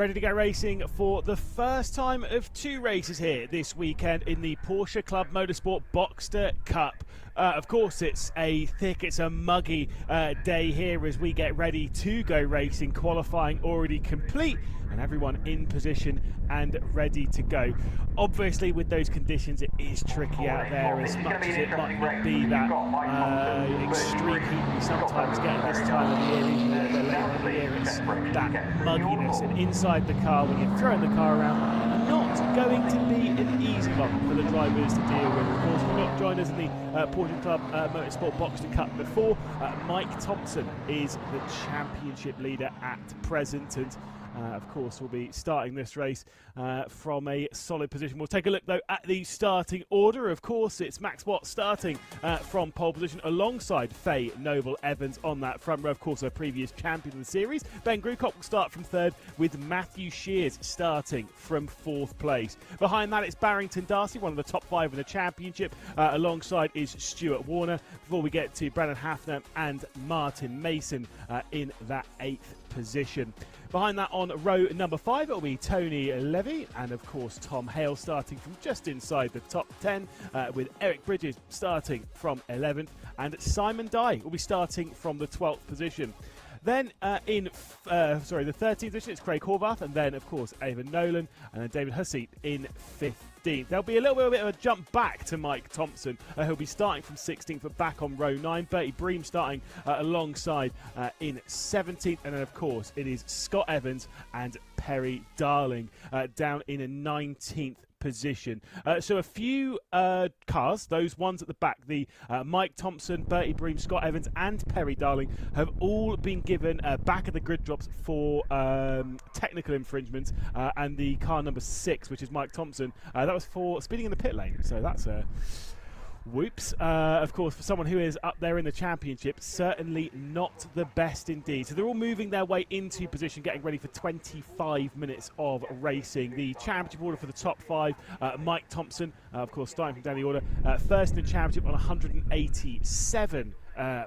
Ready to go racing for the first time of two races here this weekend in the Porsche Club Motorsport Boxster Cup. Of course, it's a muggy day here as we get ready to go racing. Qualifying already complete and everyone in position and ready to go. Obviously, with those conditions, it is tricky out there, as much as it might not be that extreme heat we sometimes get at this time of the year, even though they're later in the year. It's that mugginess, and inside the car, when you're throwing the car around, not going to be an easy one for the drivers to deal with. Of course, we've not joined us in the Porsche Club Motorsport Boxster Cup before. Mike Thompson is the championship leader at present, and of course, we'll be starting this race from a solid position. We'll take a look, though, at the starting order. Of course, it's Max Watt starting from pole position alongside Faye Noble-Evans on that front row. Of course, our previous champion of the series. Ben Grucock will start from third, with Matthew Shears starting from fourth place. Behind that, it's Barrington Darcy, one of the top five in the championship. Alongside is Stuart Warner, before we get to Brandon Hafner and Martin Mason in that eighth position. Behind that, on row number 5, it will be Tony Levy and, of course, Tom Hale starting from just inside the top 10, with Eric Bridges starting from 11th, and Simon Dye will be starting from the 12th position. Then in the 13th position, it's Craig Horvath, and then, of course, Avon Nolan, and then David Hussey in 15th. There'll be a little bit of a jump back to Mike Thompson. He'll be starting from 16th, but back on row 9. Bertie Bream starting alongside in 17th. And then, of course, it is Scott Evans and Perry Darling down in a 19th position. So a few cars, those ones at the back, the Mike Thompson, Bertie Bream, Scott Evans and Perry Darling, have all been given back of the grid drops for technical infringements, and the car number 6, which is Mike Thompson, that was for speeding in the pit lane, so that's a whoops. Of course, for someone who is up there in the championship, certainly not the best indeed. So they're all moving their way into position, getting ready for 25 minutes of racing. The championship order for the top 5, Mike Thompson, of course, starting from down the order, first in the championship on 187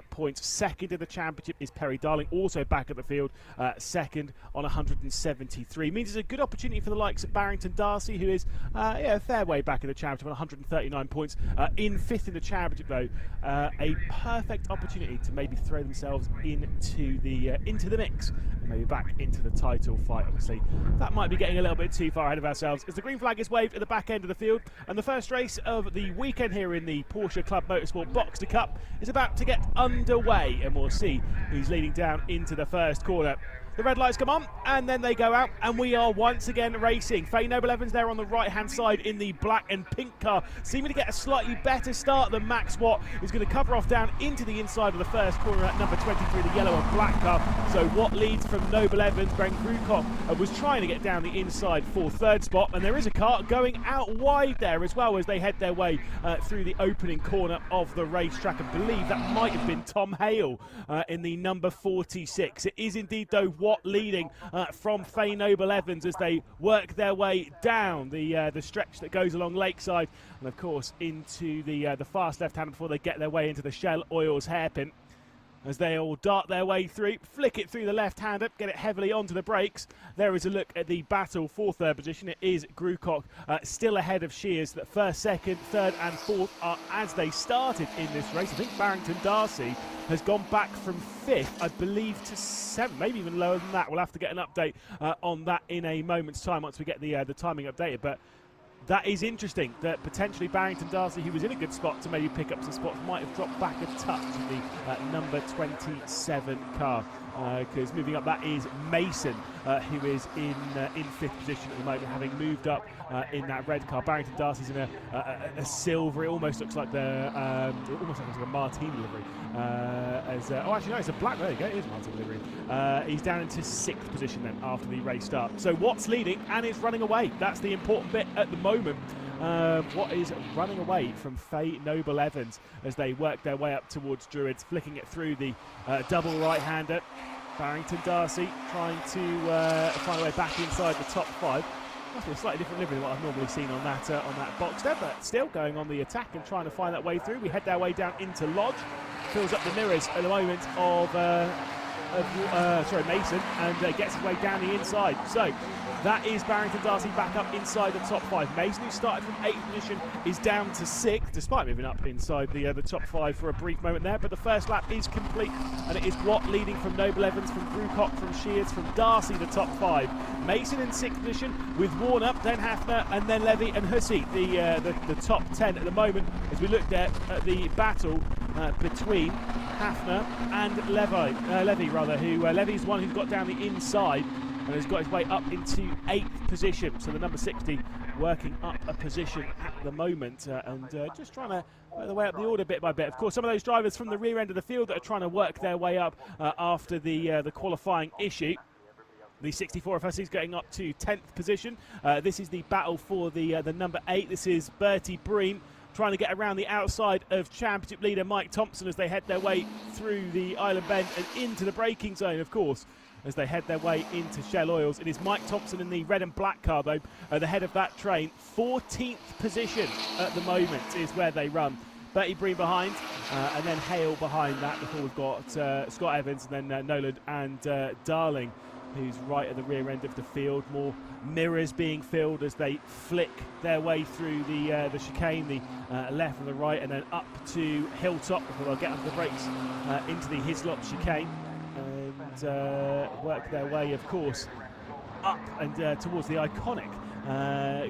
points. Second in the championship is Perry Darling, also back at the field, second on 173. Means it's a good opportunity for the likes of Barrington Darcy, who is a fair way back in the championship on 139 points. In 5th in the championship, though, a perfect opportunity to maybe throw themselves into the mix and maybe back into the title fight. Obviously, that might be getting a little bit too far ahead of ourselves, as the green flag is waved at the back end of the field, and the first race of the weekend here in the Porsche Club Motorsport Boxster Cup is about to get underway, and we'll see who's leading down into the first corner. The red lights come on and then they go out, and we are once again racing. Faye Noble-Evans there on the right hand side in the black and pink car, seeming to get a slightly better start than Max Watt, who's going to cover off down into the inside of the first corner at number 23, the yellow and black car. So Watt leads from Noble-Evans. Ben Grucock was trying to get down the inside for third spot, and there is a car going out wide there as well as they head their way through the opening corner of the racetrack. I believe that might have been Tom Hale in the number 46. It is indeed, though, Watt leading from Faye Noble-Evans as they work their way down the stretch that goes along Lakeside, and of course into the fast left-hand before they get their way into the Shell Oils hairpin. As they all dart their way through, flick it through the left-hander, get it heavily onto the brakes. There is a look at the battle for third position. It is Grucock still ahead of Shears. That first, second, third and fourth are as they started in this race. I think Barrington Darcy has gone back from 5th, I believe, to 7th, maybe even lower than that. We'll have to get an update on that in a moment's time once we get the timing updated. But that is interesting that potentially Barrington Darcy, who was in a good spot to maybe pick up some spots, might have dropped back a touch in the number 27 car. Because moving up, that is Mason, who is in 5th position at the moment, having moved up in that red car. Barrington Darcy's in a silver. It almost looks like a Martini livery. Actually no, it's a black. There you go, it is a Martini livery. He's down into 6th position then after the race start. So Watt's leading and is running away. That's the important bit at the moment. Watt is running away from Faye Noble-Evans as they work their way up towards Druids, flicking it through the double right-hander. Barrington Darcy trying to find a way back inside the top 5. Must be a slightly different livery than what I've normally seen on that box there, but still going on the attack and trying to find that way through. We head our way down into Lodge, fills up the mirrors at the moment of Mason, and gets his way down the inside. So That is Barrington Darcy back up inside the top 5. Mason, who started from 8th position, is down to 6th, despite moving up inside the top 5 for a brief moment there. But the first lap is complete, and it is Watt leading from Noble Evans, from Brucock, from Shears, from Darcy, the top 5. Mason in 6th position with Warner, then Hafner, and then Levy and Hussey, the top 10 at the moment, as we looked at the battle between Hafner and Levy, who Levy's the one who's got down the inside and has got his way up into 8th position. So the number 60 working up a position at the moment, and just trying to work their way up the order bit by bit. Of course, some of those drivers from the rear end of the field that are trying to work their way up after the qualifying issue. The 64 of Hussey's getting up to 10th position. This is the battle for the number 8. This is Bertie Bream trying to get around the outside of championship leader Mike Thompson as they head their way through the Island Bend and into the braking zone, of course, as they head their way into Shell Oils. It is Mike Thompson in the red and black car, though, at the head of that train. 14th position at the moment is where they run. Bertie Bream behind, and then Hale behind that before we've got Scott Evans and then Nolan and Darling, who's right at the rear end of the field. More mirrors being filled as they flick their way through the chicane, the left and the right, and then up to Hilltop before they'll get under the brakes into the Hislop chicane and work their way, of course, up and towards the iconic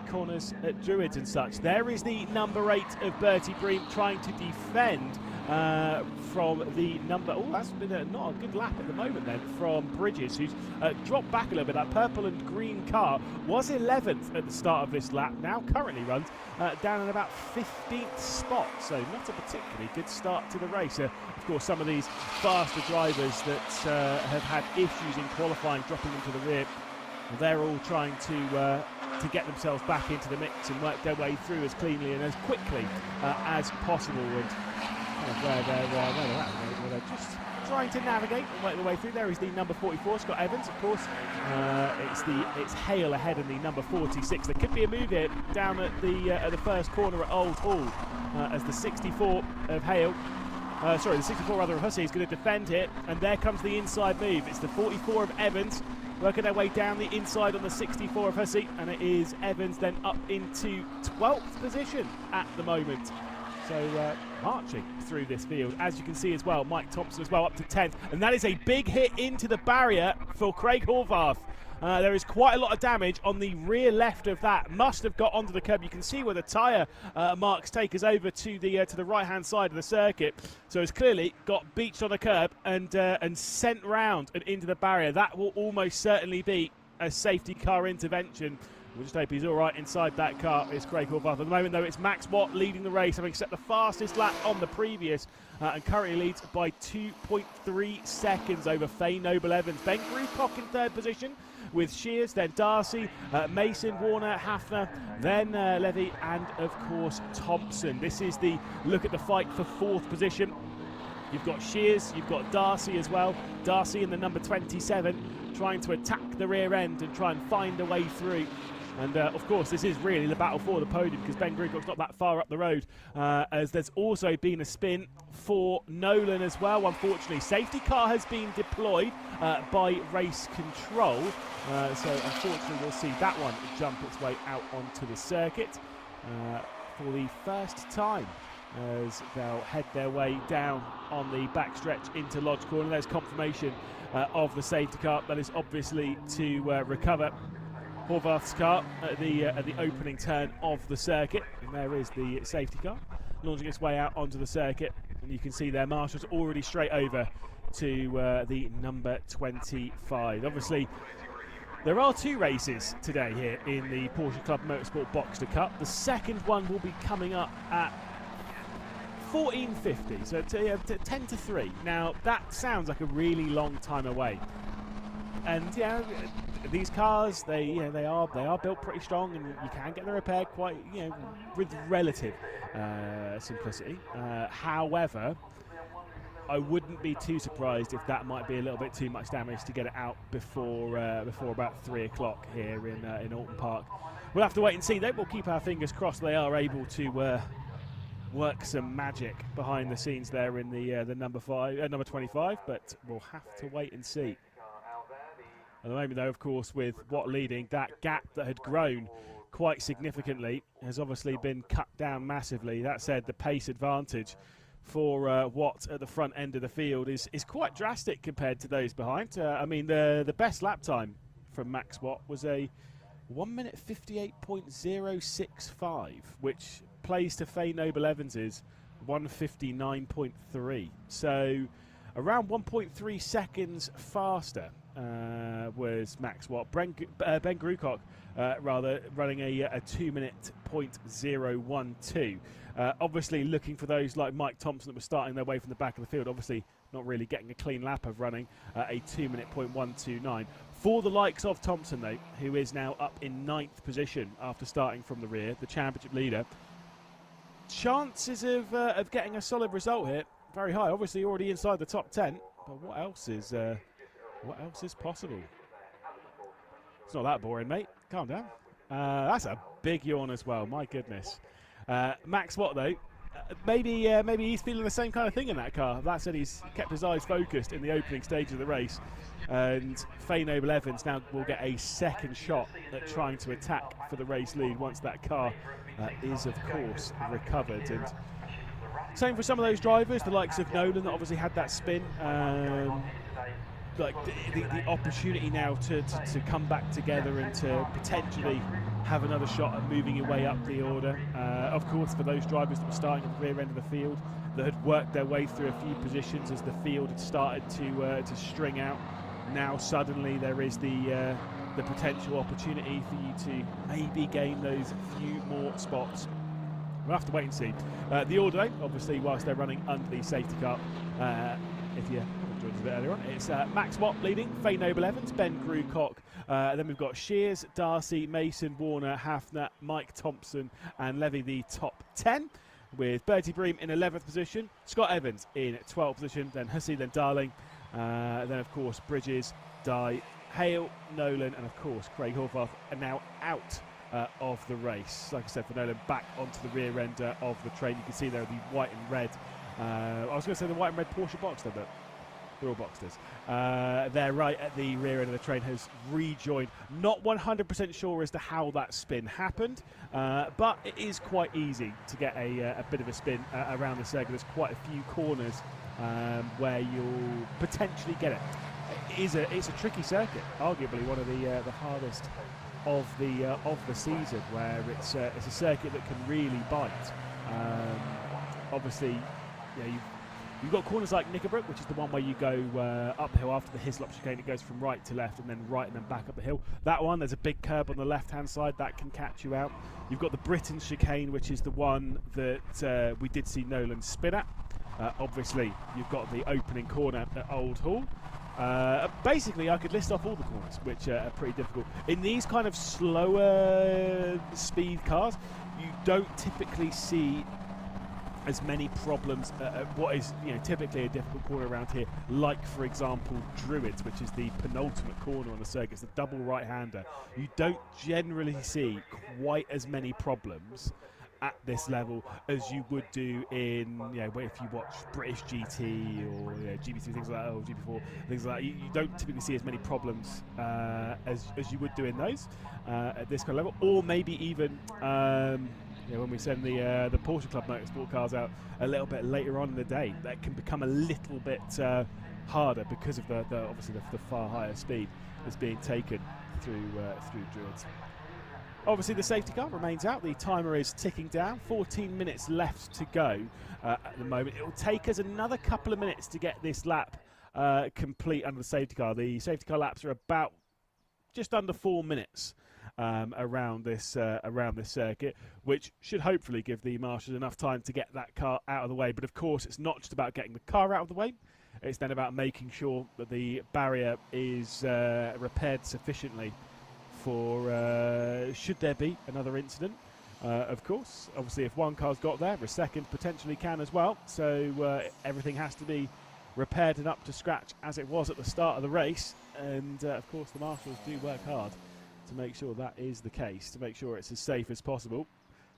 corners at Druids and such. There is the number 8 of Bertie Bream trying to defend from the number... Oh, that's been not a good lap at the moment then from Bridges, who's dropped back a little bit. That purple and green car was 11th at the start of this lap, now currently runs down in about 15th spot, so not a particularly good start to the race. Of course, some of these faster drivers that have had issues in qualifying, dropping into the rear, they're all trying to get themselves back into the mix and work their way through as cleanly and as quickly as possible. And where they're just trying to navigate and work their way through. There is the number 44, Scott Evans, of course. It's Hale ahead in the number 46. There could be a move here down at the first corner at Old Hall as the 64 of Hale. The 64 rather of Hussey is going to defend here, and there comes the inside move. It's the 44 of Evans working their way down the inside on the 64 of Hussey, and it is Evans then up into 12th position at the moment. So marching through this field, as you can see as well, Mike Thompson as well up to 10th, and that is a big hit into the barrier for Craig Horvath. There is quite a lot of damage on the rear left of that. Must have got onto the curb. You can see where the tyre marks take us over to the right-hand side of the circuit. So it's clearly got beached on a curb and sent round and into the barrier. That will almost certainly be a safety car intervention. We'll just hope he's all right inside that car. It's Craig Horvath. At the moment, though, it's Max Watt leading the race, having set the fastest lap on the previous, and currently leads by 2.3 seconds over Faye Noble Evans. Ben Grucock in 3rd position with Shears, then Darcy, Mason, Warner, Hafner, then Levy, and of course Thompson. This is the look at the fight for 4th position. You've got Shears, you've got Darcy as well. Darcy in the number 27 trying to attack the rear end and try and find a way through. And of course, this is really the battle for the podium because Ben Grucock's not that far up the road, as there's also been a spin for Nolan as well. Unfortunately, safety car has been deployed by race control, so unfortunately we'll see that one jump its way out onto the circuit for the first time, as they'll head their way down on the backstretch into Lodge Corner. There's confirmation of the safety car. That is obviously to recover Horvath's car at the opening turn of the circuit. And there is the safety car launching its way out onto the circuit. And you can see their marshals already straight over to the number 25. Obviously, there are 2 races today here in the Porsche Club Motorsport Boxster Cup. The second one will be coming up at 14:50, so 10 to 3. Now, that sounds like a really long time away. And these cars, they are built pretty strong, and you can get them repaired quite, with relative simplicity. However, I wouldn't be too surprised if that might be a little bit too much damage to get it out before about 3 o'clock here in Oulton Park. We'll have to wait and see. We'll keep our fingers crossed they are able to work some magic behind the scenes there in the number 25, but we'll have to wait and see. At the moment, though, of course, with Watt leading, that gap that had grown quite significantly has obviously been cut down massively. That said, the pace advantage for Watt at the front end of the field is quite drastic compared to those behind. I mean, the best lap time from Max Watt was a 1 minute 58.065, which plays to Faye Noble Evans's 159.3. So around 1.3 seconds faster was Max Watt. Ben Grucock running a 2 minute .012. Obviously looking for those like Mike Thompson that were starting their way from the back of the field, obviously not really getting a clean lap of running a 2 minute .129. For the likes of Thompson, though, who is now up in 9th position after starting from the rear, the championship leader, chances of getting a solid result here very high. Obviously already inside the top 10, but what else is possible? It's not that boring, mate. Calm down. That's a big yawn as well. My goodness. Max Watt, though, maybe he's feeling the same kind of thing in that car. That said, he's kept his eyes focused in the opening stage of the race, and Faye Noble Evans now will get a second shot at trying to attack for the race lead once that car is, of course, recovered. And same for some of those drivers, the likes of Nolan, that obviously had that spin. Like the opportunity now to come back together and to potentially have another shot at moving your way up the order. Of course, for those drivers that were starting at the rear end of the field, that had worked their way through a few positions as the field had started to string out. Now suddenly there is the potential opportunity for you to maybe gain those few more spots. We'll have to wait and see. The order, obviously, whilst they're running under the safety car, if you joined us a bit earlier on, it's Max Watt leading, Faye Noble Evans, Ben Grucock. Then we've got Shears, Darcy, Mason, Warner, Hafner, Mike Thompson, and Levy, the top 10. With Bertie Bream in 11th position, Scott Evans in 12th position, then Hussey, then Darling, then of course Bridges, Dye, Hale, Nolan, and of course Craig Horvath are now out of the race. Like I said, for Nolan, back onto the rear end of the train. You can see there the white and red. I was going to say the white and red Porsche Boxster, but they're all Boxsters. They're right at the rear end of the train, has rejoined. Not 100% sure as to how that spin happened, but it is quite easy to get a bit of a spin around the circuit. There's quite a few corners where you'll potentially get it. It's a tricky circuit, arguably one of the hardest of the season, where it's a circuit that can really bite. Obviously, you've got corners like Knickerbrook, which is the one where you go uphill after the Hislop chicane. It goes from right to left and then right and then back up the hill. That one, there's a big curb on the left-hand side that can catch you out. You've got the Britain chicane, which is the one that we did see Nolan spin at. Obviously, you've got the opening corner at Old Hall. Basically, I could list off all the corners, which are pretty difficult. In these kind of slower speed cars, you don't typically see as many problems at what is typically a difficult corner around here, like for example Druids, which is the penultimate corner on the circuit. It's the double right-hander. You don't generally see quite as many problems at this level as you would do in if you watch British GT or GP3, things like that, or GP4, things like that. You don't typically see as many problems as you would do in those at this kind of level, or maybe even when we send the Porsche Club Motorsport cars out a little bit later on in the day, that can become a little bit harder because of obviously the far higher speed that's being taken through Druids. Obviously, the safety car remains out. The timer is ticking down. 14 minutes left to go at the moment. It will take us another couple of minutes to get this lap complete under the safety car. The safety car laps are about just under 4 minutes around this circuit, which should hopefully give the marshals enough time to get that car out of the way. But of course, it's not just about getting the car out of the way. It's then about making sure that the barrier is repaired sufficiently for should there be another incident. Of course, obviously, if one car's got there, a second potentially can as well. So everything has to be repaired and up to scratch as it was at the start of the race. And of course, the marshals do work hard to make sure that is the case, to make sure it's as safe as possible.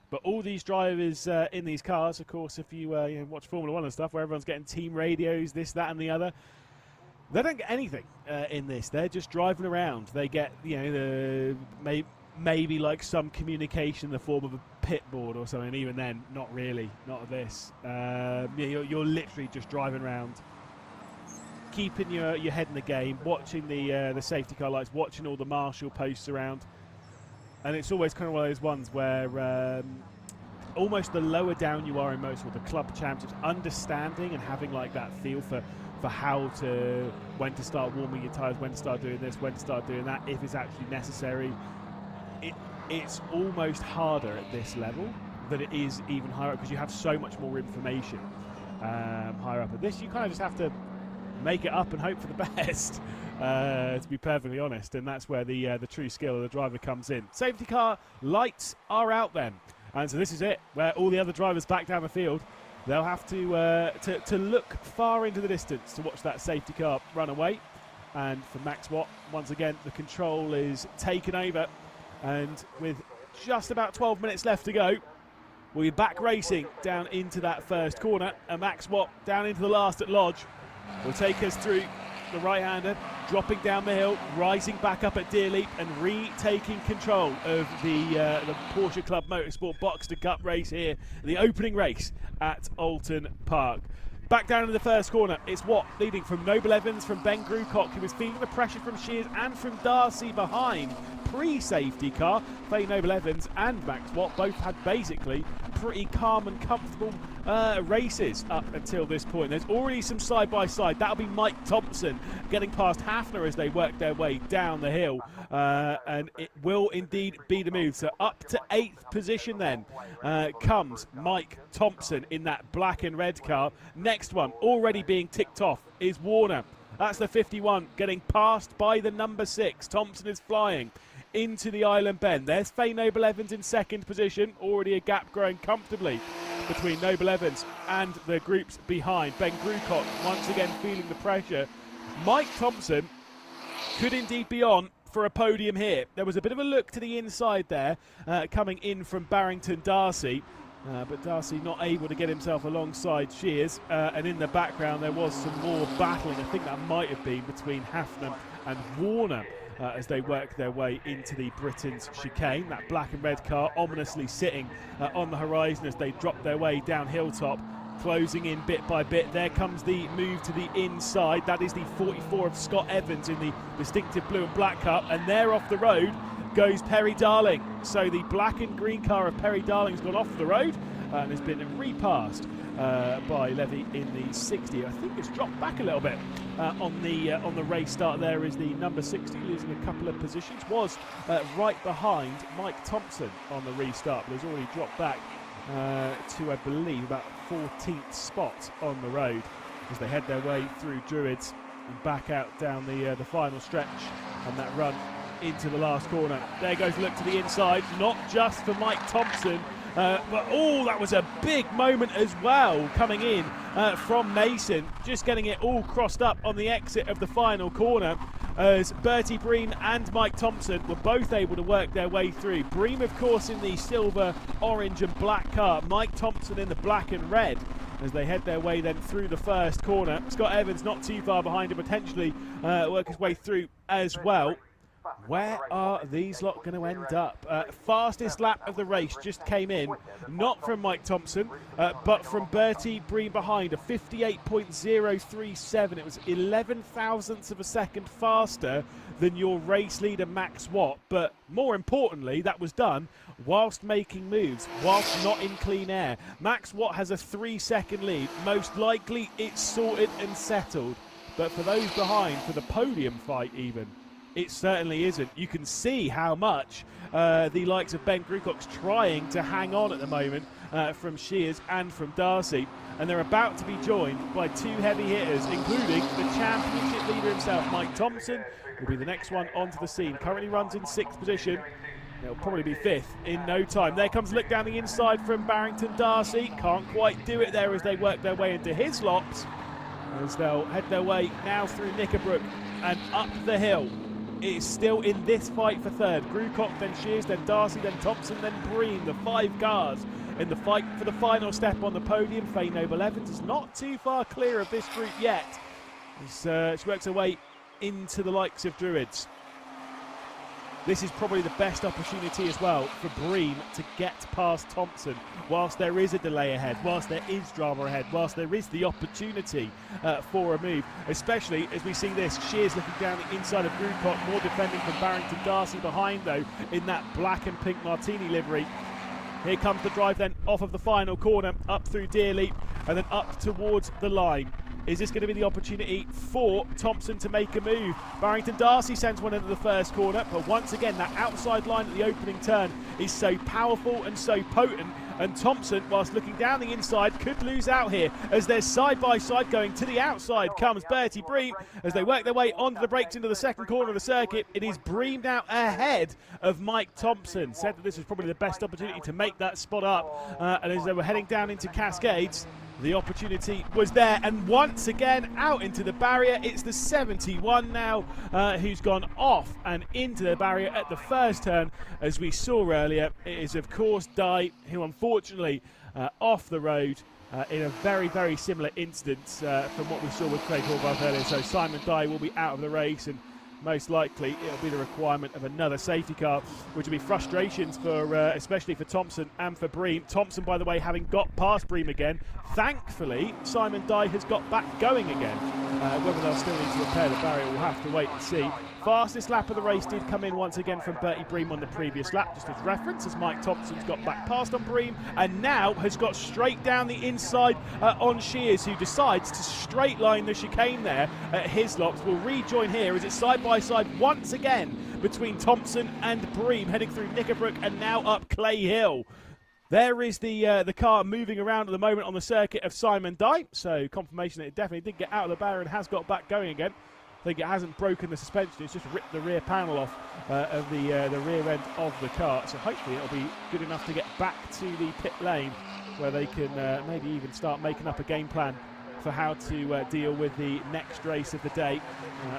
But all these drivers in these cars, of course, if you watch Formula 1 and stuff, where everyone's getting team radios, this, that and the other, They don't get anything in this. They're just driving around. They get, maybe like some communication in the form of a pit board or something. Even then, not really. Not this. You're literally just driving around, keeping your head in the game, watching the safety car lights, watching all the marshal posts around. And it's always kind of one of those ones where almost the lower down you are in motorsport, the club championships, understanding and having like that feel for when to start warming your tyres, when to start doing this, when to start doing that, if it's actually necessary. It's almost harder at this level than it is even higher up, because you have so much more information higher up. At this, you kind of just have to make it up and hope for the best, to be perfectly honest. And that's where the true skill of the driver comes in. Safety car lights are out then, and so this is it, where all the other drivers back down the field. They'll have to look far into the distance to watch that safety car run away. And for Max Watt, once again, the control is taken over. And with just about 12 minutes left to go, we'll be back racing down into that first corner. And Max Watt down into the last at Lodge will take us through the right-hander, dropping down the hill, rising back up at Deer Leap and retaking control of the Porsche Club Motorsport Boxster Cup race here, the opening race at Oulton Park. Back down in the first corner, it's Watt leading from Noble Evans, from Ben Grucock, who was feeling the pressure from Shears and from Darcy behind. Pre-safety car, Faye Noble Evans and Max Watt both had basically pretty calm and comfortable races up until this point. There's already some side-by-side. That'll be Mike Thompson getting past Hafner as they work their way down the hill. And it will indeed be the move. So up to 8th position then comes Mike Thompson in that black and red car. Next one already being ticked off is Warner. That's the 51 getting passed by the number 6. Thompson is flying into the island bend. There's Faye Noble Evans in 2nd position. Already a gap growing comfortably between Noble Evans and the groups behind. Ben Grucock once again feeling the pressure. Mike Thompson could indeed be on for a podium here. There was a bit of a look to the inside there coming in from Barrington Darcy. But Darcy not able to get himself alongside Shears, and in the background there was some more battling. I think that might have been between Hafner and Warner as they work their way into the Britain's chicane. That black and red car ominously sitting on the horizon as they drop their way down Hilltop, closing in bit by bit. There comes the move to the inside. That is the 44 of Scott Evans in the distinctive blue and black car, and there off the road goes Perry Darling. So the black and green car of Perry Darling's gone off the road and has been repassed by Levy in the 60. I think it's dropped back a little bit on the race start. There is the number 60 losing a couple of positions. Was right behind Mike Thompson on the restart, but has already dropped back to, I believe, about 14th spot on the road as they head their way through Druids and back out down the final stretch and that run into the last corner. There goes a look to the inside, not just for Mike Thompson, but that was a big moment as well coming in from Mason, just getting it all crossed up on the exit of the final corner as Bertie Bream and Mike Thompson were both able to work their way through. Bream, of course, in the silver, orange and black car, Mike Thompson in the black and red as they head their way then through the first corner. Scott Evans not too far behind to potentially work his way through as well. Where are these lot going to end up? Fastest lap of the race just came in, not from Mike Thompson, but from Bertie Bream behind, a 58.037. It was 11 thousandths of a second faster than your race leader Max Watt, but more importantly, that was done whilst making moves, whilst not in clean air. Max Watt has a 3-second lead. Most likely it's sorted and settled, but for those behind, for the podium fight even, it certainly isn't. You can see how much the likes of Ben Grucock's trying to hang on at the moment from Shears and from Darcy. And they're about to be joined by 2 heavy hitters, including the championship leader himself, Mike Thompson, will be the next one onto the scene. Currently runs in 6th position. It'll probably be 5th in no time. There comes a look down the inside from Barrington Darcy. Can't quite do it there as they work their way into his lops, as they'll head their way now through Knickerbrook and up the hill. It is still in this fight for 3rd. Grucock, then Shears, then Darcy, then Thompson, then Bream. The 5 cars in the fight for the final step on the podium. Faye Noble Evans is not too far clear of this group yet. As she works her way into the likes of Druids. This is probably the best opportunity as well for Bream to get past Thompson whilst there is a delay ahead, whilst there is drama ahead, whilst there is the opportunity for a move, especially as we see this. Shears looking down the inside of Grewcock, more defending from Barrington Darcy behind though in that black and pink martini livery. Here comes the drive then off of the final corner, up through Dearly and then up towards the line. Is this going to be the opportunity for Thompson to make a move? Barrington Darcy sends one into the first corner, but once again, that outside line at the opening turn is so powerful and so potent, and Thompson, whilst looking down the inside, could lose out here as they're side by side going to the outside comes Bertie Bream as they work their way onto the brakes into the second corner of the circuit. It is Bream now ahead of Mike Thompson. Said that this was probably the best opportunity to make that spot up, and as they were heading down into Cascades, the opportunity was there, and once again out into the barrier. It's the 71 now who's gone off and into the barrier at the first turn. As we saw earlier, it is of course Dye, who unfortunately off the road in a very, very similar instance from what we saw with Craig Horvath earlier. So Simon Dye will be out of the race, and most likely it'll be the requirement of another safety car, which will be frustrations for especially for Thompson and for Bream. Thompson, by the way, having got past Bream again. Thankfully, Simon Dye has got back going again. Whether they'll still need to repair the barrier, we'll have to wait and see. Fastest lap of the race did come in once again from Bertie Bream on the previous lap, just as reference, as Mike Thompson's got back past on Bream and now has got straight down the inside on Shears, who decides to straight line the chicane there at Hislop's. Will rejoin here as it's side by side once again between Thompson and Bream, heading through Knickerbrook and now up Clay Hill. There is the car moving around at the moment on the circuit of Simon Dye, so confirmation that it definitely did get out of the barrier and has got back going again. I think it hasn't broken the suspension, it's just ripped the rear panel off of the rear end of the car. So hopefully it'll be good enough to get back to the pit lane where they can maybe even start making up a game plan for how to deal with the next race of the day,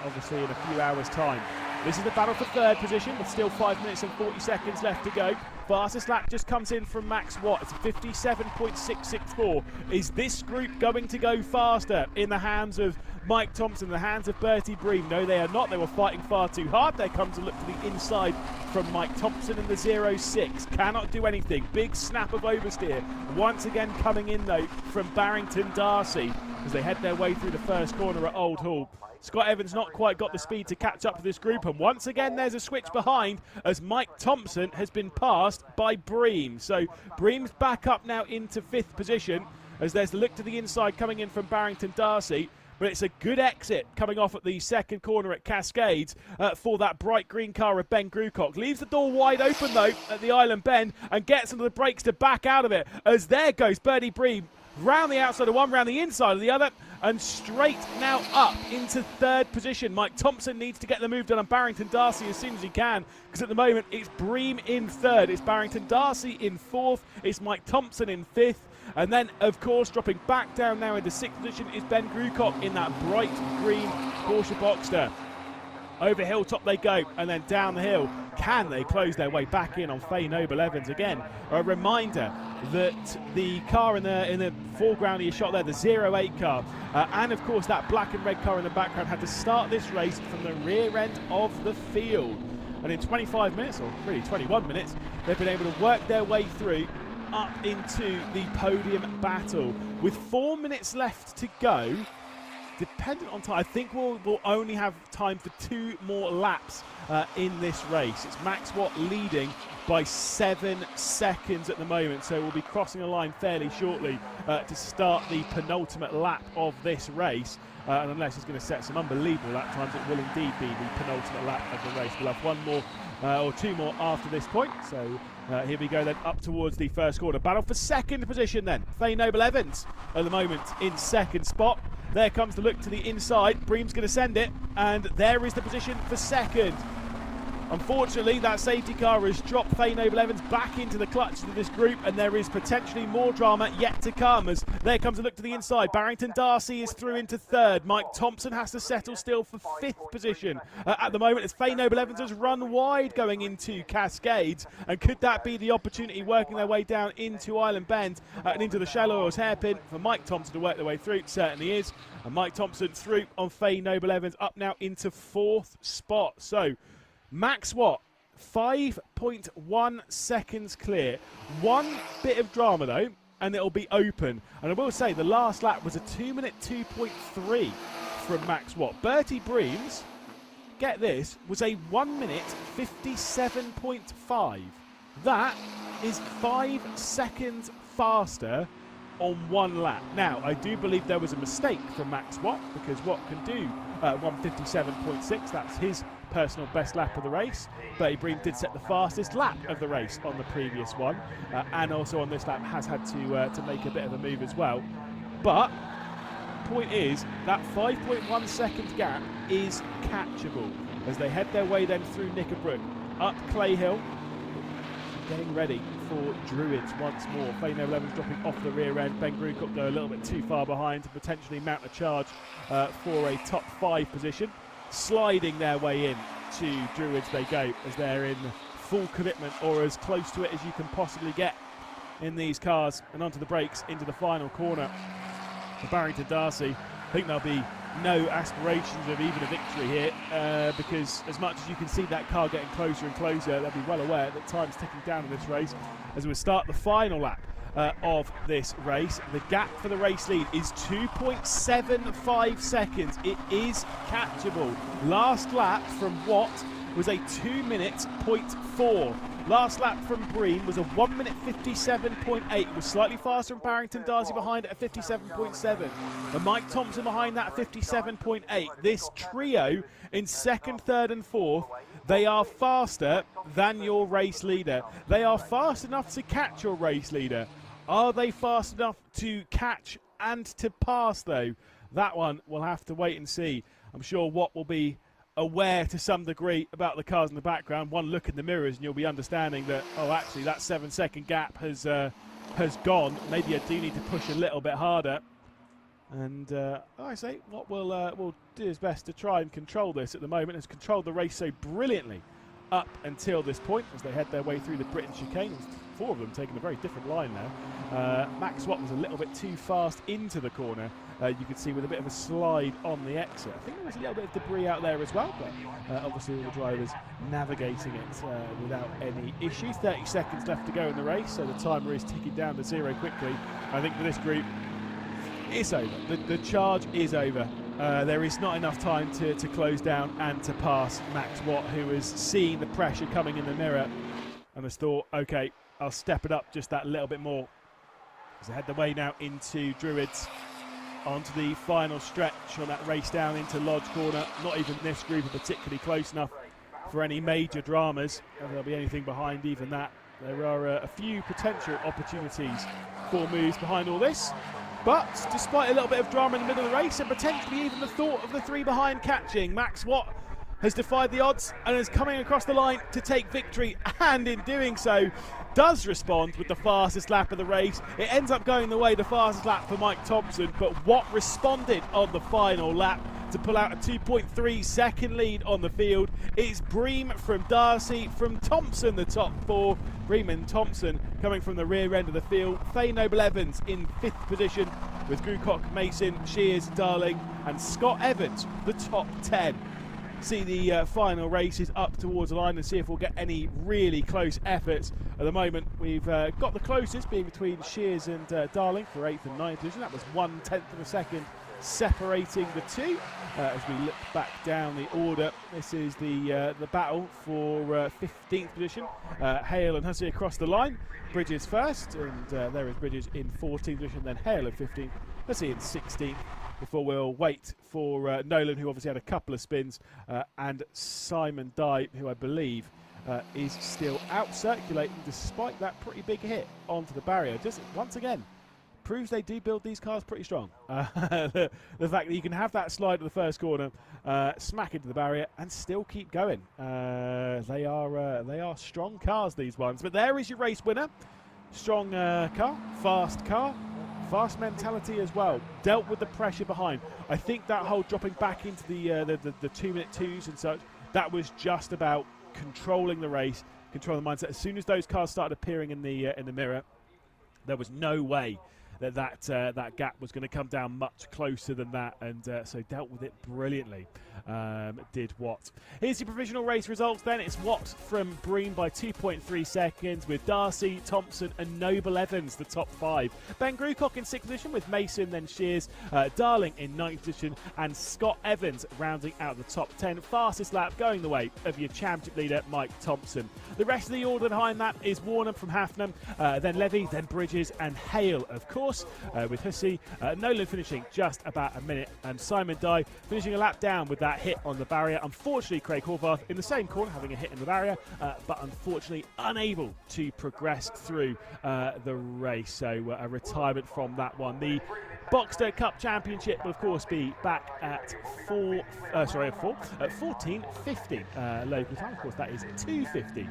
obviously in a few hours' time. This is the battle for third position with still 5 minutes and 40 seconds left to go. Fastest lap just comes in from Max Watt. It's 57.664. Is this group going to go faster in the hands of Mike Thompson, the hands of Bertie Bream? No, they are not. They were fighting far too hard. There comes a look to the inside from Mike Thompson in the 06. Cannot do anything. Big snap of oversteer. Once again coming in, though, from Barrington Darcy as they head their way through the first corner at Old Hall. Scott Evans not quite got the speed to catch up with this group, and once again there's a switch behind as Mike Thompson has been passed by Bream. So Bream's back up now into 5th position as there's the look to the inside coming in from Barrington Darcy. But it's a good exit coming off at the second corner at Cascades for that bright green car of Ben Grewcock. Leaves the door wide open though at the Island Bend and gets under the brakes to back out of it as there goes Bertie Bream round the outside of one, round the inside of the other, and straight now up into 3rd position. Mike Thompson needs to get the move done on Barrington Darcy as soon as he can, because at the moment it's Bream in 3rd, it's Barrington Darcy in 4th, it's Mike Thompson in 5th, and then of course dropping back down now into 6th position is Ben Grewcock in that bright green Porsche Boxster. Over hilltop they go, and then down the hill. Can they close their way back in on Faye Noble Evans again? A reminder that the car in the foreground you shot there, the 08 car, and of course that black and red car in the background, had to start this race from the rear end of the field. And in 25 minutes, or really 21 minutes, they've been able to work their way through up into the podium battle. With 4 minutes left to go, dependent on time, I think we'll only have time for 2 more laps in this race. It's Max Watt leading by 7 seconds at the moment, so we'll be crossing a line fairly shortly to start the penultimate lap of this race. And unless he's going to set some unbelievable lap times, it will indeed be the penultimate lap of the race. We'll have 1 more or 2 more after this point. So here we go then up towards the first corner. Battle for 2nd position then. Faye Noble Evans at the moment in 2nd spot. There comes the look to the inside. Bream's going to send it, and there is the position for 2nd. Unfortunately, that safety car has dropped Faye Noble-Evans back into the clutches of this group, and there is potentially more drama yet to come as there comes a look to the inside. Barrington Darcy is through into third. Mike Thompson has to settle still for fifth position at the moment as Faye Noble-Evans has run wide going into Cascades, and could that be the opportunity working their way down into Island Bend and into the Shallow Oils hairpin for Mike Thompson to work their way through? It certainly is, and Mike Thompson through on Faye Noble-Evans, up now into fourth spot. So Max Watt, 5.1 seconds clear. One bit of drama though, and it'll be open. And I will say the last lap was a 2-minute 2.3 from Max Watt. Bertie Breams, get this, was a 1-minute 57.5. That is 5 seconds faster on one lap. Now, I do believe there was a mistake from Max Watt, because Watt can do 157.6. That's his personal best lap of the race. Bertie Bream did set the fastest lap of the race on the previous one, and also on this lap has had to make a bit of a move as well. But point is that 5.1 second gap is catchable as they head their way then through Knickerbrook, up Clay Hill, getting ready for Druids once more. Faye Noble-Evans dropping off the rear end. Ben Grewcock though a little bit too far behind to potentially mount a charge for a top 5 position. Sliding their way in to Druids they go as they're in full commitment, or as close to it as you can possibly get in these cars, and onto the brakes into the final corner for Barrington Darcy. I think there'll be no aspirations of even a victory here, because as much as you can see that car getting closer and closer, they'll be well aware that time's ticking down in this race as we start the final lap of this race. The gap for the race lead is 2.75 seconds. It is catchable. Last lap from Watt was a 2-minute 0.4. Last lap from Breen was a 1-minute 57.8. It was slightly faster than Barrington Darcy behind at a 57.7. And Mike Thompson behind that 57.8. This trio in second, third and fourth, they are faster than your race leader. They are fast enough to catch your race leader. Are they fast enough to catch and to pass though? That one we'll have to wait and see. I'm sure Watt will be aware to some degree about the cars in the background. One look in the mirrors and you'll be understanding that, oh, actually that 7-second gap has gone. Maybe I do need to push a little bit harder. And like I say, Watt will do his best to try and control this at the moment. Has controlled the race so brilliantly up until this point as they head their way through the Britain chicane. 4 of them taking a very different line now. Max Watt was a little bit too fast into the corner. You could see with a bit of a slide on the exit. I think there was a little bit of debris out there as well, but obviously all the drivers navigating it without any issues. 30 seconds left to go in the race, so the timer is ticking down to 0 quickly. I think for this group, it's over. The charge is over. There is not enough time to close down and to pass Max Watt, who has seen the pressure coming in the mirror and has thought, okay, I'll step it up just that little bit more. As they head the way now into Druids, onto the final stretch on that race down into Lodge Corner. Not even this group are particularly close enough for any major dramas. If there'll be anything behind even that. There are a few potential opportunities for moves behind all this. But despite a little bit of drama in the middle of the race and potentially even the thought of the 3 behind catching, Max Watt has defied the odds and is coming across the line to take victory, and in doing so does respond with the fastest lap of the race. It ends up going the way the fastest lap for Mike Thompson, but Watt responded on the final lap to pull out a 2.3 second lead on the field. It's Bream from Darcy, from Thompson the top 4. Bream and Thompson coming from the rear end of the field. Faye Noble-Evans in 5th position with Grewcock, Mason, Shears, Darling and Scott Evans the top 10. See the final races up towards the line and see if we'll get any really close efforts. At the moment we've got the closest being between Shears and Darling for 8th and 9th position. That was 1/10 of a second separating the two. As we look back down the order, this is the battle for 15th position. Hale and Hussey across the line. Bridges first, and there is Bridges in 14th position, then Hale in 15th, Hussey in 16th, before we'll wait for Nolan, who obviously had a couple of spins, and Simon Dye, who I believe is still out circulating despite that pretty big hit onto the barrier. Just once again, proves they do build these cars pretty strong. The fact that you can have that slide at the first corner, smack into the barrier, and still keep going. They are strong cars, these ones. But there is your race winner. Strong car, fast mentality as well. Dealt with the pressure behind. I think that whole dropping back into the 2-minute twos and such, that was just about controlling the race, controlling the mindset. As soon as those cars started appearing in the mirror, there was no way that gap was going to come down much closer than that, and so dealt with it brilliantly. Did Watt. Here's your provisional race results then. It's Watt from Breen by 2.3 seconds, with Darcy, Thompson and Noble Evans the top 5. Ben Grucock in 6th position, with Mason, then Shears, Darling in 9th position, and Scott Evans rounding out the top 10. Fastest lap going the way of your championship leader, Mike Thompson. The rest of the order behind that is Warner from Hafnam, then Levy, then Bridges and Hale, of course, with Hussey. Nolan finishing just about a minute, and Simon Dye finishing a lap down with that hit on the barrier. Unfortunately, Craig Horvath in the same corner having a hit in the barrier, but unfortunately unable to progress through the race. So a retirement from that one. The Boxster Cup Championship will of course be back at 14:50 local time. Of course, that is 2:50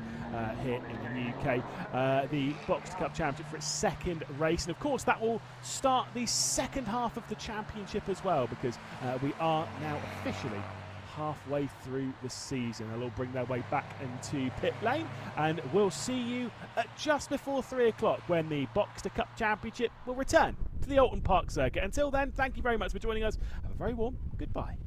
here in the UK. The Boxster Cup Championship for its second race, and of course that will start the second half of the championship as well, because we are now officially halfway through the season. They'll all bring their way back into pit lane, and we'll see you at just before 3 o'clock when the Boxster Cup Championship will return to the Oulton Park circuit. Until then, thank you very much for joining us. Have a very warm goodbye.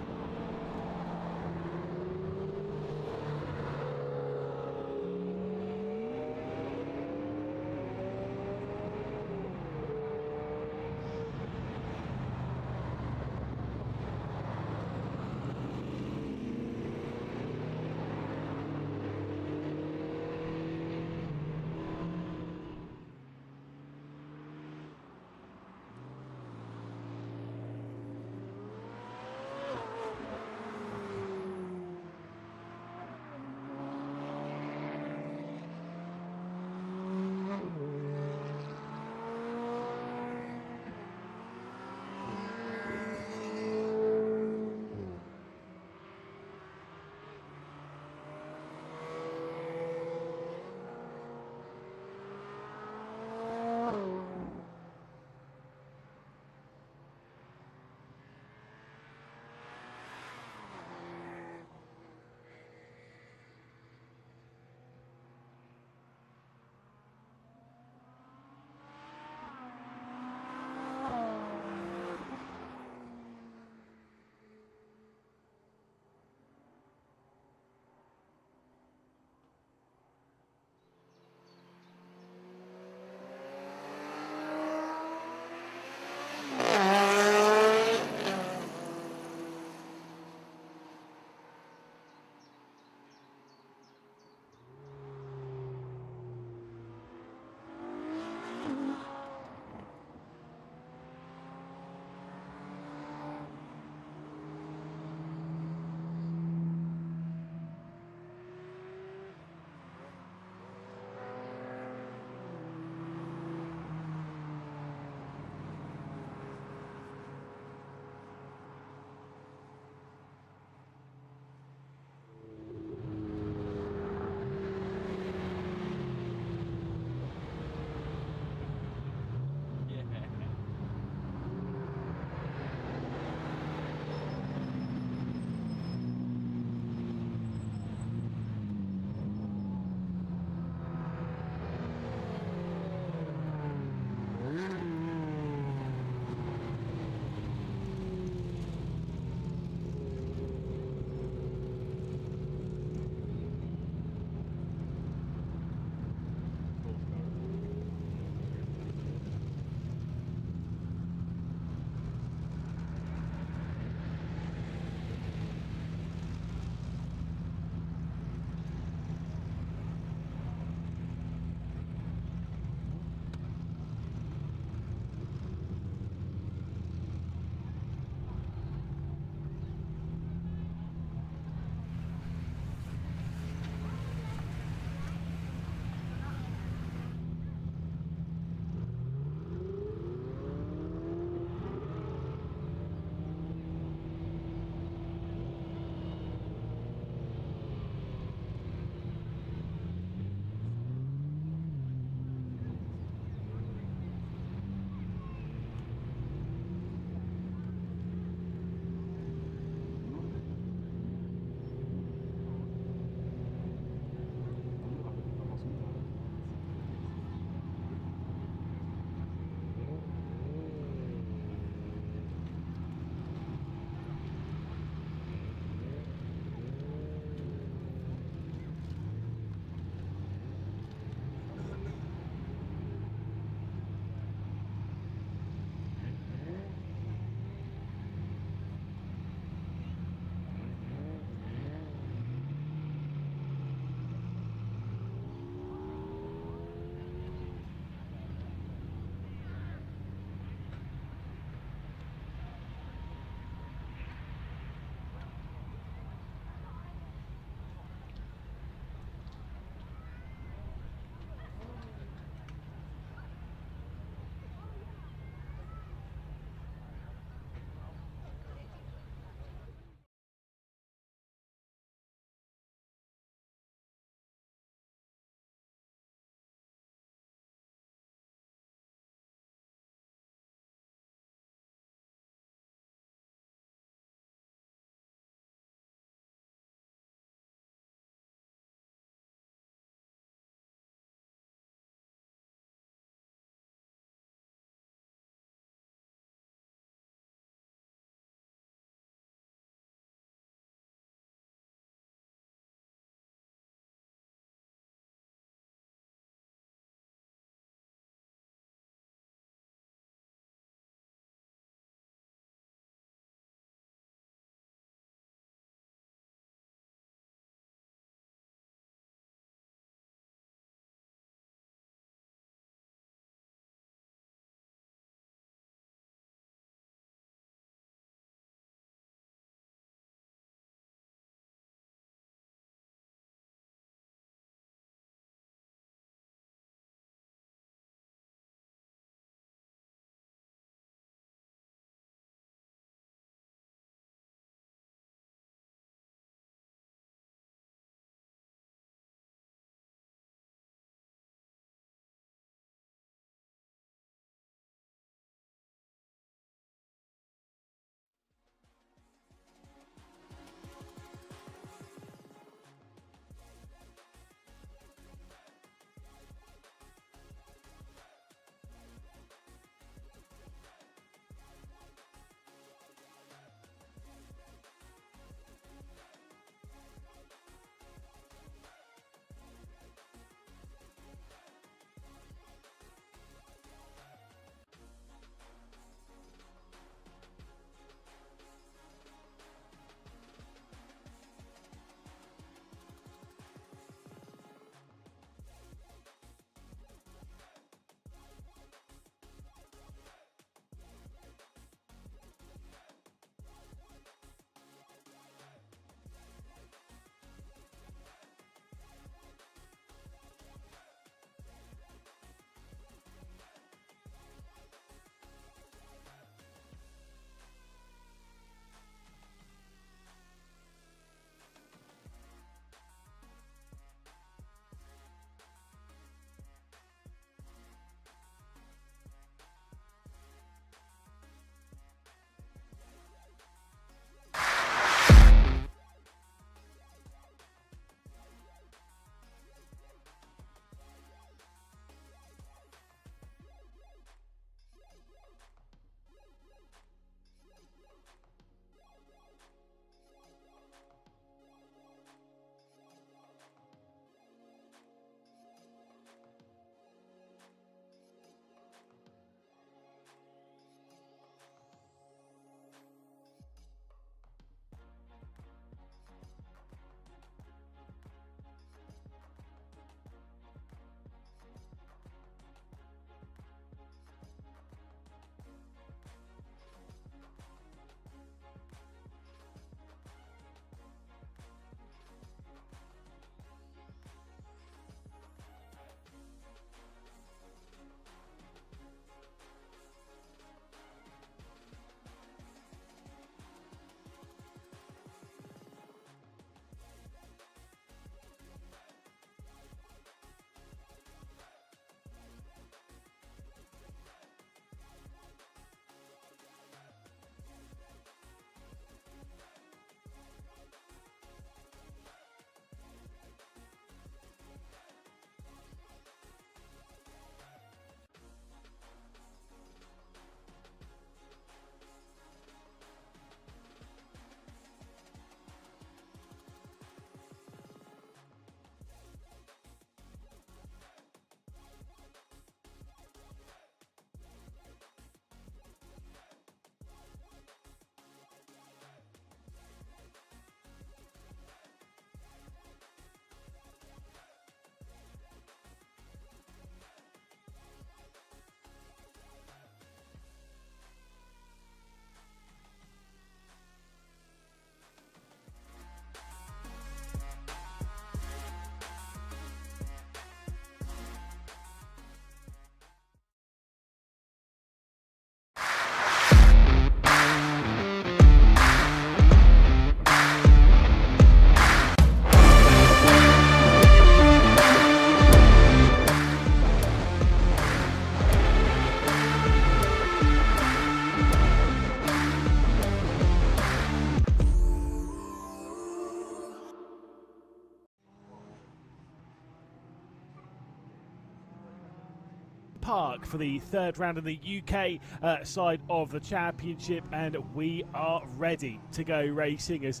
Park for the third round of the UK side of the championship, and we are ready to go racing as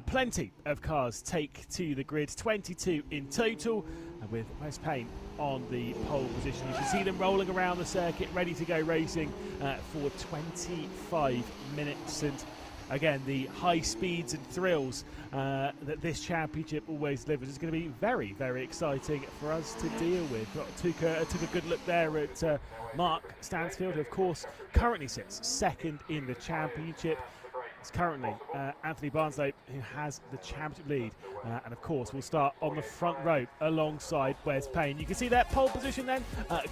plenty of cars take to the grid, 22 in total, and with Wes Payne on the pole position. You can see them rolling around the circuit, ready to go racing for 25 minutes. And again, the high speeds and thrills that this championship always delivers is going to be very, very exciting for us to deal with. Took a good look there at Mark Stansfield, who of course currently sits second in the championship. It's currently Anthony Barnsley who has the championship lead, and of course we'll start on the front row alongside Wes Payne. You can see that pole position then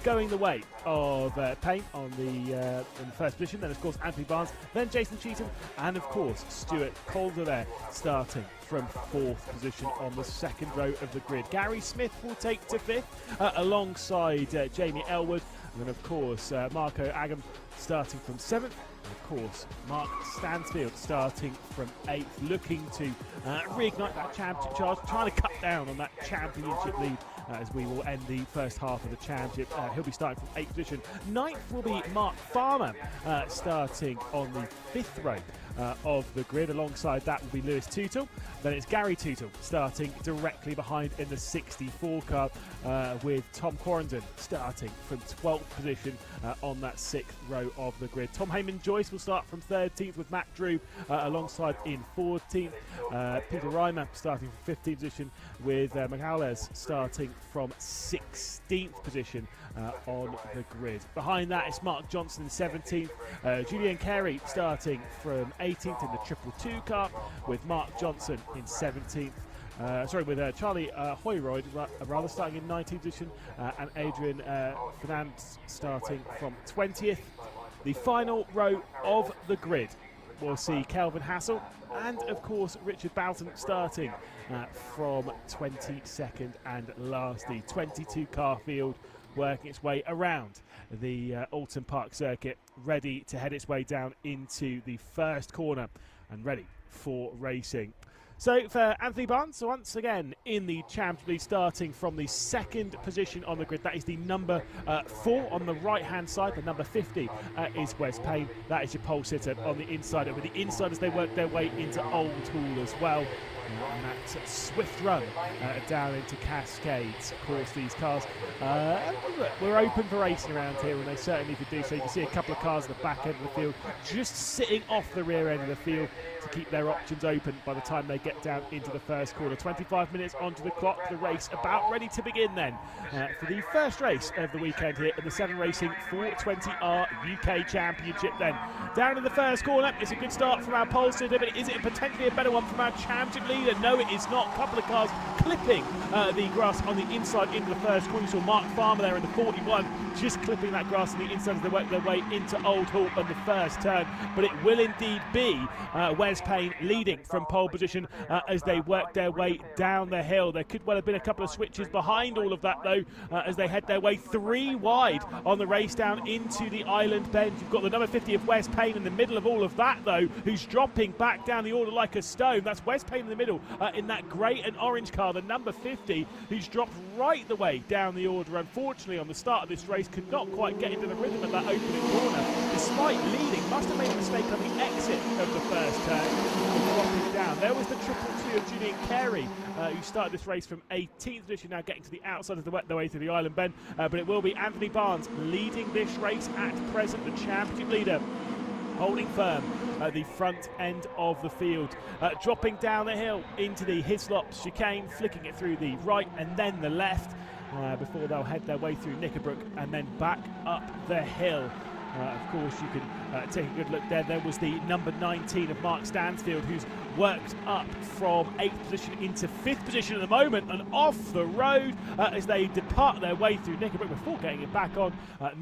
going the way of Payne on in the first position, then of course Anthony Barnes, then Jason Cheetham, and of course Stuart Calder there starting from fourth position on the second row of the grid. Gary Smith will take to fifth alongside Jamie Elwood, and then of course Marco Agam starting from seventh. Of course, Mark Stansfield starting from 8th, looking to reignite that championship charge, trying to cut down on that championship lead as we will end the first half of the championship. He'll be starting from 8th position. 9th will be Mark Farmer starting on the 5th row of the grid. Alongside that will be Lewis Tootle. Then it's Gary Tootle starting directly behind in the 64 car with Tom Quarrendon starting from 12th position on that 6th row of the grid. Tom Heyman-Joyce will start from 13th with Matt Drew alongside in 14th. Peter Reimer starting from 15th position with McAulers starting from 16th position on the grid. Behind that it's Mark Johnson in 17th. Julian Carey starting from 18th in the 222 car with Mark Johnson in 17th. With Charlie Hoyroyd rather starting in 19th position, and Adrian Fernandez starting from 20th. The final row of the grid will see Kelvin Hassel and of course Richard Boughton starting from 22nd and last. The 22 car field working its way around the Oulton Park circuit, ready to head its way down into the first corner and ready for racing. So for Anthony Barnes, once again in the Championship League, starting from the second position on the grid. That is the number 4 on the right-hand side. The number 50 is Wes Payne. That is your pole sitter on the inside. Over the inside as they work their way into Old Hall as well. And that swift run down into Cascades. Of course, these cars, we're open for racing around here, and they certainly could do so. You can see a couple of cars at the back end of the field just sitting off the rear end of the field to keep their options open by the time they get down into the first quarter. 25 minutes onto the clock, the race about ready to begin then for the first race of the weekend here in the 7 Racing 420R UK Championship then. Down in the first corner, it's a good start from our pole sitter, but is it potentially a better one from our Championship leader? No, it is not. A couple of cars clipping the grass on the inside into the first corner. You saw Mark Farmer there in the 41 just clipping that grass on the inside as they work their way into Old Hall on the first turn, but it will indeed be Wes Payne leading from pole position as they work their way down the hill. There could well have been a couple of switches behind all of that though as they head their way 3 wide on the race down into the island bend. You've got the number 50 of Wes Payne in the middle of all of that though, who's dropping back down the order like a stone. That's Wes Payne in the middle in that grey and orange car, the number 50, who's dropped right the way down the order. Unfortunately on the start of this race could not quite get into the rhythm of that opening corner, despite leading. Must have made a mistake on the exit of the first turn, dropping down. There was the 222 of Julian Carey who started this race from 18th position, now getting to the outside as they work their way through the island bend, but it will be Anthony Barnes leading this race at present, the championship leader, holding firm at the front end of the field, dropping down the hill into the Hislop chicane, flicking it through the right and then the left before they'll head their way through Knickerbrook and then back up the hill. Of course, you can take a good look there. There was the number 19 of Mark Stansfield, who's worked up from 8th position into 5th position at the moment and off the road as they depart their way through Knickerbrook before getting it back on.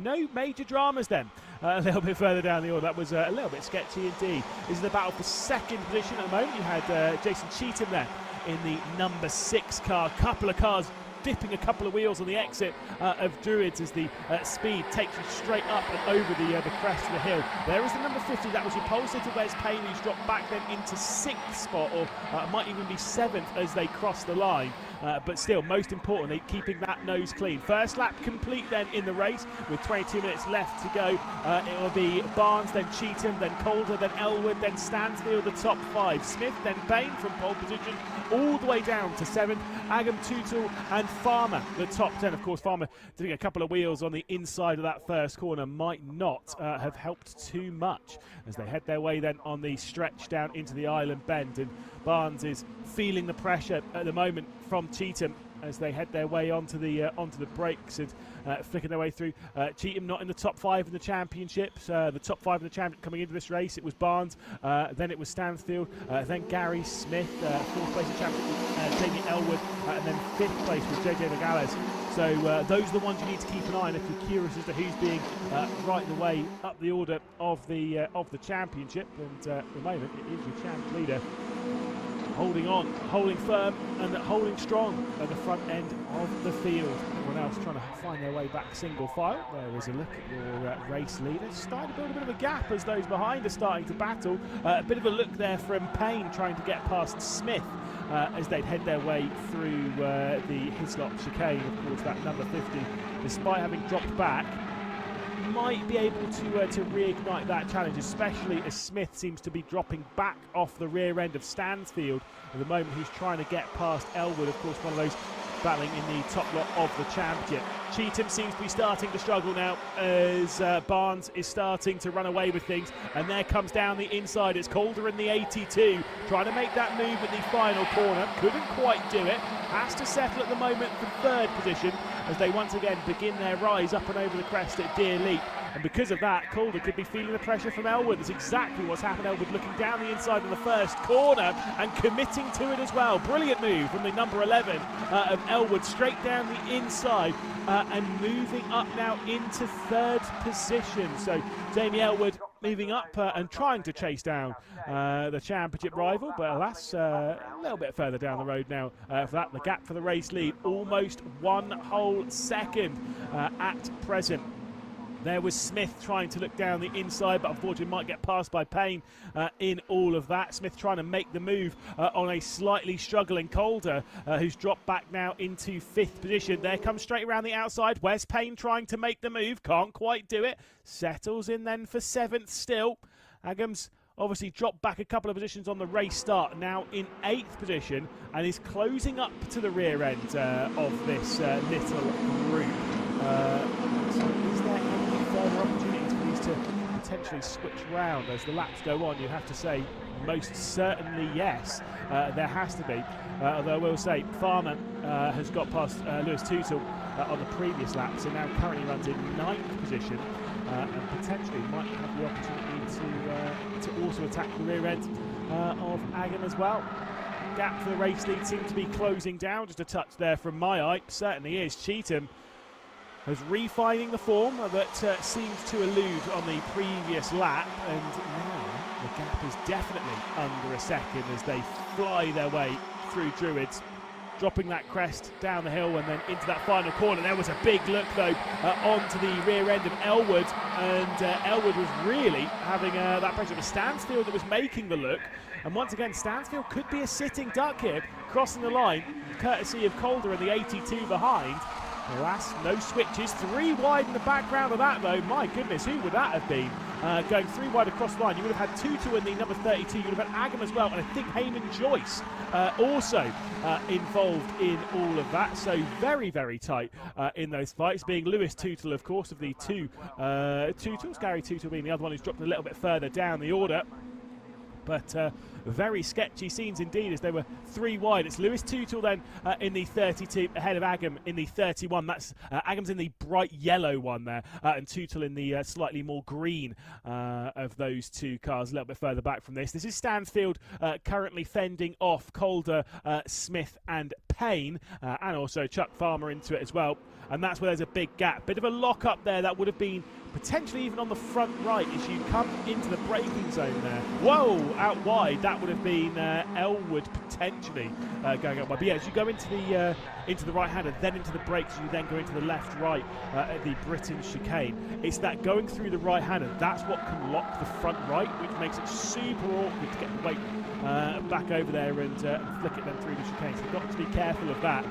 No major dramas then. A little bit further down the order, that was a little bit sketchy indeed. This is the battle for second position at the moment. You had Jason Cheetham there in the number 6 car. Couple of cars dipping a couple of wheels on the exit of Druids as the speed takes you straight up and over the crest of the hill. There is the number 50, that was your pole sitter, Wes Payne, who's dropped back then into 6th spot, or might even be 7th as they cross the line. But still, most importantly, keeping that nose clean. First lap complete then in the race with 22 minutes left to go. It will be Barnes, then Cheetham, then Calder, then Elwood, then Stansfield, the top 5. Smith, then Payne from pole position all the way down to 7th. Agam, Tootle and Farmer, the top 10. Of course, Farmer doing a couple of wheels on the inside of that first corner might not have helped too much as they head their way then on the stretch down into the Island Bend. And Barnes is feeling the pressure at the moment from Cheetham as they head their way onto the brakes and flicking their way through. Cheetham not in the top 5 in the championships. The top 5 in the championship coming into this race, it was Barnes, then it was Stansfield, then Gary Smith, 4th place in the championship, Jamie Elwood, and then 5th place with JJ McGallis. So those are the ones you need to keep an eye on if you're curious as to who's being right the way up the order of the championship. And at the moment, it is your champ leader holding on, holding firm and holding strong at the front end of the field. Everyone else trying to find their way back single file. There is a look at your race leader. Starting to build a bit of a gap as those behind are starting to battle. A bit of a look there from Payne trying to get past Smith as they'd head their way through the Hislop chicane. Of course, that number 50, despite having dropped back, might be able to reignite that challenge, especially as Smith seems to be dropping back off the rear end of Stansfield. At the moment, he's trying to get past Elwood, of course, one of those battling in the top lot of the championship. Cheetham seems to be starting to struggle now as Barnes is starting to run away with things, and there comes down the inside. It's Calder in the 82 trying to make that move at the final corner, couldn't quite do it, has to settle at the moment for 3rd position as they once again begin their rise up and over the crest at Deer Leap. And because of that, Calder could be feeling the pressure from Elwood. That's exactly what's happened. Elwood looking down the inside of the first corner and committing to it as well. Brilliant move from the number 11 of Elwood, straight down the inside and moving up now into 3rd position. So Jamie Elwood moving up and trying to chase down the championship rival, but alas, a little bit further down the road now for that. The gap for the race lead, almost 1 whole second at present. There was Smith trying to look down the inside, but unfortunately might get passed by Payne in all of that. Smith trying to make the move on a slightly struggling Calder, who's dropped back now into 5th position. There comes straight around the outside. Wes Payne trying to make the move, can't quite do it. Settles in then for 7th still. Agams obviously dropped back a couple of positions on the race start, now in 8th position, and is closing up to the rear end of this little group. So is there any further opportunities for these to potentially switch round as the laps go on? You have to say most certainly yes, there has to be. Although I will say Farmer has got past Lewis Tootle on the previous lap, so now currently runs in 9th position and potentially might have the opportunity to also attack the rear end of Agam as well. Gap for the race lead seems to be closing down, just a touch there from my eye, certainly is. Cheetham is refining the form that seemed to elude on the previous lap, and now the gap is definitely under a second as they fly their way through Druids, dropping that crest down the hill and then into that final corner. There was a big look though onto the rear end of Elwood, and Elwood was really having that pressure. It was Stansfield that was making the look, and once again Stansfield could be a sitting duck here, crossing the line courtesy of Calder and the 82 behind. Alas, no switches. 3 wide in the background of that, though. My goodness, who would that have been? Going 3 wide across the line. You would have had Tutu in the number 32. You would have had Agam as well. And I think Heyman Joyce also involved in all of that. So very, very tight in those fights. Being Lewis Tootle, of course, of the 2 Tootles. Gary Tootle being the other one who's dropped a little bit further down the order. But very sketchy scenes indeed as they were 3 wide. It's Lewis Tootle then in the 32 ahead of Agam in the 31. That's Agam's in the bright yellow one there, and Tootle in the slightly more green of those 2 cars a little bit further back from this. This is Stansfield currently fending off Calder, Smith and Payne, and also Chuck Farmer into it as well. And that's where there's a big gap. Bit of a lock up there that would have been potentially even on the front right as you come into the braking zone there. Whoa, out wide. That that would have been Elwood potentially going up. But yeah, as you go into the right-hander, then into the brakes, you then go into the left-right at the Britain chicane. It's that going through the right-hander, that's what can lock the front right, which makes it super awkward to get the weight back over there and flick it then through the chicane. So you've got to be careful of that.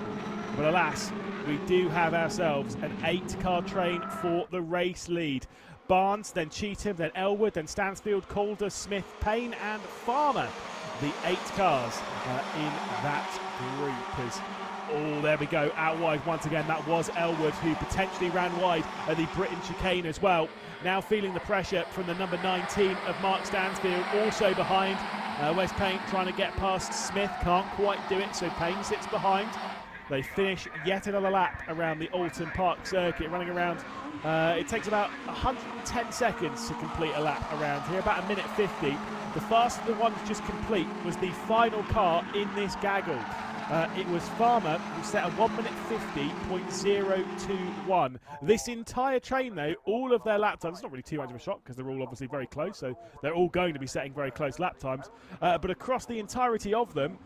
But alas, we do have ourselves an 8-car train for the race lead. Barnes, then Cheetham, then Elwood, then Stansfield, Calder, Smith, Payne and Farmer. The 8 cars in that group. Oh, there we go, out wide once again. That was Elwood, who potentially ran wide at the Britain chicane as well. Now feeling the pressure from the number 19 of Mark Stansfield, also behind. Wes Payne trying to get past Smith, can't quite do it, so Payne sits behind. They finish yet another lap around the Oulton Park circuit, running around. It takes about 110 seconds to complete a lap around here, about 1:50. The fastest the ones just complete was the final car in this gaggle. It was Farmer, who set a 1:50.021. This entire train, though, all of their lap times, it's not really too much of a shock because they're all obviously very close, so they're all going to be setting very close lap times. But across the entirety of them,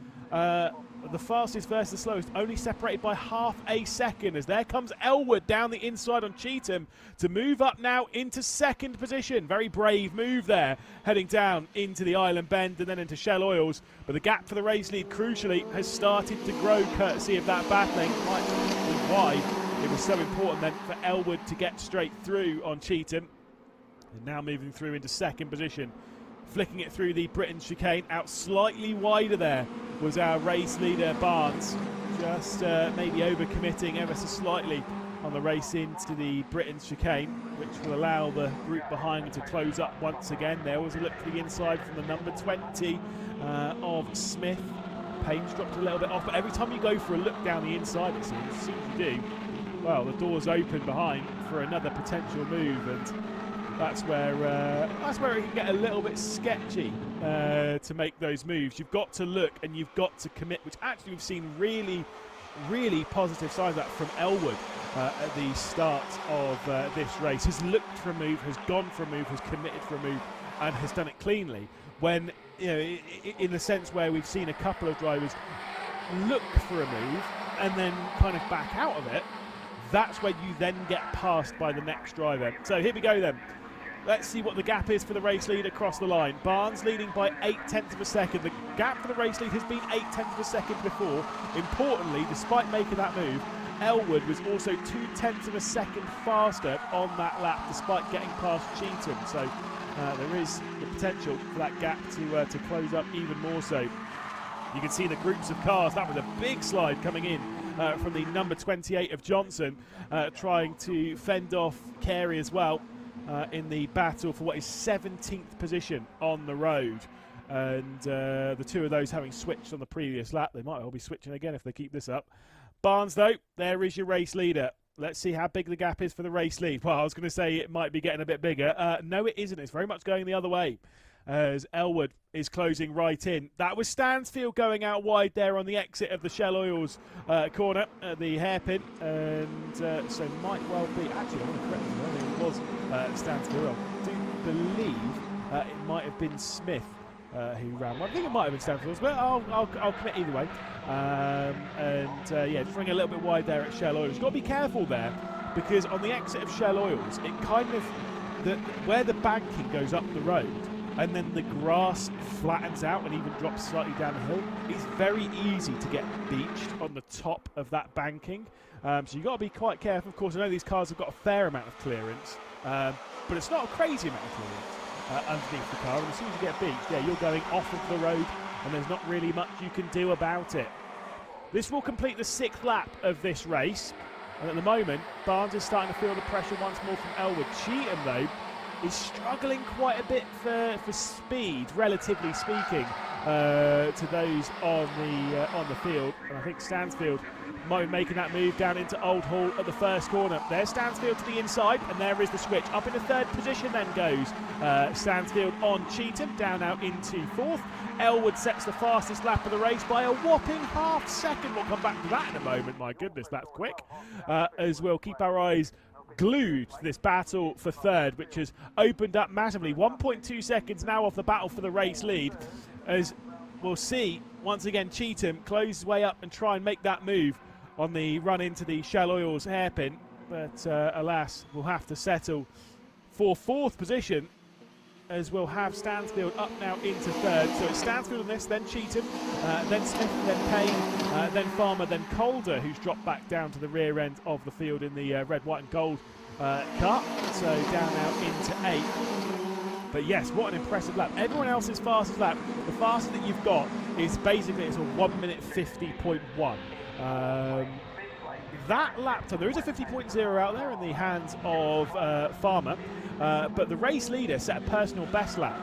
the fastest versus the slowest, only separated by half a second, as there comes Elwood down the inside on Cheetham to move up now into second position. Very brave move there, heading down into the Island Bend and then into Shell Oils. But the gap for the race lead, crucially, has started to grow courtesy of that battling. Might be why it was so important then for Elwood to get straight through on Cheetham. And now moving through into second position. Flicking it through the Britain chicane, out slightly wider there was our race leader Barnes, just maybe overcommitting ever so slightly on the race into the Britain chicane, which will allow the group behind to close up once again. There was a look to the inside from the number 20 of Smith. Payne's dropped a little bit off, but every time you go for a look down the inside, it seems, as soon as you do, well, the door's open behind for another potential move, and that's where it can get a little bit sketchy to make those moves. You've got to look and you've got to commit, which actually we've seen really, really positive signs of that from Elwood at the start of this race. Has looked for a move, has gone for a move, has committed for a move, and has done it cleanly. When, you know, in the sense where we've seen a couple of drivers look for a move and then kind of back out of it, that's where you then get passed by the next driver. So here we go then. Let's see what the gap is for the race lead across the line. Barnes leading by 0.8 of a second. The gap for the race lead has been 0.8 of a second before. Importantly, despite making that move, Elwood was also 0.2 of a second faster on that lap, despite getting past Cheetham. So there is the potential for that gap to close up even more so. You can see the groups of cars. That was a big slide coming in from the number 28 of Johnson, trying to fend off Carey as well. In the battle for what is 17th position on the road, and the two of those having switched on the previous lap. They might well be switching again if they keep this up. Barnes, though, there is your race leader. Let's see how big the gap is for the race lead. Well, I was going to say it might be getting a bit bigger. No, it isn't. It's very much going the other way, as Elwood is closing right in. That was Stansfield going out wide there on the exit of the Shell Oils corner at the hairpin, and so might well be, actually I want to correct you, I think it was Stansfield. I do believe it might have been Smith who ran one. I think it might have been Stansfield, but I'll commit either way. Yeah, just running a little bit wide there at Shell Oils. You've got to be careful there, because on the exit of Shell Oils, it kind of, where the banking goes up the road, and then the grass flattens out and even drops slightly down the hill, it's very easy to get beached on the top of that banking. So you've got to be quite careful. Of course, I know these cars have got a fair amount of clearance, but it's not a crazy amount of clearance underneath the car. And as soon as you get beached, yeah, you're going off of the road, and there's not really much you can do about it. This will complete the 6th lap of this race. And at the moment, Barnes is starting to feel the pressure once more from Elwood. Cheetham, though, is struggling quite a bit for speed, relatively speaking, to those on the field. And I think Stansfield might be making that move down into Old Hall at the first corner. There's Stansfield to the inside, and there is the switch. Up into 3rd position then goes Stansfield on Cheetham, down out into 4th. Elwood sets the fastest lap of the race by a whopping half second. We'll come back to that in a moment. My goodness, that's quick. As we'll keep our eyes glued to this battle for 3rd, which has opened up massively. 1.2 seconds now off the battle for the race lead, as we'll see. Once again, Cheetham close his way up and try and make that move on the run into the Shell Oils hairpin. But alas, we'll have to settle for 4th position, as we'll have Stansfield up now into 3rd. So it's Stansfield on this, then Cheetham, then Smith, then Payne, then Farmer, then Calder, who's dropped back down to the rear end of the field in the red, white and gold car. So down now into 8th. But yes, what an impressive lap. Everyone else's fastest lap, the fastest that you've got is basically it's a 1 minute 50.1. That lap time, there is a 50.0 out there in the hands of Farmer, but the race leader set a personal best lap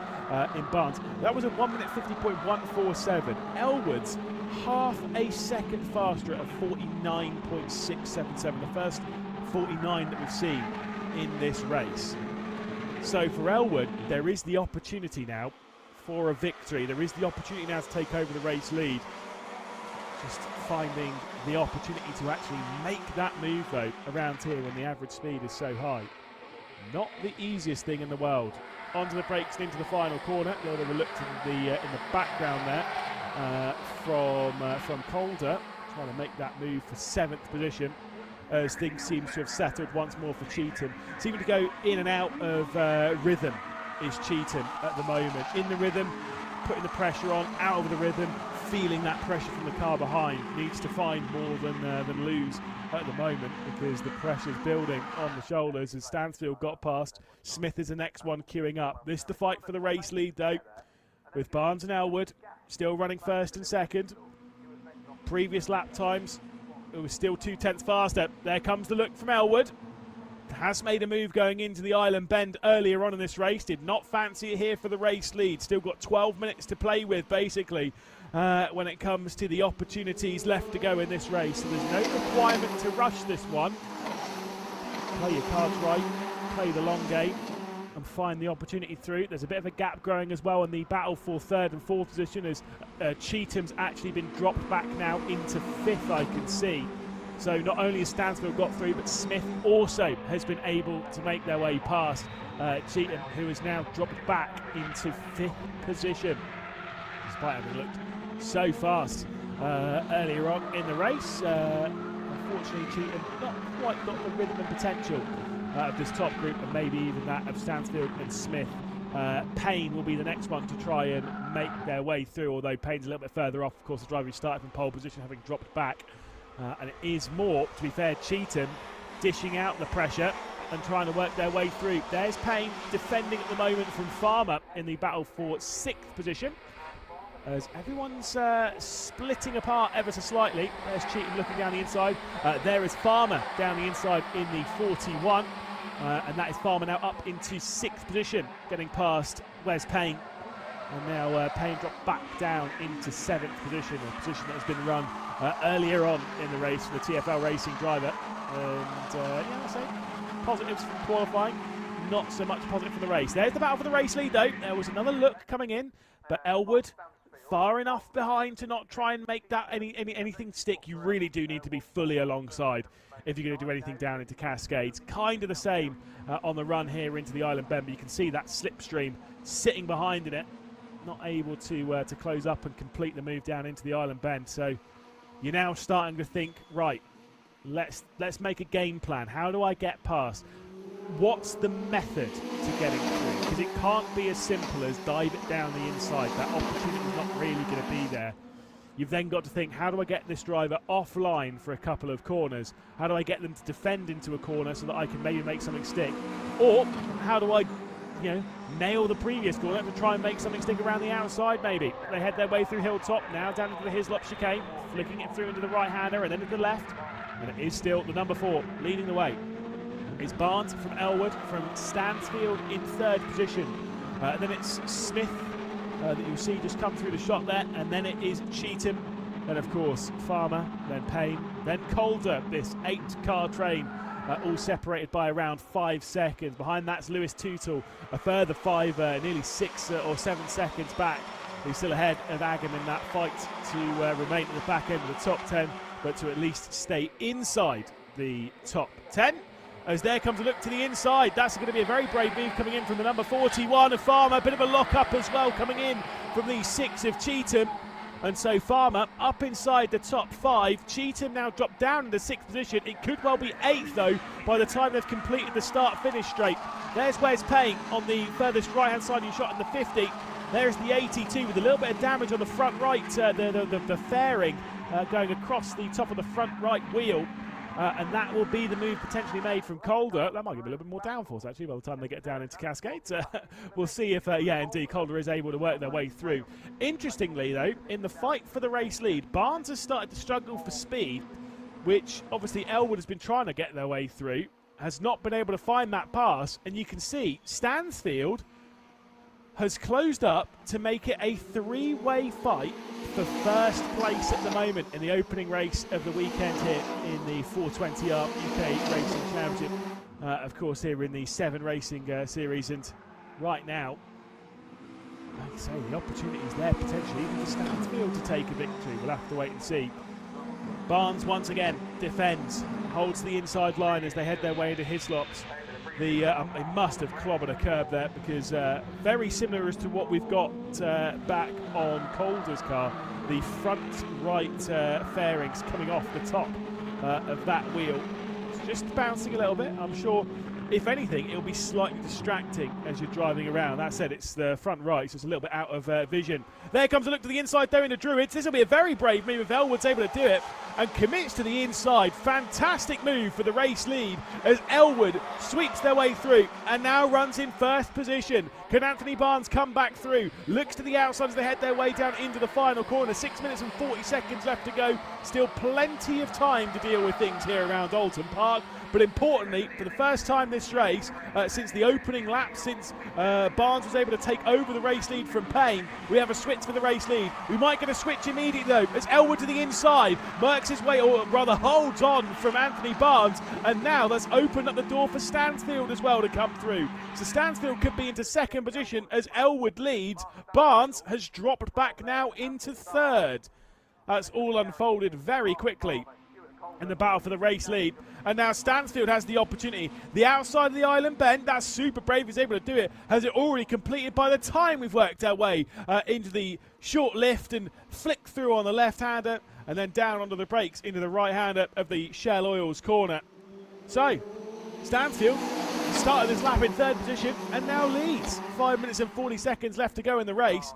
in Barnes. That was a 1 minute 50.147. Elwood's half a second faster at a 49.677, the first 49 that we've seen in this race. So for Elwood, there is the opportunity now for a victory. There is the opportunity now to take over the race lead. Just finding the opportunity to actually make that move, though, around here when the average speed is so high. Not the easiest thing in the world. Onto the brakes and into the final corner. A little bit of a look to in the background there from Calder, trying to make that move for 7th position, as things seem to have settled once more for Cheetham. Seeming to go in and out of rhythm is Cheetham at the moment. In the rhythm, putting the pressure on, out of the rhythm, feeling that pressure from the car behind. Needs to find more than lose at the moment, because the pressure's building on the shoulders as Stansfield got past. Smith is the next one queuing up. This the fight for the race lead, though, with Barnes and Elwood still running 1st and 2nd. Previous lap times, it was still 2/10 faster. There comes the look from Elwood. Has made a move going into the Island Bend earlier on in this race. Did not fancy it here for the race lead. Still got 12 minutes to play with, basically, when it comes to the opportunities left to go in this race. So there's no requirement to rush this one. Play your cards right, play the long game, and find the opportunity through. There's a bit of a gap growing as well in the battle for 3rd and 4th position, as Cheetham's actually been dropped back now into 5th, I can see. So not only has Stansfield got through, but Smith also has been able to make their way past Cheetham, who has now dropped back into 5th position, despite having looked so fast earlier on in the race. Unfortunately, Cheetham not quite got the rhythm and potential of this top group, and maybe even that of Stansfield and Smith. Payne will be the next one to try and make their way through, although Payne's a little bit further off. Of course, the driver who started from pole position, having dropped back. And it is more, to be fair, Cheetham dishing out the pressure and trying to work their way through. There's Payne defending at the moment from Farmer in the battle for 6th position, as everyone's splitting apart ever so slightly. There's Cheetham looking down the inside. There is Farmer down the inside in the 41. And that is Farmer now up into 6th position, getting past Wes Payne. And now Payne dropped back down into 7th position, a position that has been run earlier on in the race for the TFL Racing driver. And yeah, I'll say positives from qualifying, not so much positive for the race. There's the battle for the race lead, though. There was another look coming in, but Elwood far enough behind to not try and make that anything stick. You really do need to be fully alongside if you're going to do anything down into Cascades. Kind of the same on the run here into the Island Bend, but you can see that slipstream sitting behind in it, not able to close up and complete the move down into the Island Bend. So you're now starting to think, right, let's make a game plan. How do I get past? What's the method to getting through? Because it can't be as simple as dive it down the inside. That opportunity is not really going to be there. You've then got to think, how do I get this driver offline for a couple of corners? How do I get them to defend into a corner so that I can maybe make something stick? Or how do I, nail the previous corner to try and make something stick around the outside maybe? They head their way through Hilltop, now down into the Hislop chicane, flicking it through into the right-hander and then into the left. And it is still the number 4 leading the way. It's Barnes from Elwood, from Stansfield in 3rd position. Then it's Smith that you'll see just come through the shot there, and then it is Cheetham, then of course Farmer, then Payne, then Calder, this 8-car train, all separated by around 5 seconds. Behind that's Lewis Tootle, a further 5, nearly 6 or 7 seconds back. He's still ahead of Agam in that fight to remain at the back end of the top 10, but to at least stay inside the top 10. As there comes a look to the inside. That's going to be a very brave move coming in from the number 41 of Farmer. A bit of a lock-up as well coming in from the 6 of Cheetham. And so Farmer up inside the top 5. Cheetham now dropped down into 6th position. It could well be 8th though by the time they've completed the start-finish straight. There's Wes Payne on the furthest right-hand side who shot in the 50. There's the 82 with a little bit of damage on the front right, the fairing going across the top of the front right wheel. And that will be the move potentially made from Calder. That might give a little bit more downforce, actually, by the time they get down into Cascades. We'll see if, yeah, indeed, Calder is able to work their way through. Interestingly, though, in the fight for the race lead, Barnes has started to struggle for speed, which obviously Elwood has been trying to get their way through, has not been able to find that pass. And you can see Stansfield has closed up to make it a 3-way fight for first place at the moment in the opening race of the weekend here in the 420R UK Racing Championship. Of course, here in the 7 Racing Series, and right now, like I say, the opportunity is there potentially even for Stansfield to take a victory. We'll have to wait and see. Barnes once again defends, holds the inside line as they head their way into Hislops. They must have clobbered a curb there, because very similar as to what we've got back on Calder's car. The front right fairings coming off the top of that wheel. It's just bouncing a little bit. I'm sure, if anything, it'll be slightly distracting as you're driving around. That said, it's the front right, so it's a little bit out of vision. There comes a look to the inside there in the Druids. This will be a very brave move if Elwood's able to do it and commits to the inside. Fantastic move for the race lead as Elwood sweeps their way through and now runs in first position. Can Anthony Barnes come back through? Looks to the outside as they head their way down into the final corner. 6 minutes and 40 seconds left to go. Still plenty of time to deal with things here around Oulton Park. But importantly, for the first time this race, since the opening lap, since Barnes was able to take over the race lead from Payne, we have a switch for the race lead. We might get a switch immediately though, as Elwood to the inside, works his way, or rather holds on from Anthony Barnes, and now that's opened up the door for Stansfield as well to come through. So Stansfield could be into second position as Elwood leads. Barnes has dropped back now into third. That's all unfolded very quickly in the battle for the race lead. And now Stansfield has the opportunity. The outside of the island bend, that's super brave, he's able to do it. Has it already completed by the time we've worked our way into the short lift and flick through on the left-hander and then down onto the brakes into the right-hander of the Shell Oils corner. So, Stansfield started this lap in third position and now leads. 5 minutes and 40 seconds left to go in the race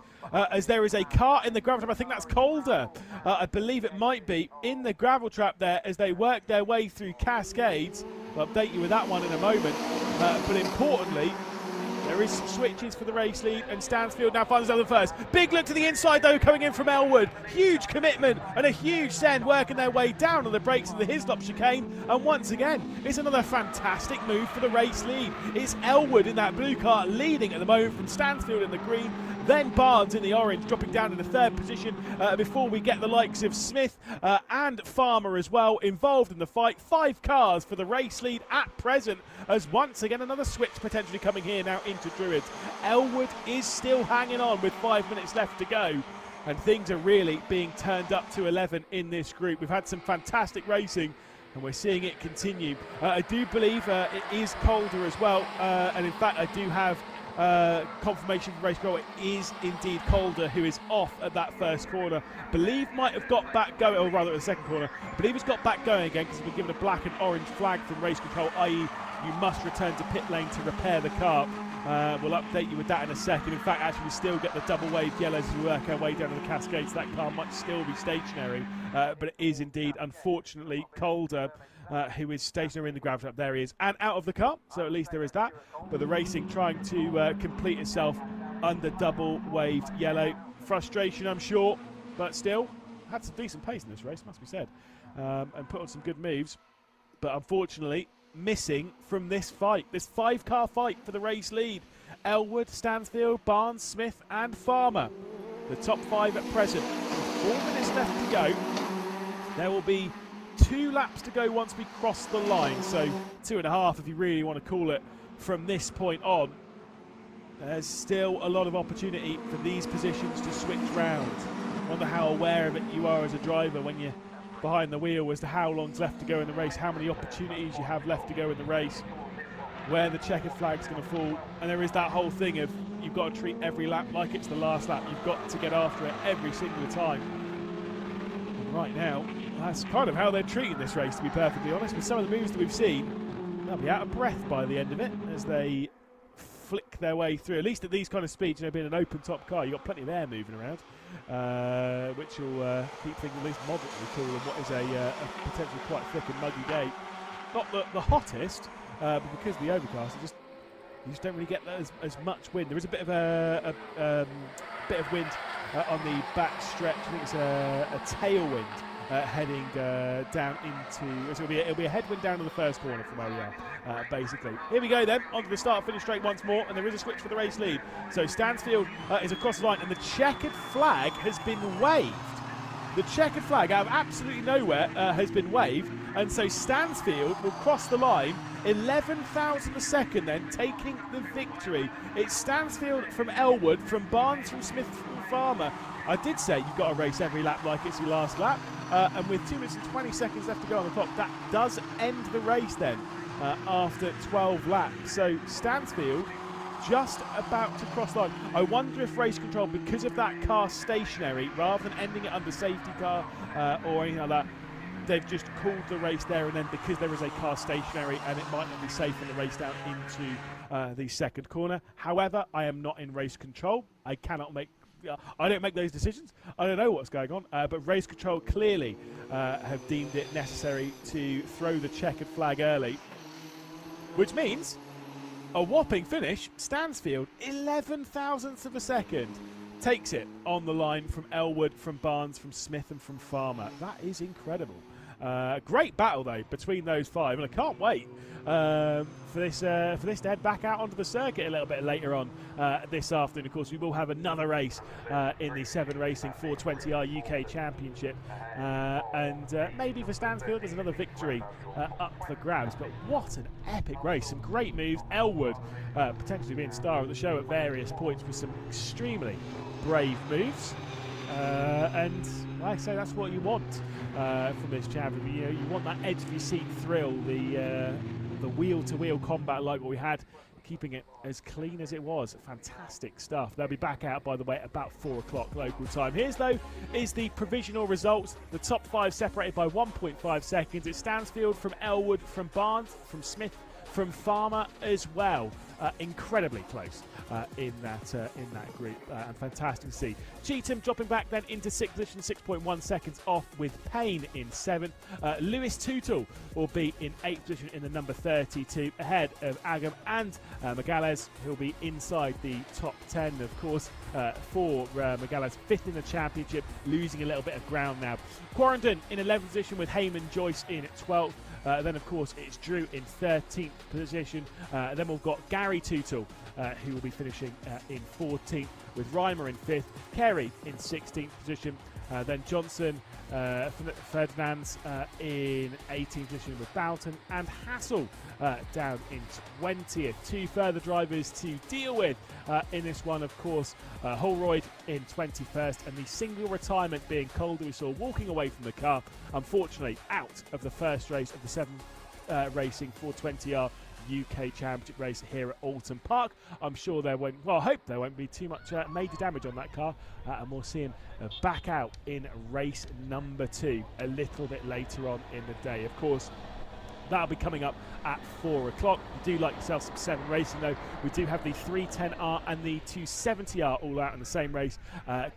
as there is a car in the gravel trap. I think that's Calder. I believe it might be in the gravel trap there as they work their way through Cascades. I'll update you with that one in a moment. But importantly, there is some switches for the race lead, and Stansfield now finds another first. Big look to the inside though coming in from Elwood. Huge commitment and a huge send, working their way down on the brakes of the Hislop chicane. And once again, it's another fantastic move for the race lead. It's Elwood in that blue car leading at the moment from Stansfield in the green. Then Barnes in the orange, dropping down into third position before we get the likes of Smith and Farmer as well involved in the fight. 5 cars for the race lead at present, as once again another switch potentially coming here now into Druids. Elwood is still hanging on with 5 minutes left to go, and things are really being turned up to 11 in this group. We've had some fantastic racing, and we're seeing it continue. I do believe it is Calder as well, and in fact I do have confirmation from race control. It is indeed Calder who is off at that first corner. Believe might have got back going, or rather at the second corner. Believe he's got back going again because he's been given a black and orange flag from race control, i.e. you must return to pit lane to repair the car. We'll update you with that in a second. In fact, actually, we still get the double wave yellows as we work our way down to the Cascades. That car might still be stationary, but it is indeed, unfortunately, Calder who is stationary in the gravel trap. There he is, and out of the car, so at least there is that. But the racing trying to complete itself under double waved yellow. Frustration, I'm sure, but still had some decent pace in this race, must be said, and put on some good moves. But unfortunately, missing from this fight, this 5-car fight for the race lead. Elwood, Stansfield, Barnes, Smith and Farmer, the top 5 at present. With 4 minutes left to go. There will be 2 laps to go once we cross the line, so 2.5 if you really want to call it from this point on. There's still a lot of opportunity for these positions to switch round. I wonder how aware of it you are as a driver when you're behind the wheel as to how long's left to go in the race, how many opportunities you have left to go in the race, where the checkered flag's going to fall. And there is that whole thing of you've got to treat every lap like it's the last lap. You've got to get after it every single time. And right now, that's kind of how they're treating this race, to be perfectly honest. With some of the moves that we've seen, they'll be out of breath by the end of it as they flick their way through. At least at these kind of speeds, being an open top car, you've got plenty of air moving around, which will keep things at least moderately cool in what is a potentially quite thick and muggy day. Not the hottest, but because of the overcast, you just don't really get as much wind. There is a bit of a bit of wind on the back stretch. I think it's a tailwind heading down into. So it'll be a headwind down to the first corner from where we are, basically. Here we go then, onto the start-finish straight once more, and there is a switch for the race lead. So Stansfield is across the line, and the checkered flag has been waved. The checkered flag out of absolutely nowhere has been waved, and so Stansfield will cross the line 11,000 a second then, taking the victory. It's Stansfield from Elwood, from Barnes, from Smith, from Farmer. I did say you've got to race every lap like it's your last lap, and with 2 minutes and 20 seconds left to go on the clock, that does end the race then after 12 laps. So Stansfield just about to cross the line. I wonder if race control, because of that car stationary, rather than ending it under safety car or anything like that, they've just called the race there and then because there is a car stationary and it might not be safe in the race down into the second corner. However, I am not in race control. I don't make those decisions. I don't know what's going on, but race control clearly have deemed it necessary to throw the checkered flag early, which means a whopping finish. Stansfield, 11 thousandths of a second, takes it on the line from Elwood, from Barnes, from Smith and from Farmer. That is incredible. Great battle though between those five, and I can't wait for this to head back out onto the circuit a little bit later on this afternoon. Of course, we will have another race in the 7 Racing 420R UK Championship, and maybe for Stansfield there's another victory up for grabs. But what an epic race! Some great moves. Elwood potentially being star of the show at various points with some extremely brave moves, and like I say, that's what you want from this championship. You want that edge of your seat thrill, the wheel-to-wheel combat like what we had, keeping it as clean as it was. Fantastic stuff. They'll be back out, by the way, at about 4 o'clock local time. Here's, though, is the provisional results. The top 5 separated by 1.5 seconds. It's Stansfield from Elwood, from Barnes, from Smith, from Farmer as well. Incredibly close in that group, and fantastic to see. Cheetham dropping back then into 6th position, 6.1 seconds off, with Payne in 7th. Lewis Tootle will be in 8th position in the number 32, ahead of Agam and Magalhaes, who'll be inside the top 10, of course, for Magalhaes, 5th in the championship, losing a little bit of ground now. Quarrendon in 11th position with Heyman Joyce in 12th. Then, of course, it's Drew in 13th position. Then we've got Gary Tootle, who will be finishing in 14th, with Reimer in 5th, Kerry in 16th position. Then Johnson, Ferdinands in 18th position with Boughton, and Hassel down in 20th. 2 further drivers to deal with in this one, of course. Holroyd in 21st, and the single retirement being Calder, we saw walking away from the car, unfortunately out of the first race of the 7 Racing 420R UK Championship race here at Oulton Park. I'm sure there won't, well, I hope there won't be too much major damage on that car, and we'll see him back out in race number 2 a little bit later on in the day. Of course, that'll be coming up at 4 o'clock. If you do like yourself some 7 Racing, though, we do have the 310R and the 270R all out in the same race,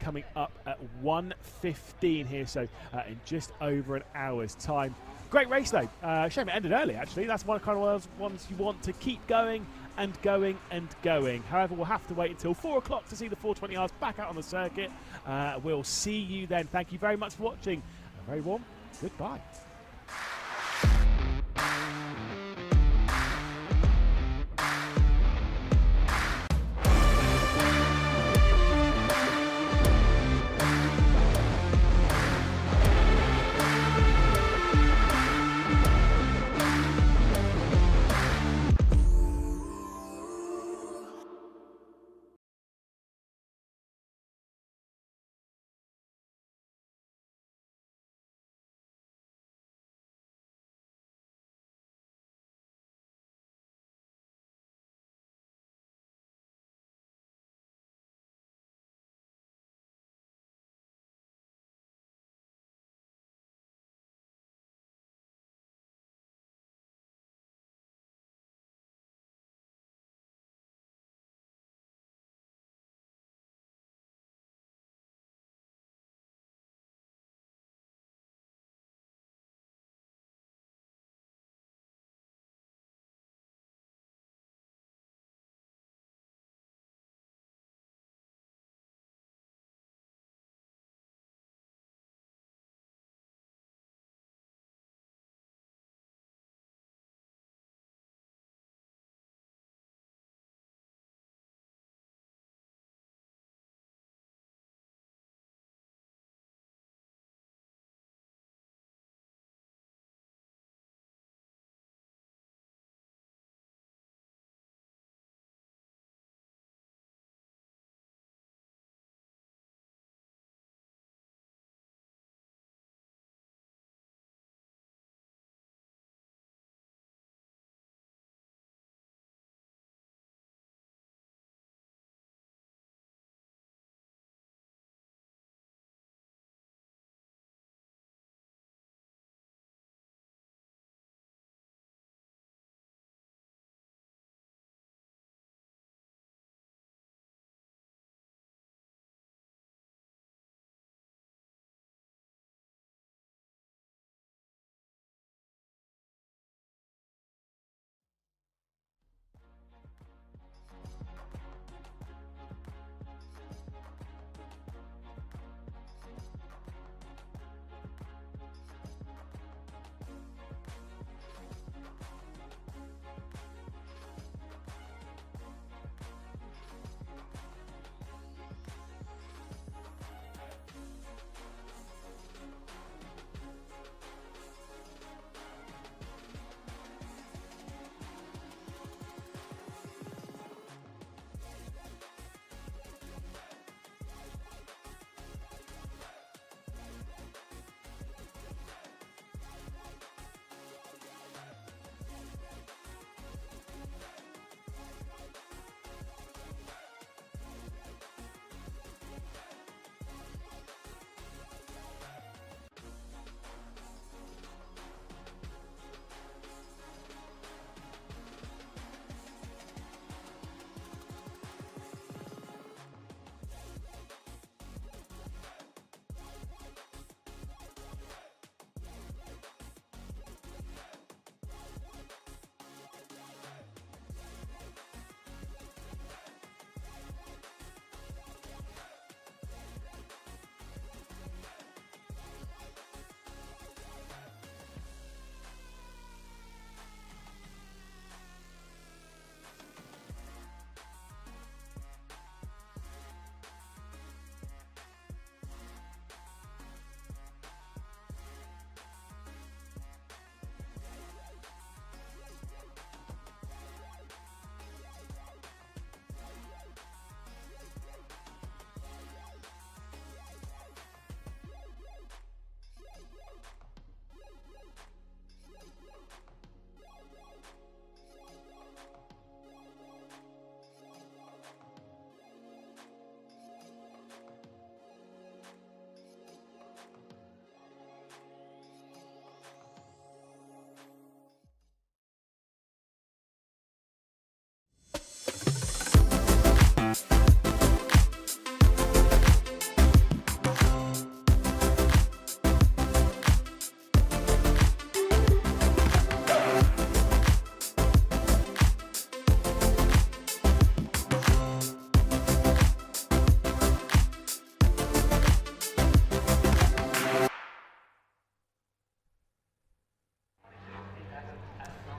coming up at 1:15 here, so in just over an hour's time. Great race, though. Shame it ended early, actually. That's one of those ones you want to keep going and going and going. However, we'll have to wait until 4 o'clock to see the 420Rs back out on the circuit. We'll see you then. Thank you very much for watching. A very warm goodbye.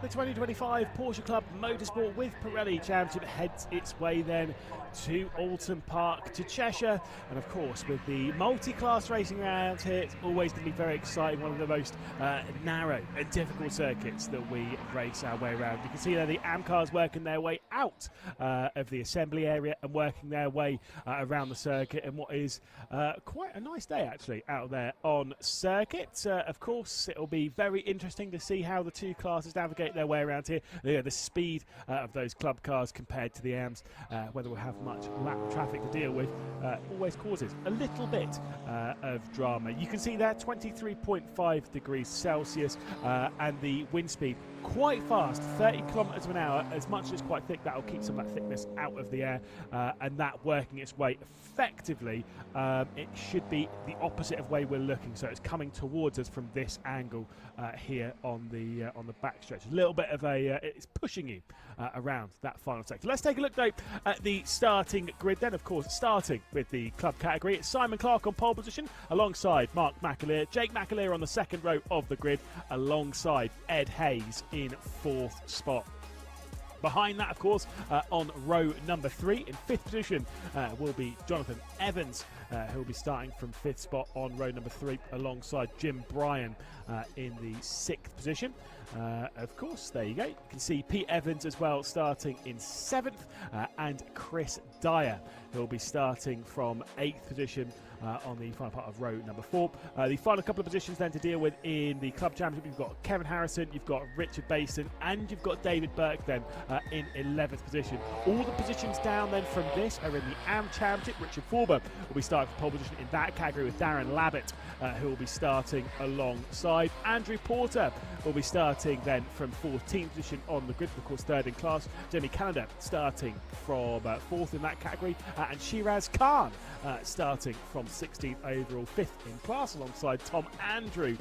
The 2025 Porsche Club Motorsport with Pirelli Championship heads its way then to Oulton Park, to Cheshire, and of course with the multi-class racing around here, it's always going to be very exciting, one of the most narrow and difficult circuits that we race our way around. You can see there the AM cars working their way out of the assembly area and working their way around the circuit, and what is quite a nice day actually out there on circuit. Of course it'll be very interesting to see how the two classes navigate their way around here. The speed of those club cars compared to the AMs, whether we'll have much lap traffic to deal with, always causes a little bit of drama. You can see there 23.5 degrees Celsius and the wind speed quite fast, 30 kilometers an hour. As much as it's quite thick, that'll keep some of that thickness out of the air, and that working its way effectively. It should be the opposite of way we're looking, so it's coming towards us from this angle here on the backstretch. A little bit of a it's pushing you around that final sector. Let's take a look though at the starting grid then. Of course, starting with the club category, it's Simon Clark on pole position alongside Mark McAleer, Jake McAleer on the second row of the grid alongside Ed Hayes in fourth spot. Behind that, of course, on row number 3 in fifth position will be Jonathan Evans, who will be starting from fifth spot on row number 3 alongside Jim Bryan in the sixth position. Of course, there you go. You can see Pete Evans as well starting in 7th, and Chris Dyer, who will be starting from 8th position on the final part of row number 4. The final couple of positions then to deal with in the club championship, you've got Kevin Harrison, you've got Richard Basin, and you've got David Burke then in 11th position. All the positions down then from this are in the AM Championship. Richard Forber will be starting for pole position in that category with Darren Labbett, who will be starting alongside. Andrew Porter will be starting then from 14th position on the grid, of course third in class. Jamie Canada starting from 4th in that category, and Shiraz Khan starting from 16th overall, 5th in class alongside Tom Andrew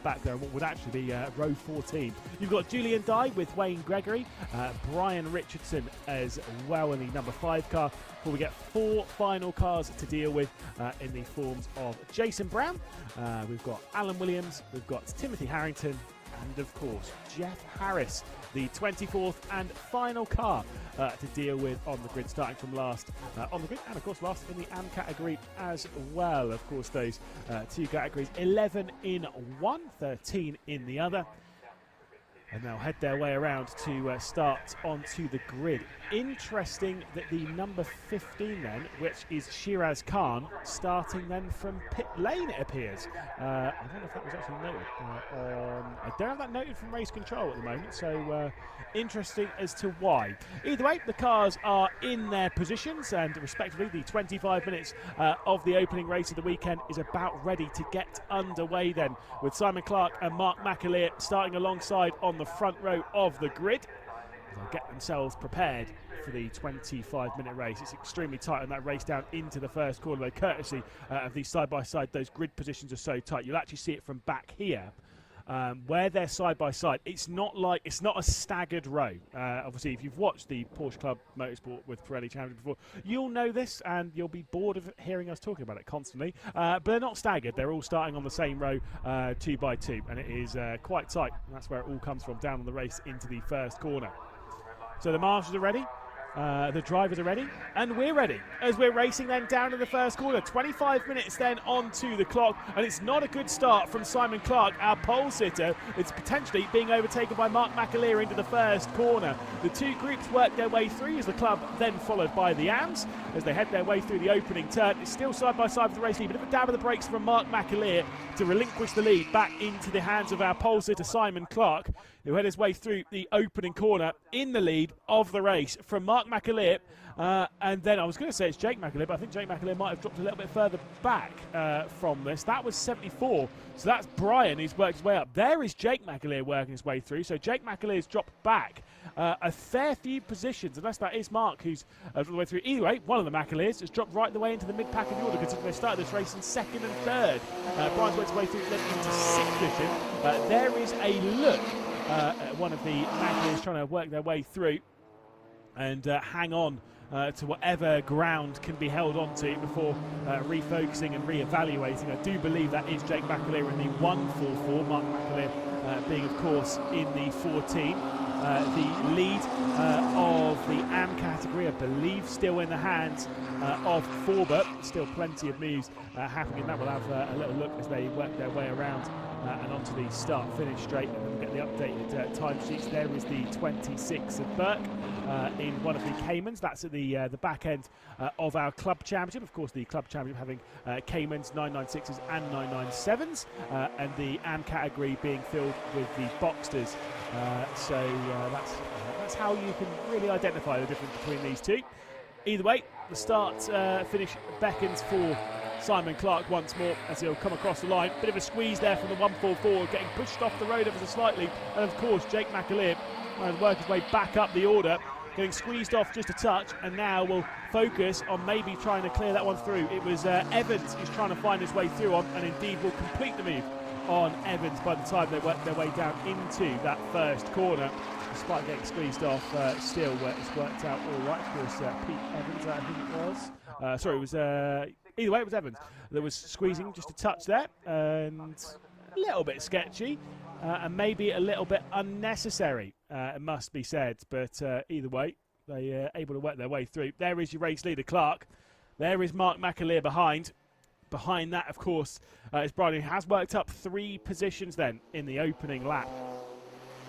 back there in what would actually be row 14. You've got Julian Dye with Wayne Gregory, Brian Richardson as well in the number 5 car, before we get 4 final cars to deal with in the forms of Jason Brown, we've got Alan Williams, we've got Timothy Harrington, and of course Jeff Harris, the 24th and final car to deal with on the grid, starting from last on the grid, and of course last in the AM category as well. Of course those two categories, 11 in one, 13 in the other, and they'll head their way around to start onto the grid. Interesting that the number 15 then, which is Shiraz Khan, starting then from pit lane, it appears. I don't know if that was actually noted I don't have that noted from race control at the moment, so interesting as to why. Either way, the cars are in their positions, and respectively the 25 minutes of the opening race of the weekend is about ready to get underway then, with Simon Clark and Mark McAleer starting alongside on the front row of the grid. They'll get themselves prepared for the 25-minute race. It's extremely tight on that race down into the first corner, though, courtesy of these side-by-side. Those grid positions are so tight. You'll actually see it from back here. Where they're side by side, it's not a staggered row. Obviously, if you've watched the Porsche Club Motorsport with Pirelli Championship before, you'll know this, and you'll be bored of hearing us talking about it constantly. But they're not staggered. They're all starting on the same row, 2 by 2, and it is quite tight. And that's where it all comes from, down on the race into the first corner. So the marshals are ready. The drivers are ready, and we're ready as we're racing then down to the first corner. 25 minutes then onto the clock, and it's not a good start from Simon Clark, our pole sitter. It's potentially being overtaken by Mark McAleer into the first corner. The two groups work their way through as the club then followed by the AMs as they head their way through the opening turn. It's still side by side with the race lead, but a dab of the brakes from Mark McAleer to relinquish the lead back into the hands of our pole sitter Simon Clark, who had his way through the opening corner in the lead of the race from Mark McAleer. And then I was going to say it's Jake McAleer, but I think Jake McAleer might have dropped a little bit further back from this. That was 74, so that's Brian who's worked his way up. There is Jake McAleer working his way through, so Jake McAleer's dropped back a fair few positions, unless that is Mark who's dropped the way through. Either way, one of the McAleers has dropped right the way into the mid-pack of the order, considering they started this race in 2nd and 3rd. Brian's worked his way through then into 6th position. There is a look at one of the McAleers trying to work their way through and hang on to whatever ground can be held onto before refocusing and re-evaluating. I do believe that is Jake McAleer in the 144. Mark McAleer being, of course, in the 14. The lead of the AM category, I believe, still in the hands of Forber. Still plenty of moves happening in that. We'll have a little look as they work their way around and onto the start-finish straight, and then we'll get the updated timesheets. There is the 26 of Burke in one of the Caymans. That's at the back end of our club championship. Of course, the club championship having Caymans, 996s and 997s, and the AM category being filled with the Boxsters. That's how you can really identify the difference between these two. Either way, the start-finish beckons for Simon Clark once more as he'll come across the line. Bit of a squeeze there from the 144, getting pushed off the road ever so slightly. And of course, Jake McAleer will work his way back up the order, getting squeezed off just a touch, and now will focus on maybe trying to clear that one through. It was Evans who's trying to find his way through on, and indeed will complete the move on Evans by the time they work their way down into that first corner. Despite getting squeezed off, still it's worked out all right. Of course, Pete Evans, I think it was. Sorry, it was either way, it was Evans. There was squeezing just a touch there, and a little bit sketchy, and maybe a little bit unnecessary, it must be said. But either way, they able to work their way through. There is your race leader, Clark. There is Mark McAleer behind. Behind that, of course, is Brian, who has worked up 3 positions then in the opening lap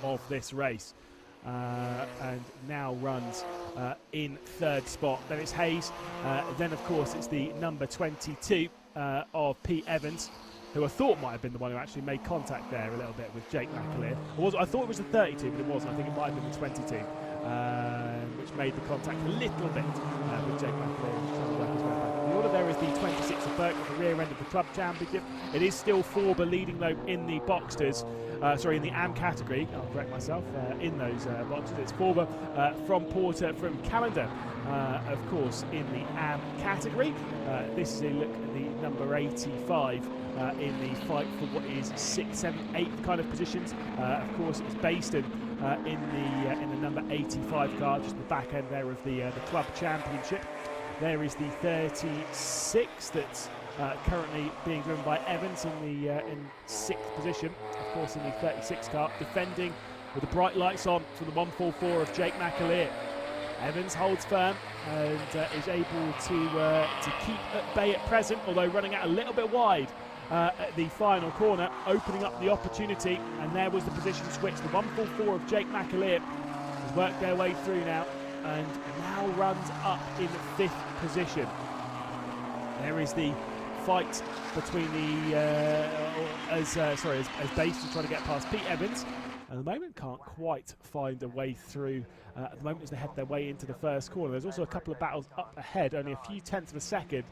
of this race. And now runs in 3rd spot. Then it's Hayes. Then, of course, it's the number 22 of Pete Evans, who I thought might have been the one who actually made contact there a little bit with Jake McAleer. I thought it was the 32, but it wasn't. I think it might have been the 22, which made the contact a little bit with Jake McAleer. Trying to work his way back up the order. There is the 26 of Burke at the rear end of the club championship. It is still Forber leading, though, in the Boxsters. In the AM category, I'll correct myself, in those boxes. It's Forber from Porter, from Callender, of course, in the AM category. This is a look at the number 85 in the fight for what is 6th, 7th, 8th kind of positions. Of course, it's Baston in the number 85 car, just the back end there of the club championship. There is the 36 that's currently being driven by Evans in the in 6th position. Of course, in the 36 car, defending with the bright lights on from the 144 of Jake McAleer. Evans holds firm and is able to keep at bay at present, although running out a little bit wide at the final corner, opening up the opportunity. And there was the position switch. The 144 of Jake McAleer has worked their way through now, and now runs up in 5th position. There is the fight between the as Baston trying to get past Pete Evans. At the moment, can't quite find a way through at the moment as they head their way into the first corner. There's also a couple of battles up ahead. Only a few tenths of a second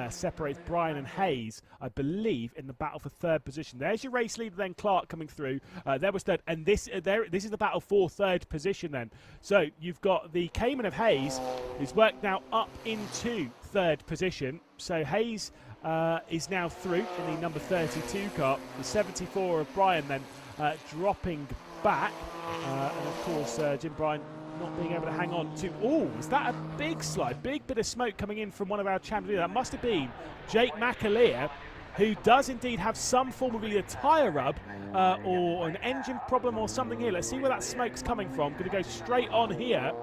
separates Brian and Hayes, I believe, in the battle for 3rd position. There's your race leader then, Clark, coming through. There was 3rd, and this is the battle for 3rd position then. So you've got the Cayman of Hayes, who's worked now up into 3rd position. So Hayes is now through in the number 32 car. The 74 of Brian then dropping back, and of course Jim Bryan not being able to hang on to. Oh, is that a big slide? Big bit of smoke coming in from one of our champions. That must have been Jake McAleer, who does indeed have some form of either tyre rub or an engine problem or something here. Let's see where that smoke's coming from. Going to go straight on here.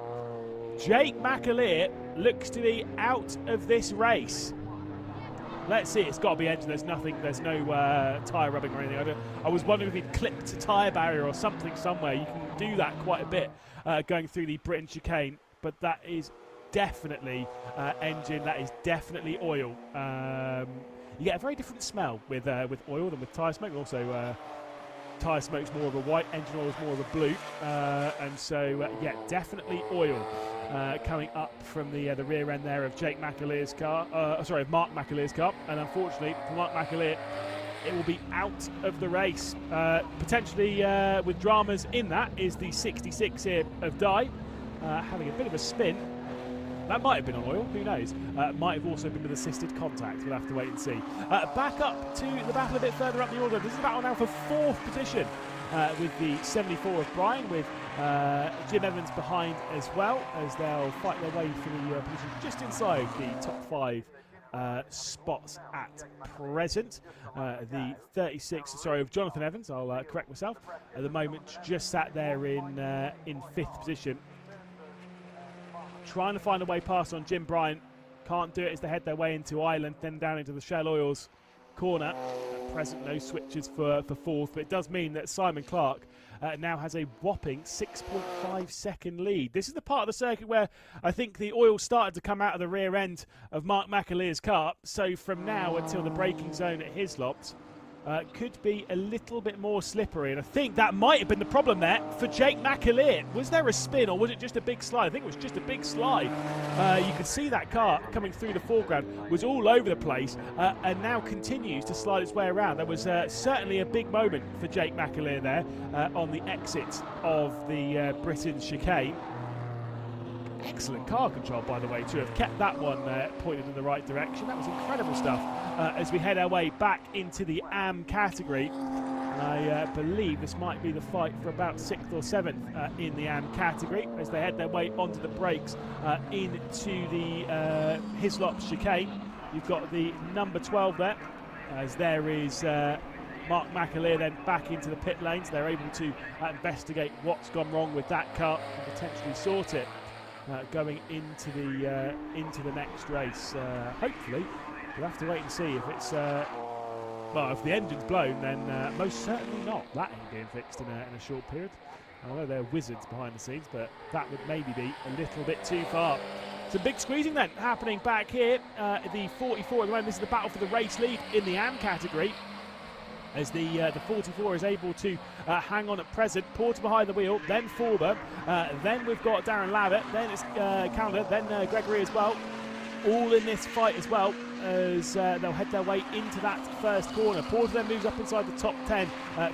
Jake McAleer looks to be out of this race. Let's see, it's got to be engine. There's no tyre rubbing or anything. I was wondering if he'd clipped a tyre barrier or something somewhere. You can do that quite a bit going through the Britain chicane, but that is definitely engine. That is definitely oil. You get a very different smell with oil than with tyre smoke. And also, tyre smoke's more of a white, engine oil is more of a blue, and so yeah, definitely oil. Coming up from the rear end there of Jake McAleer's car, of Mark McAleer's car, and unfortunately for Mark McAleer, it will be out of the race. Potentially with dramas in that is the 66 here of Dye, having a bit of a spin. That might have been on oil, who knows? Might have also been with assisted contact, we'll have to wait and see. Back up to the battle a bit further up the order. This is a battle now for 4th position. With the 74 of Brian, with Jim Evans behind as well, as they'll fight their way for the position just inside the top 5 spots at present. The 36, sorry, of Jonathan Evans, I'll correct myself, at the moment just sat there in 5th position. Trying to find a way past on Jim Bryant. Can't do it as they head their way into Ireland, then down into the Shell Oils corner. At present, no switches for 4th, but it does mean that Simon Clark now has a whopping 6.5 second lead. This is the part of the circuit where I think the oil started to come out of the rear end of Mark McAleer's car. So from now until the braking zone at Hislop, could be a little bit more slippery, and I think that might have been the problem there for Jake McAleer. Was there a spin or was it just a big slide? I think it was just a big slide. You could see that car coming through the foreground was all over the place and now continues to slide its way around. There was certainly a big moment for Jake McAleer there on the exit of the Britain chicane. Excellent car control, by the way, to have kept that one pointed in the right direction. That was incredible stuff as we head our way back into the AM category. I believe this might be the fight for about 6th or 7th in the AM category as they head their way onto the brakes into the Hislop chicane. You've got the number 12 there, as there is Mark McAleer then back into the pit lanes. They're able to investigate what's gone wrong with that car and potentially sort it. Going into the next race. Hopefully, we'll have to wait and see if it's well, if the engine's blown, then most certainly not. That ain't being fixed in a short period. I know they're wizards behind the scenes, but that would maybe be a little bit too far. Some big squeezing then happening back here. The 44 at the moment. This is the battle for the race lead in the AM category, as the 44 is able to hang on at present. Porter behind the wheel, then Forber, then we've got Darren Lavitt, then it's Calendar, then Gregory as well. All in this fight as well, as they'll head their way into that first corner. Porter then moves up inside the top 10,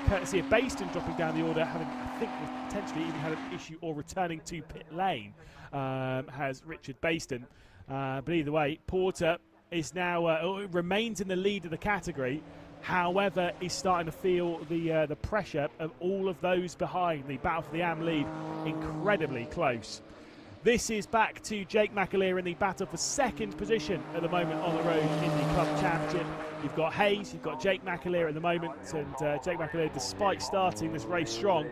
courtesy of Baston dropping down the order, having, I think, potentially even had an issue or returning to pit lane, has Richard Baston. But either way, Porter is now remains in the lead of the category. However, he's starting to feel the pressure of all of those behind. The battle for the AM lead incredibly close. This is back to Jake McAleer in the battle for 2nd position at the moment on the road in the Club Championship. You've got Hayes, you've got Jake McAleer at the moment, and Jake McAleer, despite starting this race strong,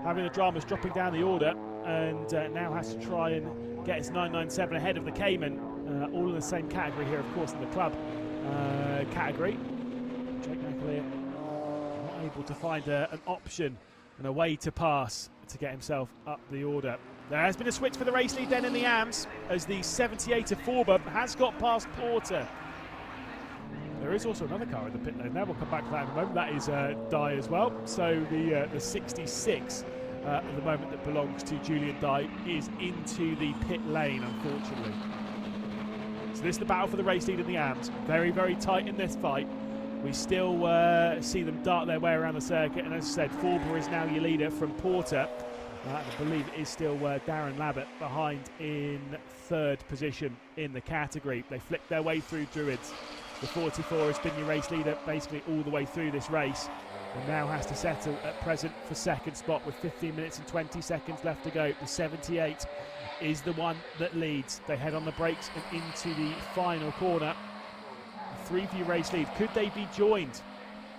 having the dramas dropping down the order, and now has to try and get his 997 ahead of the Cayman, all in the same category here, of course, in the Club category. Jake McAleer not able to find an option and a way to pass to get himself up the order. There has been a switch for the race lead then in the AMS, as the 78 of Forber has got past Porter. There is also another car in the pit lane there. We'll come back to that in a moment. That is Dye as well. So the 66 at the moment that belongs to Julian Dye is into the pit lane, unfortunately. So this is the battle for the race lead in the AMS. Very, very tight in this fight. We still see them dart their way around the circuit, and as I said, Forber is now your leader from Porter. I believe it is still Darren Lavitt behind in 3rd position in the category. They flick their way through Druids. The 44 has been your race leader basically all the way through this race, and now has to settle at present for 2nd spot with 15 minutes and 20 seconds left to go. The 78 is the one that leads. They head on the brakes and into the final corner. A 3-view race lead. Could they be joined?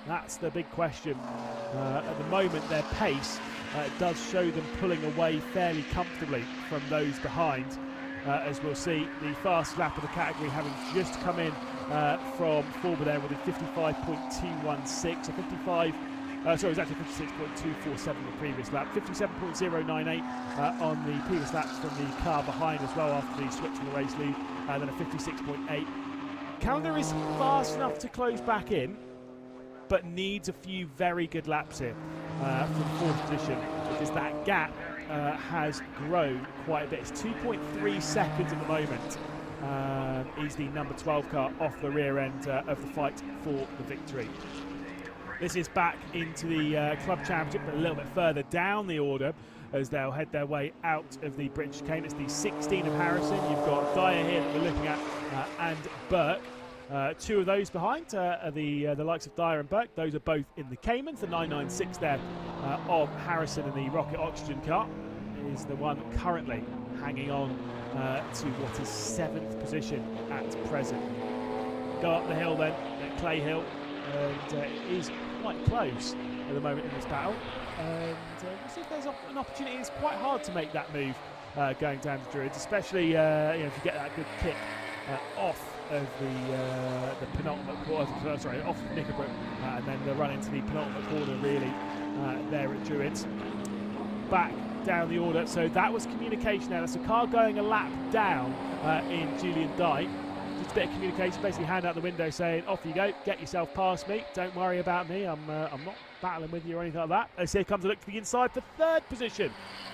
That's the big question. At the moment, their pace does show them pulling away fairly comfortably from those behind. As we'll see, the fast lap of the category having just come in from Forber there with a 55.216, so 55. Sorry, it was actually 56.247 the previous lap, 57.098 on the previous laps from the car behind as well after the switch from the race lead, and then a 56.8. Calendar is fast enough to close back in, but needs a few very good laps here from 4th position, because that gap has grown quite a bit. It's 2.3 seconds at the moment. Is the number 12 car off the rear end of the fight for the victory. This is back into the Club Championship, but a little bit further down the order as they'll head their way out of the British chicane. It's the 16 of Harrison. You've got Dyer here that we're looking at, and Burke. 2 of those behind are the likes of Dyer and Burke. Those are both in the Caymans. The 996 there of Harrison in the Rocket Oxygen car is the one currently hanging on to what is 7th position at present. go up the hill then at Clay Hill, and it is quite close at the moment in this battle. And we'll see if there's an opportunity. It's quite hard to make that move going down to Druids, especially you know, if you get that good kick off of the penultimate corner, sorry, off of Knickerbrook, and then the run into the penultimate corner really there at Druids. Back down the order, so that was communication there. That's a car going a lap down in Julian Dyke. Just a bit of communication, basically hand out the window saying, off you go, get yourself past me, don't worry about me, I'm not battling with you or anything like that. As here comes a look to the inside for third position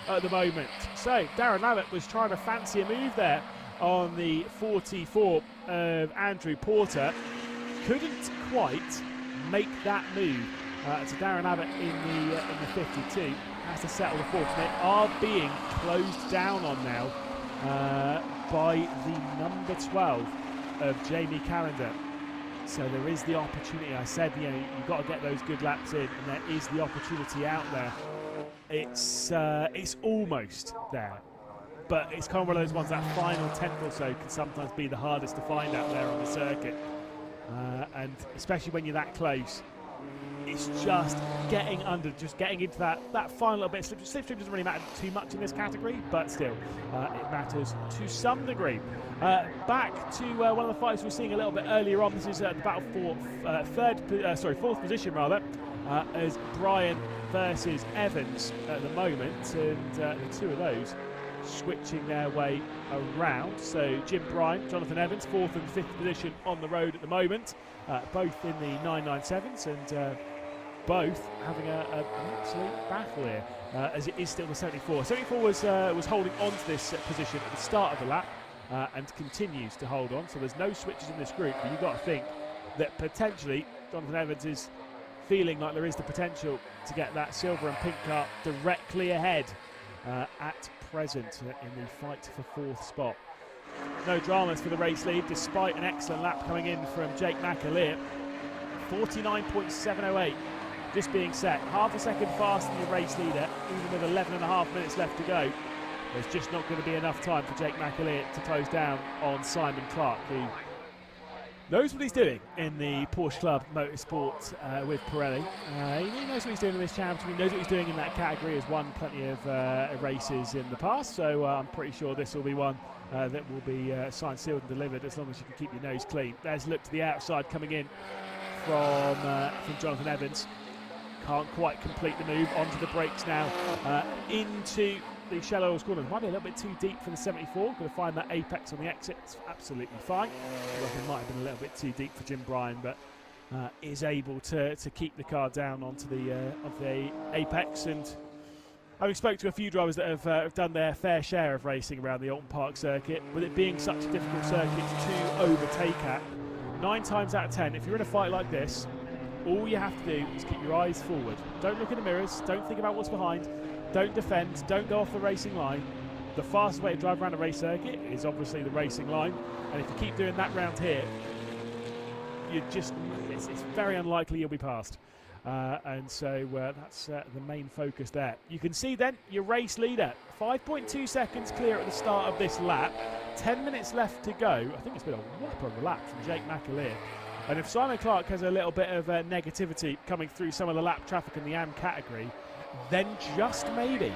at the moment. So Darren Lavitt was trying to fancy a move there on the 44 of Andrew Porter, couldn't quite make that move. To Darren Abbott in the 52 has to settle the fourth. They are being closed down on now by the number 12 of Jamie Callender. So there is the opportunity. I said, you know, you've got to get those good laps in, and there is the opportunity out there. It's almost there, but it's kind of one of those ones, that final tenth or so can sometimes be the hardest to find out there on the circuit, and especially when you're that close. It's just getting under, just getting into that final little bit. Slipstream doesn't really matter too much in this category, but still, it matters to some degree. Back to one of the fights we were seeing a little bit earlier on. This is the battle for fourth position rather, as Brian versus Evans at the moment, and the two of those switching their way around. So Jim Bryan, Jonathan Evans, fourth and fifth position on the road at the moment, both in the 997s, and both having an absolute battle here, as it is still the 74. 74 was holding on to this position at the start of the lap, and continues to hold on. So there's no switches in this group, but you've got to think that potentially Jonathan Evans is feeling like there is the potential to get that silver and pink car directly ahead at present in the fight for fourth spot. No dramas for the race lead, despite an excellent lap coming in from Jake McAleer. 49.708 just being set, half a second faster than the race leader, even with 11.5 minutes left to go. There's just not going to be enough time for Jake McAleer to close down on Simon Clark, who knows what he's doing in the Porsche Club Motorsport with Pirelli. He knows what he's doing in this championship. He knows what he's doing in that category. Has won plenty of races in the past, so I'm pretty sure this will be one that will be signed, sealed and delivered, as long as you can keep your nose clean. There's a look to the outside coming in from Jonathan Evans. Can't quite complete the move. Onto the brakes now, into the shallow corners. Might be a little bit too deep for the 74. Going to find that apex on the exit. It's absolutely fine. I reckon it might have been a little bit too deep for Jim Bryan, but is able to keep the car down onto the apex. And having spoke to a few drivers that have done their fair share of racing around the Oulton Park circuit, with it being such a difficult circuit to overtake at, 9 times out of 10, if you're in a fight like this, all you have to do is keep your eyes forward. Don't look in the mirrors. Don't think about what's behind. Don't defend, don't go off the racing line. The fastest way to drive around a race circuit is obviously the racing line, and if you keep doing that round here, it's very unlikely you'll be passed. And so that's the main focus there. You can see then your race leader, 5.2 seconds clear at the start of this lap, 10 minutes left to go. I think it's been a whopper of a lap from Jake McAleer. And if Simon Clark has a little bit of negativity coming through some of the lap traffic in the AM category, then just maybe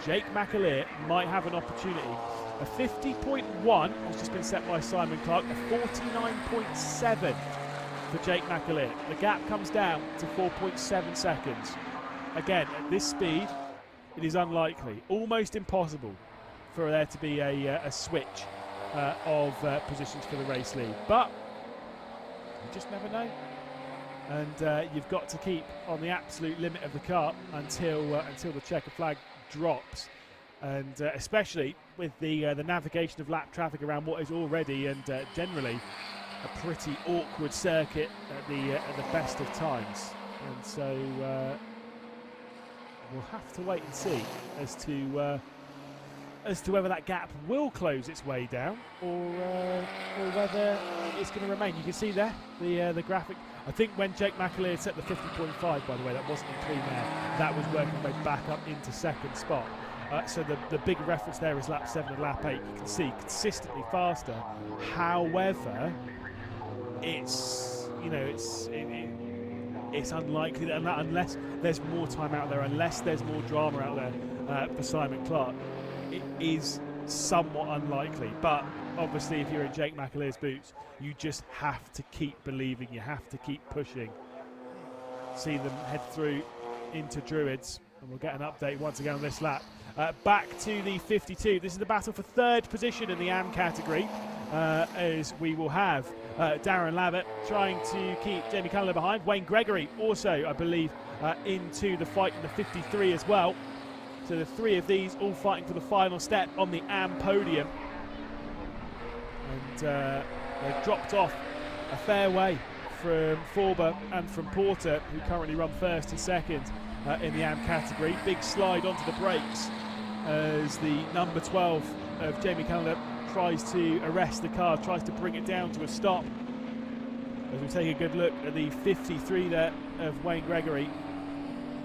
Jake McAleer might have an opportunity. A 50.1 has just been set by Simon Clark, a 49.7 for Jake McAleer. The gap comes down to 4.7 seconds. Again, at this speed, it is unlikely, almost impossible for there to be a switch of positions for the race lead. But you just never know. And you've got to keep on the absolute limit of the car until the checker flag drops, and especially with the navigation of lap traffic around what is already and generally a pretty awkward circuit at the best of times. And so we'll have to wait and see as to whether that gap will close its way down or whether it's going to remain. You can see there the graphic. I think when Jake McAleer set the 50.5, by the way, that wasn't in clean air. That was working its way back up into second spot. So the big reference there is lap 7 and lap 8. You can see consistently faster. However, it's it's unlikely that unless there's more time out there, unless there's more drama out there for Simon Clark, it is somewhat unlikely. But obviously, if you're in Jake McAleer's boots, you just have to keep believing. You have to keep pushing. See them head through into Druids, and we'll get an update once again on this lap. Back to the 52. This is the battle for third position in the AM category, as we will have Darren Lavitt trying to keep Jamie Callender behind. Wayne Gregory also, I believe, into the fight in the 53 as well. So the three of these all fighting for the final step on the AM podium. And they've dropped off a fair way from Forber and from Porter, who currently run first and second in the AM category. Big slide onto the brakes as the number 12 of Jamie Callender tries to arrest the car, tries to bring it down to a stop. As we take a good look at the 53 there of Wayne Gregory,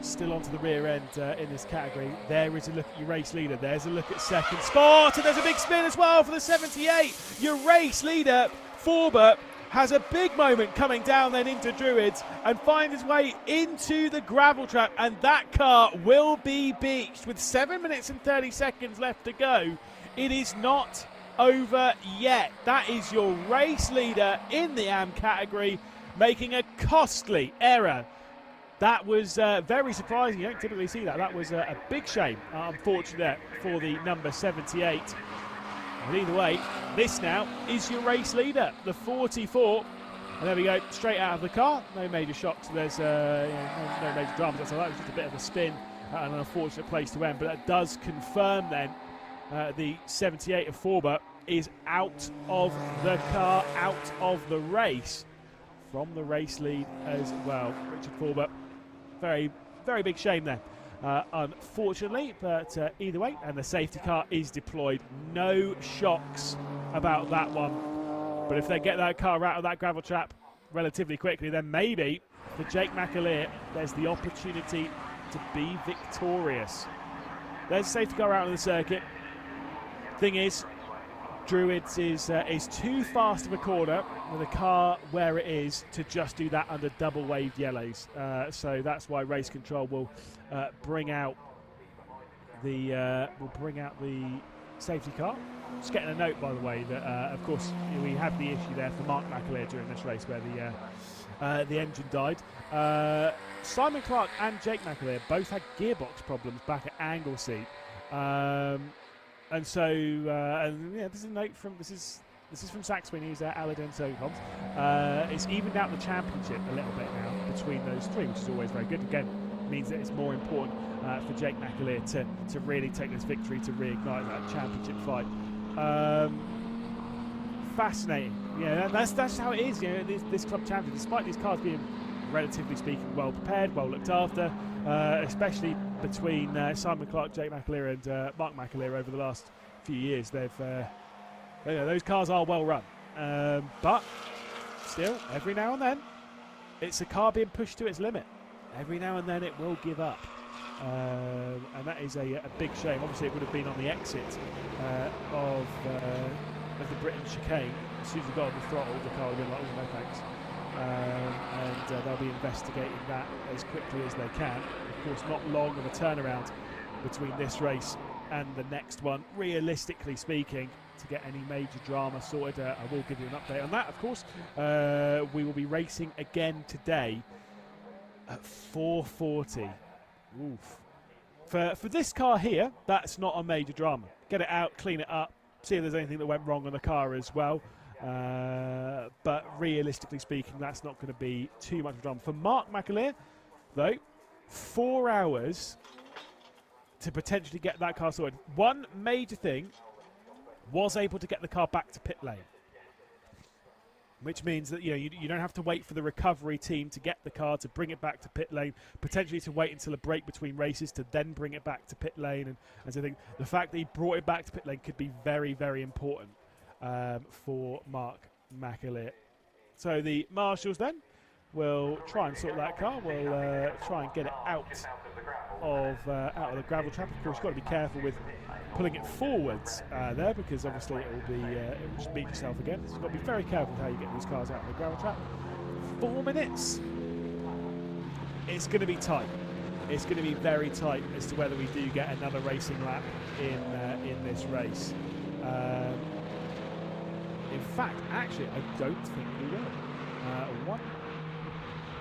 still onto the rear end in this category. There is a look at your race leader. There's a look at second spot, and there's a big spin as well for the 78. Your race leader, Forber, has a big moment coming down then into Druids and finds his way into the gravel trap, and that car will be beached with 7 minutes and 30 seconds left to go. It is not over yet. That is your race leader in the AM category making a costly error. That was very surprising. You don't typically see that. That was a big shame, unfortunately, for the number 78. But either way, this now is your race leader, the 44. And there we go, straight out of the car. No major shocks. There's no major dramas. So that was just a bit of a spin and an unfortunate place to end. But that does confirm then the 78 of Forber is out of the car, out of the race, from the race lead as well. Richard Forber, very, very big shame there. Unfortunately, but either way, and the safety car is deployed. No shocks about that one. But if they get that car out of that gravel trap relatively quickly, then maybe for Jake McAleer, there's the opportunity to be victorious. There's a safety car out of the circuit. Thing is, Druids is too fast of a corner with a car where it is to just do that under double waved yellows. So that's why race control will bring out the safety car. Just getting a note, by the way, that of course we had the issue there for Mark McAleer during this race where the engine died. Simon Clark and Jake McAleer both had gearbox problems back at Anglesey. And so, yeah, this is a note from this is from Saxby News at Aladdin Socom's. It's evened out the championship a little bit now between those three, which is always very good. Again, means that it's more important for Jake McAleer to really take this victory to reignite that championship fight. Fascinating, yeah. That's how it is. You know, this club champion, despite these cars being relatively speaking well prepared, well looked after, especially between Simon Clark, Jake McAleer and Mark McAleer over the last few years. They've those cars are well run, but still every now and then it's a car being pushed to its limit. Every now and then it will give up, and that is a big shame. Obviously it would have been on the exit of the Britain chicane. As soon as you got on the throttle, the car would have been like, oh, no thanks. And they'll be investigating that as quickly as they can. Of course, not long of a turnaround between this race and the next one, realistically speaking, to get any major drama sorted. I will give you an update on that, of course. We will be racing again today at 4:40. Oof. For this car here, that's not a major drama. Get it out, clean it up, see if there's anything that went wrong on the car as well. But realistically speaking, that's not going to be too much of a drama. For Mark McAleer, though, 4 hours to potentially get that car sorted. One major thing, was able to get the car back to pit lane, which means that you don't have to wait for the recovery team to get the car to bring it back to pit lane, potentially to wait until a break between races to then bring it back to pit lane. And so I think the fact that he brought it back to pit lane could be very, very important for Mark McAleer. So the marshals then will try and sort that car. We'll try and get it out of the gravel trap. Of course, you've got to be careful with pulling it forwards there, because obviously it will just beat yourself again. So you've got to be very careful with how you get these cars out of the gravel trap. 4 minutes. It's going to be tight. It's going to be very tight as to whether we do get another racing lap in this race. In fact, actually, I don't think we will.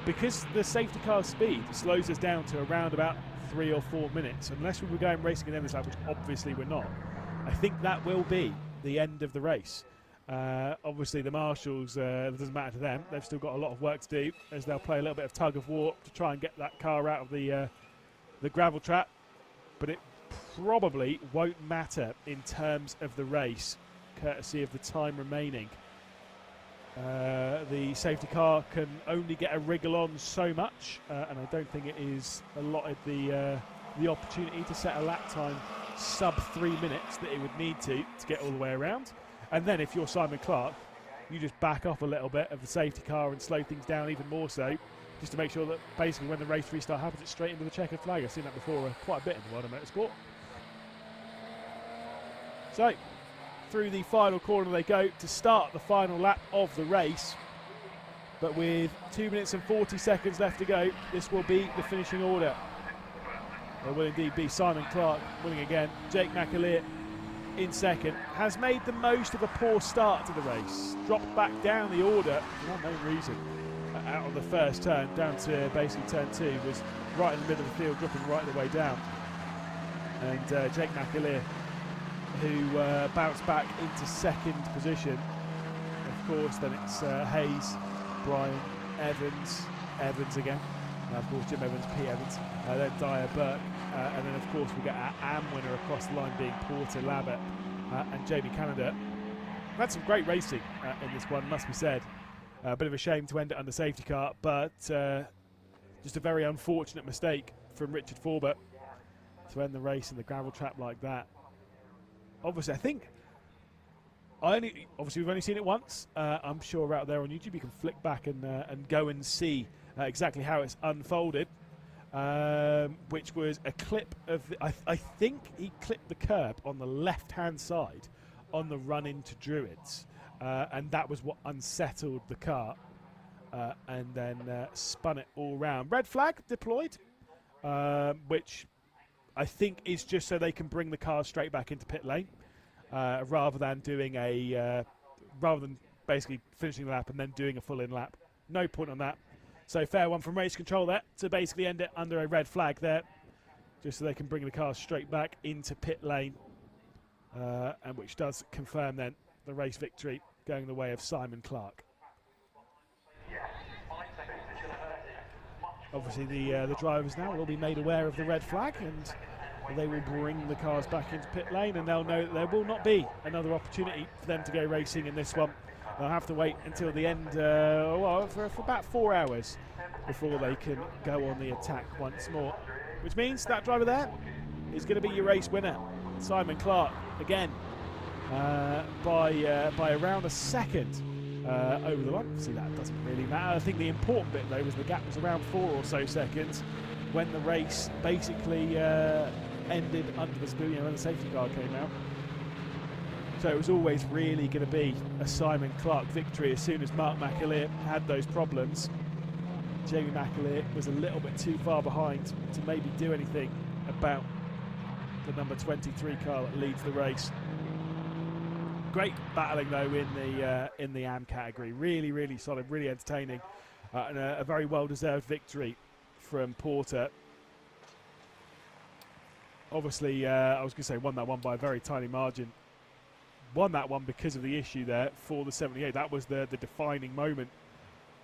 Because the safety car speed slows us down to around about 3 or 4 minutes, unless we were going racing in this lap, which obviously we're not. I think that will be the end of the race. Obviously, the marshals, it doesn't matter to them. They've still got a lot of work to do, as they'll play a little bit of tug of war to try and get that car out of the gravel trap. But it probably won't matter in terms of the race, courtesy of the time remaining. The safety car can only get a wriggle on so much, and I don't think it is allotted the opportunity to set a lap time sub 3 minutes that it would need to get all the way around. And then if you're Simon Clark, you just back off a little bit of the safety car and slow things down even more so, just to make sure that basically when the race restart happens, it's straight into the checkered flag. I've seen that before quite a bit in the world of motorsport. So, through the final corner they go to start the final lap of the race. But with 2 minutes and 40 seconds left to go, this will be the finishing order. It will indeed be Simon Clark winning again. Jake McAleer in second. Has made the most of a poor start to the race. Dropped back down the order for no reason. Out of the first turn, down to basically turn 2, was right in the middle of the field, dropping right the way down. And Jake McAleer, who bounced back into second position. Of course, then it's Hayes, Bryan, Evans again. Of course, Jim Evans, Pete Evans, then Dyer, Burke, and then of course we get our AM winner across the line being Porter Labbott and Jamie Canada. We've had some great racing in this one, must be said. A bit of a shame to end it under safety car, but just a very unfortunate mistake from Richard Forbert to end the race in the gravel trap like that. Obviously, I think we've only seen it once. I'm sure out there on YouTube you can flick back and go and see exactly how it's unfolded, which was a clip of I think he clipped the curb on the left-hand side on the run into Druids, and that was what unsettled the car, and then spun it all round. Red flag deployed, which I think is just so they can bring the car straight back into pit lane, rather than basically finishing the lap and then doing a full in lap. No point on that. So fair one from race control there to basically end it under a red flag there, just so they can bring the car straight back into pit lane, and which does confirm then the race victory going the way of Simon Clark. Obviously the drivers now will be made aware of the red flag, and they will bring the cars back into pit lane, and they'll know that there will not be another opportunity for them to go racing in this one. They'll have to wait until the end, for about 4 hours before they can go on the attack once more. Which means that driver there is going to be your race winner, Simon Clark, again, by around a second over the line. See, that doesn't really matter. I think the important bit though was the gap was around 4 or so seconds when the race basically ended under the spoon, when the safety car came out. So it was always really going to be a Simon Clark victory as soon as Mark McAleer had those problems. Jamie McAleer was a little bit too far behind to maybe do anything about the number 23 car that leads the race. Great battling though in the AM category. Really, really solid, really entertaining, and a very well-deserved victory from Porter. Obviously, I was going to say won that one by a very tiny margin. Won that one because of the issue there for the 78. That was the defining moment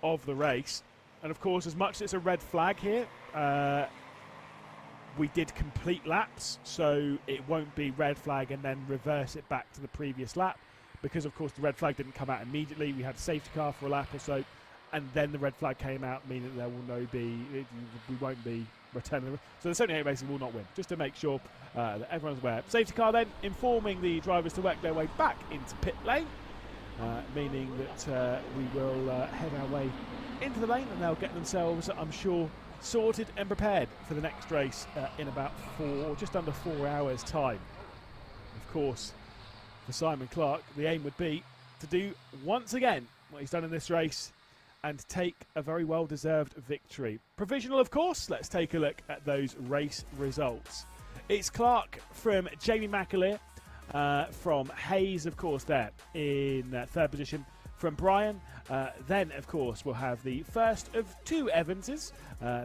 of the race. And of course, as much as it's a red flag here, we did complete laps, so it won't be red flag and then reverse it back to the previous lap, because of course the red flag didn't come out immediately. We had a safety car for a lap or so, and then the red flag came out, meaning that we won't be returning. So the 78 basically will not win, just to make sure that everyone's aware. Safety car then informing the drivers to work their way back into pit lane, meaning that we will head our way into the lane, and they'll get themselves, I'm sure, sorted and prepared for the next race in about just under 4 hours' time. Of course, for Simon Clark, the aim would be to do once again what he's done in this race and take a very well-deserved victory. Provisional, of course. Let's take a look at those race results. It's Clark from Jamie McAleer, from Hayes, of course, there in third position. From Brian, then of course we'll have the first of two Evanses,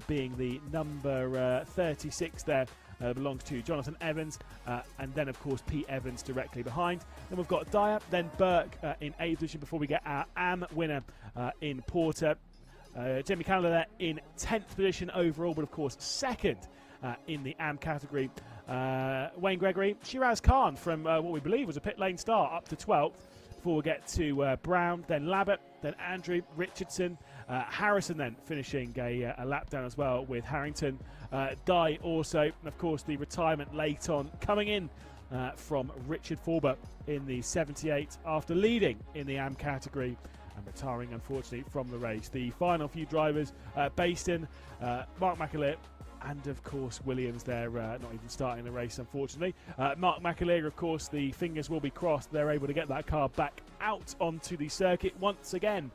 being the number 36 there, belongs to Jonathan Evans, and then of course Pete Evans directly behind. Then we've got Dyer, then Burke in 8th position before we get our AM winner in Porter. Jamie Callender there in 10th position overall, but of course second in the AM category. Wayne Gregory, Shiraz Khan from what we believe was a pit lane start up to 12th. Before we get to Brown, then Labbott, then Andrew, Richardson, Harrison then finishing a lap down as well with Harrington. Dye also, and of course the retirement late on coming in from Richard Forber in the 78 after leading in the AM category and retiring unfortunately from the race. The final few drivers, Baston, Mark McAleer, and of course Williams there, not even starting the race unfortunately. Mark McAleer, of course, the fingers will be crossed they're able to get that car back out onto the circuit once again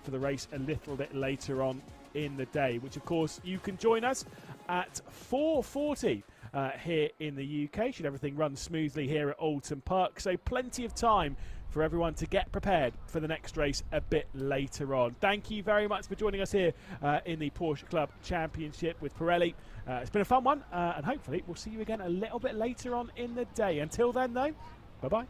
for the race a little bit later on in the day, which of course you can join us at 4:40 here in the UK, should everything run smoothly here at Oulton Park. So plenty of time for everyone to get prepared for the next race a bit later on. Thank you very much for joining us here in the Porsche Club Championship with Pirelli. It's been a fun one, and hopefully we'll see you again a little bit later on in the day. Until then though, bye-bye.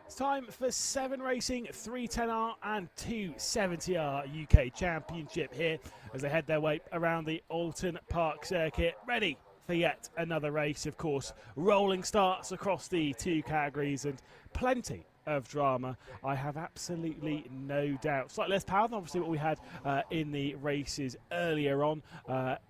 It's time for 7 racing, 310R and 270R UK Championship here as they head their way around the Oulton Park circuit, ready for yet another race. Of course, rolling starts across the 2 categories and plenty of drama, I have absolutely no doubt. Slightly less power than obviously what we had in the races earlier on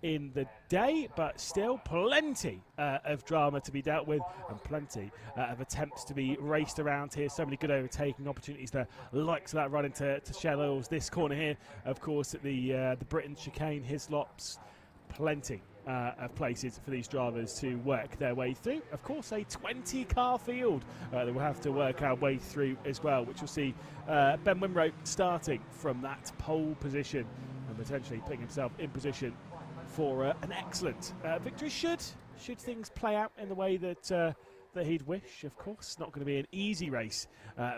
in the day, but still plenty of drama to be dealt with and plenty of attempts to be raced around here. So many good overtaking opportunities, the likes of that run into Shell Oils. This corner here, of course, at the Britain chicane, Hislops, plenty of places for these drivers to work their way through. Of course, a 20-car field that we'll have to work our way through as well, which will see Ben Winrow starting from that pole position and potentially putting himself in position for an excellent victory should things play out in the way that he'd wish. Of course, not going to be an easy race,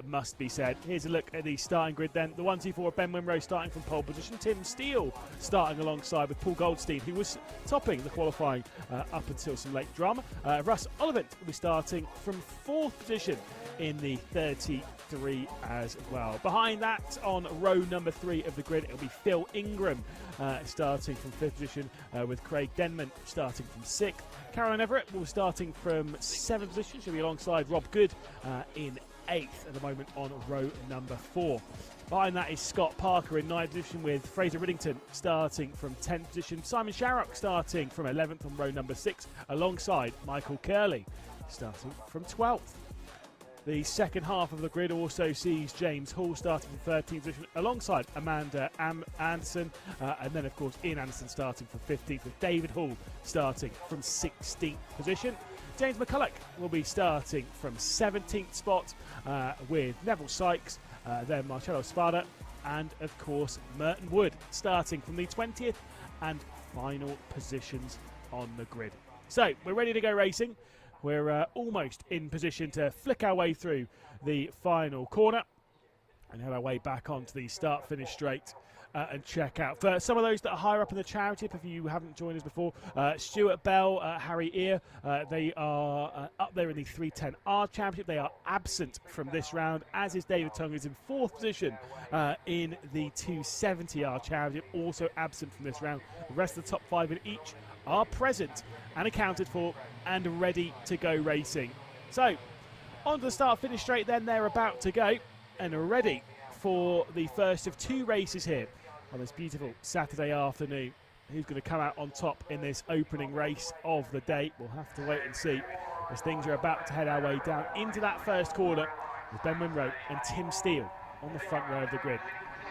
must be said. Here's a look at the starting grid then. The 1-2-4, Ben Winrow starting from pole position. Tim Steele starting alongside with Paul Goldstein, who was topping the qualifying up until some late drama. Russ Oliver will be starting from 4th position in the 33 as well. Behind that, on row number 3 of the grid, it'll be Phil Ingram starting from 5th position with Craig Denman starting from 6th. Caroline Everett will starting from 7th position. She'll be alongside Rob Good in 8th at the moment on row number 4. Behind that is Scott Parker in 9th position with Fraser Riddington starting from 10th position. Simon Sharrock starting from 11th on row number 6 alongside Michael Curley starting from 12th. The second half of the grid also sees James Hall starting from 13th position alongside Amanda Anderson, and then of course Ian Anderson starting from 15th with David Hall starting from 16th position. James McCulloch will be starting from 17th spot with Neville Sykes, then Marcello Spada, and of course Merton Wood starting from the 20th and final positions on the grid. So we're ready to go racing. We're almost in position to flick our way through the final corner and head our way back onto the start-finish straight and check out. For some of those that are higher up in the championship, if you haven't joined us before, Stuart Bell, Harry Ear, they are up there in the 310R championship. They are absent from this round, as is David Tongue, who's in 4th position in the 270R championship, also absent from this round. The rest of the top 5 in each are present and accounted for and ready to go racing. So on to the start finish straight then. They're about to go and ready for the first of 2 races here on this beautiful Saturday afternoon. Who's going to come out on top in this opening race of the day? We'll have to wait and see as things are about to head our way down into that first corner with Ben Winrow and Tim Steele on the front row of the grid.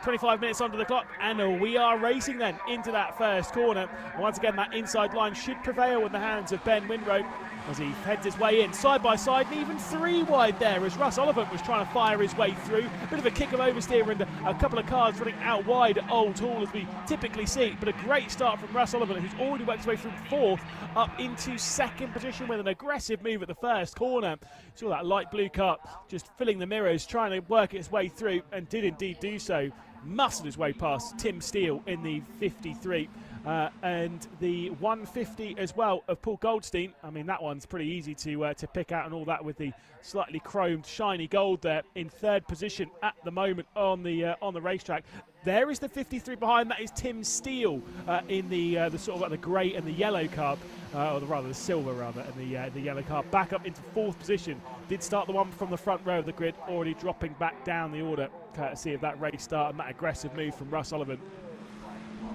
25 minutes onto the clock and we are racing then into that first corner. Once again, that inside line should prevail in the hands of Ben Winrow as he heads his way in side by side and even 3 wide there as Russ Oliver was trying to fire his way through. A bit of a kick of oversteer and a couple of cars running out wide at Old Hall as we typically see, but a great start from Russ Oliver, who's already worked his way from 4th up into 2nd position with an aggressive move at the first corner. Saw that light blue car just filling the mirrors, trying to work its way through, and did indeed do so. Muscled his way past Tim Steele in the 53 and the 150 as well of Paul Goldstein. I mean, that one's pretty easy to pick out, and all that with the slightly chromed shiny gold there in 3rd position at the moment on the racetrack. There is the 53 behind. That is Tim Steele in the sort of like the grey and the yellow car, or rather the silver rather, and the yellow car. Back up into 4th position. Did start the one from the front row of the grid, already dropping back down the order, courtesy of that race start and that aggressive move from Russ Oliver.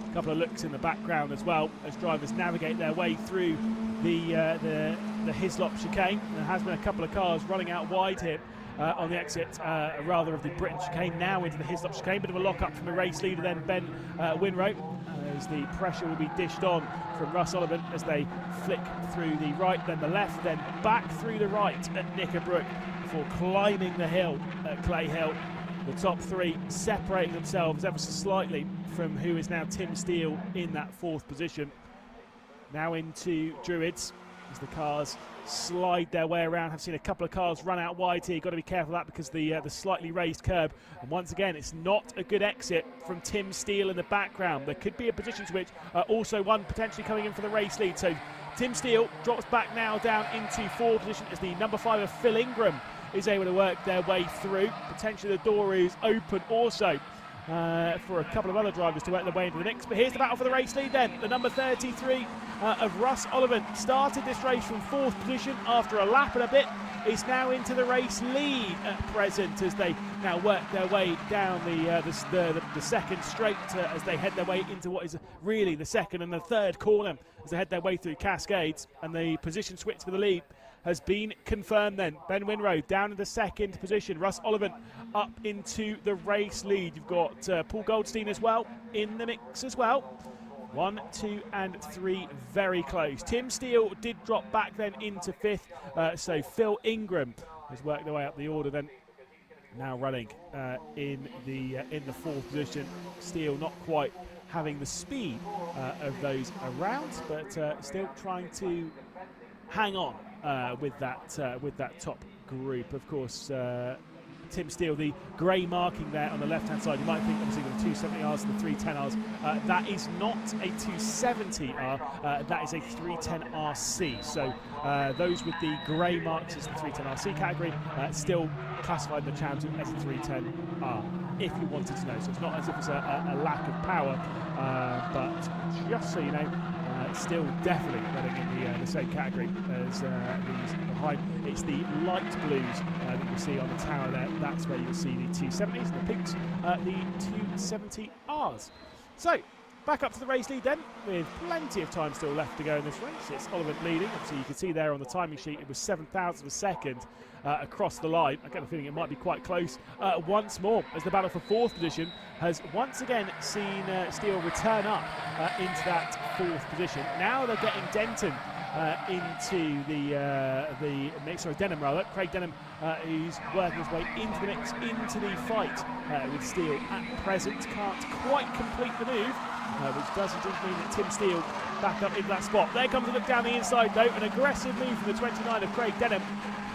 A couple of looks in the background as well as drivers navigate their way through the Hislop chicane. There has been a couple of cars running out wide here on the exit, rather of the Britain chicane, now into the Hislop chicane. Bit of a lock-up from the race leader then, Ben Winrow, as the pressure will be dished on from Russ Oliver as they flick through the right, then the left, then back through the right at Knickerbrook before climbing the hill at Clay Hill. The top 3 separating themselves ever so slightly from who is now Tim Steele in that 4th position. Now into Druids as the cars slide their way around. I've seen a couple of cars run out wide here. You've got to be careful of that because the slightly raised curb. And once again, it's not a good exit from Tim Steele in the background. There could be a position switch. Also one potentially coming in for the race lead. So Tim Steele drops back now down into 4th position as the number 5 of Phil Ingram is able to work their way through. Potentially the door is open also for a couple of other drivers to work their way into the mix. But here's the battle for the race lead then. The number 33 of Russ Oliver started this race from 4th position after a lap and a bit. Is now into the race lead at present as they now work their way down the second straight as they head their way into what is really the second and the third corner as they head their way through Cascades, and the position switch for the lead has been confirmed then. Ben Winrow down in the 2nd position. Russ Oliver up into the race lead. You've got Paul Goldstein as well in the mix as well. 1, 2 and 3 very close. Tim Steele did drop back then into 5th, so Phil Ingram has worked their way up the order then, now running in the 4th position. Steele not quite having the speed of those around, but still trying to hang on with that top group. Of course, Tim Steele, the grey marking there on the left-hand side. You might think, obviously, with the 270Rs and the 310Rs, that is not a 270R, that is a 310RC. So those with the grey marks as the 310RC category still classified in the championship as a 310R, if you wanted to know. So it's not as if it's a lack of power, but just so you know, still definitely running in the same category as these behind. It's the light blues that you see on the tower there. That's where you'll see the 270s, and the pinks, the 270Rs. So, back up to the race lead then, with plenty of time still left to go in this race. It's Oliver leading. Obviously, you can see there on the timing sheet, it was 7,000 of a second across the line. I get the feeling it might be quite close once more, as the battle for 4th position has once again seen Steele return up into that 4th position. Now they're getting Denton into the mix, sorry, Denham rather. Craig Denham, who's working his way into the mix, into the fight with Steele at present. Can't quite complete the move, which does indeed mean that Tim Steele back up into that spot. There comes a look down the inside though, an aggressive move from the 29 of Craig Denham,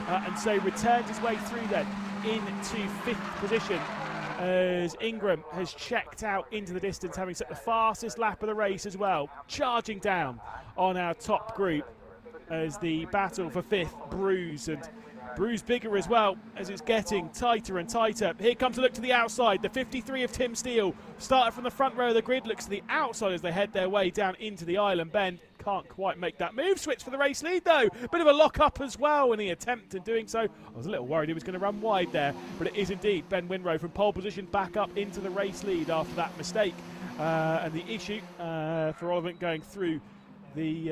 and so returns his way through then into 5th position as Ingram has checked out into the distance, having set the fastest lap of the race as well. Charging down on our top group as the battle for 5th brews, and brews bigger as well as it's getting tighter and tighter. Here comes a look to the outside. The 53 of Tim Steele started from the front row of the grid, looks to the outside as they head their way down into the island bend. Can't quite make that move. Switch for the race lead though. Bit of a lock up as well in the attempt in doing so. I was a little worried he was going to run wide there, but it is indeed Ben Winrow from pole position back up into the race lead after that mistake. And the issue for Oliver going through the,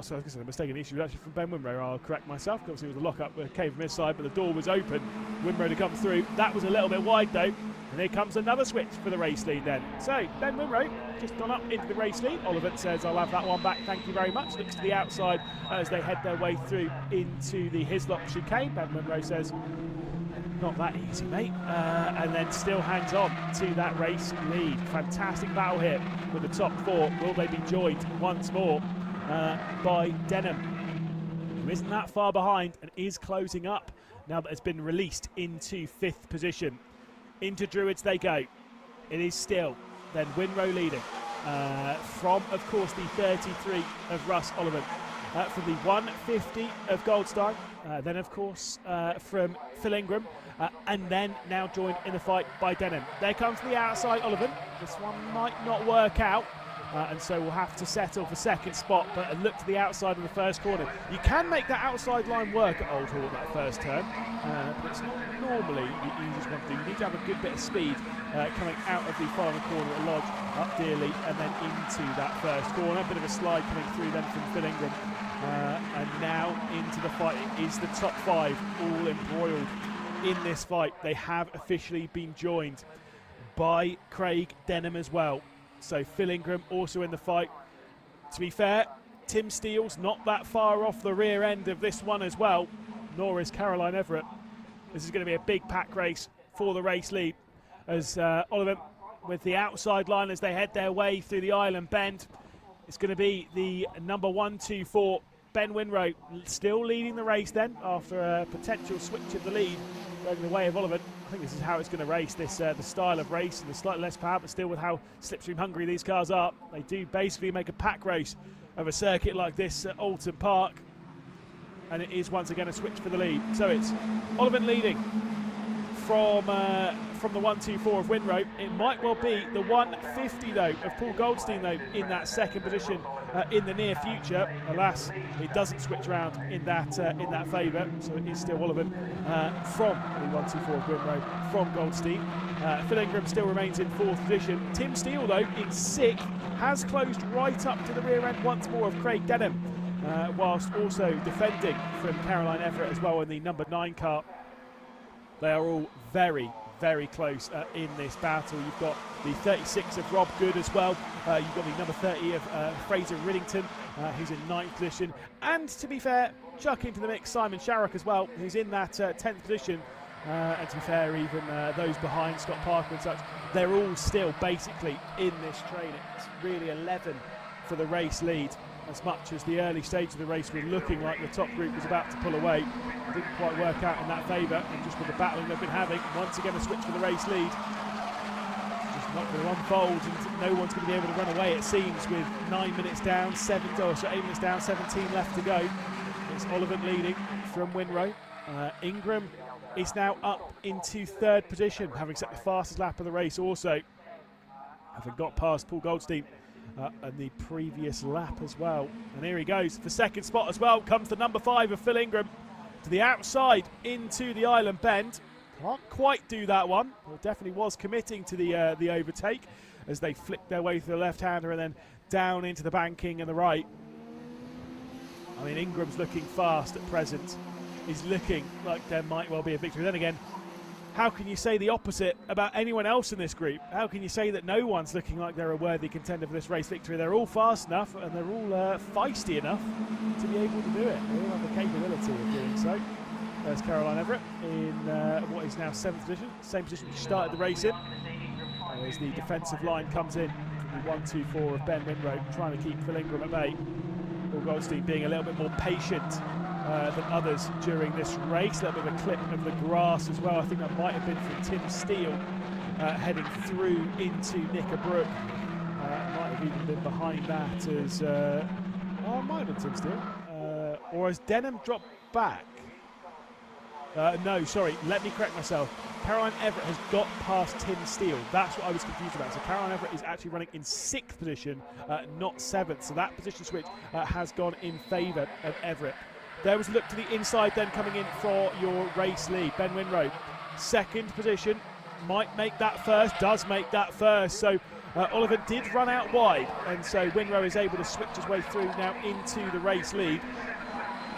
so I guess the mistaken issue was actually from Ben Winrow. I'll correct myself. Obviously it was a lock up that came from his side, but the door was open. Winrow to come through. That was a little bit wide though. And here comes another switch for the race lead then. So Ben Winrow just gone up into the race lead. Oliver says, I'll have that one back, thank you very much. Looks to the outside as they head their way through into the Hislop chicane. Ben Winrow says, not that easy, mate. And then still hangs on to that race lead. Fantastic battle here with the top 4. Will they be joined once more by Denham, who isn't that far behind and is closing up now that it's been released into 5th position. Into Druids they go. It is still then Winrow leading from, of course, the 33 of Russ Oliver, from the 150 of Goldstein, then, of course, from Phil Ingram, and then now joined in the fight by Denham. There comes the outside Oliver. This one might not work out. And so we'll have to settle for 2nd spot, but a look to the outside of the first corner. You can make that outside line work at Old Hall, that first turn, but it's not normally the easiest one to do. You need to have a good bit of speed coming out of the final corner at Lodge, up dearly, and then into that first corner. A bit of a slide coming through then from Phil Ingram. And now into the fight. It is the top 5 all embroiled in this fight. They have officially been joined by Craig Denham as well. So Phil Ingram also in the fight. To be fair, Tim Steele's not that far off the rear end of this one as well, nor is Caroline Everett. This is going to be a big pack race for the race lead, as Oliver with the outside line as they head their way through the island bend. It's going to be the number 1, 2, 4, Ben Winrow, still leading the race then after a potential switch of the lead going the way of Oliver. I think this is how it's going to race, this the style of race, and the slightly less power, but still with how slipstream hungry these cars are. They do basically make a pack race of a circuit like this at Oulton Park. And it is once again a switch for the lead. So it's Oulton leading from the 124 of Winrow. It might well be the 150 though of Paul Goldstein though in that second position in the near future. Alas, it doesn't switch around in that favour, so it is still Oulton from the 124 of Winrow from Goldstein. Phil Ingram still remains in fourth position. Tim Steele though in sixth, has closed right up to the rear end once more of Craig Denham, whilst also defending from Caroline Everett as well in the number 9 car. They are all very, very close in this battle. You've got the 36 of Rob Good as well. You've got the number 30 of Fraser Riddington, who's in 9th position. And to be fair, chuck into the mix Simon Sharrock as well, who's in that 10th position. And to be fair, even those behind, Scott Parker and such, they're all still basically in this training. It's really 11 for the race lead. As much as the early stage of the race were looking like the top group was about to pull away, it didn't quite work out in that favour, and just with the battling they've been having, once again a switch for the race lead. Just not going to unfold, and no one's going to be able to run away, it seems, with 9 minutes down, 8 minutes down, 17 left to go. It's Oulton leading from Winrow. Ingram is now up into 3rd position, having set the fastest lap of the race also, having got past Paul Goldstein and the previous lap as well. And here he goes for 2nd spot as well. Comes the number 5 of Phil Ingram to the outside into the island bend. Can't quite do that one. Well, definitely was committing to the overtake as they flicked their way through the left-hander and then down into the banking and the right. I mean, Ingram's looking fast at present. He's looking like there might well be a victory. Then again, how can you say the opposite about anyone else in this group? How can you say that no one's looking like they're a worthy contender for this race victory? They're all fast enough and they're all feisty enough to be able to do it. They all have the capability of doing so. There's Caroline Everett in what is now 7th position, same position she started the race in. As the defensive line comes in from the 124 of Ben Winrow, trying to keep Phil Ingram at bay. Paul Goldstein being a little bit more patient than others during this race. A little bit of a clip of the grass as well. I think that might have been from Tim Steele heading through into Knickerbrook. Might have even been behind that as it might have been Tim Steele, or has Denham dropped back? No, sorry, let me correct myself. Caroline Everett has got past Tim Steele. That's what I was confused about. So Caroline Everett is actually running in 6th position, not 7th. So that position switch has gone in favour of Everett. There was a look to the inside then coming in for your race lead. Ben Winrow, 2nd position, might make that first, does make that first. So Oulton did run out wide, and so Winrow is able to switch his way through now into the race lead.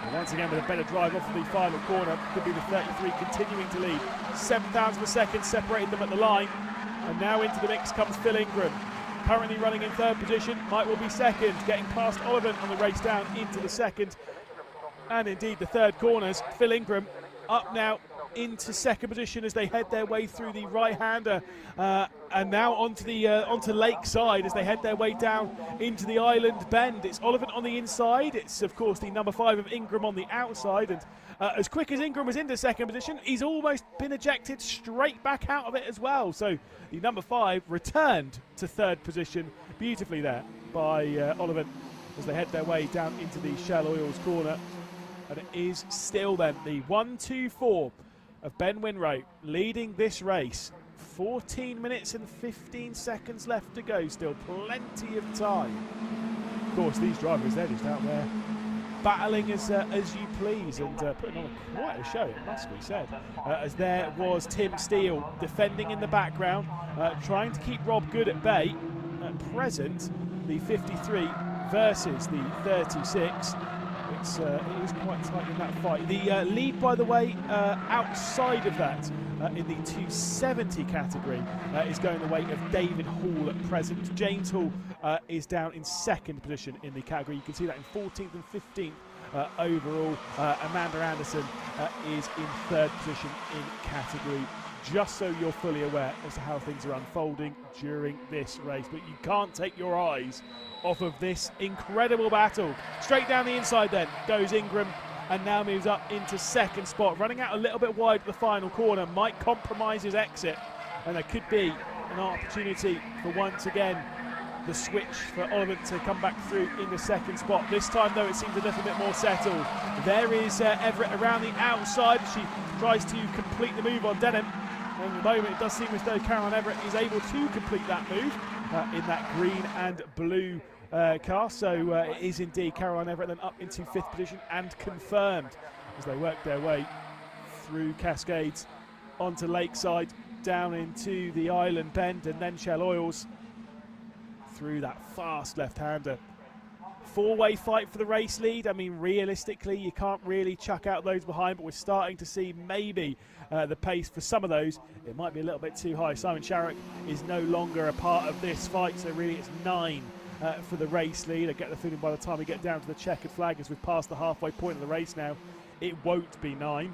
And once again with a better drive off of the final corner, could be the 33 continuing to lead. 7,000 per second separated them at the line, and now into the mix comes Phil Ingram. Currently running in 3rd position, might well be 2nd, getting past Oulton on the race down into the 2nd. And indeed the 3rd corners. Phil Ingram up now into 2nd position as they head their way through the right-hander, and now onto the onto Lakeside as they head their way down into the island bend. It's Oulton on the inside. It's of course the number 5 of Ingram on the outside, and as quick as Ingram was into 2nd position, he's almost been ejected straight back out of it as well. So the number 5 returned to 3rd position beautifully there by Oulton as they head their way down into the Shell Oils corner. And it is still then the 124 of Ben Winrow leading this race. 14 minutes and 15 seconds left to go, still plenty of time. Of course, these drivers, they're just out there battling as you please and putting on quite a show, it must be said. As there was Tim Steele defending in the background, trying to keep Rob Good at bay. At present, the 53 versus the 36. It is quite tight in that fight. The lead, by the way, outside of that, in the 270 category, is going the way of David Hall at present. James Hall is down in 2nd position in the category. You can see that in 14th and 15th overall. Amanda Anderson is in 3rd position in category. Just so you're fully aware as to how things are unfolding during this race. But you can't take your eyes off of this incredible battle. Straight down the inside then goes Ingram, and now moves up into 2nd spot. Running out a little bit wide at the final corner, might compromise his exit, and there could be an opportunity for once again the switch for Oulton to come back through in the second spot. This time, though, it seems a little bit more settled. There is Everett around the outside. She tries to complete the move on Denham. And at the moment, it does seem as though Caroline Everett is able to complete that move in that green and blue car. So it is indeed Caroline Everett then up into 5th position and confirmed as they work their way through Cascades onto Lakeside, down into the Island Bend, and then Shell Oils through that fast left-hander. 4-way fight for the race lead. I mean, realistically, you can't really chuck out those behind, but we're starting to see maybe the pace for some of those. It might be a little bit too high. Simon Sharrock is no longer a part of this fight, so really it's 9 for the race lead. I get the feeling by the time we get down to the checkered flag, as we've passed the halfway point of the race now, it won't be 9.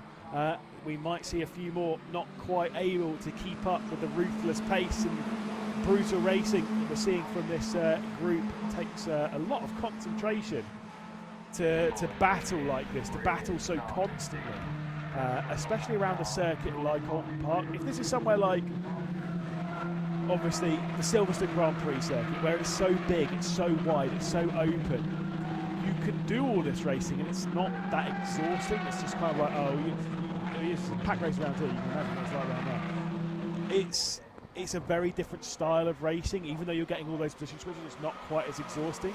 We might see a few more not quite able to keep up with the ruthless pace and brutal racing that we're seeing from this group. It takes a lot of concentration to battle like this, to battle so constantly, especially around a circuit like Oulton Park. If this is somewhere like, obviously, the Silverstone Grand Prix circuit, where it's so big, it's so wide, it's so open, you can do all this racing and it's not that exhausting. It's just kind of like, oh, it's a pack race around here, you can imagine it's like around there. It's a very different style of racing. Even though you're getting all those position switches, it's not quite as exhausting.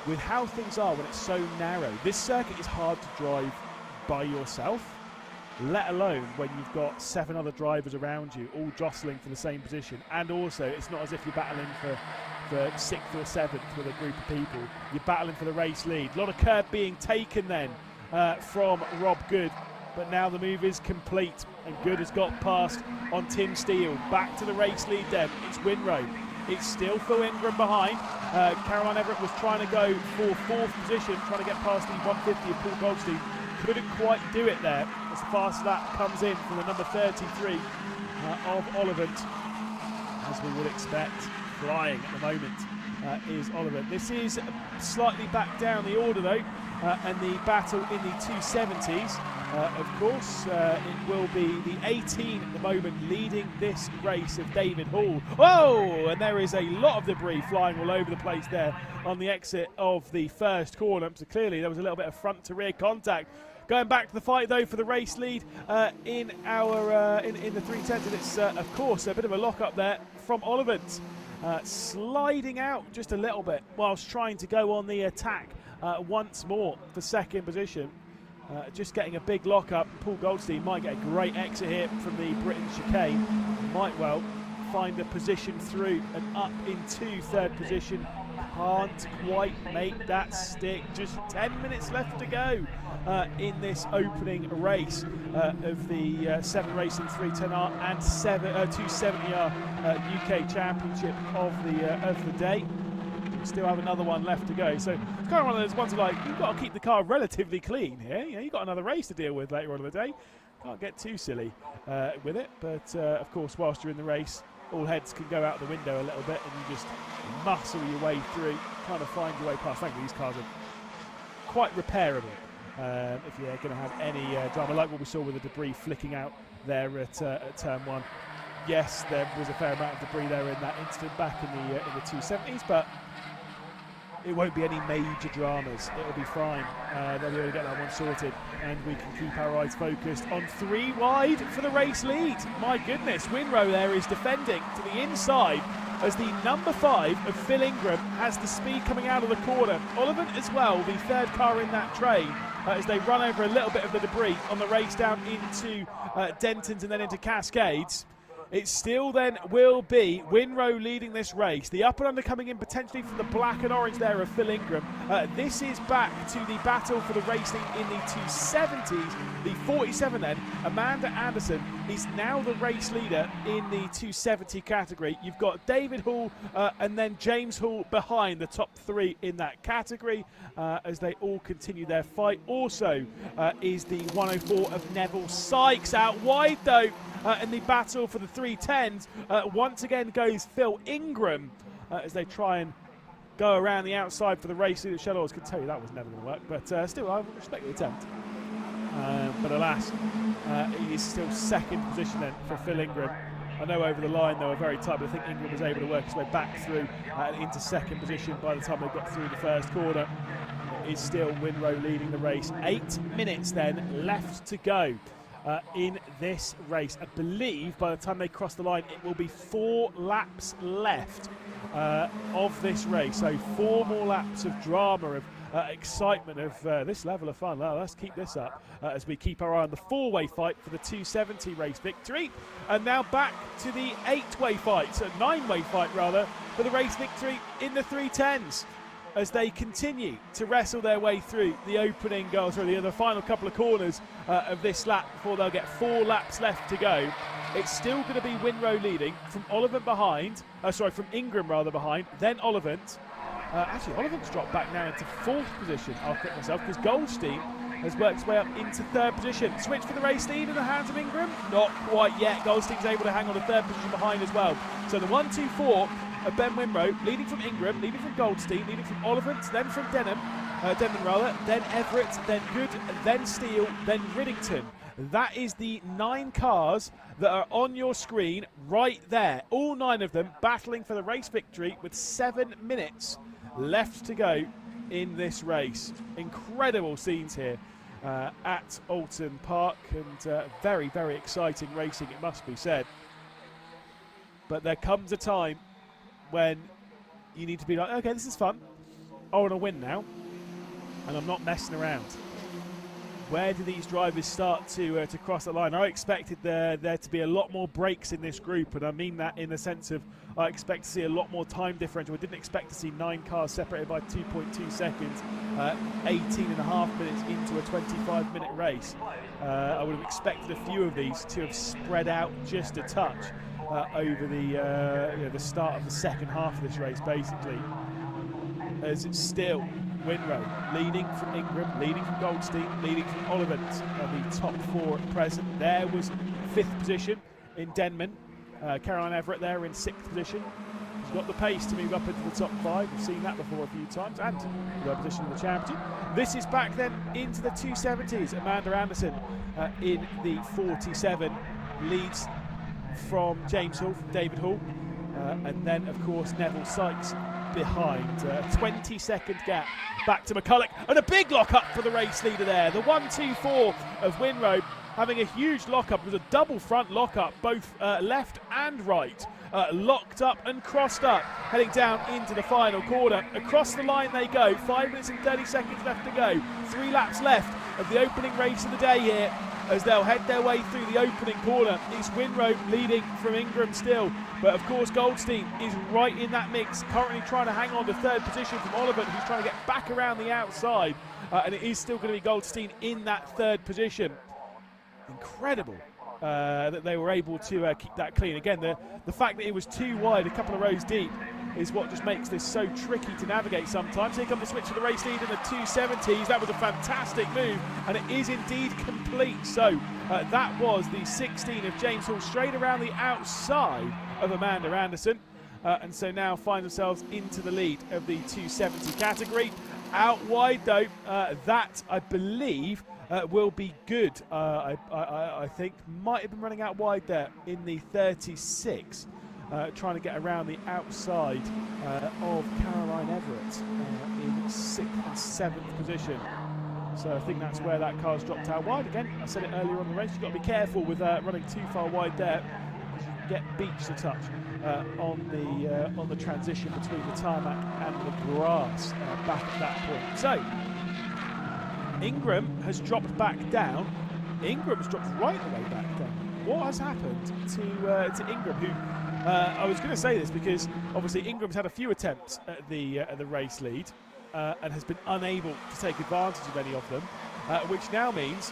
With how things are when it's so narrow, this circuit is hard to drive by yourself, let alone when you've got 7 other drivers around you all jostling for the same position. And also, it's not as if you're battling for 6th or 7th with a group of people. You're battling for the race lead. A lot of curb being taken then from Rob Good. But now the move is complete, and Good has got past on Tim Steele. Back to the race lead then. It's Winrow. It's still Phil Ingram behind. Caroline Everett was trying to go for 4th position, trying to get past the 150 of Paul Goldstein. Couldn't quite do it there. As fast as that comes in from the number 33 of Oulton, as we would expect. Flying at the moment is Oulton. This is slightly back down the order though, and the battle in the 270s. Of course, it will be the 18 at the moment leading this race of David Hall. Whoa! And there is a lot of debris flying all over the place there on the exit of the first corner. So clearly there was a little bit of front to rear contact. Going back to the fight though for the race lead in our in the 310s, and it's of course a bit of a lock up there from Oulton, sliding out just a little bit whilst trying to go on the attack once more for 2nd position. Just getting a big lock up. Paul Goldstein might get a great exit here from the Britain chicane. Might well find a position through and up into 3rd position. Can't quite make that stick. Just 10 minutes left to go in this opening race of the 7 Racing 310R and 270R UK Championship of the day. Still have another one left to go, so it's kind of one of those ones like, you've got to keep the car relatively clean here. You know, you've got another race to deal with later on in the day. Can't get too silly with it, but of course, whilst you're in the race, all heads can go out the window a little bit, and you just muscle your way through, kind of find your way past. Frankly, these cars are quite repairable if you're going to have any drama, like what we saw with the debris flicking out there at turn 1. Yes, there was a fair amount of debris there in that instant back in the 270s, but it won't be any major dramas. It'll be fine. They'll be able to get that one sorted, and we can keep our eyes focused on 3 wide for the race lead. My goodness, Winrow there is defending to the inside as the number 5 of Phil Ingram has the speed coming out of the corner. Oulton as well, the 3rd car in that train, as they run over a little bit of the debris on the race down into Denton's and then into Cascades. It still then will be Winrow leading this race. The up and under coming in potentially from the black and orange there of Phil Ingram. This is back to the battle for the racing in the 270s. The 47 then, Amanda Anderson, is now the race leader in the 270 category. You've got David Hall and then James Hall behind the top 3 in that category as they all continue their fight. Also is the 104 of Neville Sykes. Out wide though. In the battle for the 310s, once again goes Phil Ingram as they try and go around the outside for the race. The Shell Oils can tell you that was never going to work, but still, I respect the attempt. But alas, he is still 2nd position then for Phil Ingram I know over the line they were very tight, but I think Ingram was able to work his way back through into second position by the time they got through the first corner. It is still Winrow leading the race. 8 minutes then left to go in this race. I believe by the time they cross the line, it will be 4 laps left of this race. So 4 more laps of drama, of excitement, of this level of fun. Well, let's keep this up as we keep our eye on the 4-way fight for the 270 race victory. And now back to the 8-way fight, so 9-way fight rather, for the race victory in the 310s, as they continue to wrestle their way through the opening goals, or the final couple of corners of this lap before they'll get 4 laps left to go. It's still going to be Winrow leading, from Ollivant behind, from Ingram rather behind, then Ollivant. Actually, Ollivant's dropped back now into 4th position, I'll correct myself, because Goldstein has worked his way up into 3rd position. Switch for the race lead in the hands of Ingram? Not quite yet. Goldstein's able to hang on to 3rd position behind as well. So the 1-2-4 of Ben Winrow, leading from Ingram, leading from Goldstein, leading from Ollivant, then from Denman, then Everett, then Good, then Steele, then Riddington. That is the 9 cars that are on your screen right there. All 9 of them battling for the race victory with 7 minutes left to go in this race. Incredible scenes here at Oulton Park, and very, very exciting racing, it must be said. But there comes a time when you need to be like, okay, this is fun. I want to win now, and I'm not messing around. Where do these drivers start to cross the line? I expected there to be a lot more breaks in this group, and I mean that in the sense of I expect to see a lot more time differential. I didn't expect to see 9 cars separated by 2.2 seconds, 18.5 minutes into a 25-minute race. I would have expected a few of these to have spread out just a touch over the start of the second half of this race, basically, as it's still Winrow leading from Ingram, leading from Goldstein, leading from Ollivant, the top 4 at present. There was 5th position in Denman. Caroline Everett there in 6th position. She's got the pace to move up into the top 5. We've seen that before a few times, and the position in the championship. This is back then into the 270s. Amanda Anderson in the 47 leads from James Hall, from David Hall, and then of course Neville Sykes behind. 20-second gap back to McCulloch, and a big lock-up for the race leader there. The 1-2-4 of Winrow having a huge lock-up. It was a double front lock-up, both left and right, locked up and crossed up, heading down into the final corner. Across the line they go. 5 minutes and 30 seconds left to go. 3 laps left of the opening race of the day here, as they'll head their way through the opening corner. It's Winrow leading from Ingram still, but of course Goldstein is right in that mix, currently trying to hang on to 3rd position from Ollivant, who's trying to get back around the outside, and it is still going to be Goldstein in that 3rd position. Incredible that they were able to keep that clean. Again, the fact that it was too wide, a couple of rows deep, is what just makes this so tricky to navigate sometimes. Here comes the switch for the race lead in the 270s. That was a fantastic move, and it is indeed complete. So that was the 16 of James Hall, straight around the outside of Amanda Anderson. And so now find themselves into the lead of the 270 category. Out wide though, that I believe will be Good. I think might have been running out wide there in the 36. Trying to get around the outside of Caroline Everett in 6th and 7th position. So I think that's where that car's dropped out wide. Again, I said it earlier on the race, you've got to be careful with running too far wide there, because you can get beached a touch on the transition between the tarmac and the grass back at that point. So Ingram has dropped back down. Ingram's dropped right the way back down. What has happened to Ingram, who I was going to say this because obviously Ingram's had a few attempts at the race lead and has been unable to take advantage of any of them, which now means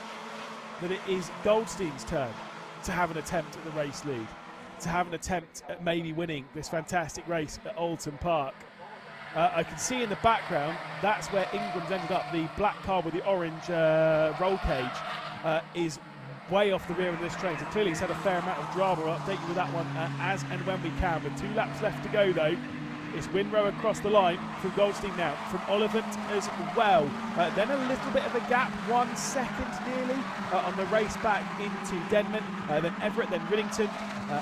that it is Goldstein's turn to have an attempt at the race lead, to have an attempt at maybe winning this fantastic race at Oulton Park. I can see in the background, that's where Ingram's ended up. The black car with the orange roll cage is way off the rear of this train, so clearly it's had a fair amount of drama. I'll update you with that one as and when we can. With 2 laps left to go though, It's Winrow across the line from Goldstein now, from Ollivant as well. Then a little bit of a gap, 1 second nearly on the race back into Denman. Then Everett, then Riddington,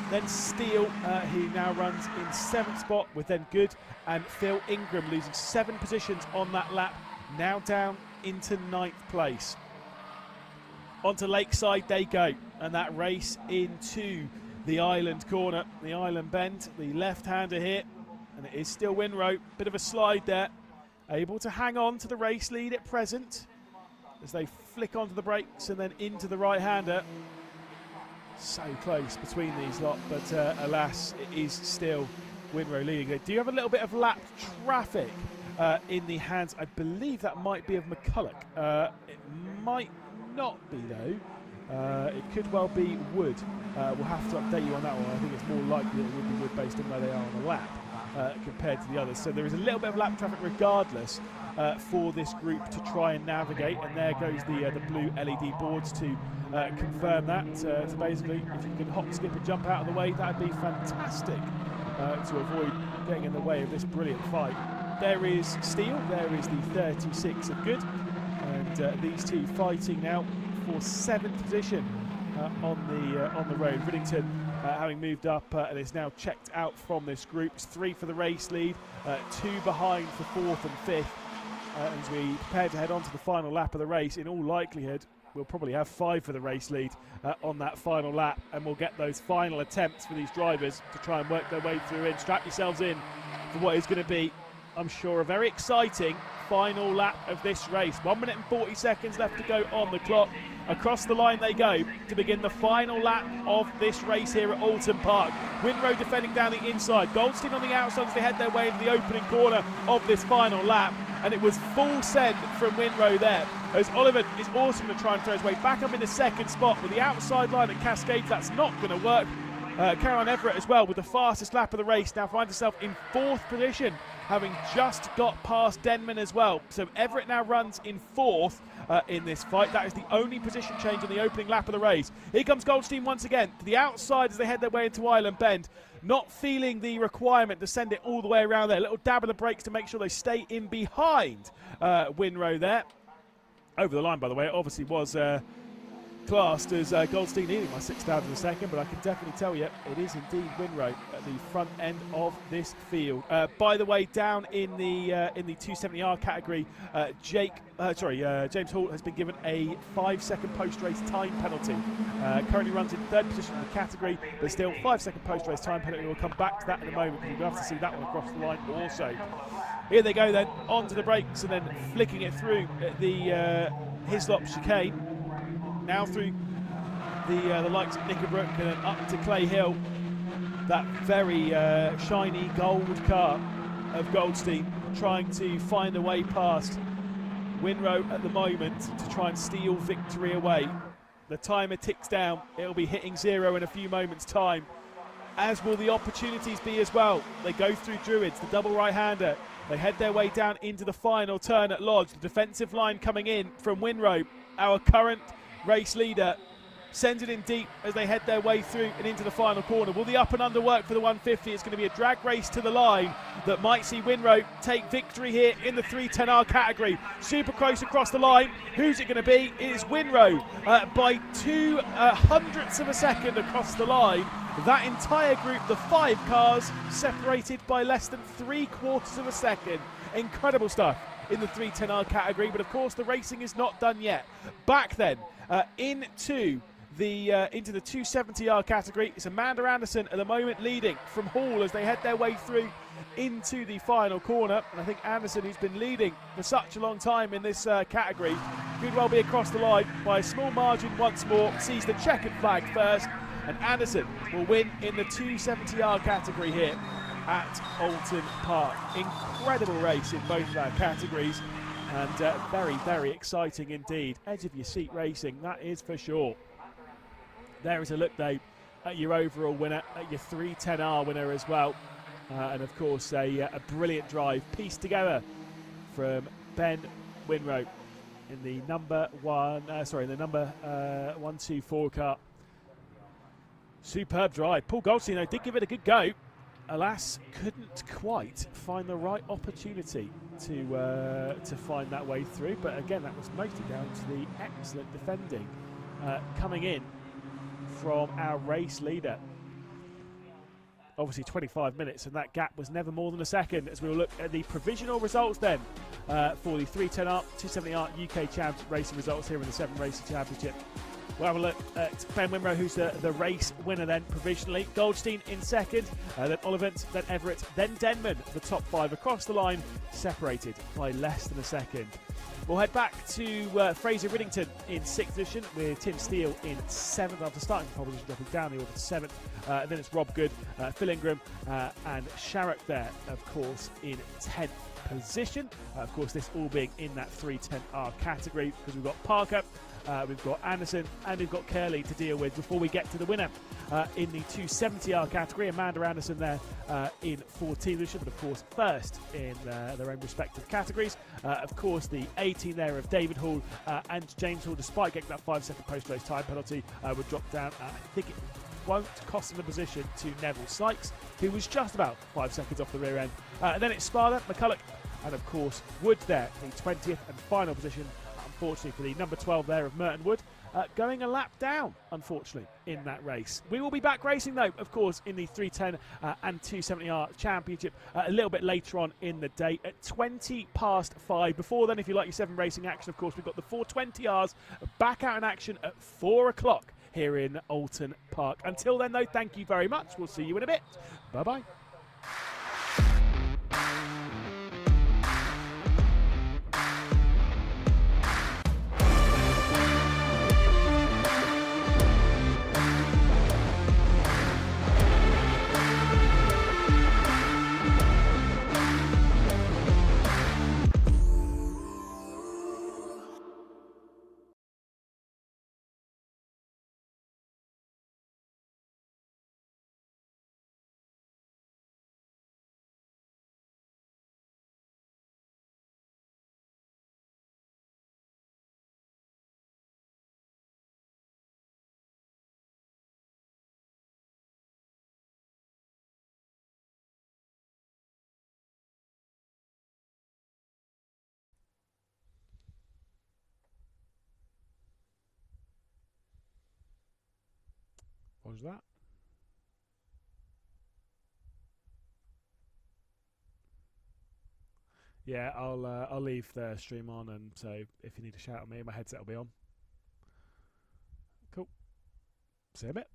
then Steele, who now runs in 7th spot with then Good, and Phil Ingram losing 7 positions on that lap, now down into 9th place. Onto Lakeside they go, and that race into the island corner, the island bend, the left-hander here, and it is still Winrow. Bit of a slide there, able to hang on to the race lead at present as they flick onto the brakes and then into the right-hander. So close between these lot, but alas, it is still Winrow leading. They do have a little bit of lap traffic in the hands. I believe that might be of McCulloch. It might not be though. It could well be Wood. We'll have to update you on that one. I think it's more likely that it would be Wood based on where they are on the lap compared to the others. So there is a little bit of lap traffic regardless for this group to try and navigate, and there goes the blue LED boards to confirm that. So basically, if you can hop, skip and jump out of the way, that would be fantastic to avoid getting in the way of this brilliant fight. There is Steele, there is the 36 of Good, and these two fighting now for 7th position on the road. Riddington having moved up and is now checked out from this group. It's 3 for the race lead, 2 behind for 4th and 5th. As we prepare to head on to the final lap of the race, in all likelihood, we'll probably have 5 for the race lead on that final lap, and we'll get those final attempts for these drivers to try and work their way through in. Strap yourselves in for what is going to be, I'm sure, a very exciting final lap of this race. 1 minute and 40 seconds left to go on the clock. Across the line they go to begin the final lap of this race here at Oulton Park. Winrow defending down the inside, Goldstein on the outside as they head their way into the opening corner of this final lap. And it was full send from Winrow there, as Oliver is also going to try and throw his way back up in the 2nd spot with the outside line at Cascades. That's not going to work. Caroline Everett as well with the fastest lap of the race, now finds herself in 4th position, having just got past Denman as well. So Everett now runs in 4th in this fight. That is the only position change on the opening lap of the race. Here comes Goldstein once again to the outside as they head their way into Island Bend, not feeling the requirement to send it all the way around there. A little dab of the brakes to make sure they stay in behind Winrow there. Over the line, by the way, it obviously was classed as Goldstein needing my 6,000 a second, but I can definitely tell you it is indeed Winrow at the front end of this field. By the way, down in the 270R category, James Hall has been given a 5-second post-race time penalty. Currently runs in 3rd position in the category, but still 5-second post-race time penalty. We'll come back to that in a moment because we'll have to see that one across the line also. Here they go then, onto the brakes and then flicking it through the Hislop chicane. Now through the likes of Knickerbrook and then up to Clay Hill. That very shiny gold car of Goldstein trying to find a way past Winrow at the moment to try and steal victory away. The timer ticks down. It'll be hitting 0 in a few moments' time, as will the opportunities be as well. They go through Druids, the double right-hander. They head their way down into the final turn at Lodge. The defensive line coming in from Winrow, our current race leader, sends it in deep as they head their way through and into the final corner. Will the up and under work for the 150? It's going to be a drag race to the line that might see Winrow take victory here in the 310R category. Super close across the line. Who's it going to be? It is Winrow by 2 hundredths of a second across the line. That entire group, the 5 cars, separated by less than 3/4 of a second. Incredible stuff in the 310R category, but of course the racing is not done yet. Back then into the 270R category, it's Amanda Anderson at the moment leading from Hall as they head their way through into the final corner. And I think Anderson, who's been leading for such a long time in this category, could well be across the line by a small margin once more. Sees the checkered flag first, and Anderson will win in the 270R category here at Oulton Park. Incredible race in both of our categories, and very, very exciting indeed. Edge of your seat racing, that is for sure. There is a look though at your overall winner, at your 310R winner as well, and of course a brilliant drive pieced together from Ben Winrow in the number 124 car. Superb drive. Paul Goldstein though did give it a good go. alas, couldn't quite find the right opportunity to find that way through. But again, that was mostly down to the excellent defending coming in from our race leader. Obviously 25 minutes, and that gap was never more than a second. As we will look at the provisional results then for the 310R, 270R UK Championship racing results here in the 7 Racing Championship. We'll have a look at Ben Wimrow, who's the race winner then provisionally. Goldstein in second, then Olivant, then Everett, then Denman. The top 5 across the line, separated by less than a second. We'll head back to Fraser Riddington in 6th position with Tim Steele in 7th after starting pole position, dropping down the order to 7th. Then it's Rob Good, Phil Ingram and Sharrock there, of course, in 10th position. Of course, this all being in that 310R category because we've got Parker, we've got Anderson and we've got Curley to deal with before we get to the winner in the 270R category. Amanda Anderson there in 14th position, but of course first in their own respective categories. Of course the 18 there of David Hall and James Hall, despite getting that 5-second post-race time penalty, would drop down. I think it won't cost him the position to Neville Sykes, who was just about 5 seconds off the rear end. And then it's Sparta, McCulloch, and of course Wood there, the 20th and final position, unfortunately for the number 12 there of Merton Wood, going a lap down, unfortunately, in that race. We will be back racing, though, of course, in the 310 and 270R Championship a little bit later on in the day at 5:20. Before then, if you like your 7 racing action, of course, we've got the 420Rs back out in action at 4 o'clock here in Oulton Park. Until then, though, thank you very much. We'll see you in a bit. Bye-bye. What was that? Yeah, I'll leave the stream on, and so if you need to shout at me, my headset will be on. Cool. See you in a bit.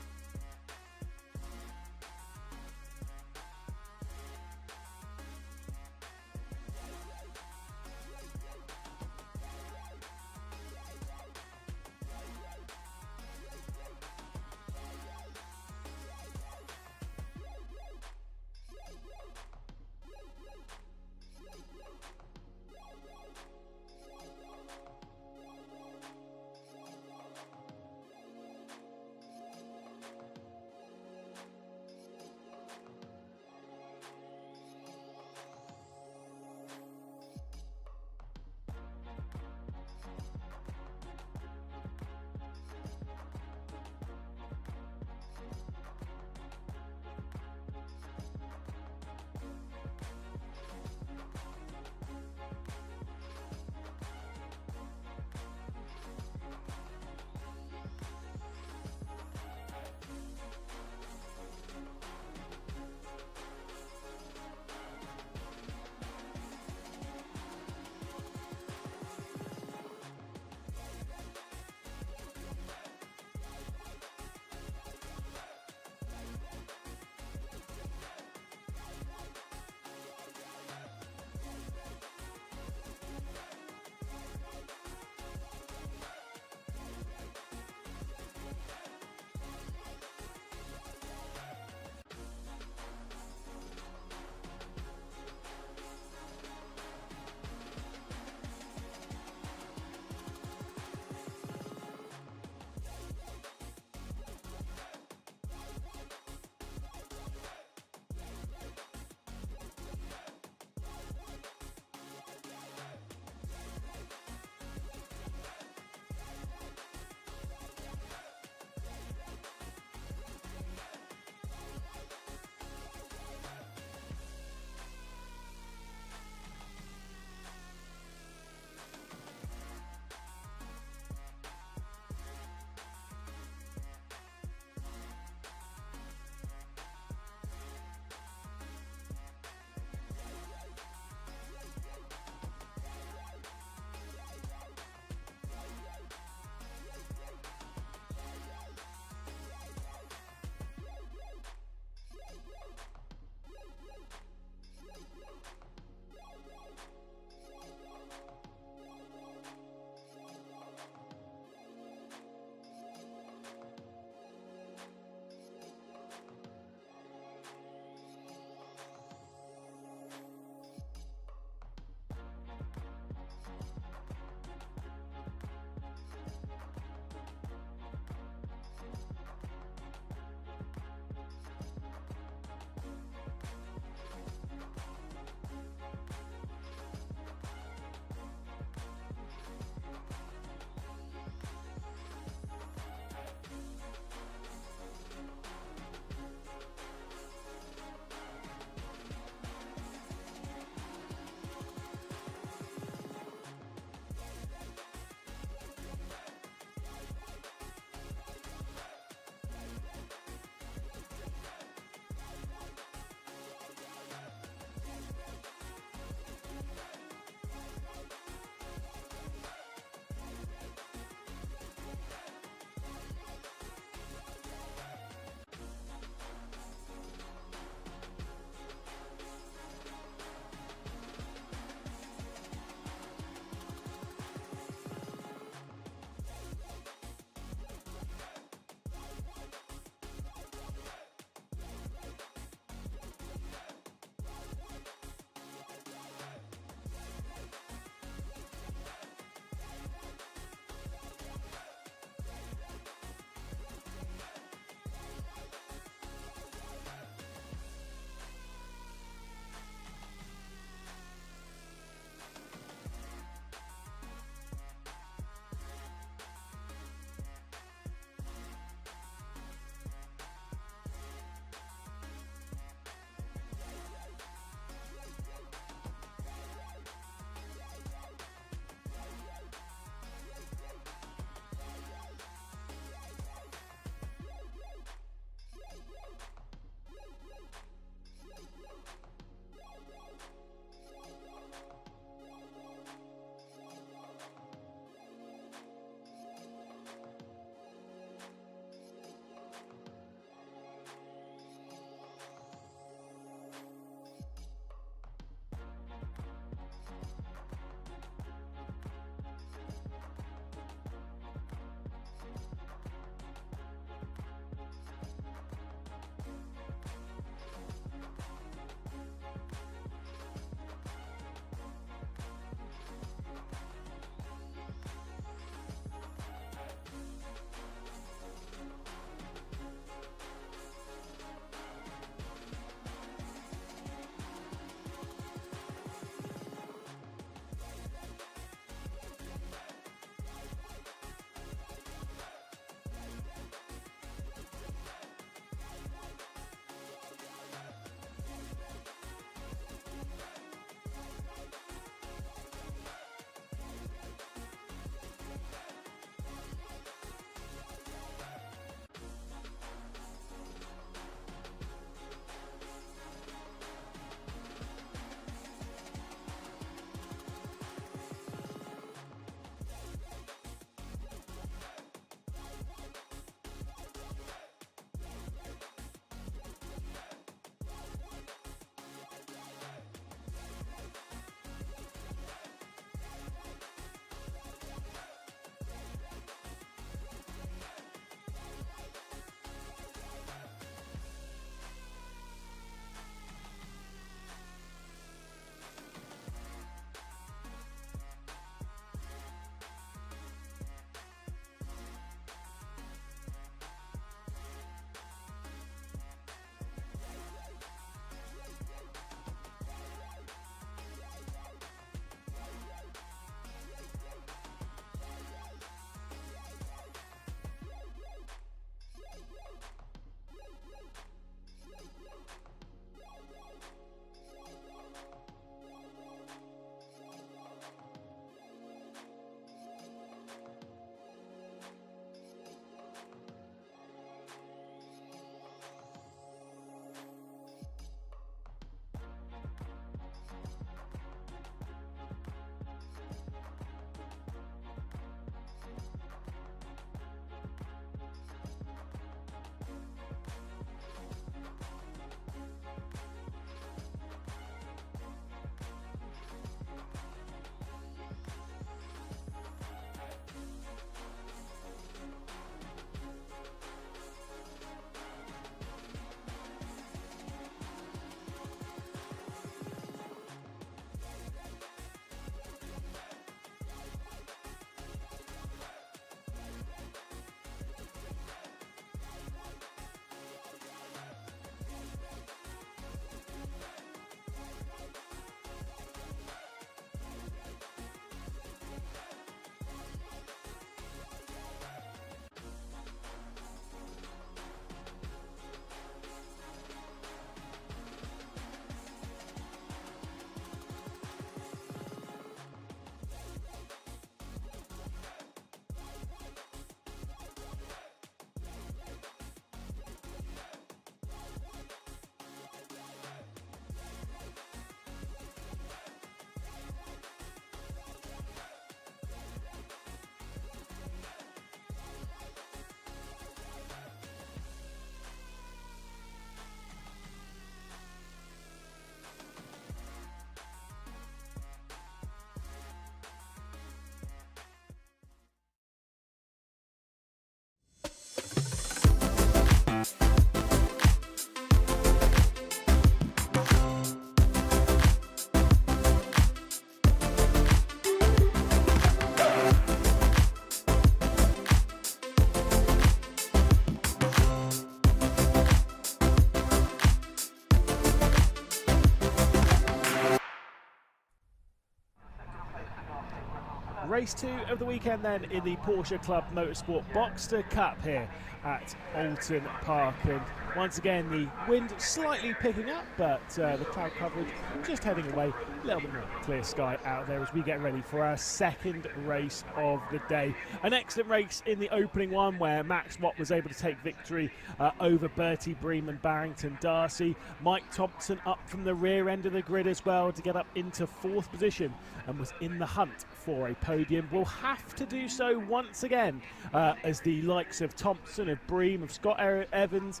Race 2 of the weekend then in the Porsche Club Motorsport Boxster Cup here at Oulton Park, and once again the wind slightly picking up, but the cloud coverage just heading away, a little bit more clear sky out there as we get ready for our second race of the day. An excellent race in the opening one where Max Watt was able to take victory over Bertie Bream and Barrington Darcy. Mike Thompson up from the rear end of the grid as well to get up into 4th position and was in the hunt for a podium. Will have to do so once again as the likes of Thompson, of Bream, of Scott Evans,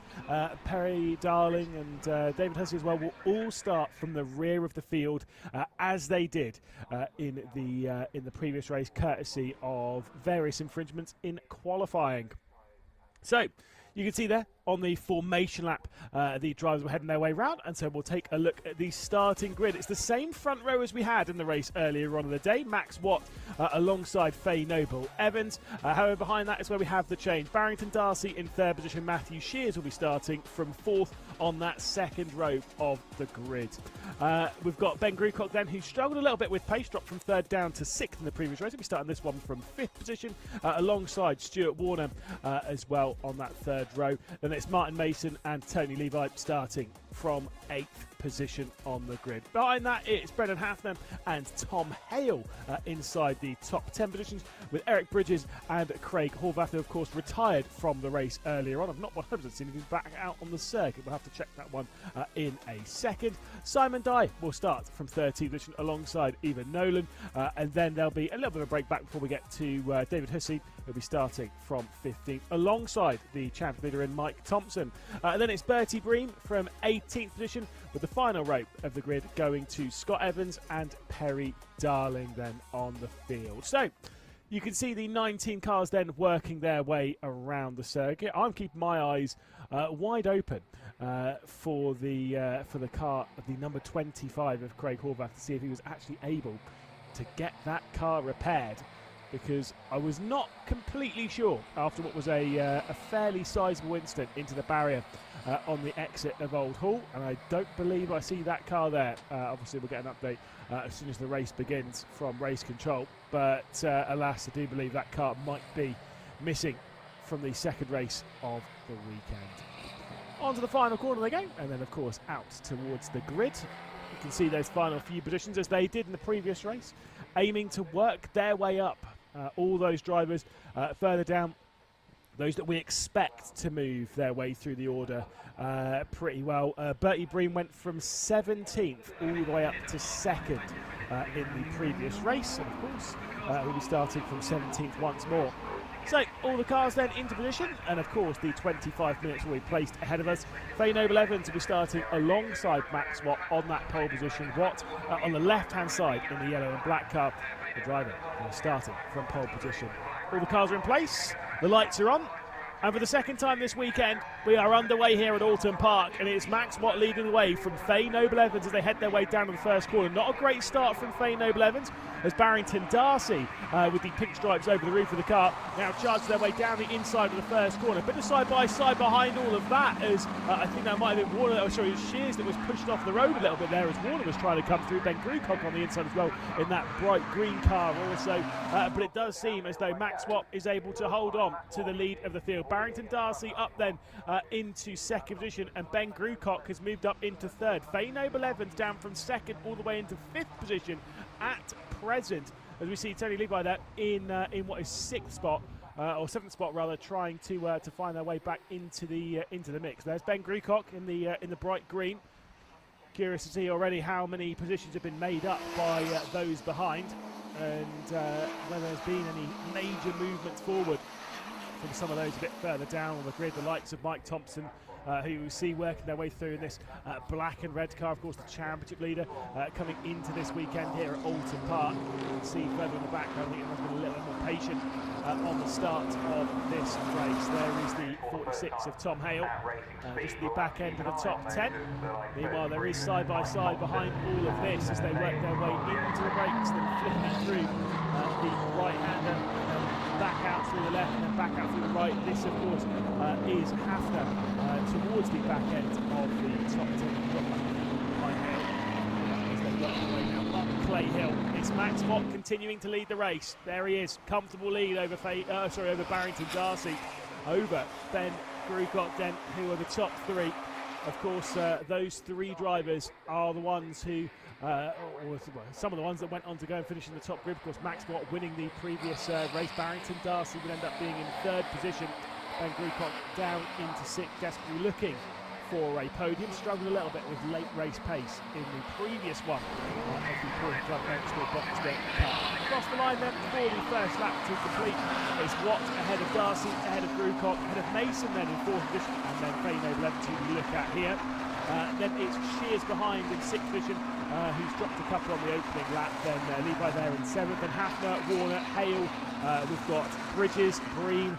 Perry Darling and David Hussey as well will all start from the rear of the field as they did in the previous race, courtesy of various infringements in qualifying. So you can see there on the formation lap the drivers were heading their way round, and so we'll take a look at the starting grid. It's the same front row as we had in the race earlier on in the day. Max Watt alongside Faye Noble Evans. However, behind that is where we have the change. Barrington Darcy in 3rd position. Matthew Shears will be starting from 4th on that second row of the grid. We've got Ben Grucock then, who struggled a little bit with pace, dropped from 3rd down to 6th in the previous race. He'll be starting this one from 5th position alongside Stuart Warner as well on that 3rd row. Then it's Martin Mason and Tony Levi starting from 8th position on the grid. Behind that it's Brendan Hafner and Tom Hale inside the top 10 positions, with Eric Bridges and Craig Horvath, who of course retired from the race earlier on. I've not 100% seen him back out on the circuit. We'll have to check that one in a second. Simon Dye will start from 13th position alongside Eva Nolan, and then there'll be a little bit of a break back before we get to David Hussey, who'll be starting from 15th alongside the champion leader in Mike Thompson. And then it's Bertie Bream from 18th position, with the final row of the grid going to Scott Evans and Perry Darling then on the field. So you can see the 19 cars then working their way around the circuit. I'm keeping my eyes wide open for the car of the number 25 of Craig Horvath to see if he was actually able to get that car repaired, because I was not completely sure after what was a fairly sizable incident into the barrier on the exit of Old Hall, and I don't believe I see that car there. Obviously we'll get an update as soon as the race begins from race control, but alas, I do believe that car might be missing from the second race of the weekend. On to the final corner they go, and then of course out towards the grid. You can see those final few positions as they did in the previous race, aiming to work their way up. All those drivers further down, those that we expect to move their way through the order pretty well. Bertie Bream went from 17th all the way up to 2nd in the previous race, and of course we'll be starting from 17th once more. So all the cars then into position, and of course the 25 minutes will be placed ahead of us. Faye Noble Evans will be starting alongside Max Watt on that pole position. Watt on the left hand side in the yellow and black car. The driver starting from pole position. All the cars are in place, the lights are on, and for the second time this weekend we are underway here at Oulton Park, and it's Max Watt leading the way from Faye Noble Evans as they head their way down to the first corner. Not a great start from Faye Noble Evans, as Barrington Darcy with the pink stripes over the roof of the car now charge their way down the inside of the first corner. Bit of side by side behind all of that, as I think that might have been Warner, sorry, Shears that was pushed off the road a little bit there as Warner was trying to come through. Ben Grucock on the inside as well in that bright green car also, but it does seem as though Max Watt is able to hold on to the lead of the field. Barrington Darcy up then into 2nd position, and Ben Grucock has moved up into 3rd. Faye Noble Evans down from 2nd all the way into 5th position at present, as we see Tony Levi there in what is 6th spot, or 7th spot rather, trying to find their way back into the mix. There's Ben Grucock in the bright green. Curious to see already how many positions have been made up by those behind, and whether there's been any major movements forward from some of those a bit further down on the grid. The likes of Mike Thompson, who you see working their way through in this black and red car, of course the championship leader, coming into this weekend here at Oulton Park. You can see further in the background, I think it has been a little bit more patient on the start of this race. There is the 46 of Tom Hale, just the back end of the top 10. Meanwhile, there is side by side behind all of this as they work their way into the brakes, then flipping it through the right-hander, back out through the left and then back out through the right. This, of course, is Hafner towards the back end of the top 10. As they work their way now up Clay Hill It's Max Watt continuing to lead the race. There he is, comfortable lead over over Barrington Darcy, over Ben Grucock Dent, who are the top three. Of course, those three drivers are the ones who, some of the ones that went on to go and finish in the top grid. Of course, Max Watt winning the previous race. Barrington Darcy would end up being in third position. Ben Grucock down into sixth, desperately looking for a podium. Struggled a little bit with late race pace in the previous one of the Oulton Club Motorsport Boxster Cup. Across the line then for the first lap to complete is Watt ahead of Darcy, ahead of Grucock, ahead of Mason then in fourth position, and then Faye Noble Evans, who we look at here. Then it's Shears behind in sixth position, who's dropped a couple on the opening lap. Then Levi there in seventh, then Hafner, Warner, Hale. We've got Bridges, Breen.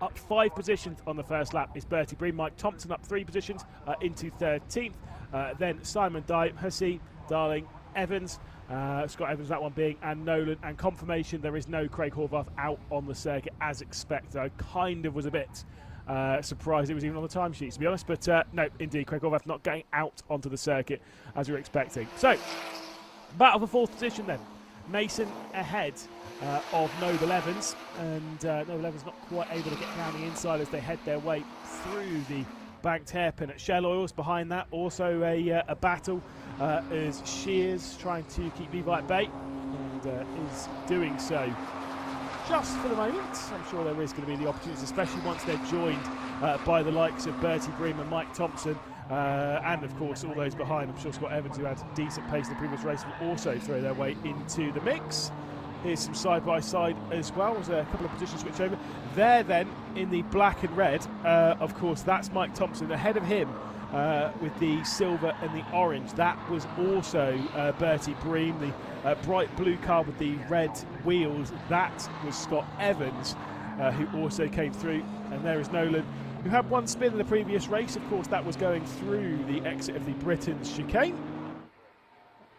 Up 5 positions on the first lap is Bertie Breen. Mike Thompson up 3 positions into 13th. Then Simon Dye, Hussey, Darling, Evans, Scott Evans that one being, and Nolan. And confirmation there is no Craig Horvath out on the circuit as expected. I kind of was a bit surprised it was even on the timesheets, to be honest. But no, indeed, Craig Horvath not getting out onto the circuit as we were expecting. So, battle for 4th position then. Mason ahead of Noble Evans, and Noble Evans not quite able to get down the inside as they head their way through the banked hairpin at Shell Oils. Behind that also a battle as Shears trying to keep Levi at bay, and is doing so just for the moment. I'm sure there is going to be the opportunities, especially once they're joined by the likes of Bertie Bream and Mike Thompson, and of course all those behind. I'm sure Scott Evans, who had decent pace in the previous race, will also throw their way into the mix. Here's some side-by-side as well. There's a couple of position switch over. There then, in the black and red, of course, that's Mike Thompson. Ahead of him, with the silver and the orange, that was also Bertie Bream. The bright blue car with the red wheels, that was Scott Evans, who also came through. And there is Nolan, who had one spin in the previous race. Of course, that was going through the exit of the Britain's chicane.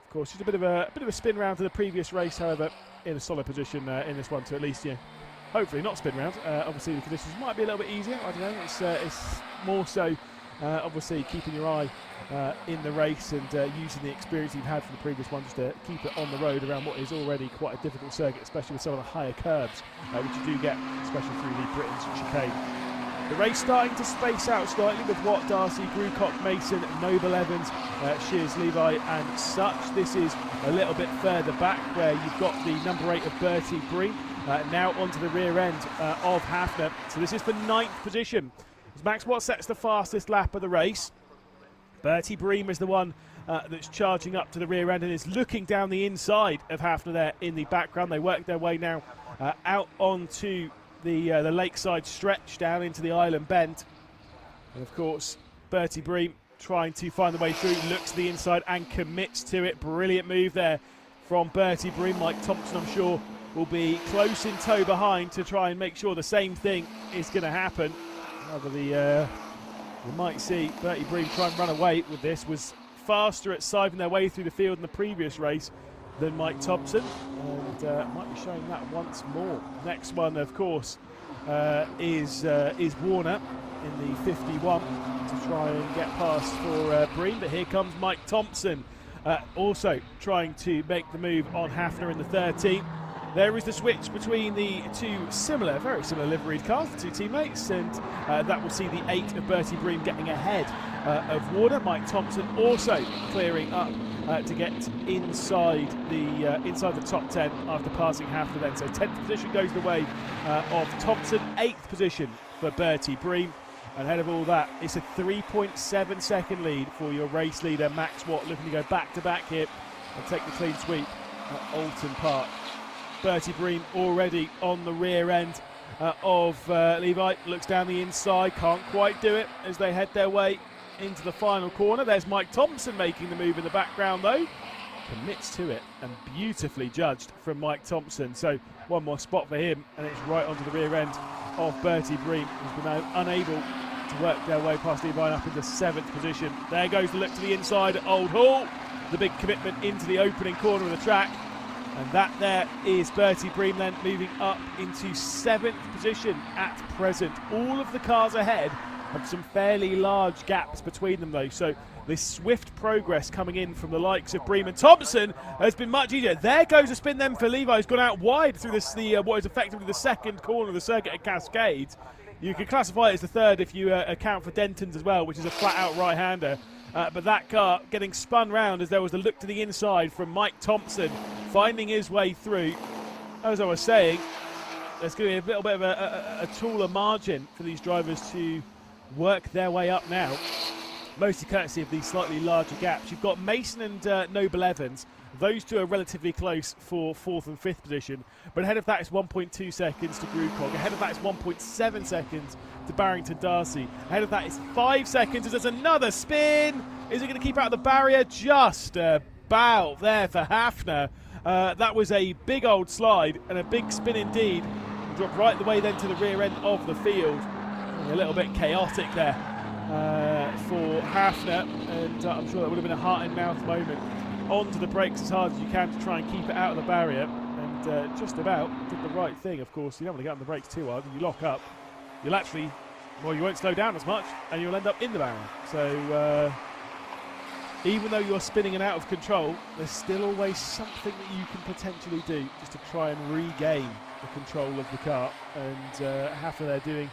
Of course, just a bit of a spin round to the previous race, however, in a solid position in this one to at least, hopefully not spin round. Obviously, the conditions might be a little bit easier. I don't know. It's more so, obviously, keeping your eye in the race and using the experience you've had from the previous one just to keep it on the road around what is already quite a difficult circuit, especially with some of the higher curbs, which you do get, especially through the Britain's chicane. The race starting to space out slightly with Watt, Darcy, Grucock, Mason, Noble Evans, Shears, Levi and such. This is a little bit further back where you've got the number 8 of Bertie Breen now onto the rear end of Hafner. So this is for 9th position. As Max Watt sets the fastest lap of the race, Bertie Breen is the one that's charging up to the rear end and is looking down the inside of Hafner there in the background. They work their way now out onto the lakeside stretch down into the island bend, and of course Bertie Bream trying to find the way through, looks to the inside and commits to it. Brilliant move there from Bertie Bream. Mike Thompson, I'm sure, will be close in tow behind to try and make sure the same thing is going to happen. We might see Bertie Bream try and run away with this. Was faster at siving their way through the field in the previous race than Mike Thompson, and might be showing that once more. Next one, of course, is Warner in the 51 to try and get past for Breen, but here comes Mike Thompson, also trying to make the move on Hafner in the 13. There is the switch between the two very similar liveried cars, the two teammates, and that will see the 8 of Bertie Bream getting ahead of Warner. Mike Thompson also clearing up to get inside the top 10 after passing Hafner then. So 10th position goes the way of Thompson, 8th position for Bertie Bream. And ahead of all that, it's a 3.7 second lead for your race leader, Max Watt, looking to go back-to-back here and take the clean sweep at Oulton Park. Bertie Bream already on the rear end of Levi, looks down the inside, can't quite do it as they head their way into the final corner. There's Mike Thompson making the move in the background though, commits to it, and beautifully judged from Mike Thompson. So one more spot for him and it's right onto the rear end of Bertie Bream, who's been unable to work their way past Levi and up into 7th position. There goes the look to the inside at Old Hall, the big commitment into the opening corner of the track. And that there is Bertie Bream then moving up into 7th position at present. All of the cars ahead have some fairly large gaps between them though, so this swift progress coming in from the likes of Bream and Thompson has been much easier. There goes a spin then for Levi, who's gone out wide through this, what is effectively the second corner of the circuit at Cascades. You could classify it as the third if you account for Denton's as well, which is a flat-out right-hander. But that car getting spun round as there was a look to the inside from Mike Thompson, finding his way through. As I was saying, there's going to be a little bit of a taller margin for these drivers to work their way up now, mostly courtesy of these slightly larger gaps. You've got Mason and Noble Evans. Those two are relatively close for 4th and 5th position, but ahead of that is 1.2 seconds to Grewcock. Ahead of that is 1.7 seconds to Barrington Darcy. Ahead of that is 5 seconds as there's another spin. Is it going to keep out of the barrier? Just about there for Hafner. That was a big old slide and a big spin indeed. Dropped right the way then to the rear end of the field. A little bit chaotic there for Hafner, and I'm sure that would have been a heart and mouth moment. Onto the brakes as hard as you can to try and keep it out of the barrier, and just about did the right thing. Of course, you don't want to get on the brakes too hard. When you lock up, you'll actually, well, you won't slow down as much, and you'll end up in the barrier. So even though you're spinning and out of control, there's still always something that you can potentially do just to try and regain the control of the car, and Hafner there doing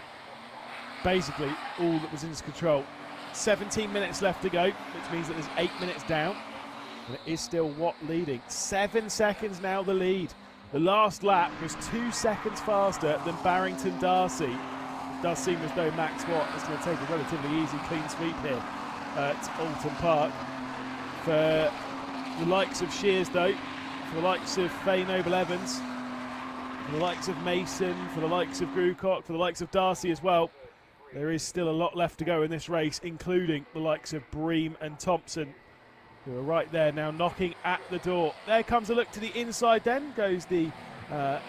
basically all that was in his control. 17 minutes left to go, which means that there's 8 minutes down. And it is still Watt leading. 7 seconds now the lead. The last lap was 2 seconds faster than Barrington Darcy. It does seem as though Max Watt is going to take a relatively easy clean sweep here at Oulton Park. For the likes of Shears though, for the likes of Faye Noble Evans, for the likes of Mason, for the likes of Grewcock, for the likes of Darcy as well, there is still a lot left to go in this race, including the likes of Bream and Thompson, who are right there now knocking at the door. There comes a look to the inside then, goes the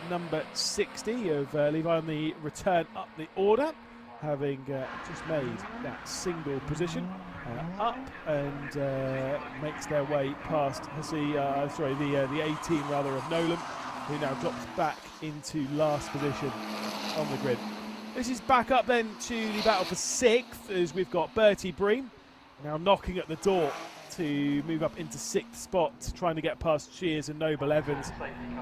number 60 of Levi on the return up the order, having just made that single position up, and makes their way past the 18 rather of Nolan, who now drops back into last position on the grid. This is back up then to the battle for 6th, as we've got Bertie Bream now knocking at the door to move up into 6th spot, trying to get past Shears and Noble Evans.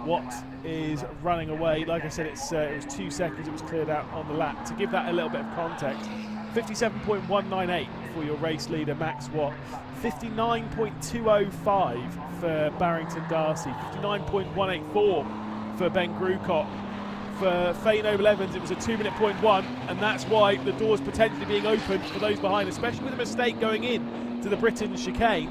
Watt is running away. Like I said, it was 2 seconds it was cleared out on the lap. To give that a little bit of context, 57.198 for your race leader Max Watt, 59.205 for Barrington Darcy, 59.184 for Ben Grewcock. For Faye Noble Evans, it was a 2-minute .1, and that's why the door's potentially being opened for those behind, especially with a mistake going in to the Britain chicane.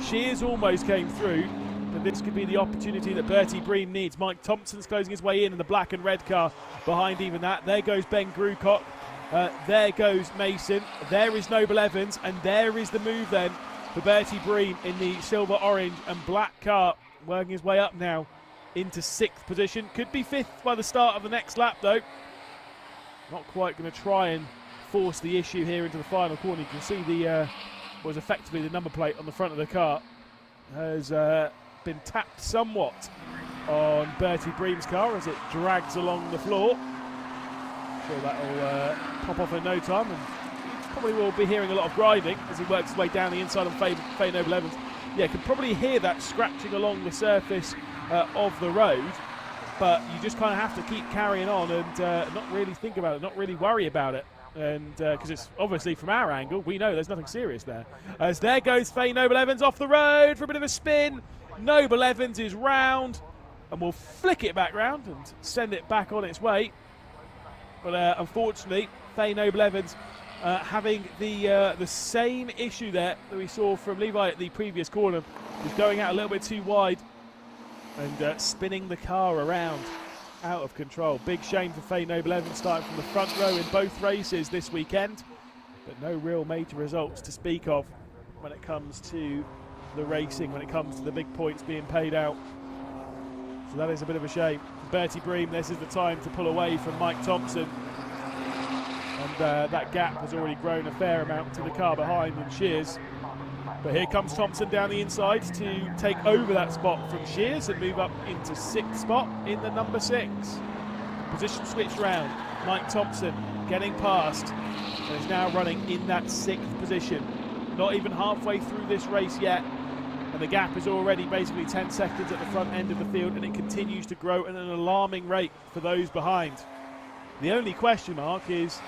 Shears almost came through, but this could be the opportunity that Bertie Bream needs. Mike Thompson's closing his way in the black and red car behind even that. There goes Ben Grewcock. There goes Mason. There is Noble Evans, and there is the move then for Bertie Bream in the silver, orange and black car, working his way up now into 6th position. Could be 5th by the start of the next lap though. Not quite going to try and force the issue here into the final corner. You can see the was effectively the number plate on the front of the car has been tapped somewhat on Bertie Bream's car as it drags along the floor. I'm sure that'll pop off in no time, and probably will be hearing a lot of grinding as he works his way down the inside of Faye Noble Evans. Yeah, can probably hear that scratching along the surface of the road, but you just kind of have to keep carrying on and not really think about it, not really worry about it, and because it's obviously from our angle we know there's nothing serious there. As there goes Faye Noble Evans off the road for a bit of a spin. Noble Evans is round and will flick it back round and send it back on its way, but unfortunately Faye Noble Evans having the same issue there that we saw from Levi at the previous corner, was going out a little bit too wide and spinning the car around out of control. Big shame for Faye Noble Evans, starting from the front row in both races this weekend, but no real major results to speak of when it comes to the racing, when it comes to the big points being paid out. So that is a bit of a shame. Bertie Bream, this is the time to pull away from Mike Thompson, and that gap has already grown a fair amount to the car behind and Shears. But here comes Thompson down the inside to take over that spot from Shears and move up into 6th spot in the number 6. Position switched round. Mike Thompson getting past and is now running in that 6th position. Not even halfway through this race yet, and the gap is already basically 10 seconds at the front end of the field, and it continues to grow at an alarming rate for those behind. The only question mark is,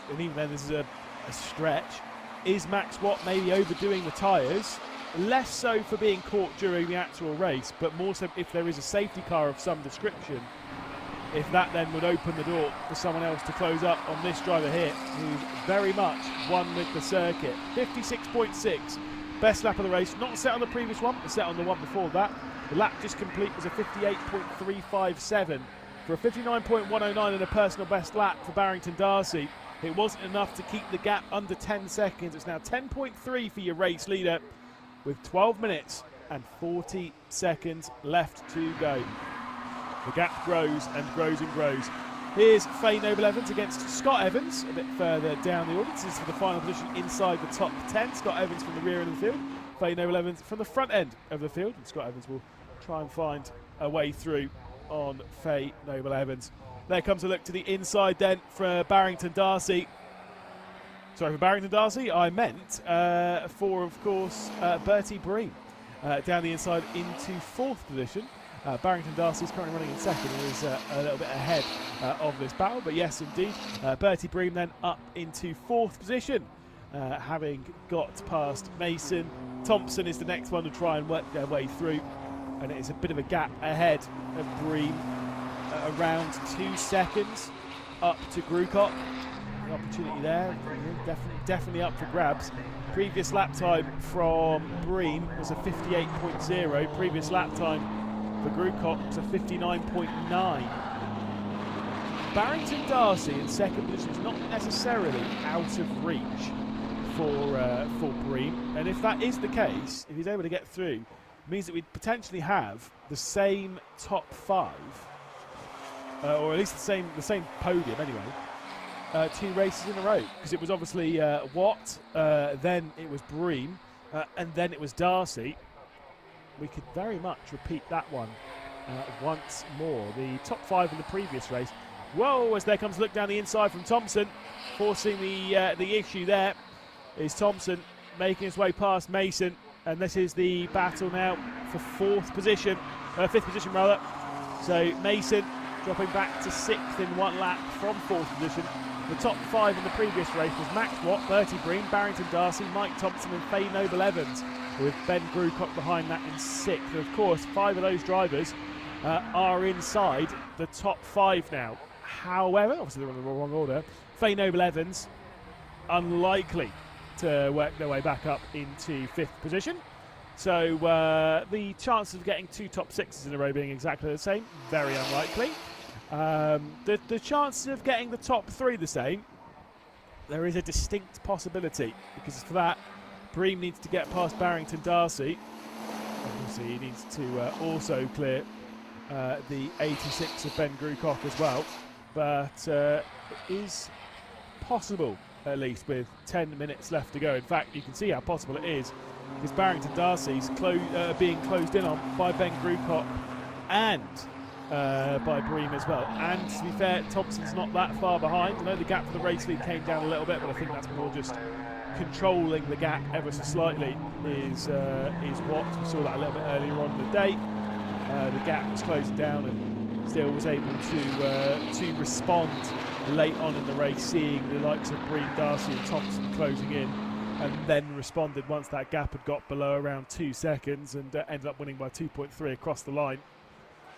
and even then this is a stretch, is Max Watt maybe overdoing the tyres? Less so for being caught during the actual race, but more so if there is a safety car of some description, if that then would open the door for someone else to close up on this driver here, who's very much won with the circuit. 56.6, best lap of the race, not set on the previous one, but set on the one before that. The lap just complete was a 58.357 for a 59.109 and a personal best lap for Barrington Darcy. It wasn't enough to keep the gap under 10 seconds. It's now 10.3 for your race leader with 12 minutes and 40 seconds left to go. The gap grows and grows and grows. Here's Faye Noble-Evans against Scott Evans, a bit further down the order. This is for the final position inside the top 10. Scott Evans from the rear end of the field, Faye Noble-Evans from the front end of the field. And Scott Evans will try and find a way through on Faye Noble-Evans. There comes a look to the inside then for Barrington Darcy. Sorry, for Barrington Darcy, I meant for, of course, Bertie Breen. Down the inside into 4th position. Barrington Darcy is currently running in 2nd and is a little bit ahead of this battle. But yes, indeed, Bertie Breen then up into 4th position, having got past Mason. Thompson is the next one to try and work their way through. And it is a bit of a gap ahead of Breen. Around 2 seconds up to Grucock. The opportunity there, definitely up for grabs. Previous lap time from Breen was a 58.0. Previous lap time for Grucock was a 59.9. Barrington Darcy in 2nd position is not necessarily out of reach for Breen, and if that is the case, if he's able to get through, it means that we'd potentially have the same top 5. Or at least the same podium anyway, 2 races in a row, because it was obviously Watt, then it was Breen, and then it was Darcy. We could very much repeat that one once more. The top 5 in the previous race. Whoa, as there comes a look down the inside from Thompson, forcing the issue there is Thompson making his way past Mason, and this is the battle now for 5th position rather. So Mason dropping back to 6th in 1 lap from 4th position. The top 5 in the previous race was Max Watt, Bertie Breen, Barrington Darcy, Mike Thompson and Faye Noble-Evans, with Ben Grucock behind that in 6th. And of course, 5 of those drivers are inside the top 5 now. However, obviously they're in the wrong order. Faye Noble-Evans, unlikely to work their way back up into 5th position. So the chances of getting 2 top 6s in a row being exactly the same, very unlikely. The chances of getting the top 3 the same, there is a distinct possibility, because for that, Breen needs to get past Barrington Darcy. Obviously, he needs to also clear the 86 of Ben Grucock as well. But it is possible, at least with 10 minutes left to go. In fact, you can see how possible it is, because Barrington Darcy's being closed in on by Ben Grucock and by Breen as well. And to be fair, Thompson's not that far behind. I know the gap for the race lead came down a little bit, but I think that's more just controlling the gap ever so slightly is what we saw that a little bit earlier on in the day. The gap was closing down and still was able to respond late on in the race, seeing the likes of Breen, Darcy and Thompson closing in, and then responded once that gap had got below around 2 seconds, and ended up winning by 2.3 across the line.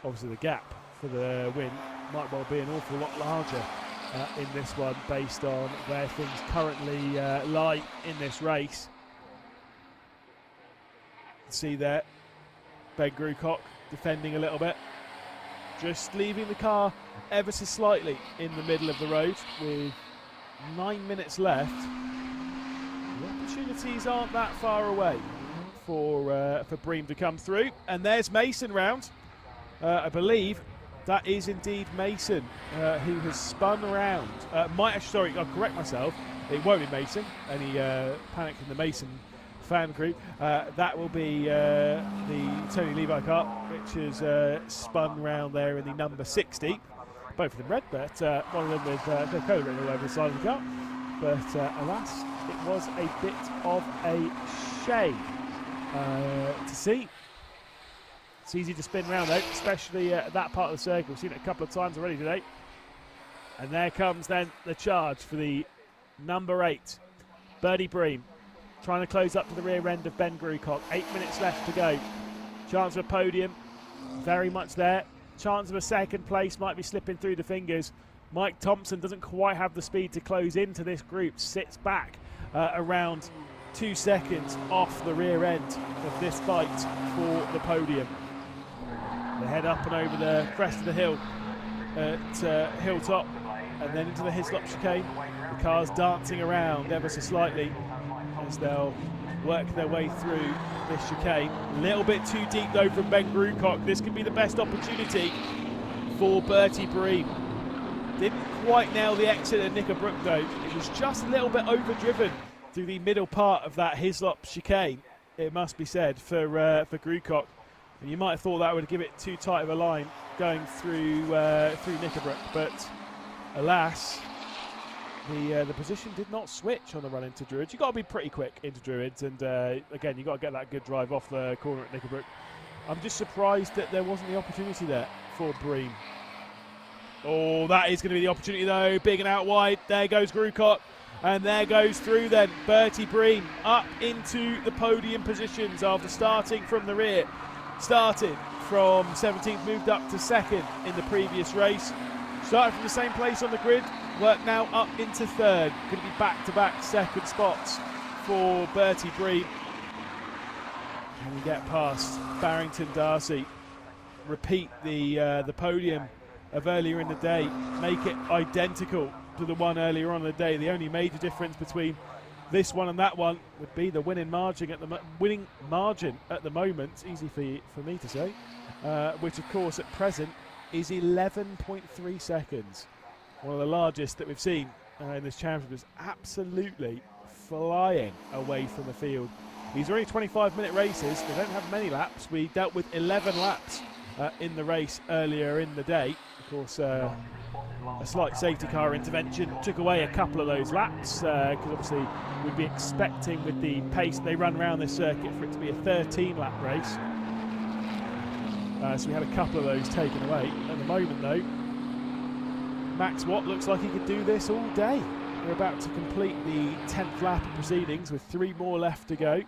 Obviously the gap for the win might well be an awful lot larger in this one, based on where things currently lie in this race. See there, Ben Grucock defending a little bit, just leaving the car ever so slightly in the middle of the road with 9 minutes left. The opportunities aren't that far away for Breen to come through, and there's Mason round. I believe that is indeed Mason, who has spun around. I'll correct myself. It won't be Mason. Any panic in the Mason fan group. That will be the Tony Levi car, which has spun round there in the number 60. Both of them red, but one of them with Coca-Cola written all over the side of the car. But alas, it was a bit of a shame to see. It's easy to spin round though, especially at that part of the circuit. We've seen it a couple of times already today. And there comes then the charge for the number 8, Bertie Bream, trying to close up to the rear end of Ben Grucock. 8 minutes left to go. Chance of a podium, very much there. Chance of a second place might be slipping through the fingers. Mike Thompson doesn't quite have the speed to close into this group, sits back around 2 seconds off the rear end of this fight for the podium. They head up and over the crest of the hill at Hilltop and then into the Hislop chicane. The cars dancing around ever so slightly as they'll work their way through this chicane. A little bit too deep though from Ben Grucock. This could be the best opportunity for Bertie Bream. Didn't quite nail the exit at Knickerbrook though. It was just a little bit overdriven through the middle part of that Hislop chicane, it must be said, for Grucock. And you might have thought that would give it too tight of a line going through Knickerbrook, but alas, the position did not switch on the run into Druids. You've got to be pretty quick into Druids, and again, you've got to get that good drive off the corner at Knickerbrook. I'm just surprised that there wasn't the opportunity there for Bream. Oh, that is going to be the opportunity though. Big and out wide. There goes Grucock. And there goes through then Bertie Bream up into the podium positions after starting from the rear. Started from 17th, moved up to 2nd in the previous race. Started from the same place on the grid, worked now up into 3rd. Going to be back-to-back 2nd spots for Bertie Bream. And we get past Barrington Darcy. Repeat the podium of earlier in the day. Make it identical to the one earlier on in the day. The only major difference between this one and that one would be the winning margin at the moment. Easy for me to say, which of course at present is 11.3 seconds. One of the largest that we've seen in this championship. Is absolutely flying away from the field. These are only 25-minute races. They don't have many laps. We dealt with 11 laps in the race earlier in the day. Of course, a slight safety car intervention took away a couple of those laps, because obviously we'd be expecting with the pace they run around this circuit for it to be a 13-lap race. So we had a couple of those taken away. At the moment though, Max Watt looks like he could do this all day. We're about to complete the 10th lap of proceedings with 3 more left to go.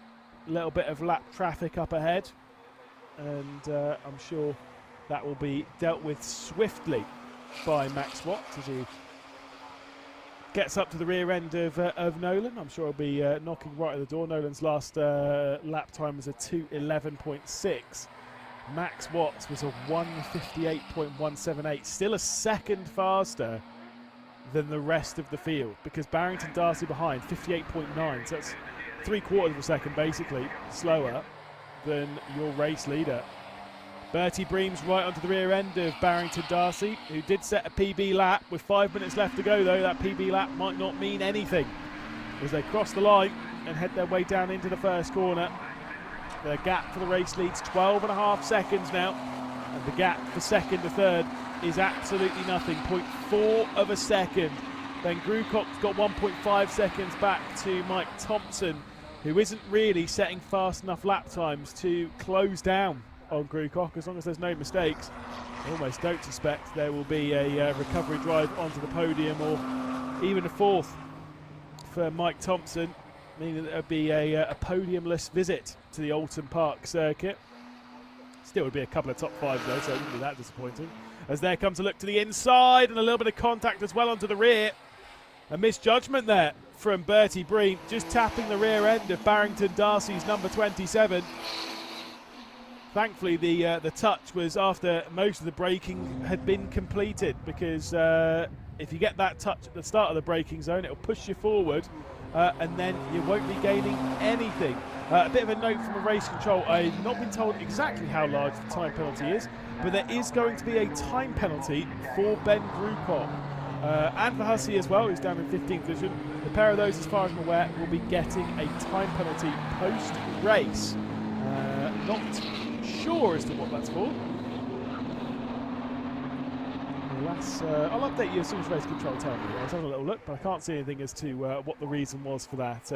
A little bit of lap traffic up ahead, and I'm sure that will be dealt with swiftly by Max Watt as he gets up to the rear end of Nolan. I'm sure he'll be knocking right at the door. Nolan's last lap time was a 2:11.6. Max Watt was a 1:58.178, still a second faster than the rest of the field, because Barrington Darcy behind 58.9, so that's 3/4 of a second basically slower than your race leader. Bertie Bream's right onto the rear end of Barrington Darcy, who did set a PB lap. With 5 minutes left to go though, that PB lap might not mean anything as they cross the line and head their way down into the first corner. The gap for the race leads 12.5 seconds now, and the gap for 2nd to 3rd is absolutely nothing, 0.4 of a second. Ben Grucock's got 1.5 seconds back to Mike Thompson, who isn't really setting fast enough lap times to close down on Grucock. As long as there's no mistakes, I almost don't suspect there will be a recovery drive onto the podium, or even a 4th for Mike Thompson, meaning that there would be a podiumless visit to the Oulton Park circuit. Still would be a couple of top 5s though, so it wouldn't be that disappointing. As there comes a look to the inside and a little bit of contact as well onto the rear. A misjudgment there from Bertie Bream, just tapping the rear end of Barrington Darcy's number 27. Thankfully the touch was after most of the braking had been completed, because if you get that touch at the start of the braking zone, it'll push you forward and then you won't be gaining anything. A bit of a note from the race control: I've not been told exactly how large the time penalty is, but there is going to be a time penalty for Ben Grucock and for Hussey as well, who's down in 15th position. The pair of those, as far as I'm aware, will be getting a time penalty post-race. Not sure as to what that's for. alas, I'll update you as soon as race control tell me. I was having a little look, but I can't see anything as to what the reason was for that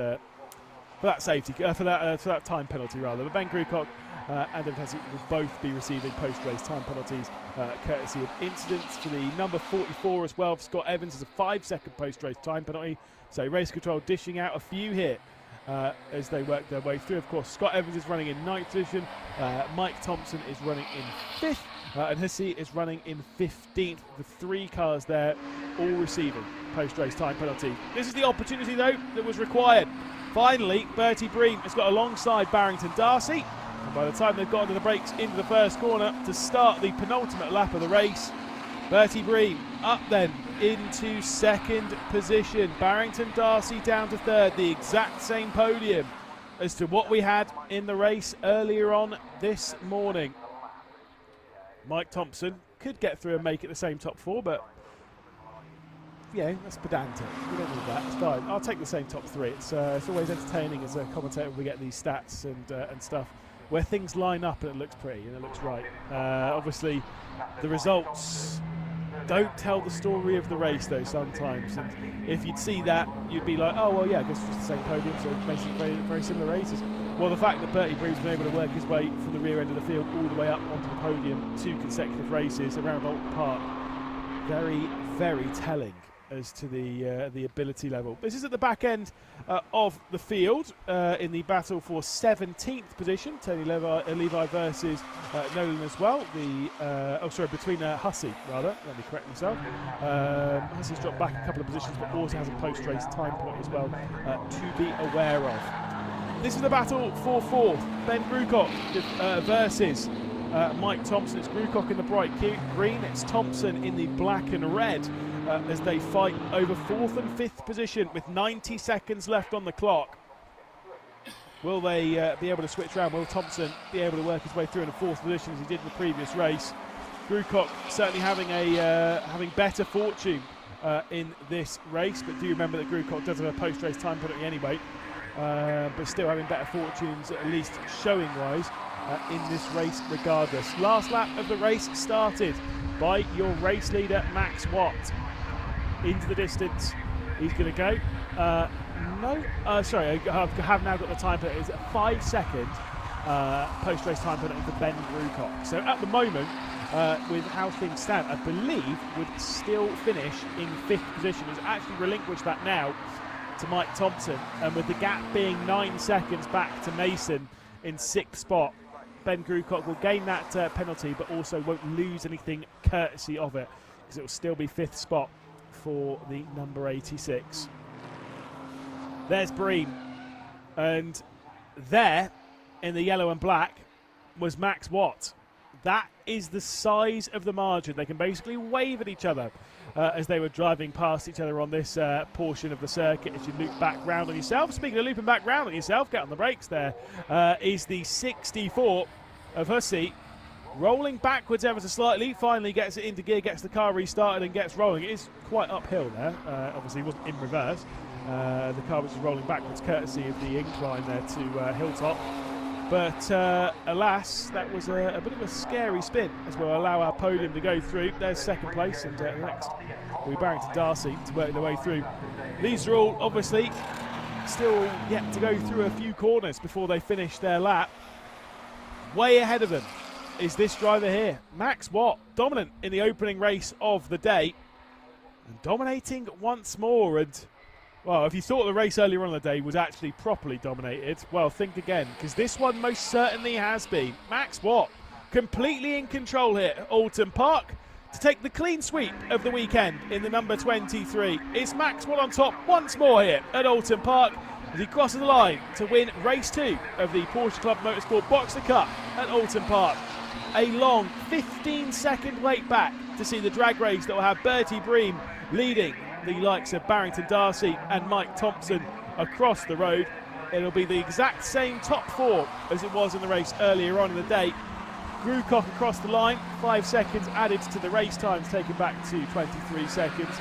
safety, for that time penalty rather. But Ben Grucock and David Hesse will both be receiving post-race time penalties, courtesy of incidents. For the number 44 as well, for Scott Evans is a 5-second post-race time penalty. So race control dishing out a few here as they work their way through. Of course, Scott Evans is running in 9th position, Mike Thompson is running in 5th, and Hesse is running in 15th. The 3 cars there all receiving post-race time penalty. This is the opportunity though that was required. Finally, Bertie Bream has got alongside Barrington Darcy, and by the time they've got into the brakes into the first corner to start the penultimate lap of the race, Bertie Bream up then into 2nd position. Barrington Darcy down to 3rd, the exact same podium as to what we had in the race earlier on this morning. Mike Thompson could get through and make it the same top 4, but yeah, that's pedantic. We don't need that. It's fine. I'll take the same top 3. It's always entertaining as a commentator when we get these stats and stuff where things line up and it looks pretty and it looks right. Obviously, the results don't tell the story of the race though sometimes. And if you'd see that, you'd be like, oh well, yeah, I guess it's just the same podium, so basically very, very similar races. Well, the fact that Bertie Bream's been able to work his way from the rear end of the field all the way up onto the podium, 2 consecutive races around Oulton Park, very, very telling as to the ability level. This is at the back end of the field in the battle for 17th position. Tony Levi versus Nolan as well. Between Hussey rather. Let me correct myself. Hussey's dropped back a couple of positions, but also has a post-race time point as well to be aware of. This is the battle for 4th. Ben Grucock versus Mike Thompson. It's Grucock in the bright green. It's Thompson in the black and red. As they fight over 4th and 5th position with 90 seconds left on the clock. Will they be able to switch around? Will Thompson be able to work his way through in the 4th position as he did in the previous race? Grucock certainly having better fortune in this race, but do remember that Grucock does have a post-race time penalty anyway, but still having better fortunes, at least showing-wise, in this race regardless. Last lap of the race started by your race leader, Max Watt. Into the distance, he's going to go. Sorry, I have now got the time penalty. It's a 5-second post-race time penalty for Ben Grucock. So at the moment, with how things stand, I believe would still finish in 5th position. He's actually relinquished that now to Mike Thompson, and with the gap being 9 seconds back to Mason in 6th spot, Ben Grucock will gain that penalty, but also won't lose anything courtesy of it, because it will still be 5th spot for the number 86. There's Bream, and there in the yellow and black was Max Watt. That is the size of the margin. They can basically wave at each other as they were driving past each other on this portion of the circuit. As you loop back round on yourself, speaking of looping back round on yourself, get on the brakes there, is the 64 of Hussey, rolling backwards ever so slightly, finally gets it into gear, gets the car restarted and gets rolling. It is quite uphill there, obviously it wasn't in reverse. The car was just rolling backwards courtesy of the incline there to Hilltop. But alas, that was a bit of a scary spin, as we'll allow our podium to go through. There's 2nd place, and next will be Barrington Darcy to work their way through. These are all obviously still yet to go through a few corners before they finish their lap. Way ahead of them is this driver here, Max Watt, dominant in the opening race of the day, and dominating once more. And well, if you thought the race earlier on in the day was actually properly dominated, well, think again, because this one most certainly has been. Max Watt completely in control here at Oulton Park to take the clean sweep of the weekend in the number 23. It's Max Watt on top once more here at Oulton Park as he crosses the line to win race 2 of the Porsche Club Motorsport Boxer Cup at Oulton Park. A long 15-second wait back to see the drag race that will have Bertie Bream leading the likes of Barrington Darcy and Mike Thompson across the road. It'll be the exact same top 4 as it was in the race earlier on in the day. Grucock across the line, 5 seconds added to the race times, taken back to 23 seconds.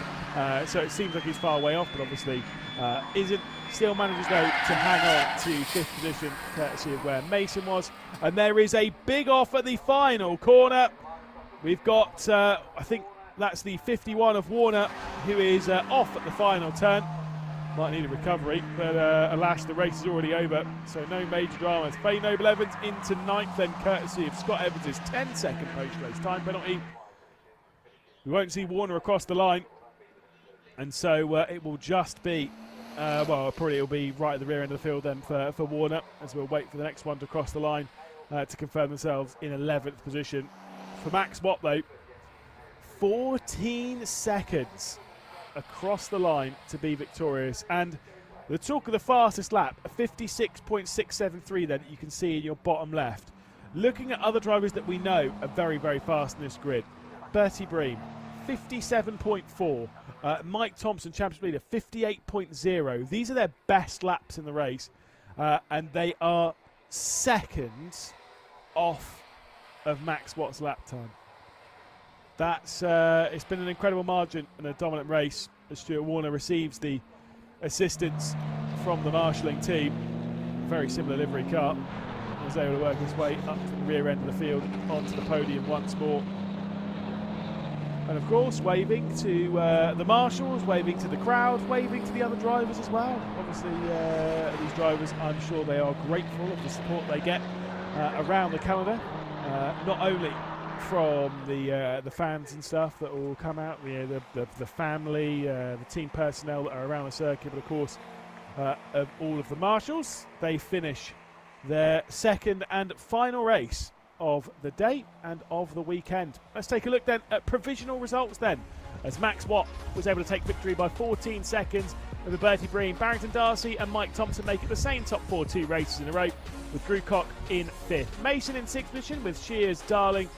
So it seems like he's far way off, but obviously isn't. Still manages though to hang on to 5th position, courtesy of where Mason was. And there is a big off at the final corner. We've got, I think, That's the 51 of Warner, who is off at the final turn. Might need a recovery, but alas, the race is already over, so no major dramas. Faye Noble Evans into 9th, then courtesy of Scott Evans' 10-second post-race time penalty. We won't see Warner across the line, and so it will just be, well, probably it'll be right at the rear end of the field then for Warner, as we'll wait for the next one to cross the line to confirm themselves in 11th position. For Max Watt, though, 14 seconds across the line to be victorious, and the talk of the fastest lap, a 56.673 then that you can see in your bottom left. Looking at other drivers that we know are very, very fast in this grid, Bertie Bream 57.4, Mike Thompson, championship leader, 58.0. These are their best laps in the race, and they are seconds off of Max Watt's lap time. That's it's been an incredible margin and a dominant race as Stuart Warner receives the assistance from the marshalling team. Very similar livery car. He was able to work his way up to the rear end of the field onto the podium once more. And of course, waving to the marshals, waving to the crowd, waving to the other drivers as well. Obviously, these drivers, I'm sure they are grateful of the support they get around the calendar. Not only from the fans and stuff that will come out, the family, the team personnel that are around the circuit, but of course of all of the marshals. They finish their second and final race of the day and of the weekend. Let's take a look then at provisional results then, as Max Watt was able to take victory by 14 seconds over Bertie Bream. Barrington Darcy and Mike Thompson make it the same top 4 2 races in a row, with Drew Cock in 5th. Mason in 6th position with Shears, Darling,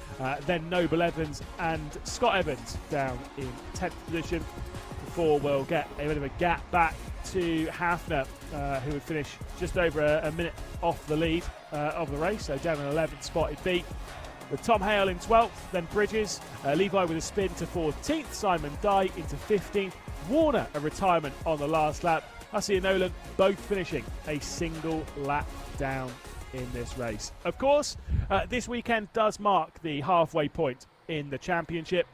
then Noble Evans and Scott Evans down in 10th position, before we'll get a bit of a gap back to Hafner, who would finish just over a minute off the lead of the race, so down in 11th spot he'd be, with Tom Hale in 12th, then Bridges, Levi with a spin to 14th, Simon Dye into 15th, Warner a retirement on the last lap, Hussey and Nolan both finishing a single lap down in this race. Of course, this weekend does mark the halfway point in the championship,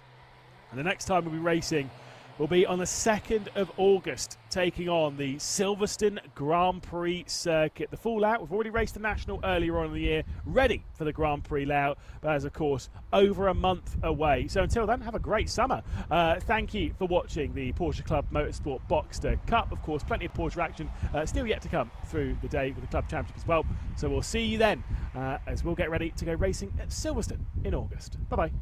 and the next time we'll be racing will be on the 2nd of August, taking on the Silverstone Grand Prix circuit. The full out, we've already raced the National earlier on in the year, ready for the Grand Prix layout, but as of course over a month away. So until then, have a great summer. Thank you for watching the Porsche Club Motorsport Boxster Cup. Of course, plenty of Porsche action still yet to come through the day with the Club Championship as well. So we'll see you then as we'll get ready to go racing at Silverstone in August. Bye-bye.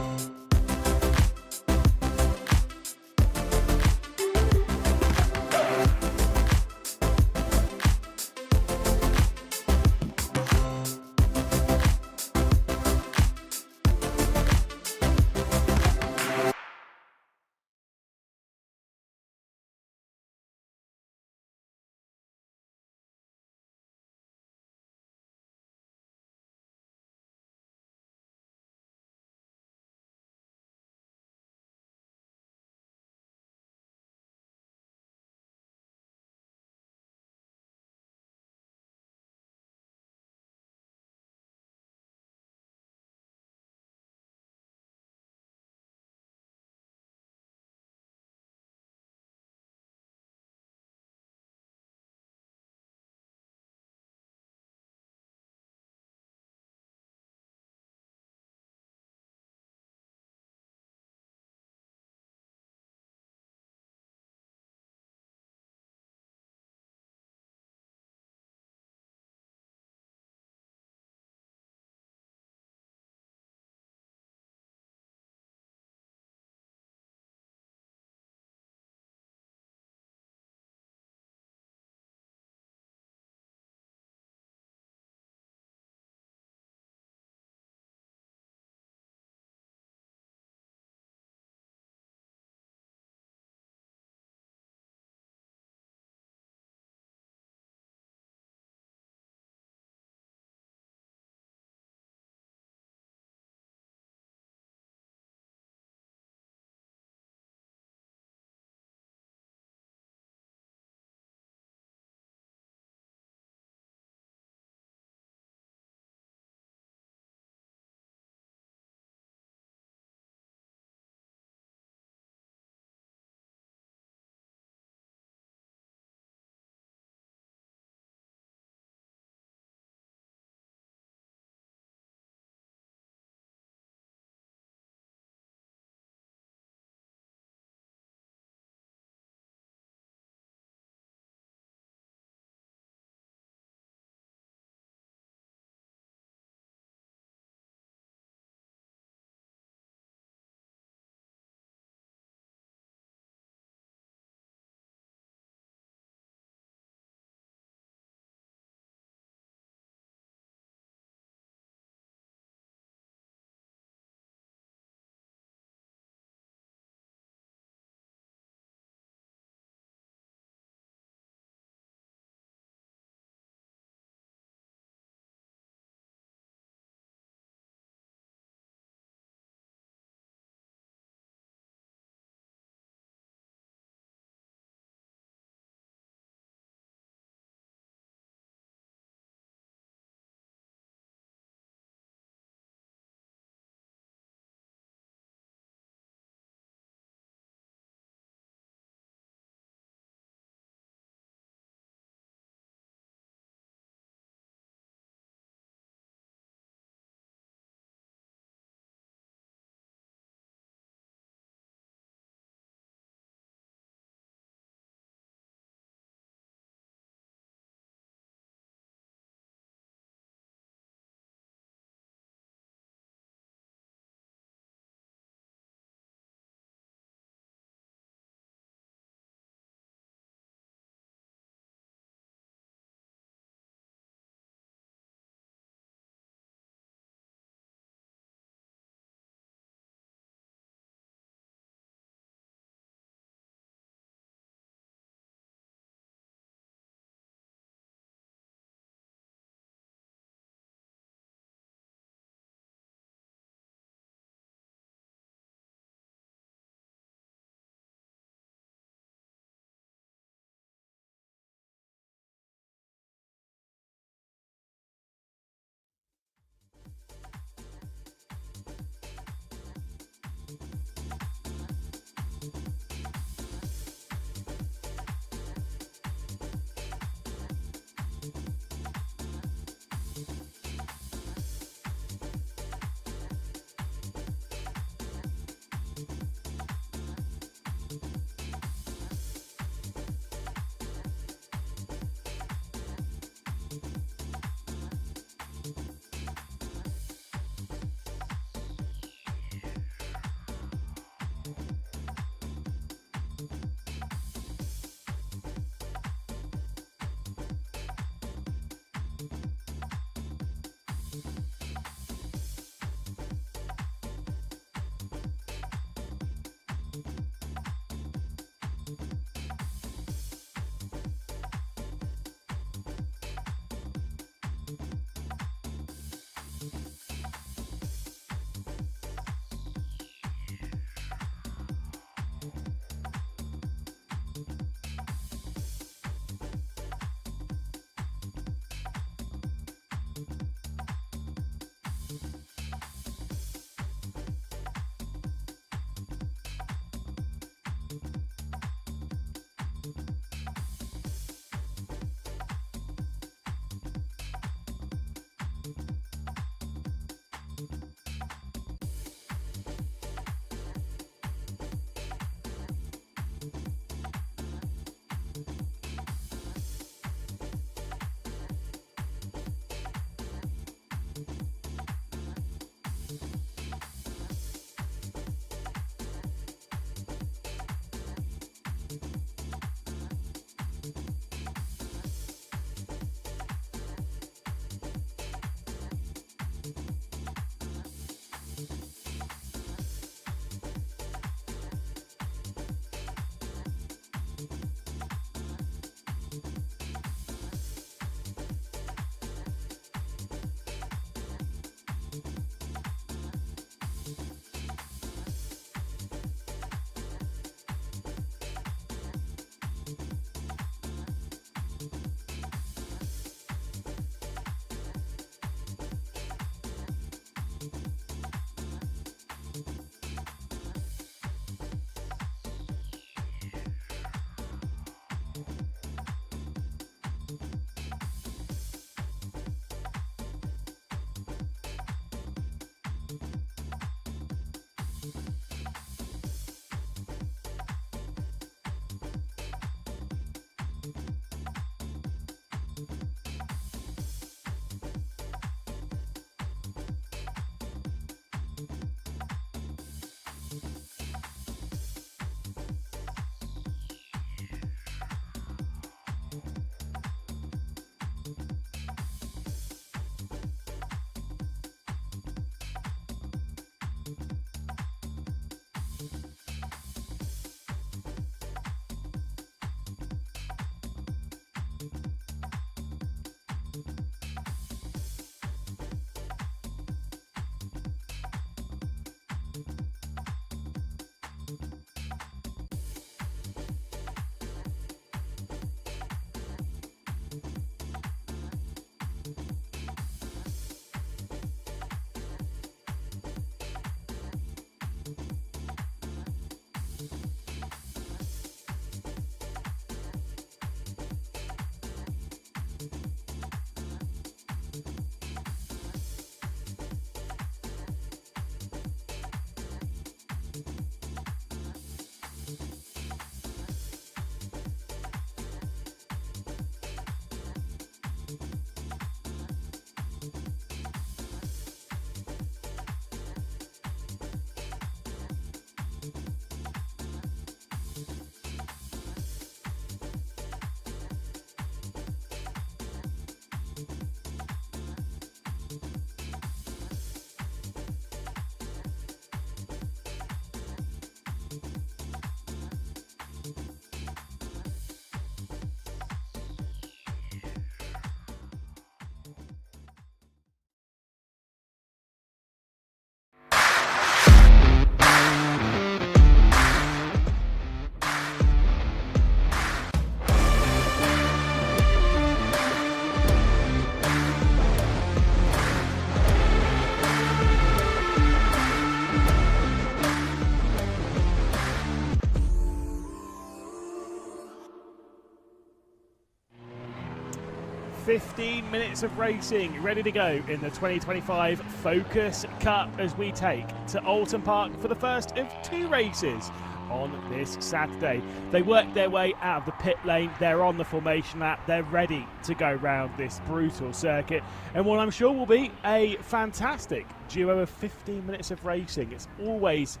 15 minutes of racing ready to go in the 2025 Focus Cup as we take to Oulton Park for the first of 2 races on this Saturday. They work their way out of the pit lane, they're on the formation lap, they're ready to go round this brutal circuit and what I'm sure will be a fantastic duo of 15 minutes of racing. It's always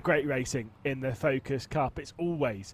great racing in the Focus Cup. It's always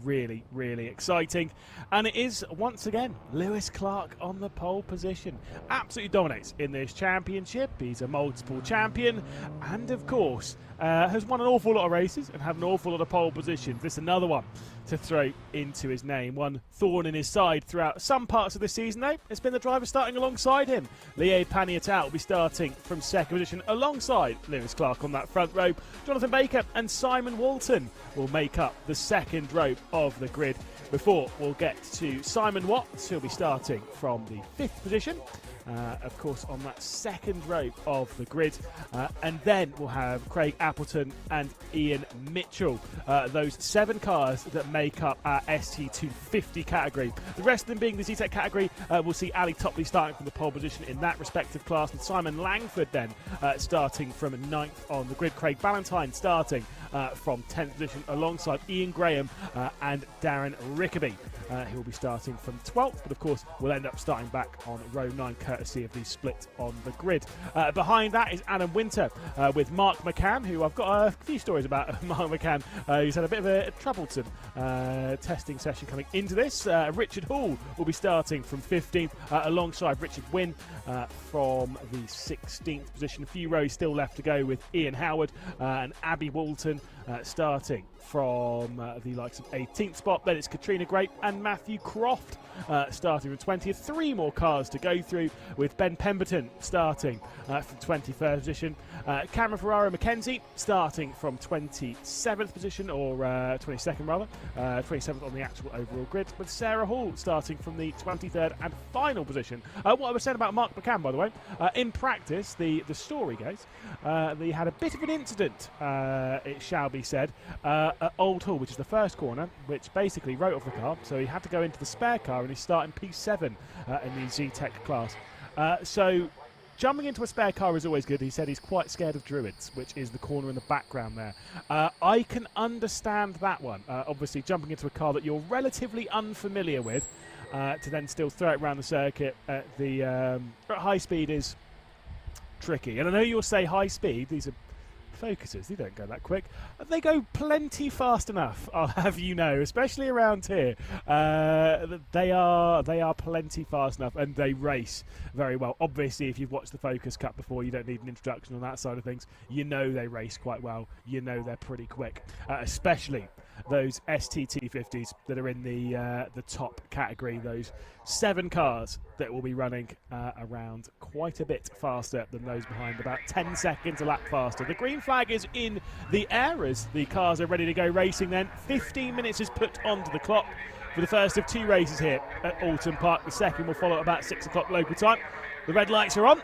really, really exciting. And it is, once again, Lewis Clark on the pole position. Absolutely dominates in this championship. He's a multiple champion and, of course, has won an awful lot of races and had an awful lot of pole positions. This is another one to throw into his name. One thorn in his side throughout some parts of the season, though, it's been the driver starting alongside him. Leo Paniatau will be starting from second position alongside Lewis Clark on that front row. Jonathan Baker and Simon Walton will make up the second row of the grid before we'll get to Simon Watts, who'll be starting from the 5th position. Of course, on that second row of the grid. And then we'll have Craig Appleton and Ian Mitchell, those 7 cars that make up our ST250 category. The rest of them being the ZTEC category, we'll see Ali Topley starting from the pole position in that respective class, and Simon Langford then starting from 9th on the grid. Craig Ballantyne starting from 10th position alongside Ian Graham and Darren Rickaby, who will be starting from 12th, but of course will end up starting back on row 9 courtesy of the split on the grid. Behind that is Adam Winter with Mark McCann, who I've got a few stories about. Mark McCann, who's had a bit of a troublesome testing session coming into this. Richard Hall will be starting from 15th alongside Richard Wynn from the 16th position. A few rows still left to go with Ian Howard and Abby Walton starting from the likes of 18th spot. Then it's Katrina Grape and Matthew Croft starting from 20th. 3 more cars to go through with Ben Pemberton starting from 21st position. Cameron Ferraro McKenzie starting from 27th position, or 22nd rather, 27th on the actual overall grid, with Sarah Hall starting from the 23rd and final position. What I was saying about Mark McCann, by the way, in practice, the story goes, they had a bit of an incident, it shall be said, at Old Hall, which is the first corner, which basically wrote off the car, so he had to go into the spare car and he's starting P7 in the ZTEC class. So jumping into a spare car is always good. He said he's quite scared of Druids, which is the corner in the background there. I can understand that one. Obviously, jumping into a car that you're relatively unfamiliar with, to then still throw it around the circuit at the at high speed is tricky. And I know you'll say high speed, these are Focuses, they don't go that quick. They go plenty fast enough, I'll have you know, especially around here. They are plenty fast enough, and they race very well. Obviously, if you've watched the Focus Cup before, you don't need an introduction on that side of things. You know they race quite well. You know they're pretty quick, especially those ST250s that are in the top category. Those 7 cars that will be running around quite a bit faster than those behind, about 10 seconds a lap faster. The green flag is in the air as the cars are ready to go racing then. 15 minutes is put onto the clock for the first of 2 races here at Oulton Park. The second will follow at about 6 o'clock local time. The red lights are on.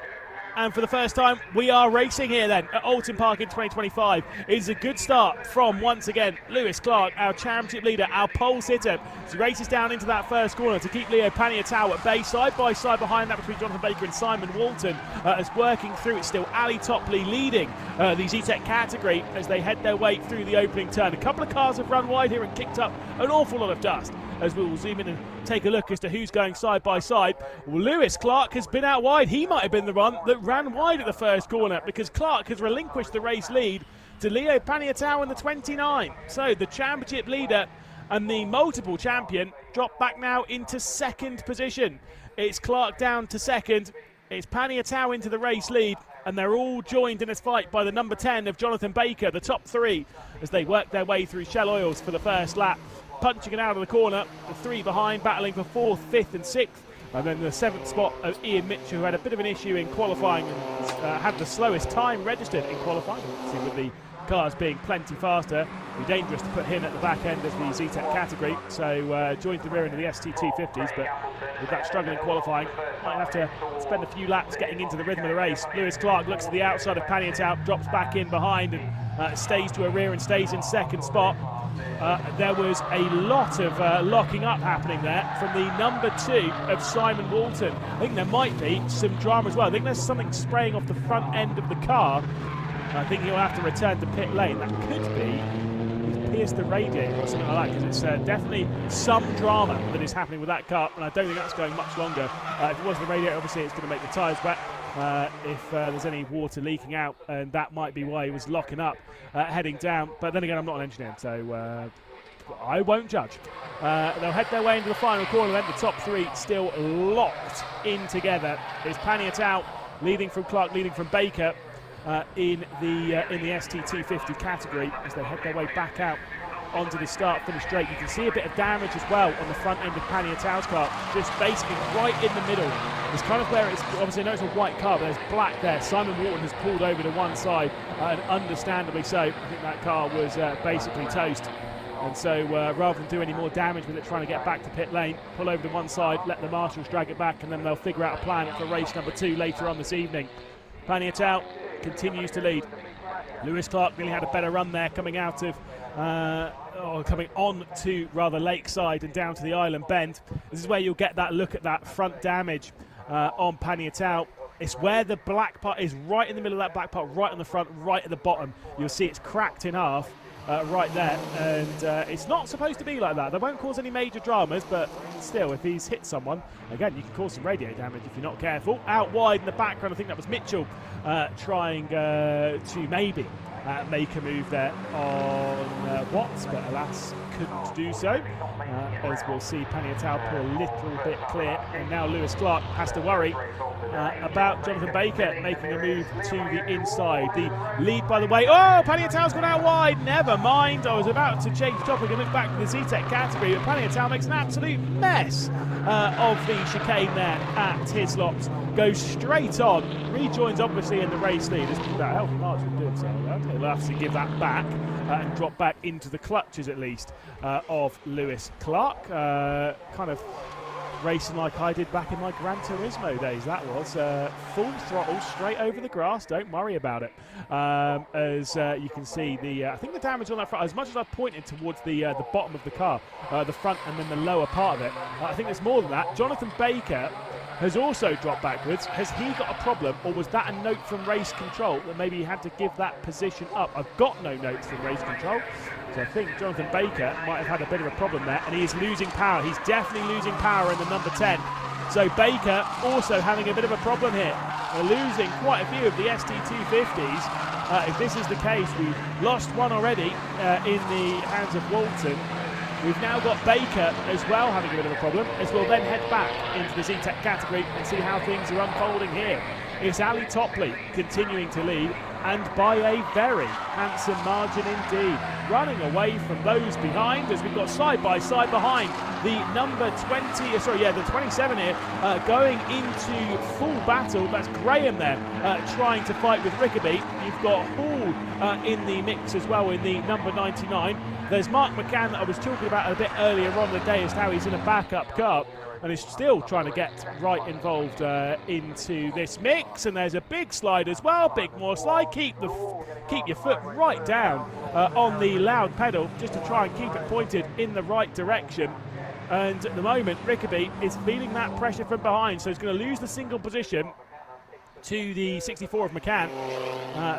And for the first time, we are racing here then at Oulton Park in 2025. It's a good start from, once again, Lewis Clark, our championship leader, our pole sitter. As he races down into that first corner to keep Leo Paniatau at bay, side by side behind that between Jonathan Baker and Simon Walton. As working through, it's still Ali Topley leading the ZTEC category as they head their way through the opening turn. A couple of cars have run wide here and kicked up an awful lot of dust. As we will zoom in and take a look as to who's going side by side. Well, Lewis Clark has been out wide. He might have been the one that ran wide at the first corner, because Clark has relinquished the race lead to Leo Paniatau in the 29. So the championship leader and the multiple champion drop back now into second position. It's Clark down to second. It's Paniatau into the race lead, and they're all joined in this fight by the number 10 of Jonathan Baker, the top three, as they work their way through Shell Oils for the first lap. Punching it out of the corner, the three behind battling for 4th, 5th and 6th. And then the 7th spot of Ian Mitchell, who had a bit of an issue in qualifying and had the slowest time registered in qualifying. See, with the cars being plenty faster, it'd be dangerous to put him at the back end of the ZTEC category. So joins the rear end of the ST250s, but with that struggling qualifying, might have to spend a few laps getting into the rhythm of the race. Lewis Clark looks to the outside of Paniatau, drops back in behind and stays to a rear and stays in second spot. There was a lot of locking up happening there from the number 2 of Simon Walton. I think there might be some drama as well. I think there's something spraying off the front end of the car. I think he'll have to return to pit lane. That could be he's pierced the radiator or something like that, because it's definitely some drama that is happening with that car, and I don't think that's going much longer. If it was the radiator, obviously it's going to make the tyres wet. If there's any water leaking out, and that might be why he was locking up heading down. But then again, I'm not an engineer, so I won't judge. They'll head their way into the final corner then. The top three still locked in together. It's Paniatau leading from Clark, leading from Baker in the ST250 category as they head their way back out onto the start-finish straight. You can see a bit of damage as well on the front end of Paniatau's car, just basically right in the middle. It's kind of where it's, obviously I know it's a white car, but there's black there. Simon Walton has pulled over to one side, and understandably so. I think that car was basically toast. And so rather than do any more damage with it trying to get back to pit lane, pull over to one side, let the marshals drag it back, and then they'll figure out a plan for race number 2 later on this evening. Paniatau continues to lead. Lewis Clark really had a better run there coming out of coming on to rather Lakeside and down to the Island Bend. This is where you'll get that look at that front damage on Paniatau. It's where the black part is, right in the middle of that black part, right on the front, right at the bottom. You'll see it's cracked in half right there, and it's not supposed to be like that. They won't cause any major dramas, but still, if he's hit someone, again, you can cause some radiator damage if you're not careful. Out wide in the background, I think that was Mitchell trying to maybe make a move there on Watts, but alas, couldn't do so. As we'll see, Paniatau pull a little bit clear, and now Lewis Clark has to worry about Jonathan Baker making a move to the inside. The lead, by the way, oh, Paniatau's gone out wide, never mind. I was about to change topic and look back to the ZTEC category, but Paniatau makes an absolute mess of the chicane there at Hislops. Goes straight on, rejoins obviously in the race lead. It's about a healthy margin doing so. He'll have to give that back and drop back into the clutches at least of Lewis Clark. Kind of racing like I did back in my Gran Turismo days. That was full throttle straight over the grass. Don't worry about it. As you can see, I think the damage on that front, as much as I pointed towards the bottom of the car, the front and then the lower part of it, I think there's more than that. Jonathan Baker has also dropped backwards. Has he got a problem, or was that a note from race control that maybe he had to give that position up? I've got no notes from race control, so I think Jonathan Baker might have had a bit of a problem there, and he is losing power. He's definitely losing power in the number 10. So Baker also having a bit of a problem here. They're losing quite a few of the ST250s. If this is the case, we've lost one already in the hands of Walton. We've now got Baker as well having a bit of a problem, as we'll then head back into the ZTEC category and see how things are unfolding here. It's Ali Topley continuing to lead, and by a very handsome margin indeed. Running away from those behind, as we've got side by side behind the number the 27 here, going into full battle. That's Graham there, trying to fight with Rickaby. You've got Hall in the mix as well in the number 99. There's Mark McCann that I was talking about a bit earlier on the day as to how he's in a backup car and is still trying to get right involved into this mix. And there's a big slide as well, big more slide. Keep your foot right down on the loud pedal just to try and keep it pointed in the right direction. And at the moment, Rickaby is feeling that pressure from behind, so he's going to lose the single position to the 64 of McCann.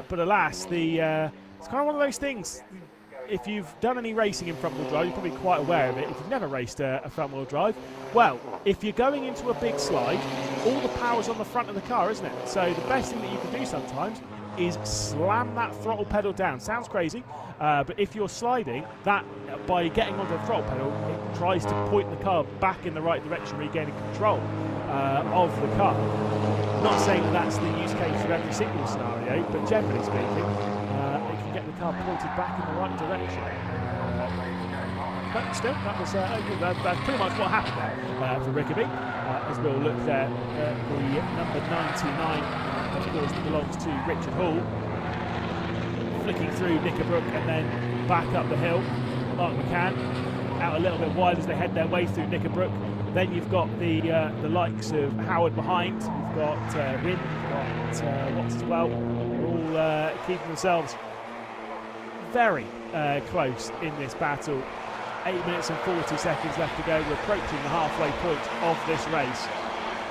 But alas, it's kind of one of those things. If you've done any racing in front-wheel drive, you're probably quite aware of it. If you've never raced a front-wheel drive, well, if you're going into a big slide, all the power's on the front of the car, isn't it? So the best thing that you can do sometimes is slam that throttle pedal down. Sounds crazy, but if you're sliding, that by getting onto the throttle pedal, it tries to point the car back in the right direction, regaining control of the car. Not saying that's the use case for every single scenario, but generally speaking, it can get the car pointed back in the right direction. But still, that was that's pretty much what happened there for Rickaby. As we'll look there, the number 99, of course, that belongs to Richard Hall, flicking through Knickerbrook and then back up the hill. Mark McCann out a little bit wide as they head their way through Knickerbrook. Then you've got the likes of Howard behind. You've got Wynn, you've got Watts as well. They're all keeping themselves very close in this battle. 8 minutes and 40 seconds left to go. We're approaching the halfway point of this race.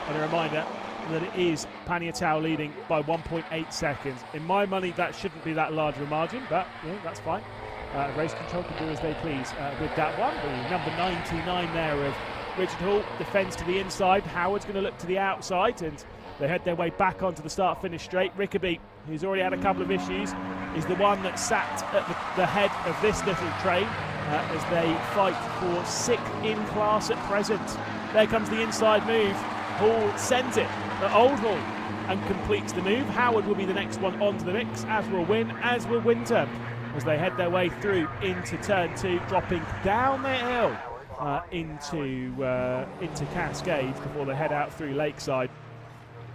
And a reminder that it is Paniatau leading by 1.8 seconds. In my money, that shouldn't be that large of a margin, but that's fine. Race control can do as they please with that one. The number 99 there of Richard Hall defends to the inside. Howard's going to look to the outside, and they head their way back onto the start-finish straight. Rickaby, who's already had a couple of issues, is the one that sat at the head of this little train as they fight for 6th in class at present. There comes the inside move. Hall sends it at Old Hall and completes the move. Howard will be the next one onto the mix, as will Wynn, as will Winter, as they head their way through into turn 2, dropping down the hill into Cascades before they head out through Lakeside.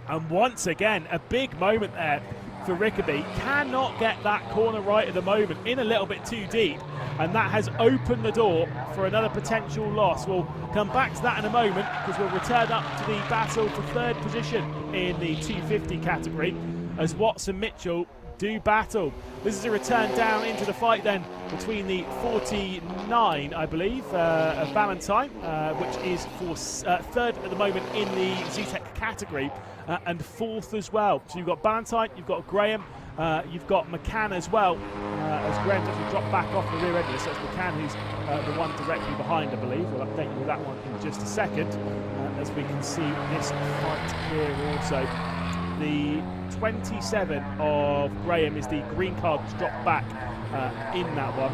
And once again, a big moment there for Rickaby. Cannot get that corner right at the moment, in a little bit too deep, and that has opened the door for another potential loss. We'll come back to that in a moment, because we'll return up to the battle for 3rd position in the 250 category as Watts and Mitchell do battle. This is a return down into the fight then between the 49, I believe, of Valentine, which is for 3rd at the moment in the ZTEC category, and 4th as well. So you've got Valentine, you've got Graham, you've got McCann as well, as Graham's actually dropped back off the rear end of this. So it's McCann who's the one directly behind, I believe. We'll update you with that one in just a second, as we can see this fight here also. The 27 of Graham is the green card that's dropped back in that one.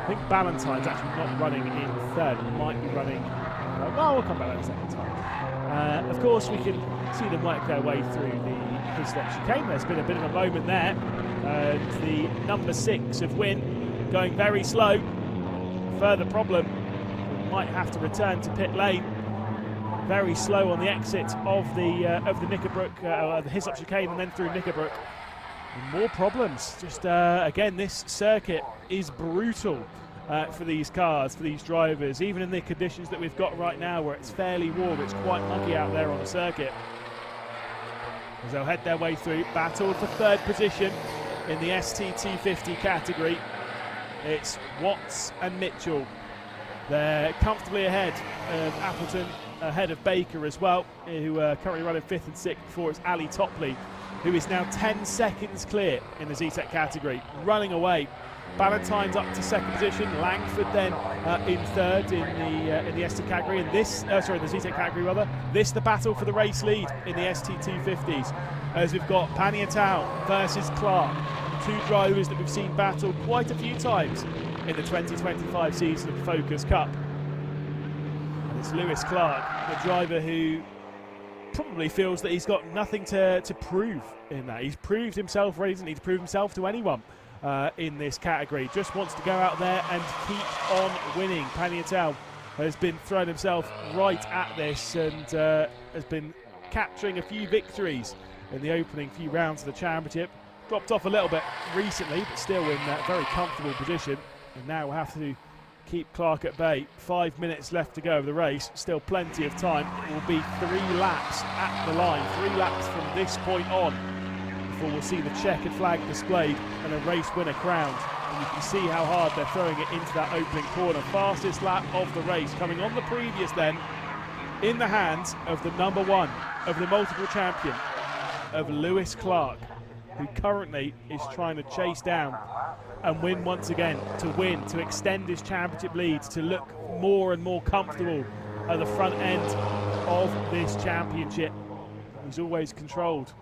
I think Ballantyne's actually not running in 3rd. He might be running... we'll come back to that in a second time. Of course, we can see them work their way through the Hislop chicane. There's been a bit of a moment there. The number 6 of Wynn going very slow. Further problem, might have to return to pit lane. Very slow on the exit of the Knickerbrook, the Hislop chicane, and then through Knickerbrook. And more problems. Just again, this circuit is brutal for these cars, for these drivers, even in the conditions that we've got right now, where it's fairly warm. It's quite muggy out there on the circuit. As they'll head their way through, battle for 3rd position in the ST250 category. It's Watts and Mitchell. They're comfortably ahead of Appleton, ahead of Baker as well, who are currently running 5th and 6th before it's Ali Topley, who is now 10 seconds clear in the ZTEC category, running away. Ballantyne's up to 2nd position, Langford then in 3rd in the ST category, and this, the ZTEC category rather. This the battle for the race lead in the ST250s, as we've got Paniatau versus Clark, 2 drivers that we've seen battle quite a few times in the 2025 season of the Focus Cup. And it's Lewis Clark, the driver who probably feels that he's got nothing to prove in that. He's proved himself, he doesn't need to prove himself to anyone in this category. Just wants to go out there and keep on winning. Paniatau has been throwing himself right at this and has been capturing a few victories in the opening few rounds of the championship. Dropped off a little bit recently, but still in that very comfortable position. And now we'll have to keep Clark at bay. 5 minutes left to go of the race. Still plenty of time. It will be 3 laps at the line. 3 laps from this point on before we'll see the checkered flag displayed and a race winner crowned. And you can see how hard they're throwing it into that opening corner. Fastest lap of the race coming on the previous then, in the hands of the number 1 of the multiple champion of Lewis Clark, who currently is trying to chase down and win once again, to extend his championship lead, to look more and more comfortable at the front end of this championship. He's always controlled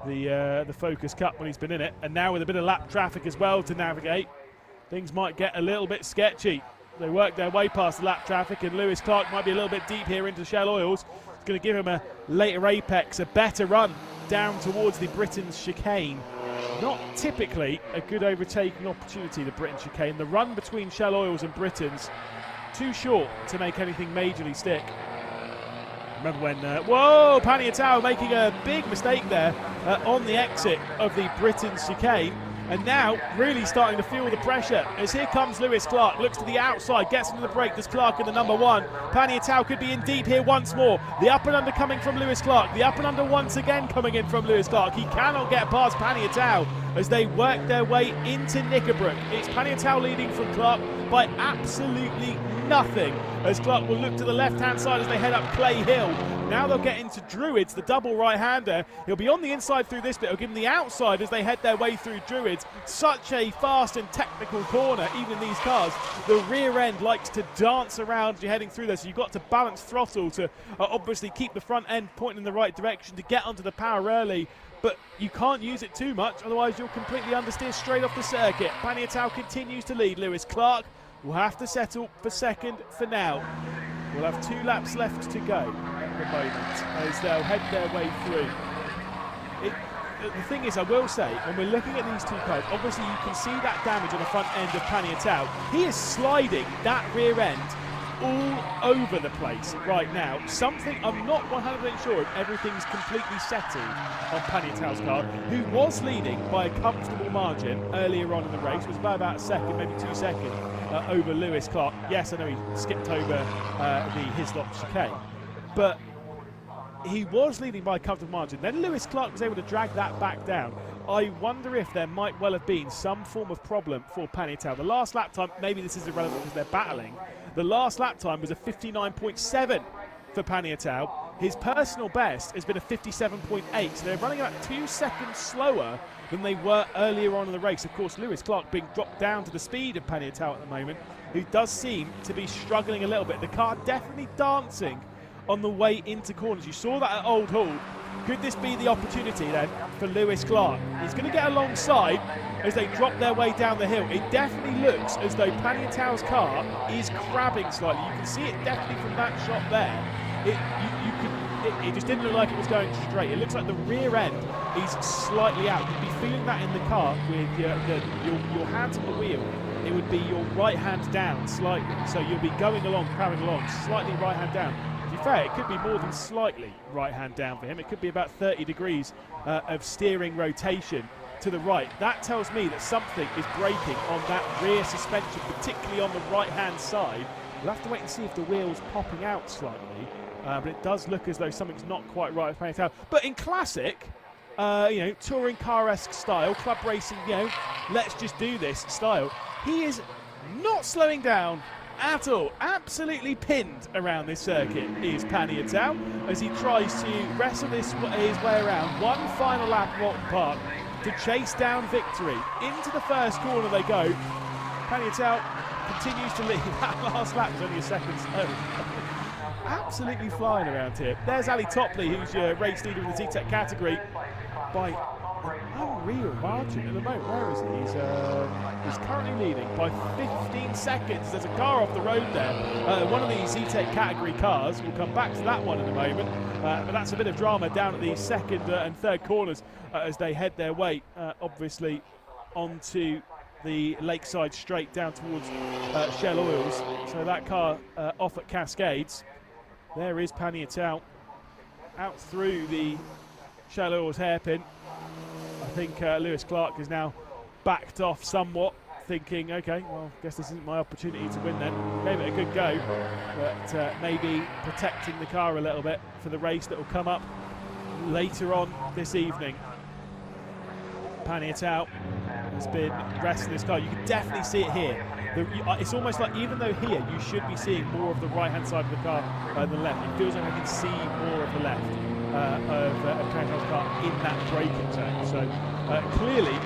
the Focus Cup when he's been in it, and now with a bit of lap traffic as well to navigate, things might get a little bit sketchy. They work their way past the lap traffic, and Lewis Clark might be a little bit deep here into Shell Oils. It's going to give him a later apex, a better run down towards the Britain's chicane. Not typically a good overtaking opportunity, the Britain chicane. The run between Shell Oils and Britain's too short to make anything majorly stick. Remember when, whoa, Paniatau making a big mistake there on the exit of the Britain's chicane. And now really starting to feel the pressure as here comes Lewis Clark, looks to the outside, gets into the break. There's Clark in the number one. Paniatau could be in deep here once more. The up and under coming from Lewis Clark. The up and under once again coming in from Lewis Clark. He cannot get past Paniatau as they work their way into Knickerbrook. It's Paniatau leading from Clark by absolutely nothing, as Clark will look to the left-hand side as they head up Clay Hill. Now they'll get into Druids, the double right-hander. He'll be on the inside through this bit. He'll give them the outside as they head their way through Druids. Such a fast and technical corner, even in these cars. The rear end likes to dance around as you're heading through there, so you've got to balance throttle to obviously keep the front end pointing in the right direction to get onto the power early. But you can't use it too much, otherwise you'll completely understeer straight off the circuit. Paniatau continues to lead. Lewis Clark will have to settle for second for now. We'll have 2 laps left to go at the moment as they'll head their way through. The thing is, I will say, when we're looking at these two cars, obviously you can see that damage on the front end of Paniatau. He is sliding that rear end all over the place right now. Something I'm not 100% sure if everything's completely settled on Paniatau's car, who was leading by a comfortable margin earlier on in the race. It was by about a second, maybe 2 seconds over Lewis Clark. Yes, I know he skipped over the Hislop chicane, but he was leading by a comfortable margin. Then Lewis Clark was able to drag that back down. I wonder if there might well have been some form of problem for Paniatau. The last lap time, maybe this is irrelevant because they're battling, the last lap time was a 59.7 for Paniatau. His personal best has been a 57.8, so they're running about 2 seconds slower than they were earlier on in the race. Of course, Lewis Clark being dropped down to the speed of Paniatau at the moment, who does seem to be struggling a little bit. The car definitely dancing on the way into corners. You saw that at Old Hall. Could this be the opportunity then for Lewis Clark? He's going to get alongside as they drop their way down the hill. It definitely looks as though Paniatau's car is crabbing slightly. You can see it definitely from that shot there. It just didn't look like it was going straight. It looks like the rear end is slightly out. You'd be feeling that in the car with your hands on the wheel. It would be your right hand down slightly. So you'll be going along, crabbing along, slightly right hand down. To be fair, it could be more than slightly right hand down for him. It could be about 30 degrees of steering rotation to the right. That tells me that something is breaking on that rear suspension, particularly on the right hand side. We'll have to wait and see if the wheel's popping out slightly. But it does look as though something's not quite right with Paniatau. But in classic, touring car-esque style, club racing, let's just do this style, he is not slowing down at all. Absolutely pinned around this circuit is Paniatau as he tries to wrestle his way around. One final lap of Oulton Park to chase down victory. Into the first corner they go. Paniatau continues to lead. That last lap was only a second slow. Absolutely flying around here. There's Ali Topley, who's your race leader in the Z-Tech category, by an unreal margin at the moment. Where is he? He's currently leading by 15 seconds. There's a car off the road there. One of these Z-Tech category cars. We'll come back to that one in a moment. But that's a bit of drama down at the second and third corners as they head their way, obviously, onto the Lakeside Straight down towards Shell Oils. So that car off at Cascades. There is Paniatau out through the Shell Oils hairpin. I think Lewis Clark is now backed off somewhat, thinking, okay, well, I guess this isn't my opportunity to win then. Gave it a good go, but maybe protecting the car a little bit for the race that will come up later on this evening. Paniatau has been wrestling this car. You can definitely see it here. It's almost like, even though here you should be seeing more of the right-hand side of the car than the left, it feels like I can see more of the left of Paniatau's car in that braking zone. So clearly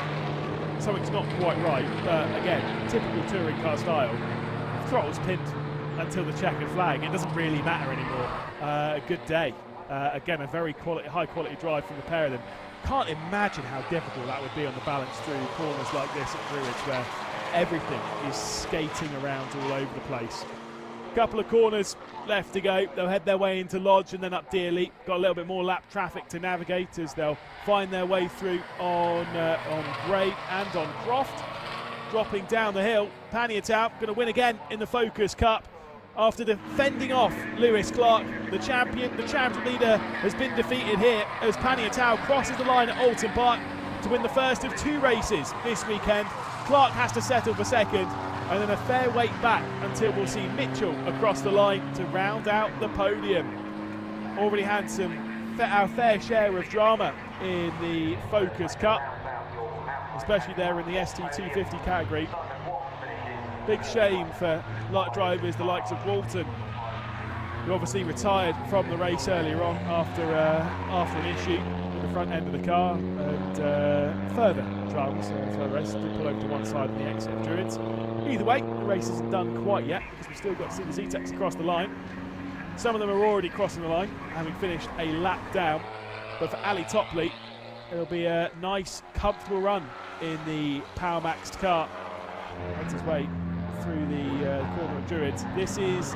something's not quite right. Again, typical touring car style. Throttle's pinned until the checkered flag. It doesn't really matter anymore. A good day Again, a very high quality drive from the pair of them. Can't imagine how difficult that would be on the balance through corners like this at Druids, where everything is skating around all over the place. Couple of corners left to go. They'll head their way into Lodge and then up Dearly. Got a little bit more lap traffic to navigate as they'll find their way through on Gray and on Croft. Dropping down the hill, Paniatau going to win again in the Focus Cup after defending off Lewis Clark. The champion leader has been defeated here as Paniatau crosses the line at Oulton Park to win the first of 2 races this weekend. Clark has to settle for second, and then a fair wait back until we'll see Mitchell across the line to round out the podium. Already had our fair share of drama in the Focus Cup, especially there in the ST250 category. Big shame for drivers the likes of Oulton, who obviously retired from the race earlier on after an issue in the front end of the car, and further dramas for the race did pull over to one side of the exit of Druids. Either way, the race isn't done quite yet because we've still got to see the Zetec's across the line. Some of them are already crossing the line, having finished a lap down. But for Ali Topley, it'll be a nice, comfortable run in the Power Maxed car. Makes its way through the corner of Druids. This is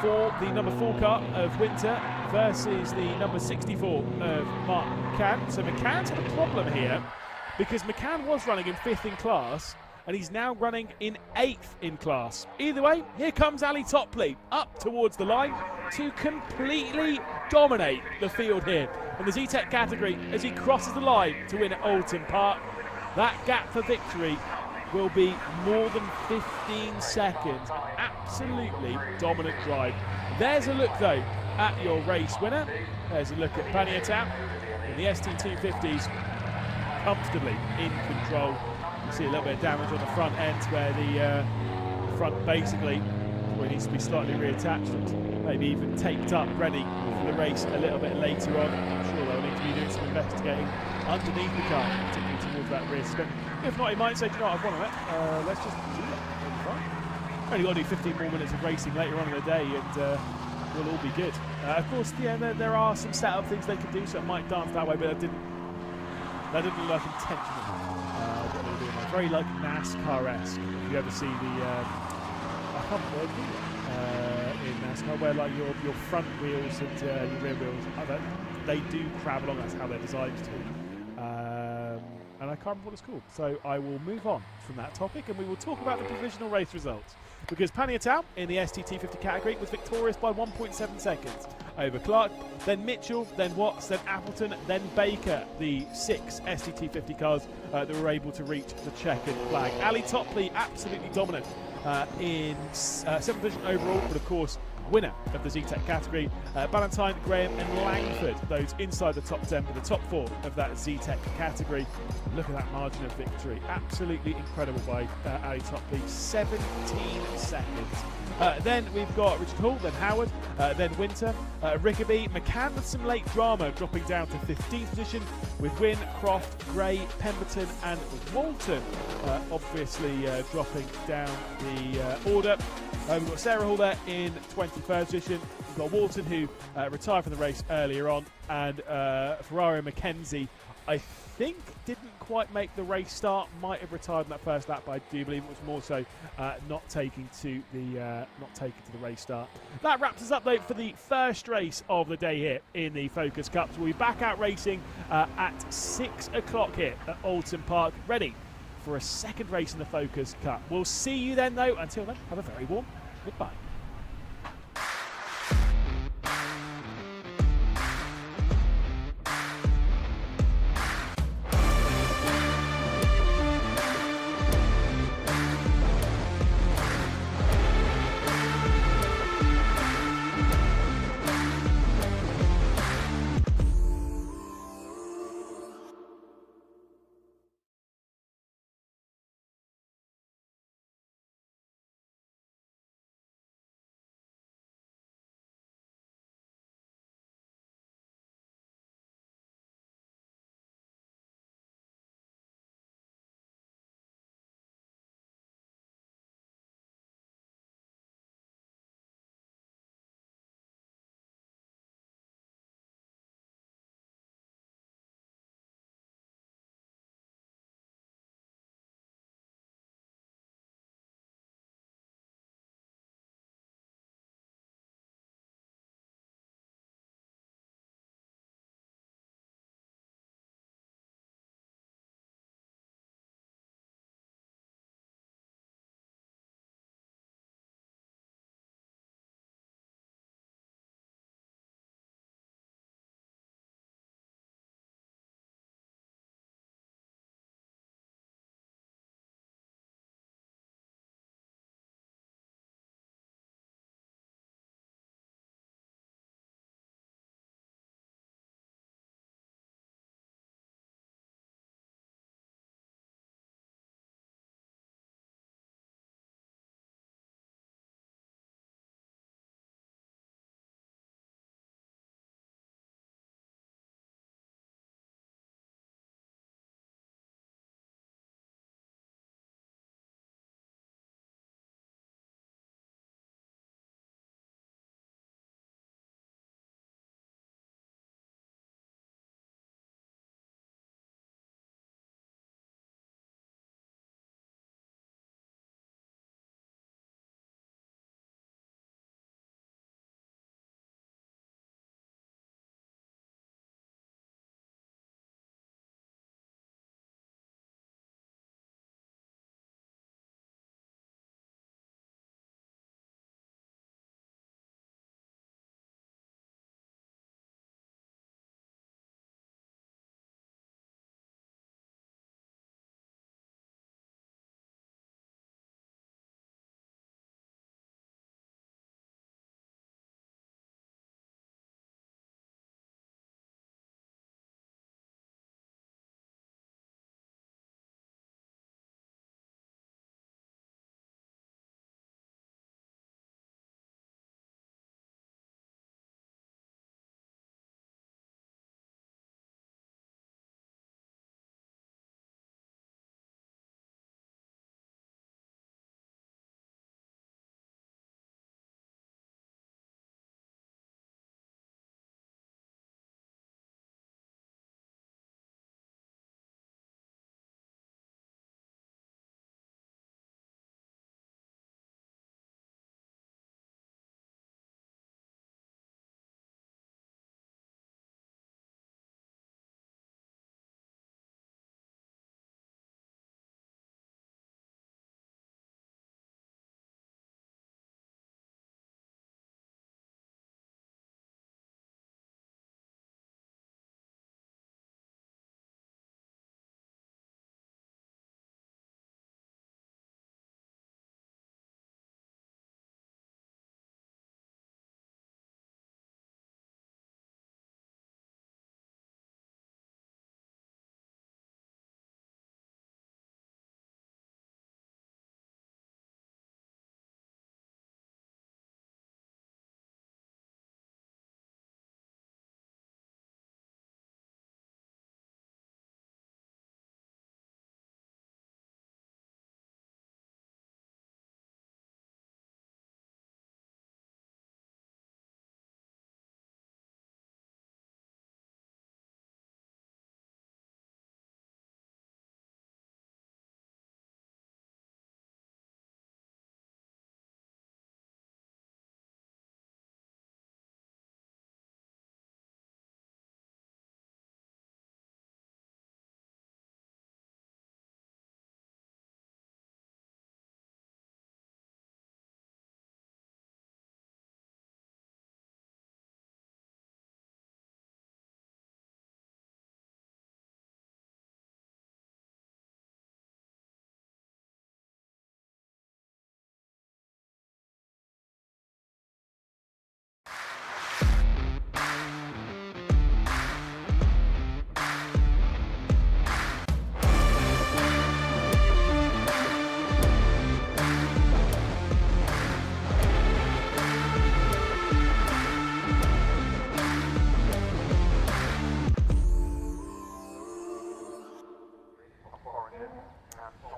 for the number 4 car of Winter versus the number 64 of Mark McCann. So McCann's had a problem here because McCann was running in 5th in class and he's now running in 8th in class. Either way, here comes Ali Topley up towards the line to completely dominate the field here in the Zetec category as he crosses the line to win at Oulton Park. That gap for victory will be more than 15 seconds. Absolutely dominant drive. There's a look though at your race winner. There's a look at Paniatau in the ST250s, comfortably in control. You see a little bit of damage on the front end where the front basically needs to be slightly reattached and maybe even taped up, ready for the race a little bit later on. I'm sure they'll need to be doing some investigating underneath the car, particularly towards that rear spin. If not, he might say, do you know what, I've won on it. Let's just do that. It'll be fine. Only got to do 15 more minutes of racing later on in the day and we'll all be good. Of course, yeah, there are some setup things they can do, so it might dance that way, but that didn't look like intentional. What they were doing there. Very like NASCAR-esque. If you ever see the, I can't remember in NASCAR, where like your front wheels and your rear wheels, they do crab along. That's how they're designed to. And I can't remember what it's called. So I will move on from that topic and we will talk about the provisional race results. Because Paniatau in the ST250 category was victorious by 1.7 seconds over Clark, then Mitchell, then Watts, then Appleton, then Baker, the 6 ST250 cars that were able to reach the checkered flag. Ali Topley absolutely dominant in 7th position overall, but of course winner of the Zetec category. Ballantyne, Graham and Langford, those inside the top 10, but the top 4 of that Zetec category. Look at that margin of victory. Absolutely incredible by Ali Topley, 17 seconds. Then we've got Richard Hall, then Howard, then Winter, Rickaby, McCann with some late drama, dropping down to 15th position with Wynne, Croft, Gray, Pemberton and Walton obviously dropping down the order. We've got Sarah Hall there in 21st position. We've got Walton, who retired from the race earlier on, and Ferrari McKenzie, I think, didn't quite make the race start. Might have retired in that first lap, but I do believe it was more so not taking to the race start. That wraps us up though for the first race of the day here in the Focus Cup. So we'll be back out racing at 6 o'clock here at Oulton Park, ready for a second race in the Focus Cup. We'll see you then though. Until then, have a very warm goodbye.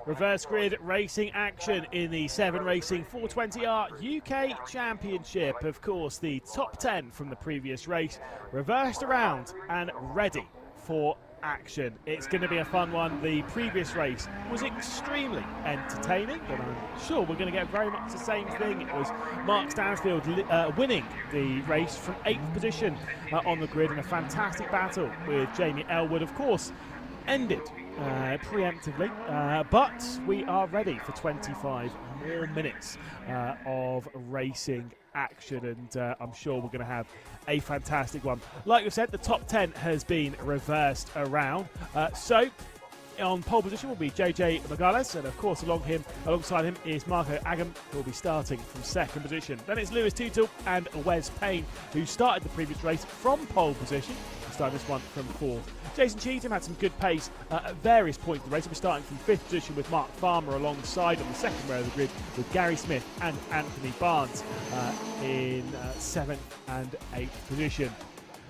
Reverse grid racing action in the 7 Racing 420R UK Championship. Of course, the top 10 from the previous race reversed around and ready for action. It's going to be a fun one. The previous race was extremely entertaining, but I'm sure we're going to get very much the same thing. It was Mark Stansfield winning the race from 8th position on the grid in a fantastic battle with Jamie Elwood, of course, ended preemptively, but we are ready for 25 more minutes of racing action, and I'm sure we're going to have a fantastic one. Like we said, the top 10 has been reversed around, so on pole position will be JJ Magales, and of course alongside him is Marco Agam, who will be starting from 2nd position. Then it's Lewis Tootle and Wes Payne, who started the previous race from pole position, starting this one from 4th. Jason Cheetham had some good pace at various points of the race. We're starting from 5th position with Mark Farmer alongside on the 2nd row of the grid with Gary Smith and Anthony Barnes in 7th and 8th position.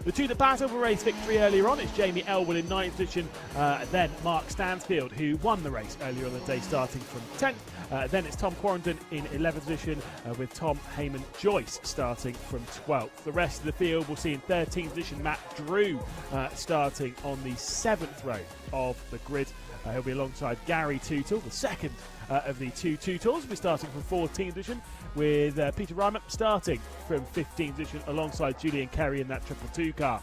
The two that battled for race victory earlier on, it's Jamie Elwood in 9th position, then Mark Stansfield, who won the race earlier on the day, starting from 10th. Then it's Tom Quarrendon in 11th position, with Tom Heyman-Joyce starting from 12th. The rest of the field we'll see in 13th position Matt Drew starting on the 7th row of the grid. He'll be alongside Gary Tootle, the second of the two Tootles. We'll be starting from 14th position, with Peter Reimer starting from 15th position alongside Julian Kerry in that 222 car.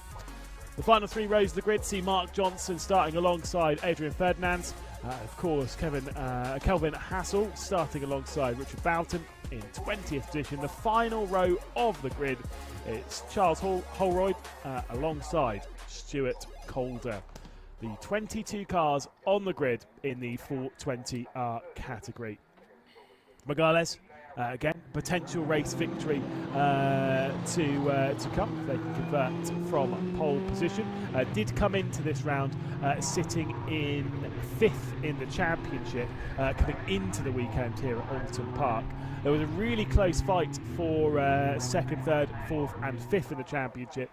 The final 3 rows of the grid see Mark Johnson starting alongside Adrian Ferdinand. Of course, Kelvin Hassel starting alongside Richard Boughton in 20th position. The final row of the grid, it's Charles Holroyd alongside Stuart Calder. The 22 cars on the grid in the 420R category. Magales, again, potential race victory to come if they can convert from pole position. Did come into this round sitting in 5th in the championship, coming into the weekend here at Oulton Park. There was a really close fight for 2nd, 3rd, 4th and 5th in the championship.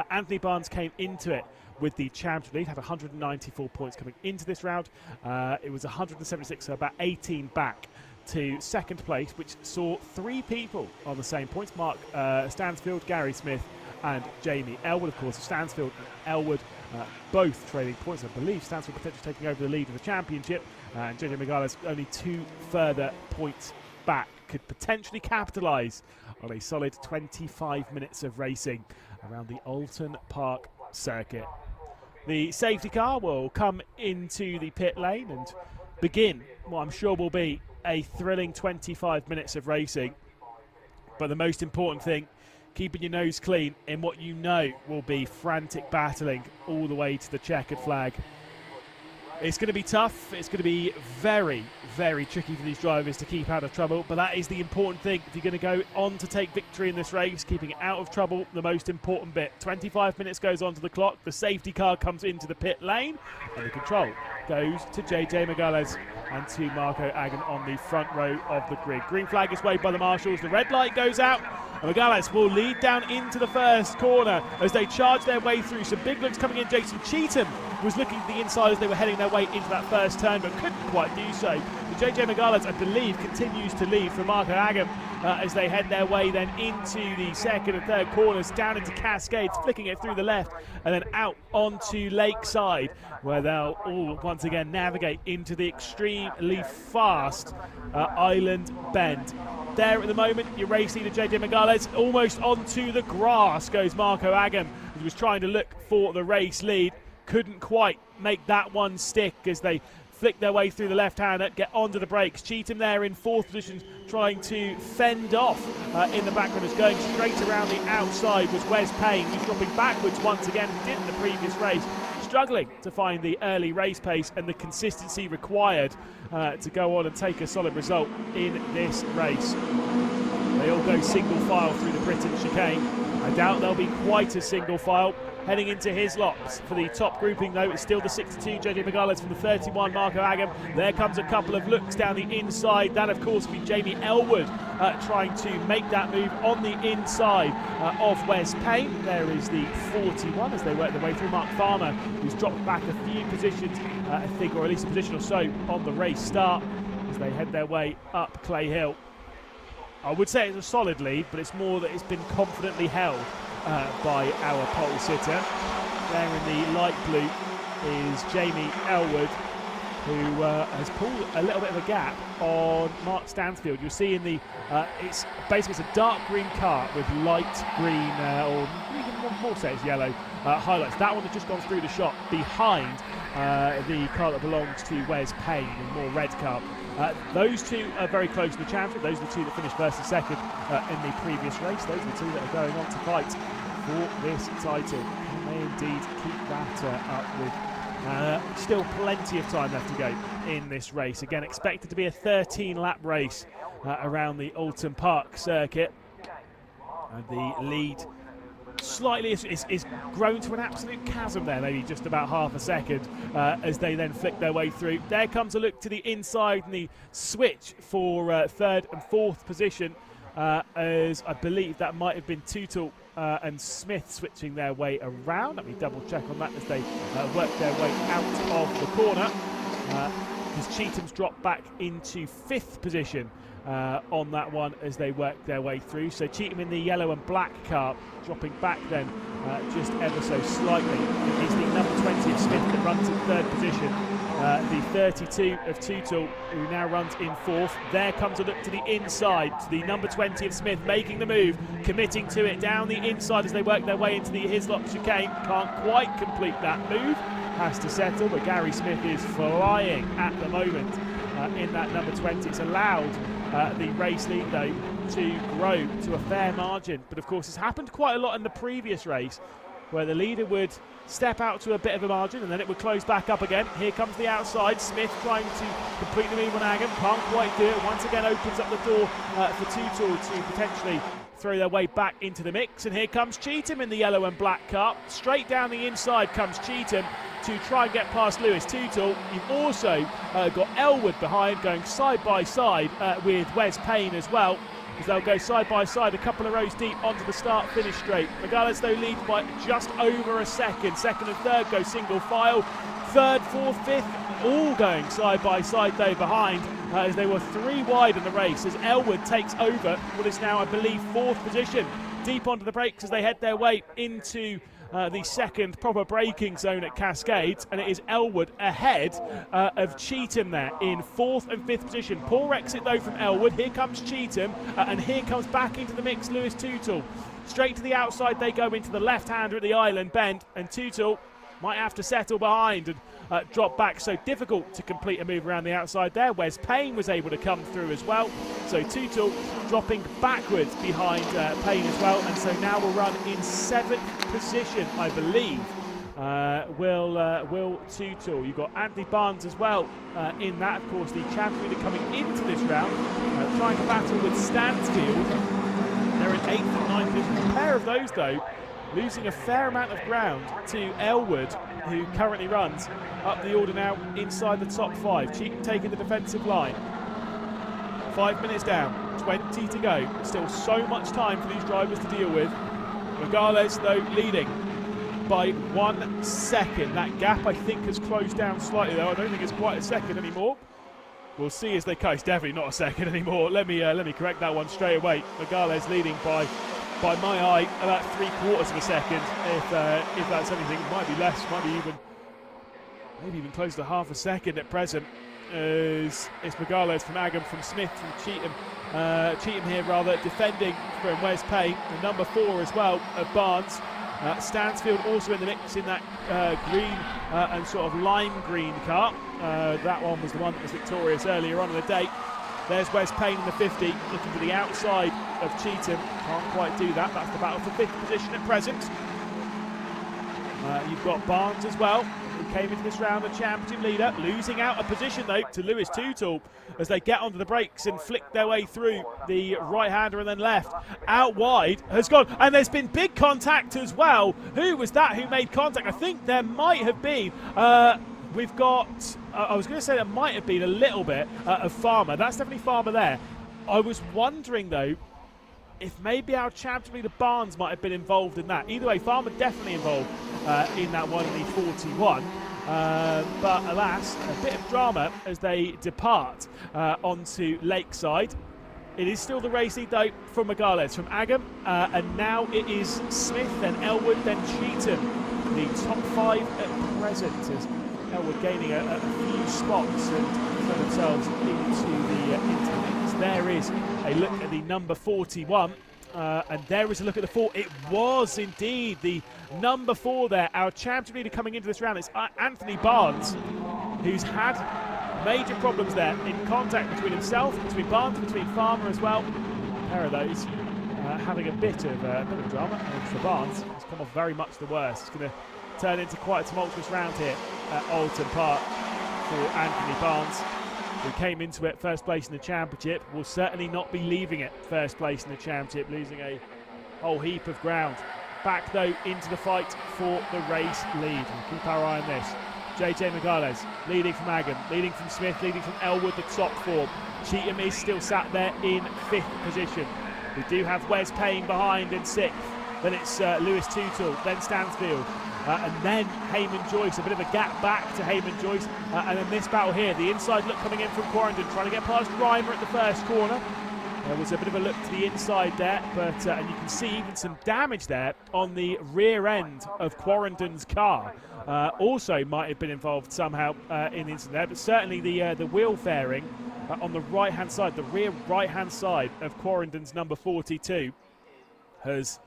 Anthony Barnes came into it with the championship lead, had 194 points coming into this round. It was 176, so about 18 back to 2nd place, which saw 3 people on the same points: Mark Stansfield, Gary Smith and Jamie Elwood. Of course, Stansfield and Elwood both trading points. I believe Stansfield potentially taking over the lead of the championship, and JJ Magales only 2 further points back. Could potentially capitalise on a solid 25 minutes of racing around the Oulton Park circuit. The safety car will come into the pit lane and begin what I'm sure will be a thrilling 25 minutes of racing. But the most important thing, keeping your nose clean in what you know will be frantic battling all the way to the checkered flag. It's going to be tough. It's going to be very, very tricky for these drivers to keep out of trouble, but that is the important thing. If you're going to go on to take victory in this race, keeping it out of trouble, the most important bit. 25 minutes goes onto the clock, the safety car comes into the pit lane, and the control goes to JJ Magales and to Marco Agam on the front row of the grid. Green flag is waved by the marshals, the red light goes out, and Magales will lead down into the first corner as they charge their way through. Some big looks coming in. Jason Cheetham was looking to the inside as they were heading their way into that first turn, but couldn't quite do so. But JJ Magales, I believe, continues to lead for Marco Agam as they head their way then into the 2nd and 3rd corners, down into Cascades, flicking it through the left, and then out onto Lakeside, where they'll all once again navigate into the extremely fast Island Bend. There at the moment, your race leader JJ Magales, almost onto the grass goes Marco Agam, who was trying to look for the race lead. Couldn't quite make that one stick as they flick their way through the left-hander, get onto the brakes. Cheetham there in 4th position, trying to fend off in the background. Is going straight around the outside was Wes Payne, who's dropping backwards once again, did in the previous race. Struggling to find the early race pace and the consistency required to go on and take a solid result in this race. They all go single file through the Britain chicane. I doubt there'll be quite a single file. heading into his lots. For the top grouping, though, it's still the 62, JJ Megales from the 31, Marco Agam. There comes a couple of looks down the inside. That, of course, will be Jamie Elwood trying to make that move on the inside of Wes Payne. There is the 41 as they work their way through. Mark Farmer, who's dropped back a few positions, I think, or at least a position or so on the race start as they head their way up Clay Hill. I would say it's a solid lead, but it's more that it's been confidently held by our pole sitter. There in the light blue is Jamie Elwood, who has pulled a little bit of a gap on Mark Stansfield. You'll see in the, it's basically it's a dark green car with light green, or even more so it's yellow, highlights. That one has just gone through the shot behind the car that belongs to Wes Payne, the more red car. Those two are very close to the championship. Those are the two that finished first and second in the previous race. Those are the two that are going on to fight for this title. Can they indeed keep that up with still plenty of time left to go in this race? Again, expected to be a 13-lap race around the Oulton Park circuit. And the lead slightly is grown to an absolute chasm there, maybe just about half a second as they then flick their way through. There comes a look to the inside and the switch for third and fourth position, as I believe that might have been Tootle and Smith switching their way around. Let me double check on that as they work their way out of the corner. Because Cheatham's dropped back into fifth position on that one as they work their way through. So Cheatham in the yellow and black car, dropping back then just ever so slightly. It is the number 20 of Smith that runs in third position. The 32 of Tootle, who now runs in fourth. There comes a look to the inside, to the number 20 of Smith, making the move, committing to it down the inside as they work their way into the Hislop chicane. Can't quite complete that move, has to settle, but Gary Smith is flying at the moment in that number 20. It's allowed the race lead, though, to grow to a fair margin. But of course, it's happened quite a lot in the previous race, where the leader would step out to a bit of a margin and then it would close back up again. Here comes the outside. Smith trying to complete the move on Agam. Can't quite do it. Once again opens up the door for Tootle to potentially throw their way back into the mix. And here comes Cheatham in the yellow and black car. Straight down the inside comes Cheatham to try and get past Lewis Tootle. You've also got Elwood behind, going side by side with Wes Payne as well, as they'll go side by side a couple of rows deep onto the start-finish straight. Megales, though, leads by just over a second. Second and third go single file. Third, fourth, fifth, all going side by side, though, behind, as they were three wide in the race, as Elwood takes over what is now, I believe, fourth position. Deep onto the brakes as they head their way into the second proper braking zone at Cascades, and it is Elwood ahead of Cheatham there in fourth and fifth position. Poor exit though from Elwood. Here comes Cheatham, and here comes back into the mix Lewis Tootle. Straight to the outside they go into the left-hander at the island bend, and Tootle might have to settle behind and drop back. So difficult to complete a move around the outside there. Wes Payne was able to come through as well. So Tootle dropping backwards behind Payne as well, and so now we'll run in seventh position, I believe. Will Tootle. You've got Anthony Barnes as well in that, of course, the champion coming into this round, trying to battle with Stansfield. They're in 8th and 9th position. A pair of those, though, losing a fair amount of ground to Elwood, who currently runs up the order now inside the top 5. Cheatham taking the defensive line. 5 minutes down, 20 to go. Still so much time for these drivers to deal with. Megales, though, leading by 1 second. That gap, I think, has closed down slightly, though. I don't think it's quite a second anymore. We'll see as they go. It's definitely not a second anymore. Let me correct that one straight away. Megales leading by my eye, about 3/4 of a second. If that's anything, it might be less, might be maybe even close to half a second at present. It's Megales from Agam, from Smith, from Cheatham. Cheatham here rather defending from Wes Payne, the number 4 as well of Barnes. Stansfield also in the mix in that green and sort of lime green car. That one was the one that was victorious earlier on in the day. There's Wes Payne in the 50, looking to the outside of Cheatham. Can't quite do that. That's the battle for 5th position at present. You've got Barnes as well, who came into this round the championship leader, losing out a position though to Lewis Tootle as they get onto the brakes and flick their way through. The right-hander and then left. Out wide has gone, and there's been big contact as well. Who was that who made contact? I think there might have been. We've got, I was going to say there might have been a little bit of Farmer. That's definitely Farmer there. I was wondering though, if maybe our championship leader Barnes might have been involved in that. Either way, Farmer definitely involved in that one in the 41. But alas, a bit of drama as they depart onto Lakeside. It is still the race lead though from Megales, from Agam, and now it is Smith, then Elwood, then Cheetham. The top 5 at present as Elwood gaining a few spots and throw themselves into the mix. There is a look at the number 41, and there is a look at the 4. It was indeed the number 4 there. Our championship leader coming into this round is Anthony Barnes, who's had major problems there in contact between himself, between Barnes, between Farmer as well. A pair of those having a bit of drama. And for Barnes, it's come off very much the worst. It's going to turn into quite a tumultuous round here at Oulton Park for Anthony Barnes, who came into it first place in the championship, will certainly not be leaving it first place in the championship, losing a whole heap of ground. Back though into the fight for the race lead. We'll keep our eye on this. JJ Megales leading from Agam, leading from Smith, leading from Elwood, the top 4. Cheetham is still sat there in 5th position. We do have Wes Payne behind in 6th. Then it's Lewis Tootle, then Stansfield, and then Heyman Joyce. A bit of a gap back to Heyman Joyce. And then this battle here, the inside look coming in from Quarrendon, trying to get past Reimer at the first corner. There was a bit of a look to the inside there, but and you can see even some damage there on the rear end of Quarrendon's car. Also might have been involved somehow in the incident there, but certainly the wheel fairing on the right-hand side, the rear right-hand side of Quarrendon's number 42 has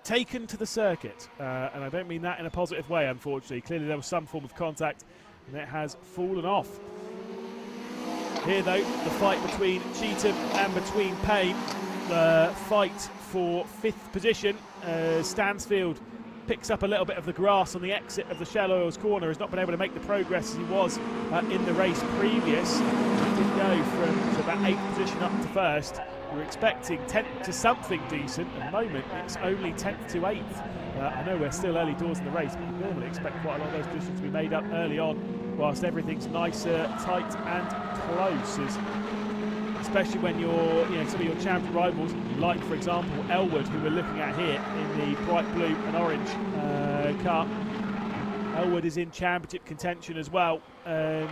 taken to the circuit, and I don't mean that in a positive way, unfortunately. Clearly there was some form of contact and it has fallen off. Here though, the fight between Cheetham and between Payne, the fight for 5th position. Stansfield picks up a little bit of the grass on the exit of the Shell Oils corner, has not been able to make the progress as he was in the race previous. He did go from about 8th position up to 1st. We're expecting 10th to something decent. At the moment, it's only 10th to 8th. I know we're still early doors in the race, but we normally expect quite a lot of those positions to be made up early on, whilst everything's nicer, tight and close. Especially when you're, some of your champion rivals, like for example Elwood, who we're looking at here in the bright blue and orange car. Elwood is in championship contention as well, and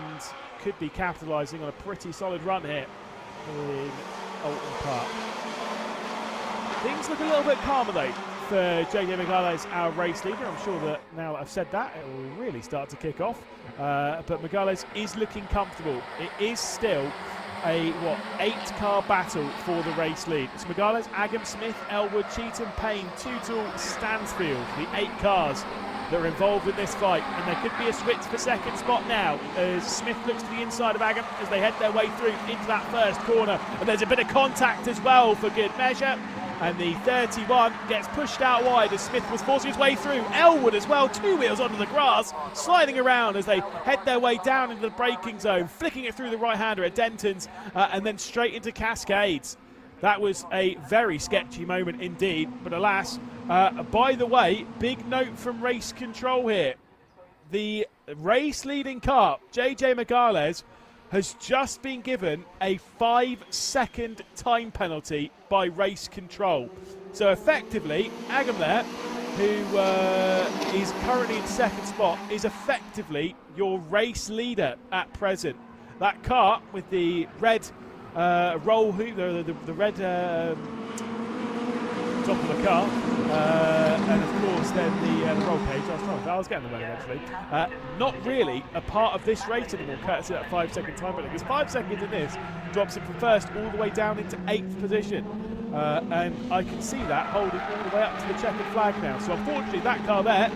could be capitalising on a pretty solid run here in Oulton Park. Things look a little bit calmer though for JJ Megales, our race leader. I'm sure that now that I've said that, it will really start to kick off. But Megales is looking comfortable. It is still a 8-car battle for the race lead. It's Megales, Agam, Smith, Elwood, Cheetham, Payne, Tootle, Stansfield, the 8 cars that are involved in this fight, and there could be a switch for 2nd spot now as Smith looks to the inside of Agam as they head their way through into that first corner, and there's a bit of contact as well for good measure, and the 31 gets pushed out wide as Smith was forcing his way through. Elwood as well, 2 wheels onto the grass, sliding around as they head their way down into the braking zone, flicking it through the right-hander at Denton's, and then straight into Cascades. That was a very sketchy moment indeed, but alas, by the way, big note from race control here. The race leading car, JJ Megales, has just been given a 5-second time penalty by race control. So effectively, Agam there, who is currently in 2nd spot, is effectively your race leader at present. That car with the red roll hoop, the red top of the car, and of course then the roll cage. I was getting the word eventually. Not really a part of this race anymore, courtesy of that 5-second time penalty. Because 5 seconds in this drops him from 1st all the way down into 8th position. And I can see that holding all the way up to the checkered flag now. So unfortunately that car there,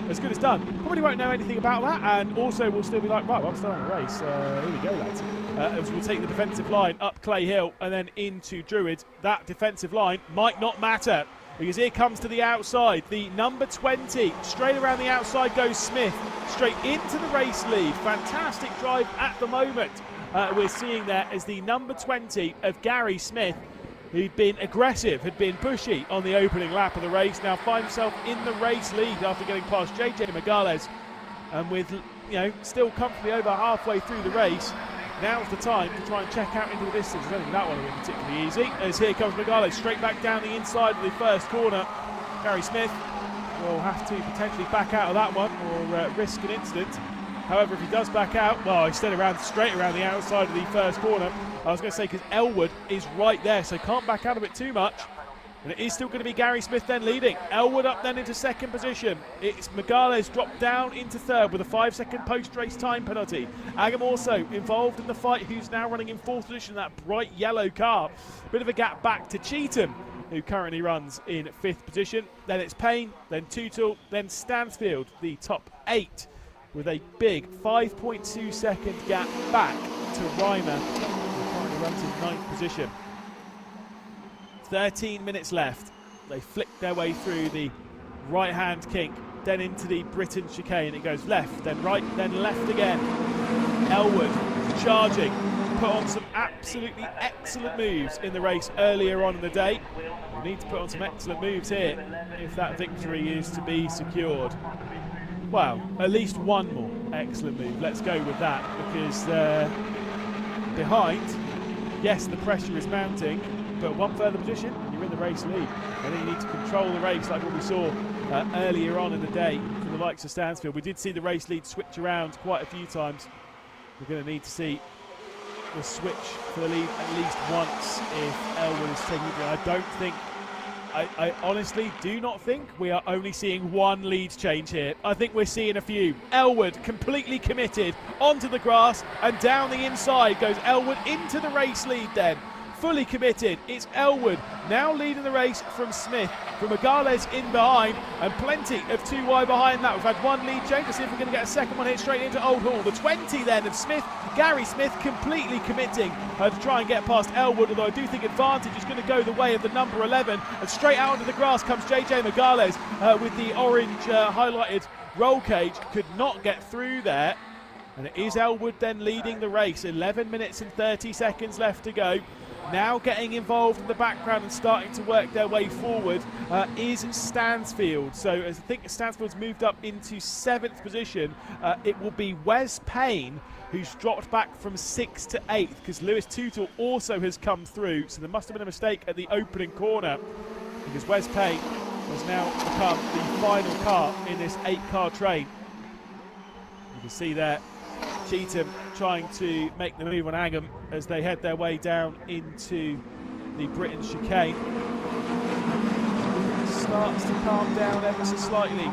as good as done. Probably won't know anything about that, and also will still be like, right, well, I'm still on the race. Here we go, lads. As we'll take the defensive line up Clay Hill and then into Druid. That defensive line might not matter because here comes to the outside, the number 20. Straight around the outside goes Smith, straight into the race lead. Fantastic drive at the moment. We're seeing there as the number 20 of Gary Smith, who'd been aggressive, had been pushy on the opening lap of the race, now finds himself in the race lead after getting past JJ Megales, and with still comfortably over halfway through the race. Now's the time to try and check out into the distance. I don't think that one will be particularly easy, as here comes Megales straight back down the inside of the first corner. Gary Smith will have to potentially back out of that one or risk an incident. However, if he does back out, well, he's still straight around the outside of the first corner. I was going to say, because Elwood is right there, so can't back out of it too much. And it is still going to be Gary Smith then leading. Elwood up then into second position. It's Megales dropped down into third with a 5-second post-race time penalty. Agam also involved in the fight, who's now running in fourth position in that bright yellow car. Bit of a gap back to Cheetham, who currently runs in fifth position. Then it's Payne, then Tootle, then Stansfield, the top 8, with a big 5.2 second gap back to Reimer, who currently runs in ninth position. 13 minutes left. They flick their way through the right-hand kink, then into the Britain chicane. It goes left, then right, then left again. Elwood charging, put on some absolutely excellent moves in the race earlier on in the day. We need to put on some excellent moves here if that victory is to be secured. Well, at least one more excellent move. Let's go with that, because behind, yes, the pressure is mounting, but one further position, you're in the race lead. And then you need to control the race like what we saw earlier on in the day from the likes of Stansfield. We did see the race lead switch around quite a few times. We're going to need to see the switch for the lead at least once if Elwood is taking it. I don't think, I honestly do not think we are only seeing one lead change here. I think we're seeing a few. Elwood completely committed onto the grass, and down the inside goes Elwood into the race lead then. Fully committed. It's Elwood now leading the race from Smith, from Megales in behind, and plenty of 2 wide behind that. We've had one lead change. Let's see if we're going to get a second one here straight into Old Hall. The 20 then of Smith, Gary Smith completely committing to try and get past Elwood, although I do think advantage is going to go the way of the number 11, and straight out onto the grass comes JJ Megales with the orange highlighted roll cage. Could not get through there, and it is Elwood then leading the race. 11 minutes and 30 seconds left to go. Now getting involved in the background and starting to work their way forward is Stansfield. So as I think Stansfield's moved up into 7th position, it will be Wes Payne who's dropped back from 6th to 8th, because Lewis Tootle also has come through. So there must have been a mistake at the opening corner, because Wes Payne has now become the final car in this 8-car train. You can see there Cheetham trying to make the move on Agam as they head their way down into the Britain chicane. Starts to calm down ever so slightly,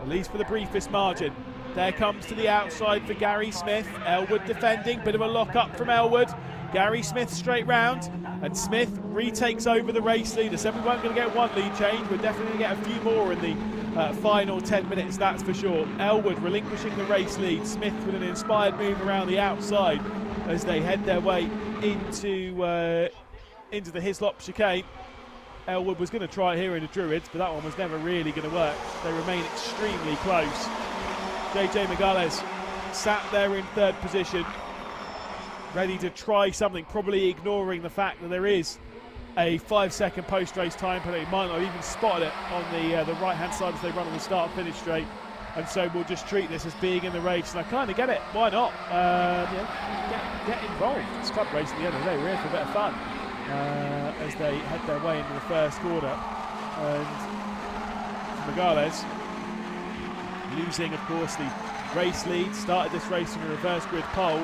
at least for the briefest margin. There comes to the outside for Gary Smith. Elwood defending, bit of a lock up from Elwood. Gary Smith straight round, and Smith retakes over the race leader. So we weren't going to get one lead change, we're definitely going to get a few more in the final 10 minutes, that's for sure. Elwood relinquishing the race lead. Smith with an inspired move around the outside as they head their way into the Hislop chicane. Elwood was going to try here in the Druids, but that one was never really going to work. They remain extremely close. JJ Megales sat there in 3rd position, ready to try something, probably ignoring the fact that there is a 5-second post-race time penalty. He might not have even spotted it on the right-hand side as they run on the start-finish straight. And so we'll just treat this as being in the race. And I kind of get it. Why not? Get involved. It's club race at the end of the day. We're here for a bit of fun as they head their way into the first quarter. And Megales losing, of course, the race lead. Started this race in a reverse grid pole,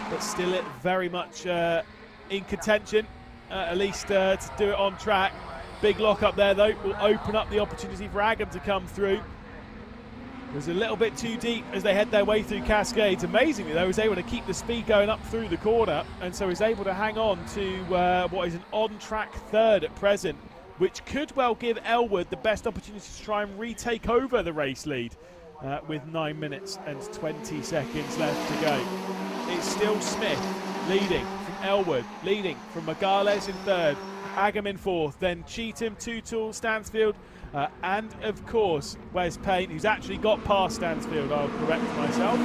but still very much in contention. At least to do it on track. Big lock up there though will open up the opportunity for Agam to come through. It was a little bit too deep as they head their way through Cascades. Amazingly though, he was able to keep the speed going up through the corner, and so he's able to hang on to what is an on-track 3rd at present, which could well give Elwood the best opportunity to try and retake over the race lead with 9 minutes and 20 seconds left to go. It's still Smith leading from Elwood, leading from Megales in third, Agam in fourth, then Cheetham, Tootle, Stansfield, and of course Wes Payne, who's actually got past Stansfield, I'll correct myself.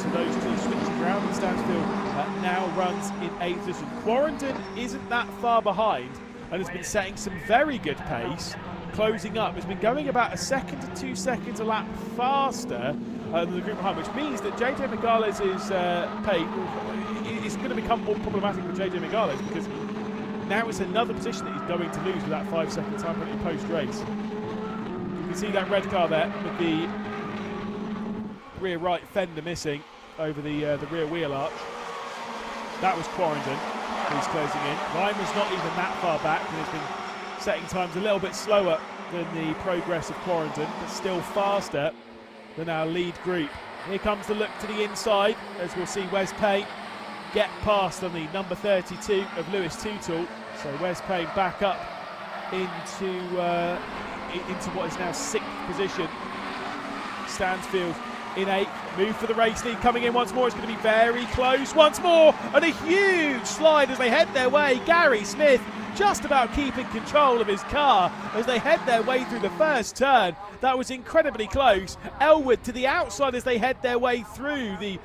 So those two switching around, and Stansfield now runs in 8th position. Quarrendon isn't that far behind and has been setting some very good pace, closing up. It's been going about 1 second to 2 seconds a lap faster than the group behind, which means that JJ Megales' pace is going to become more problematic for JJ Megales, because now it's another position that he's going to lose with that 5 second time penalty post-race. You can see that red car there with the rear right fender missing over the rear wheel arch. That was Quarrendon who's closing in. Reimer's not even that far back and has been setting times a little bit slower than the progress of Quarrendon, but still faster than our lead group. Here comes the look to the inside, as we'll see Wes Payne get past on the number 32 of Lewis Tootle. So Wes Payne back up into what is now 6th position. Stansfield in 8th, move for the race lead, coming in once more. It's going to be very close once more, and a huge slide as they head their way. Gary Smith just about keeping control of his car as they head their way through the first turn. That was incredibly close. Elwood to the outside as they head their way through the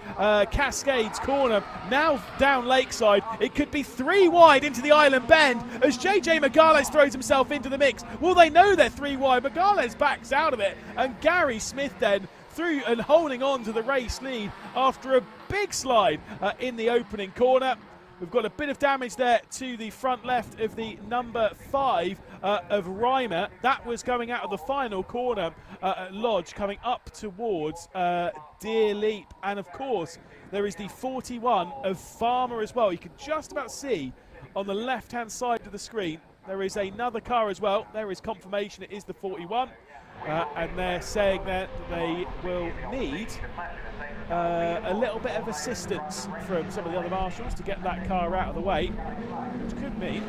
Cascades corner, now down Lakeside. It could be 3 wide into the Island Bend as JJ Megales throws himself into the mix. Well, they know they're 3 wide. Megales backs out of it, and Gary Smith then through and holding on to the race lead after a big slide in the opening corner. We've got a bit of damage there to the front left of the number 5 of Reimer. That was going out of the final corner at Lodge, coming up towards Deer Leap. And of course, there is the 41 of Farmer as well. You can just about see on the left-hand side of the screen, there is another car as well. There is confirmation it is the 41. And they're saying that they will need a little bit of assistance from some of the other marshals to get that car out of the way, which could mean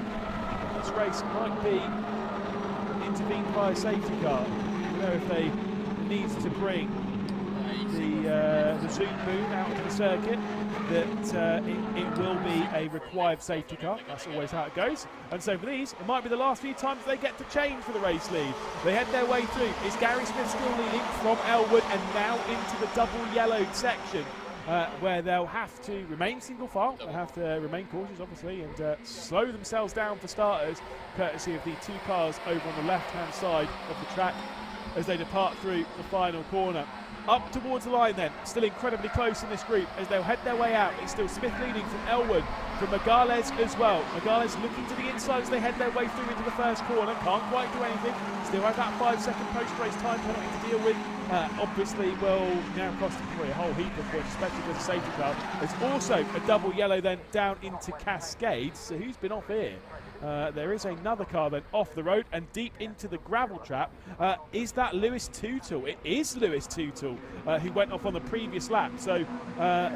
this race might be intervened by a safety car. You know, if they need to bring the Zoom Moon out to the circuit, that it will be a required safety car. That's always how it goes. And so for these, it might be the last few times they get to change for the race lead. They head their way through. Is Gary Smith still leading from Elwood and now into the double yellowed section, where they'll have to remain single file. They'll have to remain cautious, obviously, and slow themselves down for starters, courtesy of the 2 cars over on the left-hand side of the track as they depart through the final corner. Up towards the line then, still incredibly close in this group as they'll head their way out. It's still Smith leading from Elwood, from Megales as well. Megales looking to the inside as they head their way through into the first corner. Can't quite do anything. Still has that 5 second post-race time penalty to deal with. Obviously will now cost him probably a whole heap of points, especially with a safety car. There's also a double yellow then down into Cascades. So who's been off here? There is another car then off the road and deep into the gravel trap. Is that Lewis Tootle? It is Lewis Tootle who went off on the previous lap. So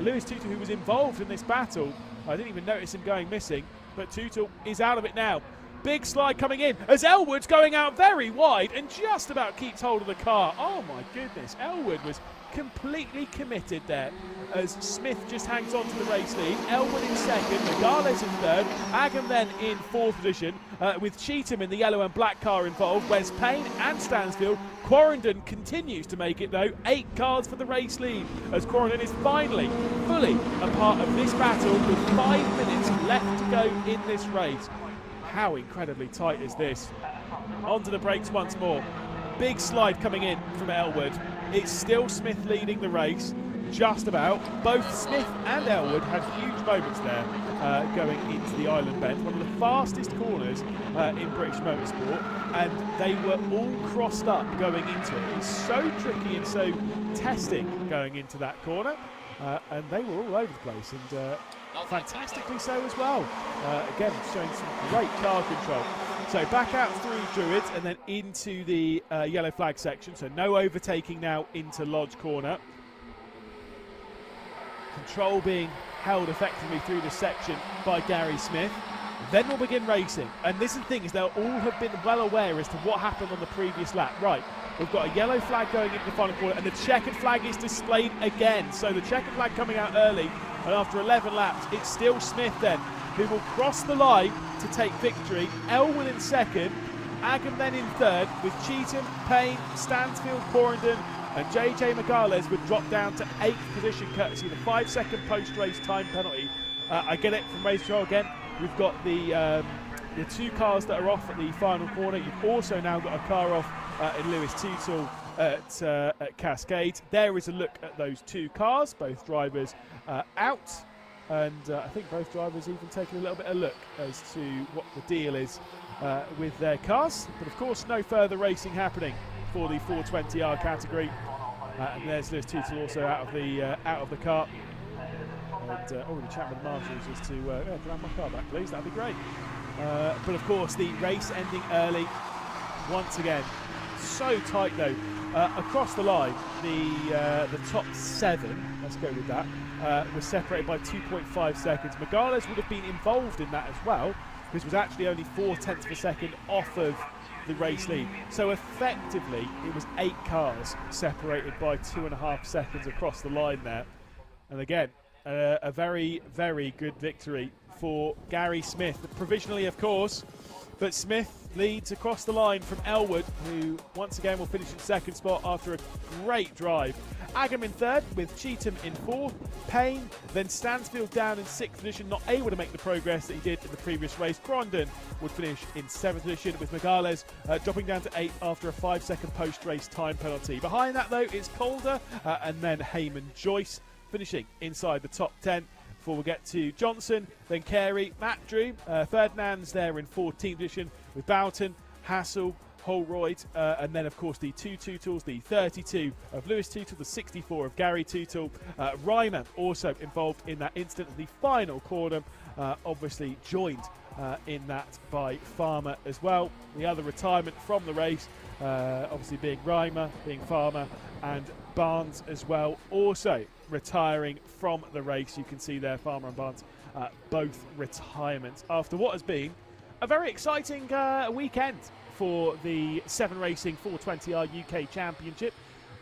Lewis Tootle, who was involved in this battle, I didn't even notice him going missing, but Tootle is out of it now. Big slide coming in as Elwood's going out very wide and just about keeps hold of the car. Oh my goodness, Elwood was completely committed there as Smith just hangs on to the race lead. Elwood in second, Megales in third, Agam then in 4th position, with Cheetham in the yellow and black car involved, Wes Payne and Stansfield. Quarrendon continues to make it though, 8 cars for the race lead as Quarrendon is finally fully a part of this battle with 5 minutes left to go in this race. How incredibly tight is this? Onto the brakes once more. Big slide coming in from Elwood. It's still Smith leading the race, just about. Both Smith and Elwood had huge moments there going into the Island Bend, one of the fastest corners in British motorsport, and they were all crossed up going into it. It was so tricky and so testing going into that corner, and they were all over the place, and fantastically so as well. Again, showing some great car control. So back out through Druids and then into the yellow flag section. So no overtaking now into Lodge corner. Control being held effectively through the section by Gary Smith. Then we'll begin racing. And this is the thing, is they'll all have been well aware as to what happened on the previous lap. Right, we've got a yellow flag going into the final corner and the checkered flag is displayed again. So the checkered flag coming out early And after 11 laps, it's still Smith then who will cross the line to take victory. Elwood in second, Agam then in third, with Cheetham, Payne, Stansfield, Corrington and JJ Megales would drop down to 8th position courtesy of the 5-second post-race time penalty. I get it from race control again. We've got the 2 cars that are off at the final corner. You've also now got a car off in Lewis Tootle at Cascade. There is a look at those 2 cars, both drivers out. And I think both drivers even taking a little bit of a look as to what the deal is with their cars. But of course, no further racing happening for the 420R category. And there's Lewis Tootle also out of the car. And already chatting with the marshals as to can I have my car back, please? That'd be great. But of course, the race ending early once again. So tight though. Across the line, the top 7, let's go with that, was separated by 2.5 seconds. Megales would have been involved in that as well, because was actually only 0.4 of a second off of the race lead. So effectively, it was 8 cars separated by 2.5 seconds across the line there. And again, a very, very good victory for Gary Smith, provisionally of course, but Smith leads across the line from Elwood, who once again will finish in second spot after a great drive. Agam in third, with Cheetham in fourth, Payne, then Stansfield down in 6th position, not able to make the progress that he did in the previous race. Corrington would finish in 7th position, with Megales dropping down to 8th after a 5-second post-race time penalty. Behind that though, it's Calder and then Heyman Joyce finishing inside the top 10. Before we get to Johnson, then Carey, Matt Drew, Ferdinand's there in 14th position with Boughton, Hassel, Holroyd, and then of course the 2 Tootles, the 32 of Lewis Tootle, the 64 of Gary Tootle. Reimer also involved in that instant. The final corner, obviously joined in that by Farmer as well. The other retirement from the race, obviously being Reimer, being Farmer, and Barnes as well, also retiring from the race. You can see there Farmer and Barnes both retirements after what has been a very exciting weekend for the 7 Racing 420R UK Championship.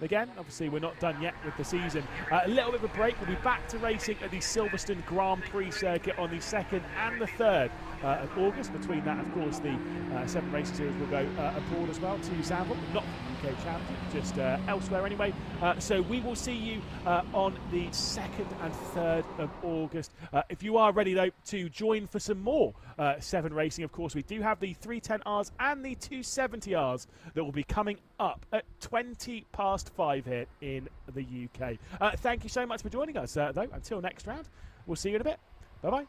Again, obviously we're not done yet with the season. A little bit of a break. We'll be back to racing at the Silverstone Grand Prix circuit on the 2nd and the 3rd of August. Between that, of course, the 7 Racing Series will go abroad as well to Zandvoort, not the UK Championship, just elsewhere anyway. So we will see you on the 2nd and 3rd of August. If you are ready, though, to join for some more 7 Racing, of course, we do have the 310Rs and the 270Rs that will be coming up at 5:20 here in the UK. Thank you so much for joining us, though. Until next round, we'll see you in a bit. Bye-bye.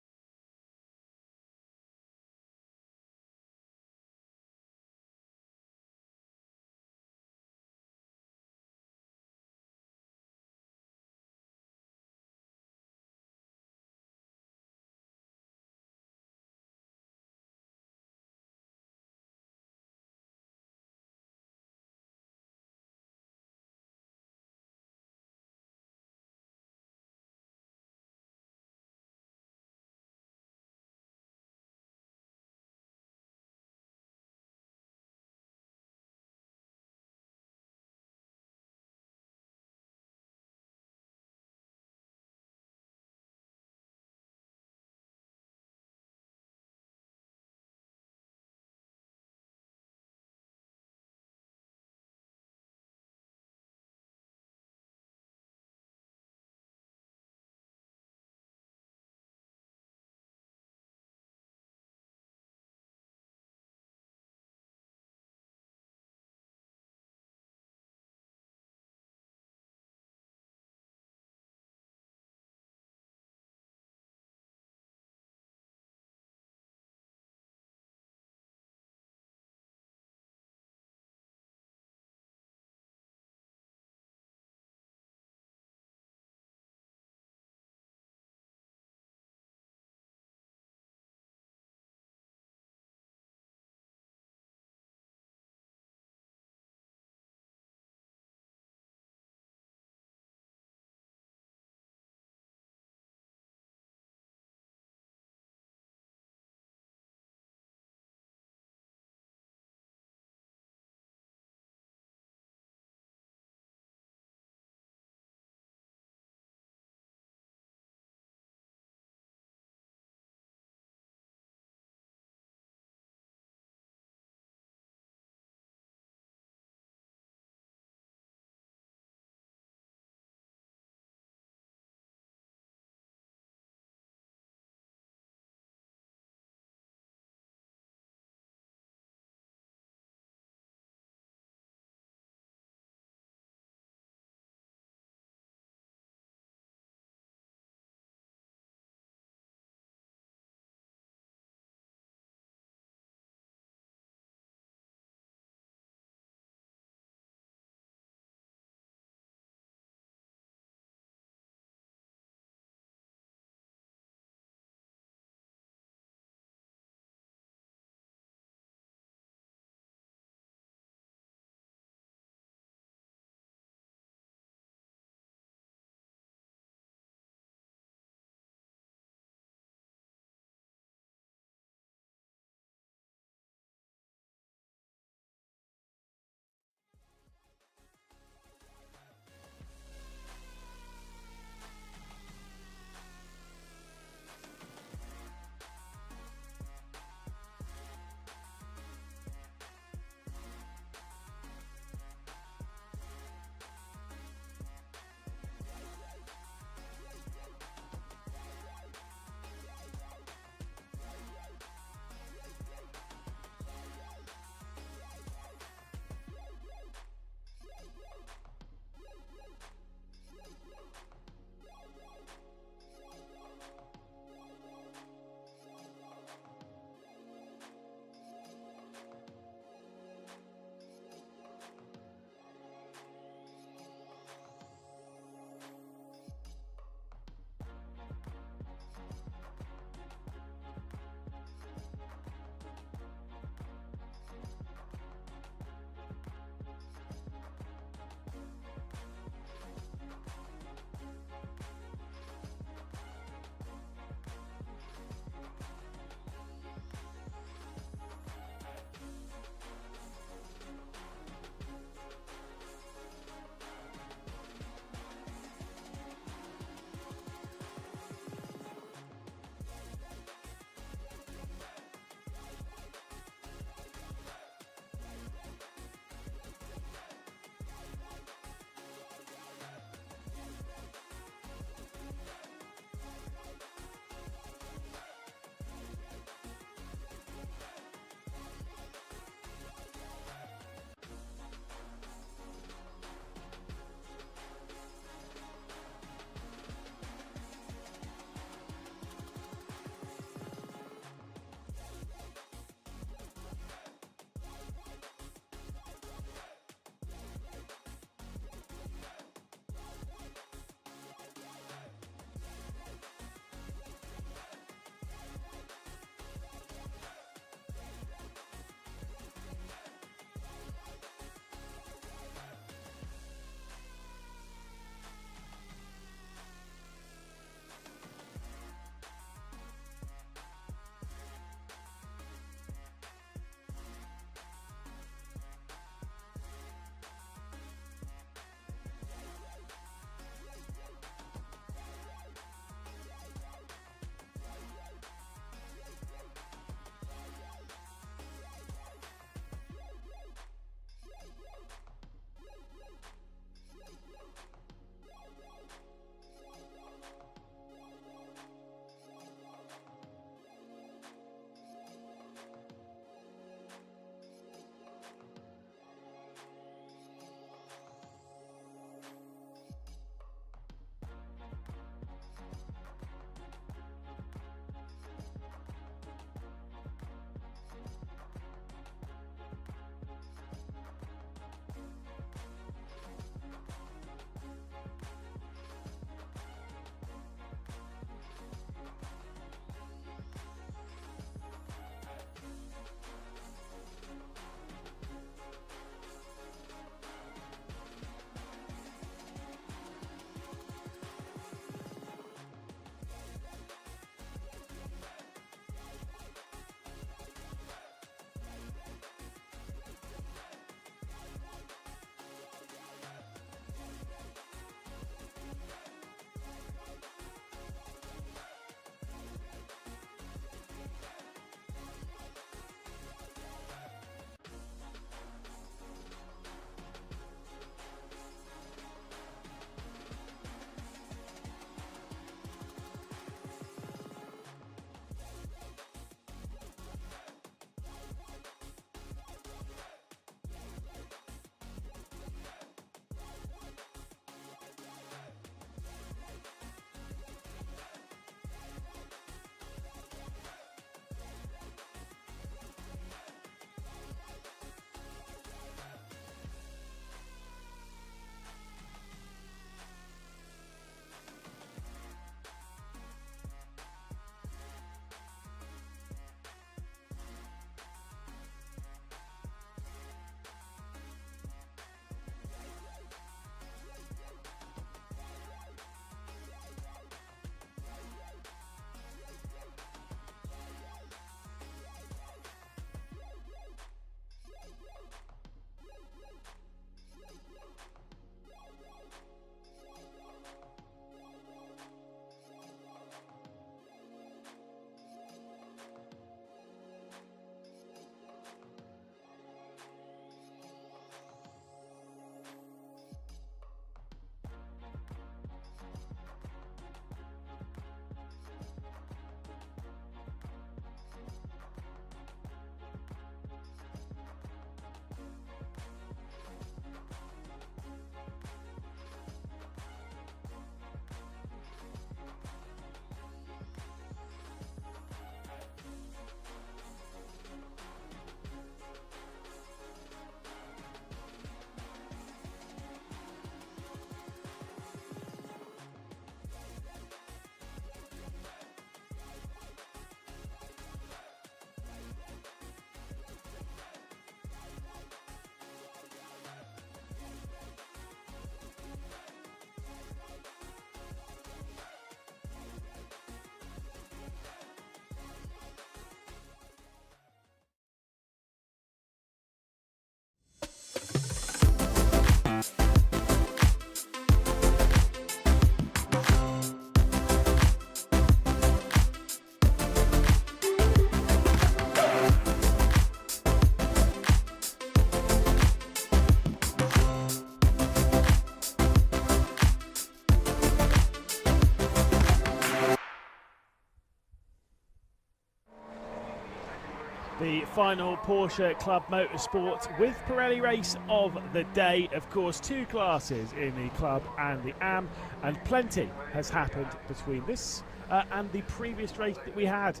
The final Porsche Club Motorsport with Pirelli race of the day. Of course, 2 classes in the Club and the AM, and plenty has happened between this and the previous race that we had.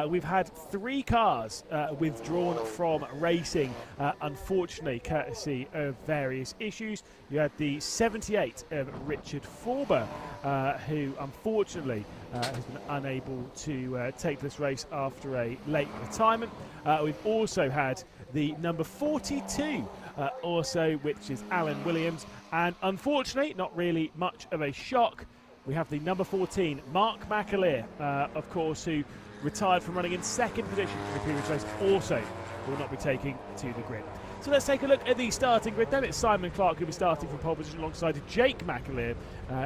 We've had 3 cars withdrawn from racing, unfortunately, courtesy of various issues. You had the 78 of Richard Forber, who unfortunately has been unable to take this race after a late retirement. We've also had the number 42 also, which is Alan Williams, and unfortunately, not really much of a shock, we have the number 14, Mark McAleer, of course, who retired from running in 2nd position in the previous race, also will not be taking to the grid. So let's take a look at the starting grid then. It's Simon Clark who'll be starting from pole position alongside Jake McAleer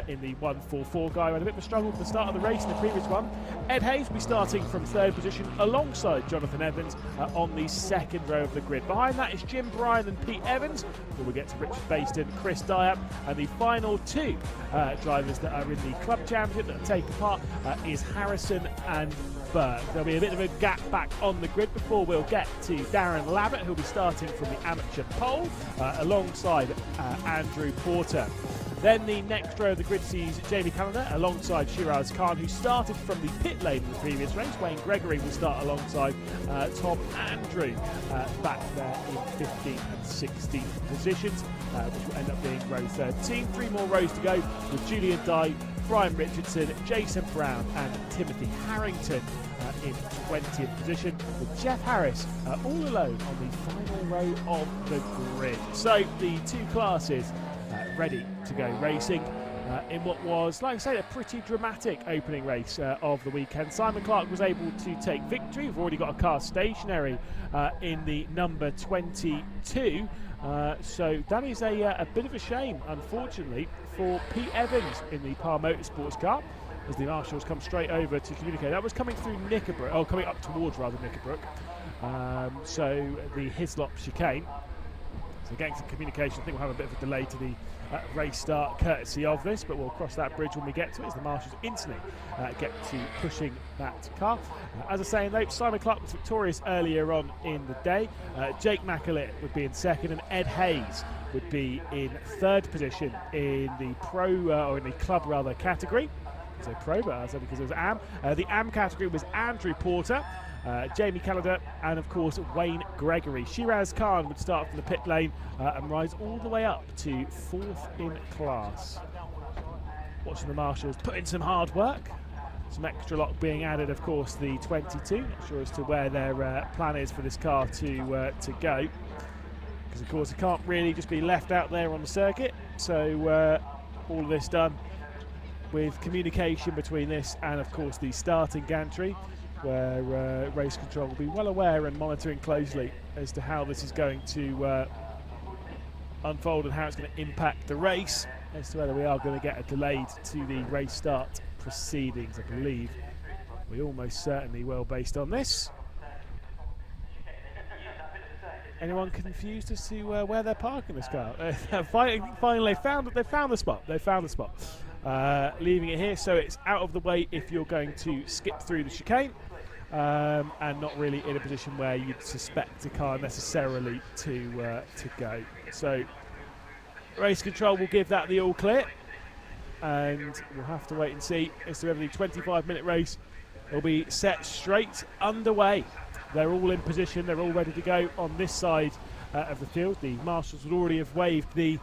in the 144 guy. We had a bit of a struggle at the start of the race in the previous one. Ed Hayes will be starting from 3rd position alongside Jonathan Evans on the 2nd row of the grid. Behind that is Jim Bryan and Pete Evans. Then we get to Richard Baston, Chris Dyer, and the final 2 drivers that are in the Club Championship that are taking part is Harrison and Burke. There'll be a bit of a gap back on the grid before we'll get to Darren Labbott, who'll be starting from the amateur pole alongside Andrew Porter. Then the next row of the grid sees Jamie Callender alongside Shiraz Khan, who started from the pit lane in the previous race. Wayne Gregory will start alongside Tom Andrew back there in 15th and 16th positions, which will end up being row 13. 3 more rows to go with Julian Dye, Brian Richardson, Jason Brown and Timothy Harrington in 20th position, with Jeff Harris all alone on the final row of the grid. So the 2 classes ready to go racing in what was, like I said, a pretty dramatic opening race of the weekend. Simon Clark was able to take victory. We've already got a car stationary in the number 22. So that is a bit of a shame, unfortunately, for Pete Evans in the Par Motorsports car, as the marshals come straight over to communicate. That was coming through Knickerbrook, coming up towards rather Knickerbrook. So the Hislop chicane. So getting some communication. I think we'll have a bit of a delay to the race start courtesy of this, but we'll cross that bridge when we get to it, as the marshals instantly get to pushing that car. As I say, though, Simon Clark was victorious earlier on in the day. Jake McAleer would be in 2nd, and Ed Hayes would be in 3rd position in the pro, or in the club rather, category. I say pro, but I said because it was AM. The AM category was Andrew Porter, Jamie Callender, and of course Wayne Gregory. Shiraz Khan would start from the pit lane and rise all the way up to 4th in class. Watching the marshals put in some hard work. Some extra lock being added, of course, the 22. Not sure as to where their plan is for this car to go, because of course it can't really just be left out there on the circuit. So all of this done with communication between this and of course the starting gantry, where race control will be well aware and monitoring closely as to how this is going to unfold and how it's going to impact the race, as to whether we are going to get a delayed to the race start proceedings. I believe we almost certainly will, based on this. Anyone confused as to where they're parking this car? Finally, they found the spot. They found the spot. Leaving it here, so it's out of the way if you're going to skip through the chicane, and not really in a position where you'd suspect a car necessarily to go. So race control will give that the all clear, and we'll have to wait and see as to whether the 25-minute race will be set straight underway. They're all in position, they're all ready to go on this side of the field. The marshals would already have waved the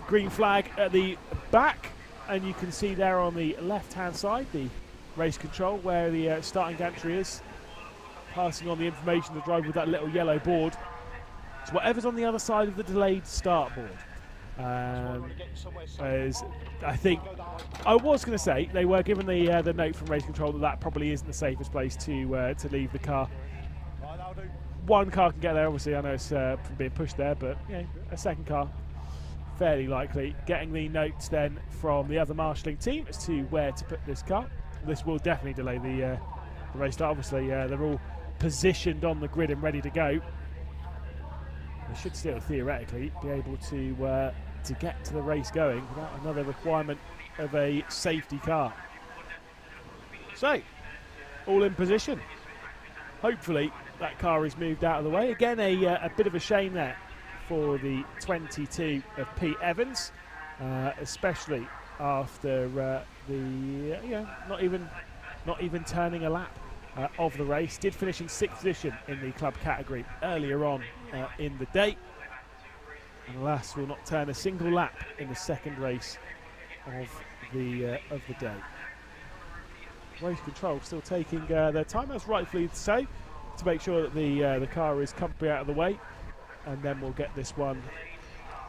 green flag at the back, and you can see there on the left-hand side the race control where the starting gantry is, passing on the information to the driver with that little yellow board. So whatever's on the other side of the delayed start board. As I think I was going to say, they were given the note from race control that probably isn't the safest place to leave the car. One car can get there, obviously. I know it's being pushed there, but a second car fairly likely. Getting the notes then from the other marshalling team as to where to put this car. This will definitely delay the race start. Obviously, they're all positioned on the grid and ready to go. They should still theoretically be able to get to the race going without another requirement of a safety car. So, all in position. hopefully that car is moved out of the way. Again, a bit of a shame there for the 22 of Pete Evans, especially after not even turning a lap of the race. Did finish in 6th position in the club category earlier on in the day, and alas will not turn a single lap in the second race of the day. Race control still taking their time, as rightfully so, to make sure that the car is comfortably out of the way, and then we'll get this one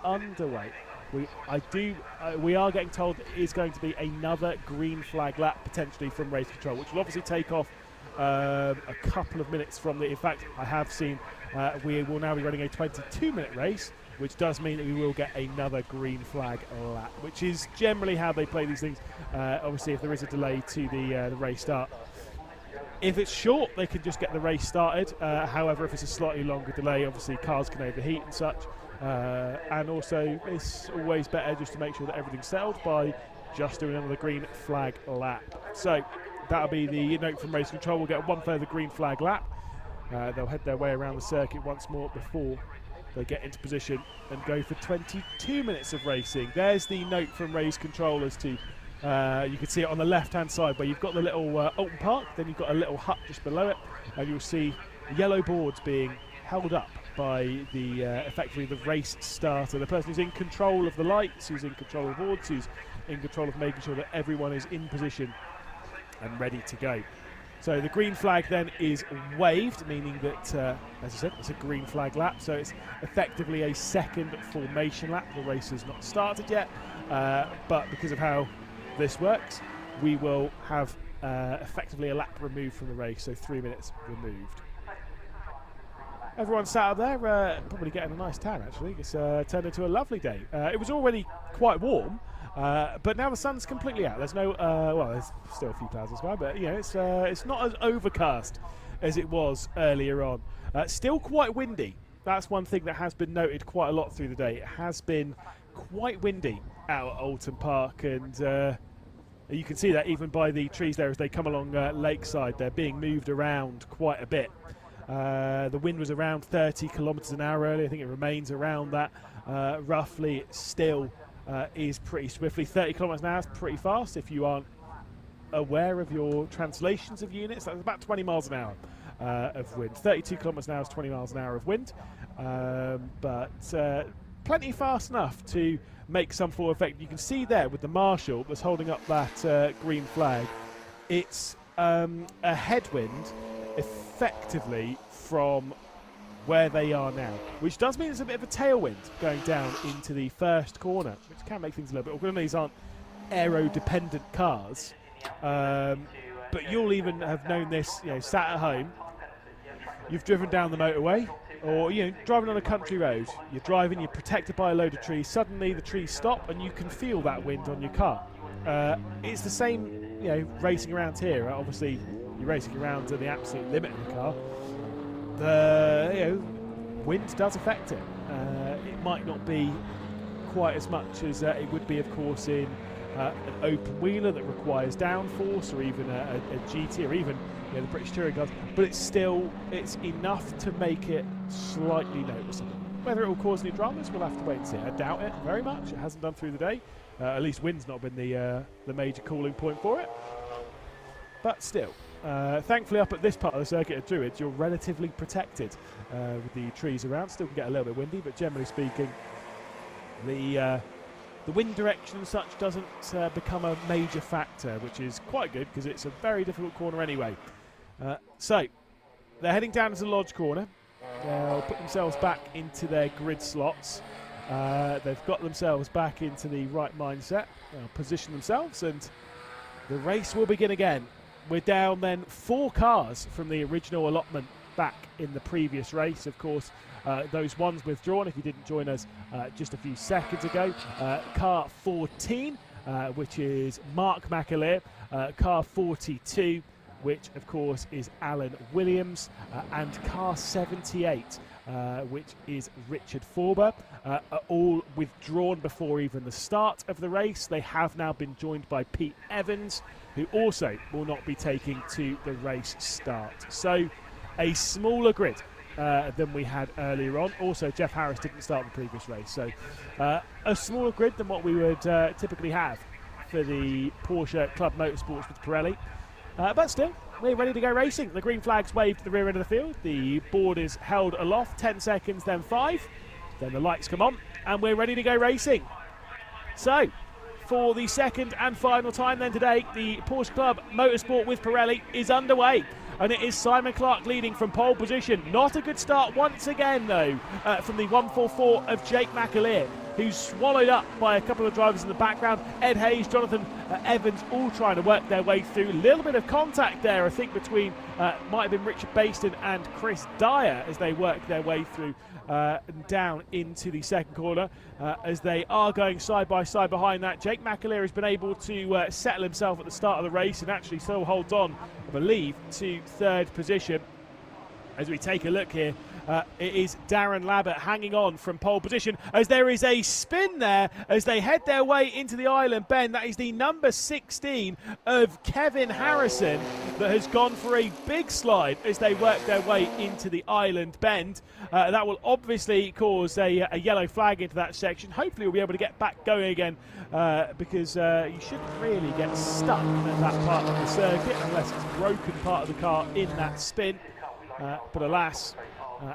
underway. We are getting told it is going to be another green flag lap potentially from race control, which will obviously take off a couple of minutes from the. In fact, I have seen we will now be running a 22-minute race, which does mean that we will get another green flag lap, which is generally how they play these things. Obviously, if there is a delay to the race start, if it's short, they can just get the race started. However, if it's a slightly longer delay, obviously cars can overheat and such. And also, it's always better just to make sure that everything's settled by just doing another green flag lap. So that'll be the note from race control. We'll get one further green flag lap. They'll head their way around the circuit once more before they get into position and go for 22 minutes of racing. There's the note from race control as to, you can see it on the left-hand side where you've got the little Oulton Park, then you've got a little hut just below it, and you'll see yellow boards being held up by the effectively the race starter, the person who's in control of the lights, who's in control of the boards, who's in control of making sure that everyone is in position and ready to go. So the green flag then is waved, meaning that, as I said, it's a green flag lap. So it's effectively a second formation lap. The race has not started yet, but because of how this works, we will have effectively a lap removed from the race, so 3 minutes removed. Everyone sat up there, probably getting a nice tan actually. It's turned into a lovely day. It was already quite warm, but now the sun's completely out. There's no, well, there's still a few clouds in the sky, but you know, it's not as overcast as it was earlier on. Still quite windy. That's one thing that has been noted quite a lot through the day. It has been quite windy out at Oulton Park, and you can see that even by the trees there as they come along Lakeside. They're being moved around quite a bit. The wind was around 30 kilometres an hour earlier. I think it remains around that roughly. It still is pretty swiftly. 30 kilometres an hour is pretty fast if you aren't aware of your translations of units. That's about 20 miles an hour of wind. 32 kilometres an hour is 20 miles an hour of wind, but plenty fast enough to make some full effect. You can see there with the marshal that's holding up that green flag, it's a headwind effectively from where they are now, which does mean there's a bit of a tailwind going down into the first corner, which can make things a little bit awkward. These aren't aero-dependent cars, but you'll even have known this, you know, sat at home, you've driven down the motorway, or you know, driving on a country road, you're driving, you're protected by a load of trees, suddenly the trees stop and you can feel that wind on your car. It's the same, you know, racing around here, right? Obviously you're racing around to the absolute limit of the car. The wind does affect it. It might not be quite as much as it would be, of course, in an open wheeler that requires downforce, or even a GT, or even the British touring cars. But it's enough to make it slightly noticeable. Whether it will cause any dramas, we'll have to wait and see. I doubt it very much. It hasn't done through the day. At least wind's not been the major cooling point for it. But still. Thankfully, up at this part of the circuit of Druids, you're relatively protected with the trees around. Still can get a little bit windy, but generally speaking, the wind direction and such doesn't become a major factor, which is quite good because it's a very difficult corner anyway. So they're heading down into the Lodge corner. They'll put themselves back into their grid slots. They've got themselves back into the right mindset. They'll position themselves, and the race will begin again. We're down then 4 cars from the original allotment back in the previous race. Of course, those ones withdrawn if you didn't join us just a few seconds ago. Car 14, which is Mark McAleer. Car 42, which of course is Alan Williams. And car 78, which is Richard Forber, are all withdrawn before even the start of the race. They have now been joined by Pete Evans, who also will not be taking to the race start. So a smaller grid than we had earlier on. Also, Jeff Harris didn't start the previous race, so a smaller grid than what we would typically have for the Porsche Club Motorsports with Pirelli. But still, we're ready to go racing. The green flag's waved at the rear end of the field. The board is held aloft, 10 seconds, then 5. Then the lights come on, and we're ready to go racing. So, for the second and final time then today, the Porsche Club Motorsport with Pirelli is underway. And it is Simon Clark leading from pole position. Not a good start once again, though, from the 144 of Jake McAleer, who's swallowed up by a couple of drivers in the background. Ed Hayes, Jonathan Evans, all trying to work their way through. A little bit of contact there, I think, between might have been Richard Baston and Chris Dyer as they work their way through down into the second corner. As they are going side by side behind that, Jake McAleer has been able to settle himself at the start of the race and actually still holds on, I believe, to third position. As we take a look here, it is Darren Labbett hanging on from pole position as there is a spin there as they head their way into the island bend. That is the number 16 of Kevin Harrison that has gone for a big slide as they work their way into the island bend. That will obviously cause a yellow flag into that section. Hopefully we'll be able to get back going again because you shouldn't really get stuck at that part of the circuit unless it's a broken part of the car in that spin. But alas,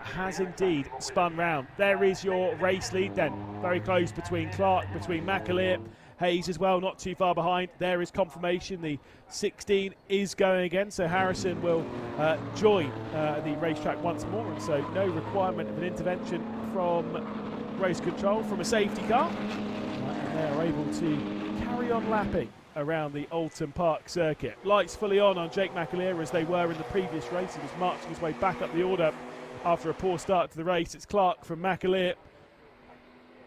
has indeed spun round. There is your race lead then. Very close between Clark, between McAleer, Hayes as well, not too far behind. There is confirmation the 16 is going again, so Harrison will join the racetrack once more, and so no requirement of an intervention from race control from a safety car. And they are able to carry on lapping around the Oulton Park circuit. Lights fully on Jake McAleer as they were in the previous race. He was marching his way back up the order after a poor start to the race. It's Clark from McAleer,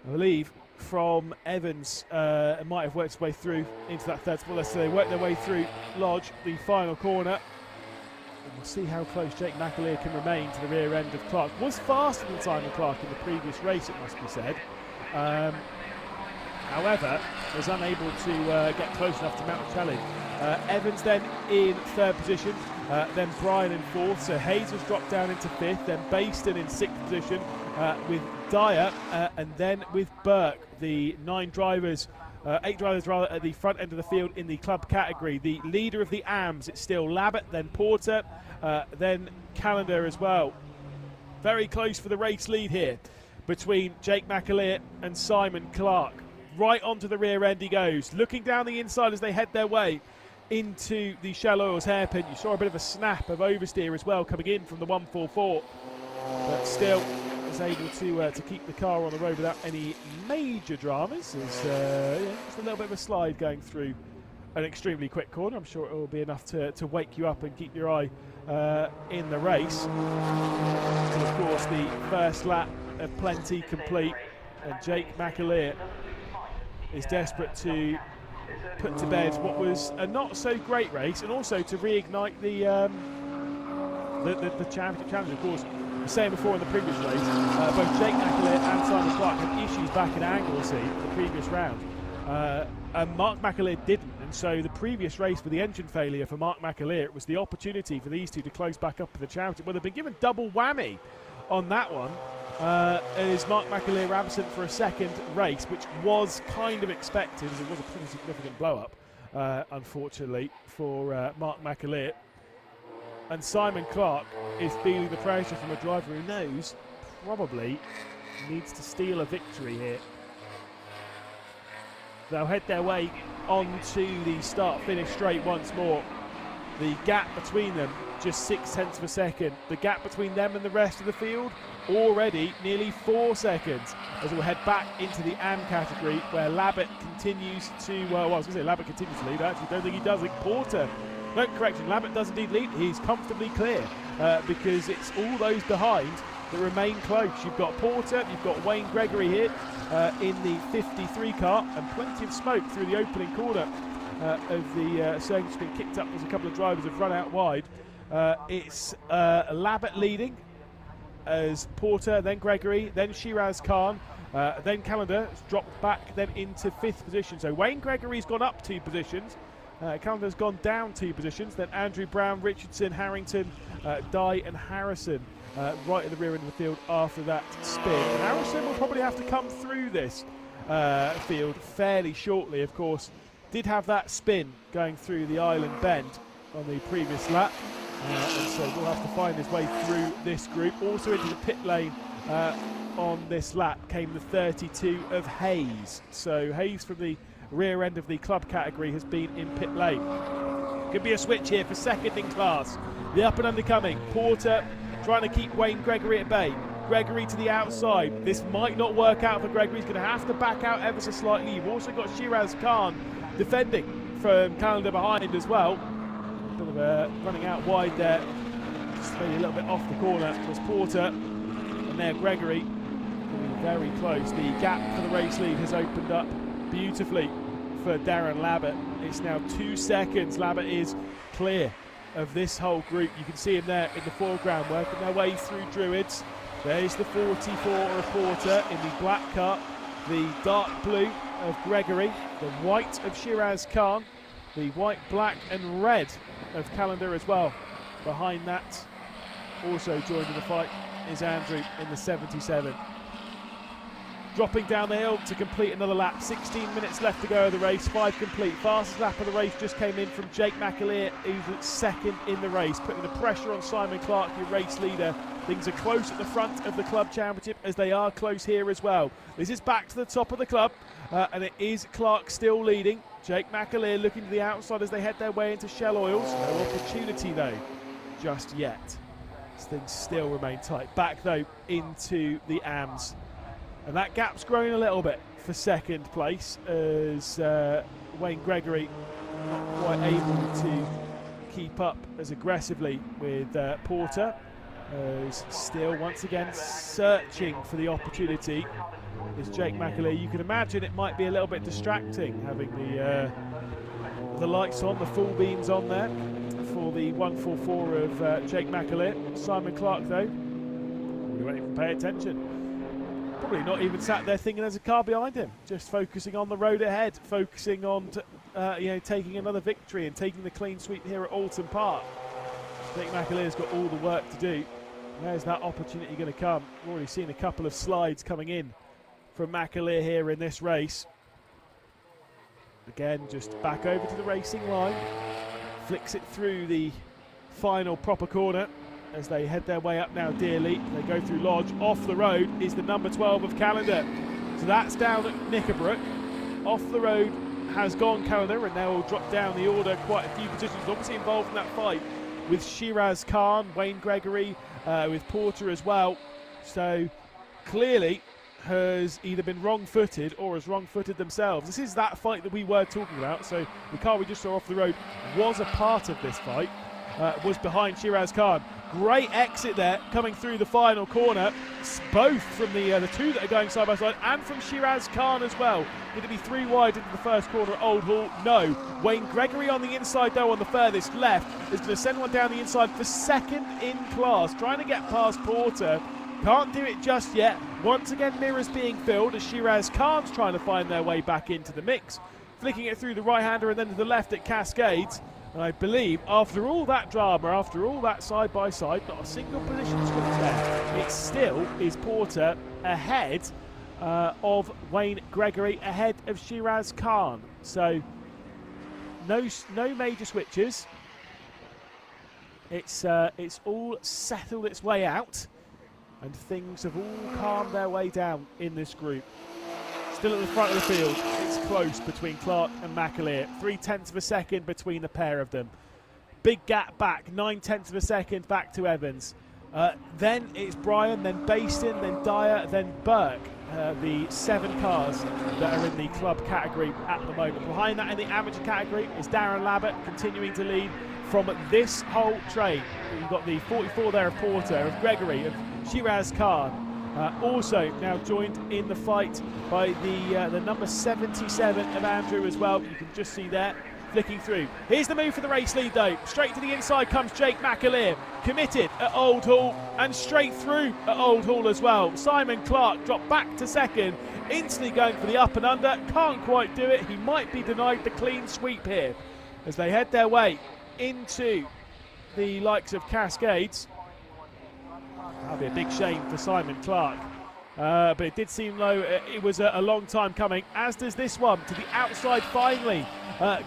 I believe, from Evans. Might have worked his way through into that third spot. So they work their way through Lodge, the final corner. And we'll see how close Jake McAleer can remain to the rear end of Clark. Was faster than Simon Clark in the previous race, it must be said. However, was unable to get close enough to mount a challenge. Evans then in third position, then Brian in fourth, so Hayes has dropped down into fifth, then Baston in sixth position with Dyer, and then with Burke, the 8 drivers rather at the front end of the field in the club category. The leader of the AMS, it's still Labbett, then Porter, then Callender as well. Very close for the race lead here between Jake McAleer and Simon Clark. Right onto the rear end he goes, looking down the inside as they head their way into the Shell Oils hairpin. You saw a bit of a snap of oversteer as well coming in from the 144, but still was able to keep the car on the road without any major dramas. There's just a little bit of a slide going through an extremely quick corner. I'm sure it will be enough to wake you up and keep your eye in the race. And of course the first lap of plenty complete, and Jake McAleer is desperate to put to bed what was a not so great race, and also to reignite the championship challenge. Of course, I was saying before in the previous race, both Jake McAleer and Simon Clark had issues back in Anglesey the previous round, and Mark McAleer didn't, and so the previous race with the engine failure for Mark McAleer, it was the opportunity for these two to close back up for the championship. Well, they've been given double whammy on that one. Is Mark McAleer absent for a second race, which was kind of expected, as it was a pretty significant blow-up, unfortunately, for Mark McAleer. And Simon Clark is feeling the pressure from a driver who knows probably needs to steal a victory here. They'll head their way onto the start-finish straight once more. The gap between them, just 0.6 of a second. The gap between them and the rest of the field, already nearly 4 seconds, as we'll head back into the AM category, where Labbett continues to, well, I was going to say Labbett continues to lead. I actually don't think he does. I think Porter, no, correction, Labbett does indeed lead. He's comfortably clear because it's all those behind that remain close. You've got Porter, you've got Wayne Gregory here in the 53 car, and plenty of smoke through the opening corner of the circuit. It's been kicked up as a couple of drivers have run out wide. It's Labbett leading as Porter, then Gregory, then Shiraz Khan, then Callender has dropped back then into 5th position. So Wayne Gregory's gone up 2 positions, Calendar's gone down 2 positions. Then Andrew Brown, Richardson, Harrington, Dye and Harrison right at the rear end of the field after that spin. And Harrison will probably have to come through this field fairly shortly. Of course, did have that spin going through the island bend on the previous lap. And so we'll have to find his way through this group. Also into the pit lane on this lap came the 32 of Hayes. So Hayes from the rear end of the club category has been in pit lane. Could be a switch here for second in class. The up and under coming. Porter trying to keep Wayne Gregory at bay. Gregory to the outside. This might not work out for Gregory. He's going to have to back out ever so slightly. You've also got Shiraz Khan defending from Calendar behind as well. Bit of a running out wide there. Just maybe a little bit off the corner was Porter. And there Gregory getting very close. The gap for the race lead has opened up beautifully for Darren Labbott. It's now 2 seconds. Labbott is clear of this whole group. You can see him there in the foreground working their way through Druids. There's the 44 of Porter in the black car, the dark blue of Gregory, the white of Shiraz Khan, the white, black and red of Calendar as well. Behind that, also joined in the fight, is Andrew in the 77. Dropping down the hill to complete another lap. 16 minutes left to go of the race, 5 complete. Fastest lap of the race just came in from Jake McAleer, who's second in the race, putting the pressure on Simon Clark, your race leader. Things are close at the front of the club championship, as they are close here as well. This is back to the top of the club, and it is Clark still leading. Jake McAleer looking to the outside as they head their way into Shell Oils. No opportunity though, just yet. Things still remain tight. Back though into the AMS. And that gap's growing a little bit for second place, as Wayne Gregory not quite able to keep up as aggressively with Porter, as still once again searching for the opportunity is Jake McAleer. You can imagine it might be a little bit distracting having the lights on, the full beams on there for the 144 of Jake McAleer. Simon Clark though, we won't even pay attention. Probably not even sat there thinking there's a car behind him, just focusing on the road ahead, focusing on taking another victory and taking the clean sweep here at Oulton Park. Jake McAleer's got all the work to do. Where's that opportunity going to come? We've already seen a couple of slides coming in from McAleer here in this race. Again, just back over to the racing line, flicks it through the final proper corner as they head their way up now dearly. They go through Lodge. Off the road is the number 12 of Calendar. So that's down at Knickerbrook. Off the road has gone Calendar, and they will drop down the order quite a few positions. Obviously involved in that fight with Shiraz Khan, Wayne Gregory, with Porter as well. So clearly has either been wrong-footed or has wrong-footed themselves. This is that fight that we were talking about. So the car we just saw off the road was a part of this fight. Was behind Shiraz Khan. Great exit there, coming through the final corner. Both from the two that are going side by side, and from Shiraz Khan as well. Going to be 3 wide into the first corner at Old Hall. No. Wayne Gregory on the inside though, on the furthest left, is going to send one down the inside for second in class, trying to get past Porter. Can't do it just yet. Once again, mirrors being filled as Shiraz Khan's trying to find their way back into the mix. Flicking it through the right-hander and then to the left at Cascades. And I believe after all that drama, after all that side-by-side, not a single position switch there. It still is Porter ahead of Wayne Gregory, ahead of Shiraz Khan. So no major switches. It's all settled its way out, and things have all calmed their way down in this group. Still at the front of the field, it's close between Clark and McAleer. 0.3 of a second between the pair of them. Big gap back, 0.9 of a second back to Evans. Then it's Bryan, then Baston, then Dyer, then Burke. The 7 cars that are in the club category at the moment. Behind that in the amateur category is Darren Labbott continuing to lead from this whole train. You've got the 44 there of Porter, of Gregory, of Shiraz Khan. Also now joined in the fight by the number 77 of Andrew as well. You can just see there, flicking through. Here's the move for the race lead though. Straight to the inside comes Jake McAleer. Committed at Old Hall and straight through at Old Hall as well. Simon Clark dropped back to second. Instantly going for the up and under. Can't quite do it. He might be denied the clean sweep here. as they head their way into the likes of Cascades. That'll be a big shame for Simon Clark. But it did seem though it was a long time coming, as does this one. To the outside finally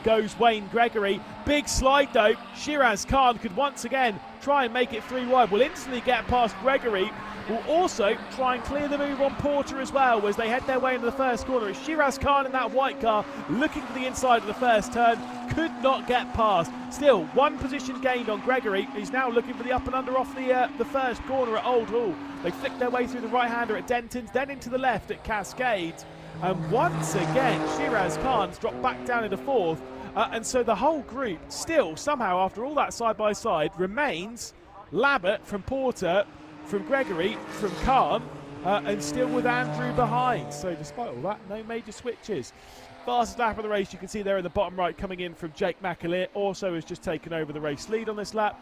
goes Wayne Gregory. Big slide though. Shiraz Khan could once again try and make it 3 wide. Will instantly get past Gregory. Will also try and clear the move on Porter as well as they head their way into the first corner. It's Shiraz Khan in that white car looking for the inside of the first turn. Could not get past. Still, 1 position gained on Gregory. He's now looking for the up and under off the first corner at Old Hall. They flick their way through the right-hander at Denton's, then into the left at Cascades. And once again, Shiraz Khan's dropped back down into 4th. And so the whole group still, somehow, after all that side-by-side, remains Labbott from Porter, from Gregory, from Khan, and still with Andrew behind. So despite all that, no major switches. Fastest lap of the race, you can see there in the bottom right, coming in from Jake McAleer. Also has just taken over the race lead on this lap.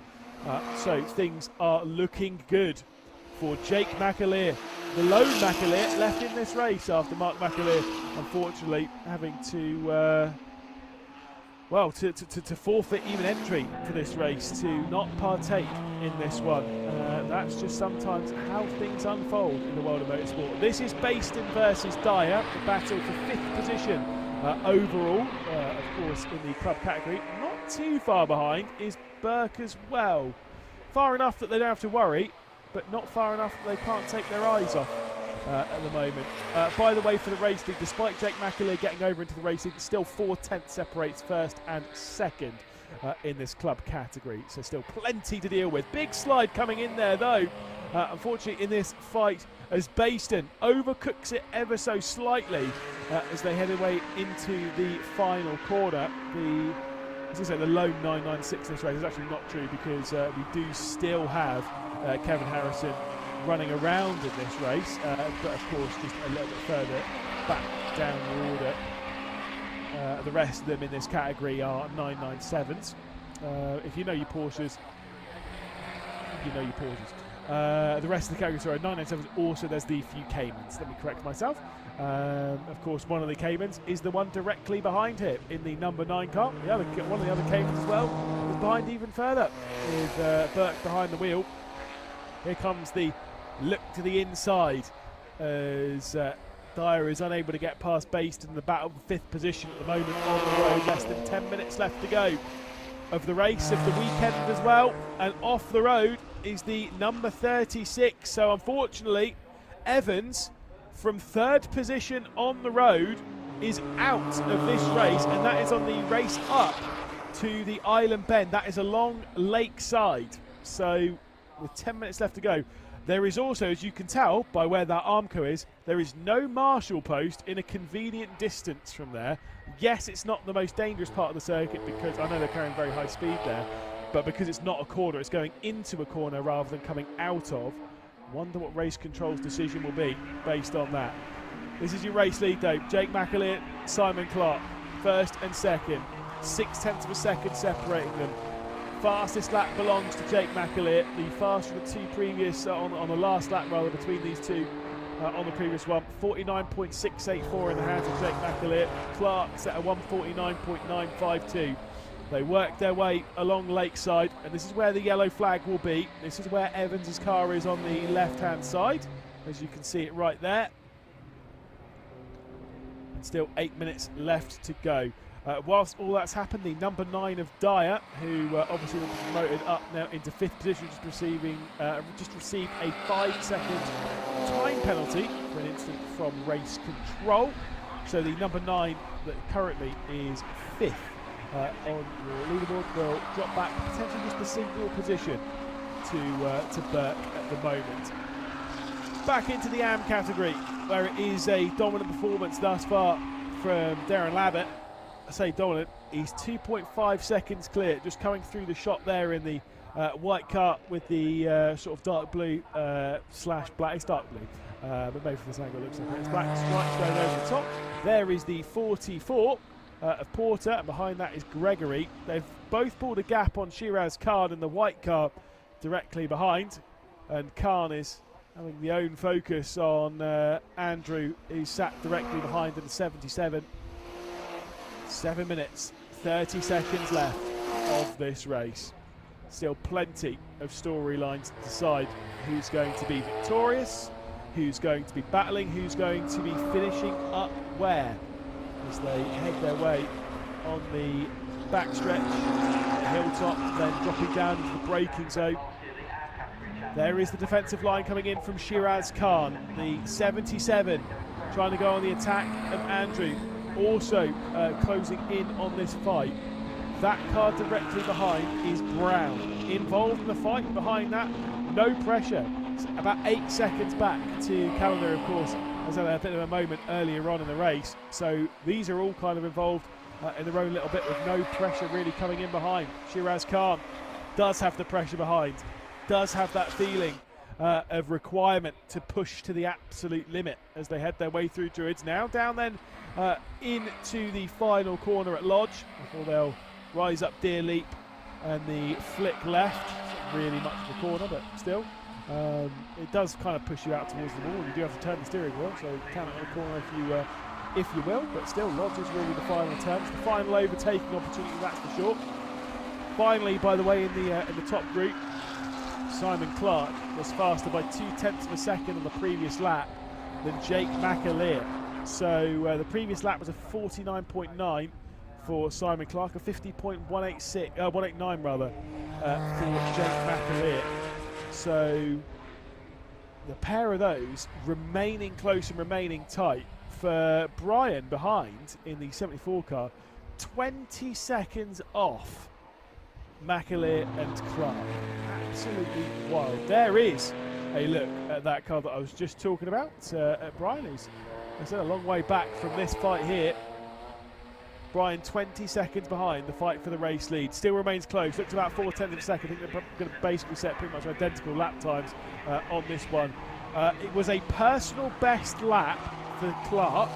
So things are looking good for Jake McAleer. The lone McAleer left in this race after Mark McAleer, unfortunately, having to to forfeit even entry for this race, to not partake in this one. That's just sometimes how things unfold in the world of motorsport. This is Baston versus Dyer, the battle for 5th position overall, of course, in the club category. Not too far behind is Burke as well. Far enough that they don't have to worry, but not far enough that they can't take their eyes off at the moment. By the way, for the race lead, despite Jake McAleer getting over into the race lead, still 4/10 separates first and second in this club category. So still plenty to deal with. Big slide coming in there though, unfortunately in this fight, as Baston overcooks it ever so slightly as they head away into the final corner. As I say, the lone 996 in this race is actually not true, because we do still have Kevin Harrison running around in this race, but of course just a little bit further back down the order. The rest of them in this category are 997s. If you know your Porsches, you know your Porsches. The rest of the category, sorry, 997s. Also, there's the few Caymans. Let me correct myself. Of course, one of the Caymans is the one directly behind here in the number 9 car. One of the other Caymans as well is behind even further, with Burke behind the wheel. Here comes the look to the inside as Dyer is unable to get past Baston in the battle for 5th position at the moment on the road. Less than 10 minutes left to go of the race, of the weekend as well. And off the road is the number 36. So unfortunately, Evans from 3rd position on the road is out of this race, and that is on the race up to the Island Bend. That is along Lakeside. So with 10 minutes left to go, there is also, as you can tell by where that Armco is, there is no marshal post in a convenient distance from there. Yes, it's not the most dangerous part of the circuit, because I know they're carrying very high speed there, but because it's not a corner, it's going into a corner rather than coming out of. Wonder what race control's decision will be based on that. This is your race lead though. Jake McAleer, Simon Clark, 1st and 2nd. 0.6 of a second separating them. Fastest lap belongs to Jake McAleer. The faster of the 2 previous, on the last lap rather, between these two on the previous one. 49.684 in the hands of Jake McAleer. Clark set a 149.952. They work their way along Lakeside, and this is where the yellow flag will be. This is where Evans' car is on the left-hand side, as you can see it right there. And still 8 minutes left to go. Whilst all that's happened, the number 9 of Dyer, who obviously was promoted up now into 5th position, just received a 5-second time penalty for an incident from race control. So the number 9 that currently is 5th on your leaderboard will drop back potentially just a single position to Burke at the moment. Back into the AM category, where it is a dominant performance thus far from Darren Labbott. I say dominant, he's 2.5 seconds clear, just coming through the shot there in the white car with the sort of dark blue slash black. It's dark blue, but maybe from this angle it looks like it's black stripes going over the top. There is the 44 of Porter, and behind that is Gregory. They've both pulled a gap on Shiraz Khan in the white car directly behind, and Khan is having the own focus on Andrew, who's sat directly behind in the 77. 7 minutes, 30 seconds left of this race. Still plenty of storylines to decide who's going to be victorious, who's going to be battling, who's going to be finishing up where, as they head their way on the backstretch, the hilltop, then dropping down into the braking zone. There is the defensive line coming in from Shiraz Khan, the 77, trying to go on the attack of Andrew, also closing in on this fight. That car directly behind is Brown, involved in the fight behind that, no pressure. It's about 8 seconds back to Calendar, of course, has had a bit of a moment earlier on in the race. So these are all kind of involved in their own little bit with no pressure really coming in behind. Shiraz Khan does have the pressure behind, does have that feeling of requirement to push to the absolute limit as they head their way through Druids. Now down then into the final corner at Lodge before they'll rise up Deer Leap and the flick left. Not really much of a corner, but still it does kind of push you out towards the wall. You do have to turn the steering wheel, so you can on the corner if you will, but still Lodge is really the final turn. It's the final overtaking opportunity, that's for sure. Finally, by the way, in the top group, Simon Clark was faster by 0.2 of a second on the previous lap than Jake McAleer. So the previous lap was a 49.9 for Simon Clark, a 189 rather, for Jake McAleer. So the pair of those remaining close and remaining tight. For Brian behind in the 74 car, 20 seconds off McAleer and Clark. Absolutely wild. There is a look at that car that I was just talking about at Brian, who's, I said, a long way back from this fight here. Brian 20 seconds behind the fight for the race lead. Still remains close. Looks about 0.4 of a second. I think they're going to basically set pretty much identical lap times on this one. It was a personal best lap for Clark.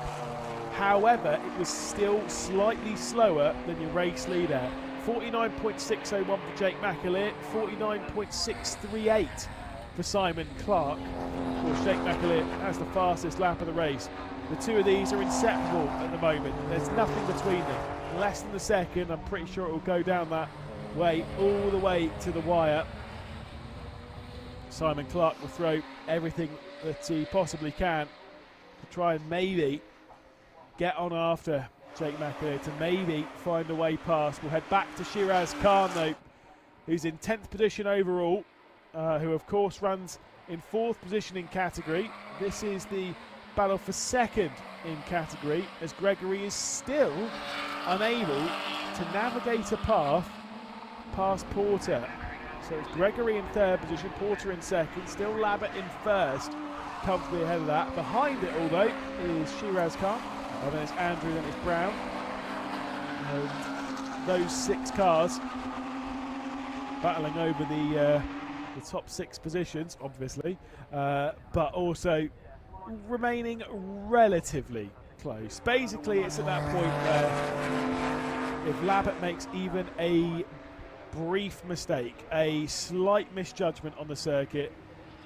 However, it was still slightly slower than your race leader. 49.601 for Jake McAleer, 49.638 for Simon Clark. Of course, Jake McAleer has the fastest lap of the race. The two of these are inseparable at the moment. There's nothing between them. Less than a second, I'm pretty sure it will go down that way, all the way to the wire. Simon Clark will throw everything that he possibly can to try and maybe get on after Jake McAleer, to maybe find a way past. We'll head back to Shiraz Khan though, who's in 10th position overall, who of course runs in 4th position in category. This is the battle for 2nd in category, as Gregory is still unable to navigate a path past Porter. So it's Gregory in 3rd position, Porter in 2nd, still Labbott in 1st, comfortably ahead of that. Behind it all though is Shiraz Khan, and then it's Andrew, then it's Brown. And those 6 cars battling over the top 6 positions, obviously, but also remaining relatively close. Basically, it's at that point where if Labbott makes even a brief mistake, a slight misjudgment on the circuit,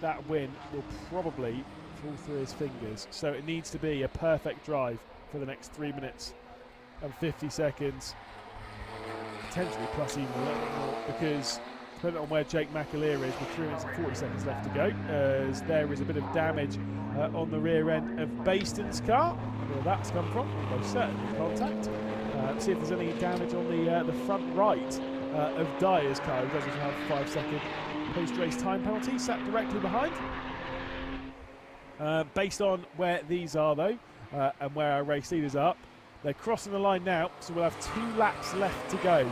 that win will probably fall through his fingers. So it needs to be a perfect drive for the next 3 minutes and 50 seconds, potentially plus even a little bit more, because depending on where Jake McAleer is, with 3 minutes and 40 seconds left to go, as there is a bit of damage on the rear end of Baston's car. Where that's come from, most certainly contact. See if there's any damage on the front right of Dyer's car, who doesn't have a 5-second post-race time penalty, sat directly behind. Based on where these are though, and where our race leaders are, they're crossing the line now, so we'll have 2 laps left to go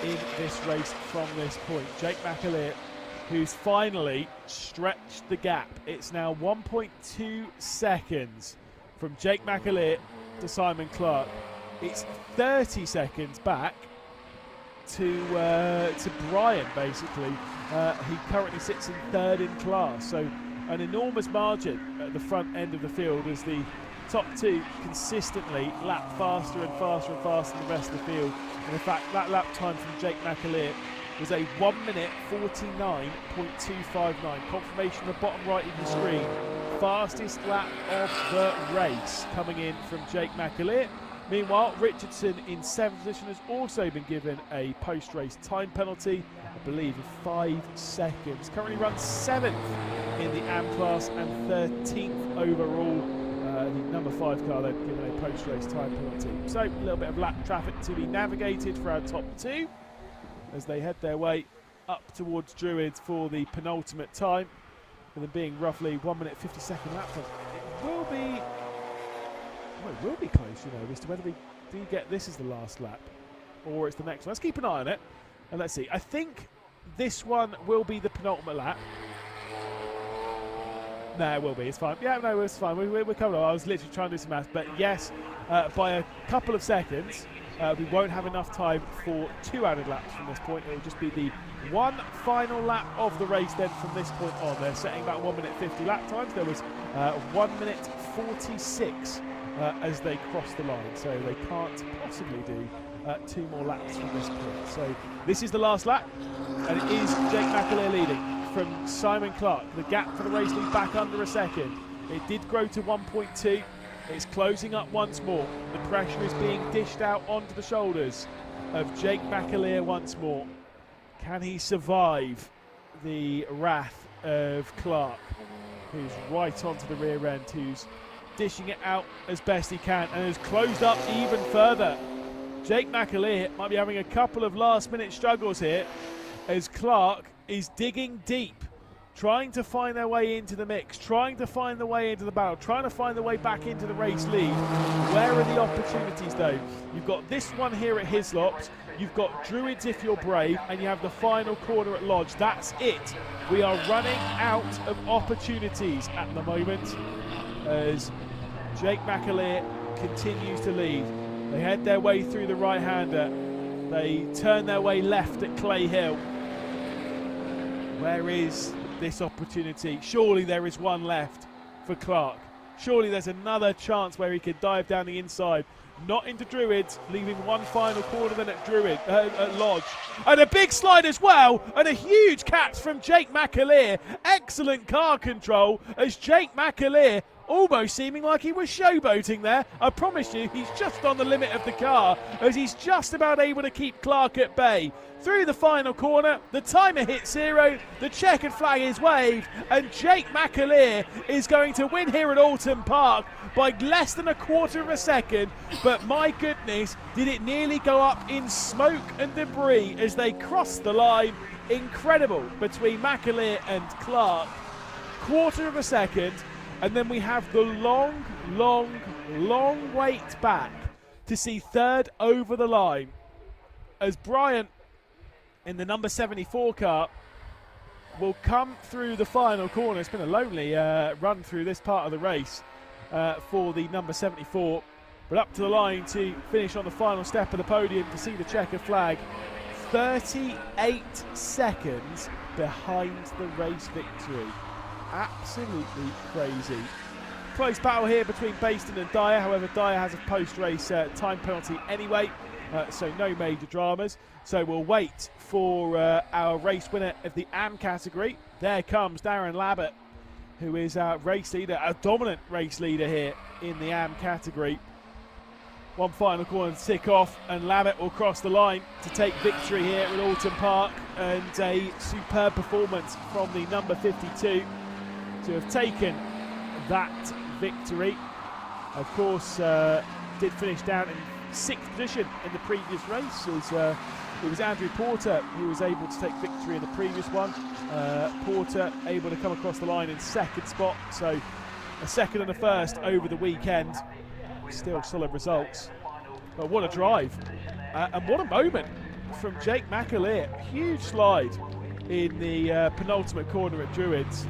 in this race from this point. Jake McAleer, who's finally stretched the gap. It's now 1.2 seconds from Jake McAleer to Simon Clark. It's 30 seconds back to Brian, basically. He currently sits in 3rd in class, so an enormous margin at the front end of the field as the top 2 consistently lap faster and faster and faster than the rest of the field. And in fact, that lap time from Jake McAleer was a 1:49.259. Confirmation on the bottom right of the screen. Fastest lap of the race coming in from Jake McAleer. Meanwhile, Richardson in 7th position has also been given a post-race time penalty, I believe, of 5 seconds. Currently runs 7th in the AM class and 13th overall. The number 5 car then given a post-race time penalty. So a little bit of lap traffic to be navigated for our top 2 as they head their way up towards Druids for the penultimate time, with them being roughly 1 minute 50-second lap time. It will be close, you know, as to whether we do get this as the last lap or it's the next one. Let's keep an eye on it and let's see. I think this one will be the penultimate lap. No, it will be. It's fine. Yeah, no, it's fine. We're coming on. I was literally trying to do some maths, but yes, by a couple of seconds, we won't have enough time for 2 added laps from this point. It will just be the one final lap of the race then from this point on. They're setting about 1 minute 50 lap times. There was 1 minute 46 as they cross the line, so they can't possibly do 2 more laps from this point. So this is the last lap, and it is Jake McAleer leading from Simon Clark. The gap for the race lead back under a second. It did grow to 1.2. It's closing up once more. The pressure is being dished out onto the shoulders of Jake McAleer once more. Can he survive the wrath of Clark, who's right onto the rear end, who's dishing it out as best he can and has closed up even further? Jake McAleer might be having a couple of last-minute struggles here as Clark is digging deep, trying to find their way into the mix, trying to find the way into the battle, trying to find the way back into the race lead. Where are the opportunities though? You've got this one here at Hislops, you've got Druids if you're brave, and you have the final corner at Lodge. That's it. We are running out of opportunities at the moment as Jake McAleer continues to lead. They head their way through the right-hander. They turn their way left at Clay Hill. Where is this opportunity? Surely there is one left for Clark. Surely there's another chance where he could dive down the inside. Not into Druids, leaving one final corner then at Lodge. And a big slide as well, and a huge catch from Jake McAleer. Excellent car control as Jake McAleer, almost seeming like he was showboating there. I promise you, he's just on the limit of the car as he's just about able to keep Clark at bay. Through the final corner, the timer hits 0, the checkered flag is waved, and Jake McAleer is going to win here at Oulton Park by less than a quarter of a second. But my goodness, did it nearly go up in smoke and debris as they crossed the line. Incredible between McAleer and Clark. Quarter of a second. And then we have the long wait back to see third over the line as Bryant in the number 74 car will come through the final corner. It's been a lonely run through this part of the race for the number 74, but up to the line to finish on the final step of the podium to see the checker flag. 38 seconds behind the race victory. Absolutely crazy. Close battle here between Baston and Dyer. However, Dyer has a post-race time penalty anyway, so no major dramas. So we'll wait for our race winner of the AM category. There comes Darren Labbott, who is our race leader, a dominant race leader here in the AM category. One final corner to tick off, and Labbott will cross the line to take victory here at Oulton Park, and a superb performance from the number 52 to have taken that victory. Of course, did finish down in 6th position in the previous race. It was Andrew Porter who was able to take victory in the previous one. Porter able to come across the line in 2nd spot, so a 2nd and a 1st over the weekend. Still solid results, but what a drive and what a moment from Jake McAleer. Huge slide in the penultimate corner at Druids.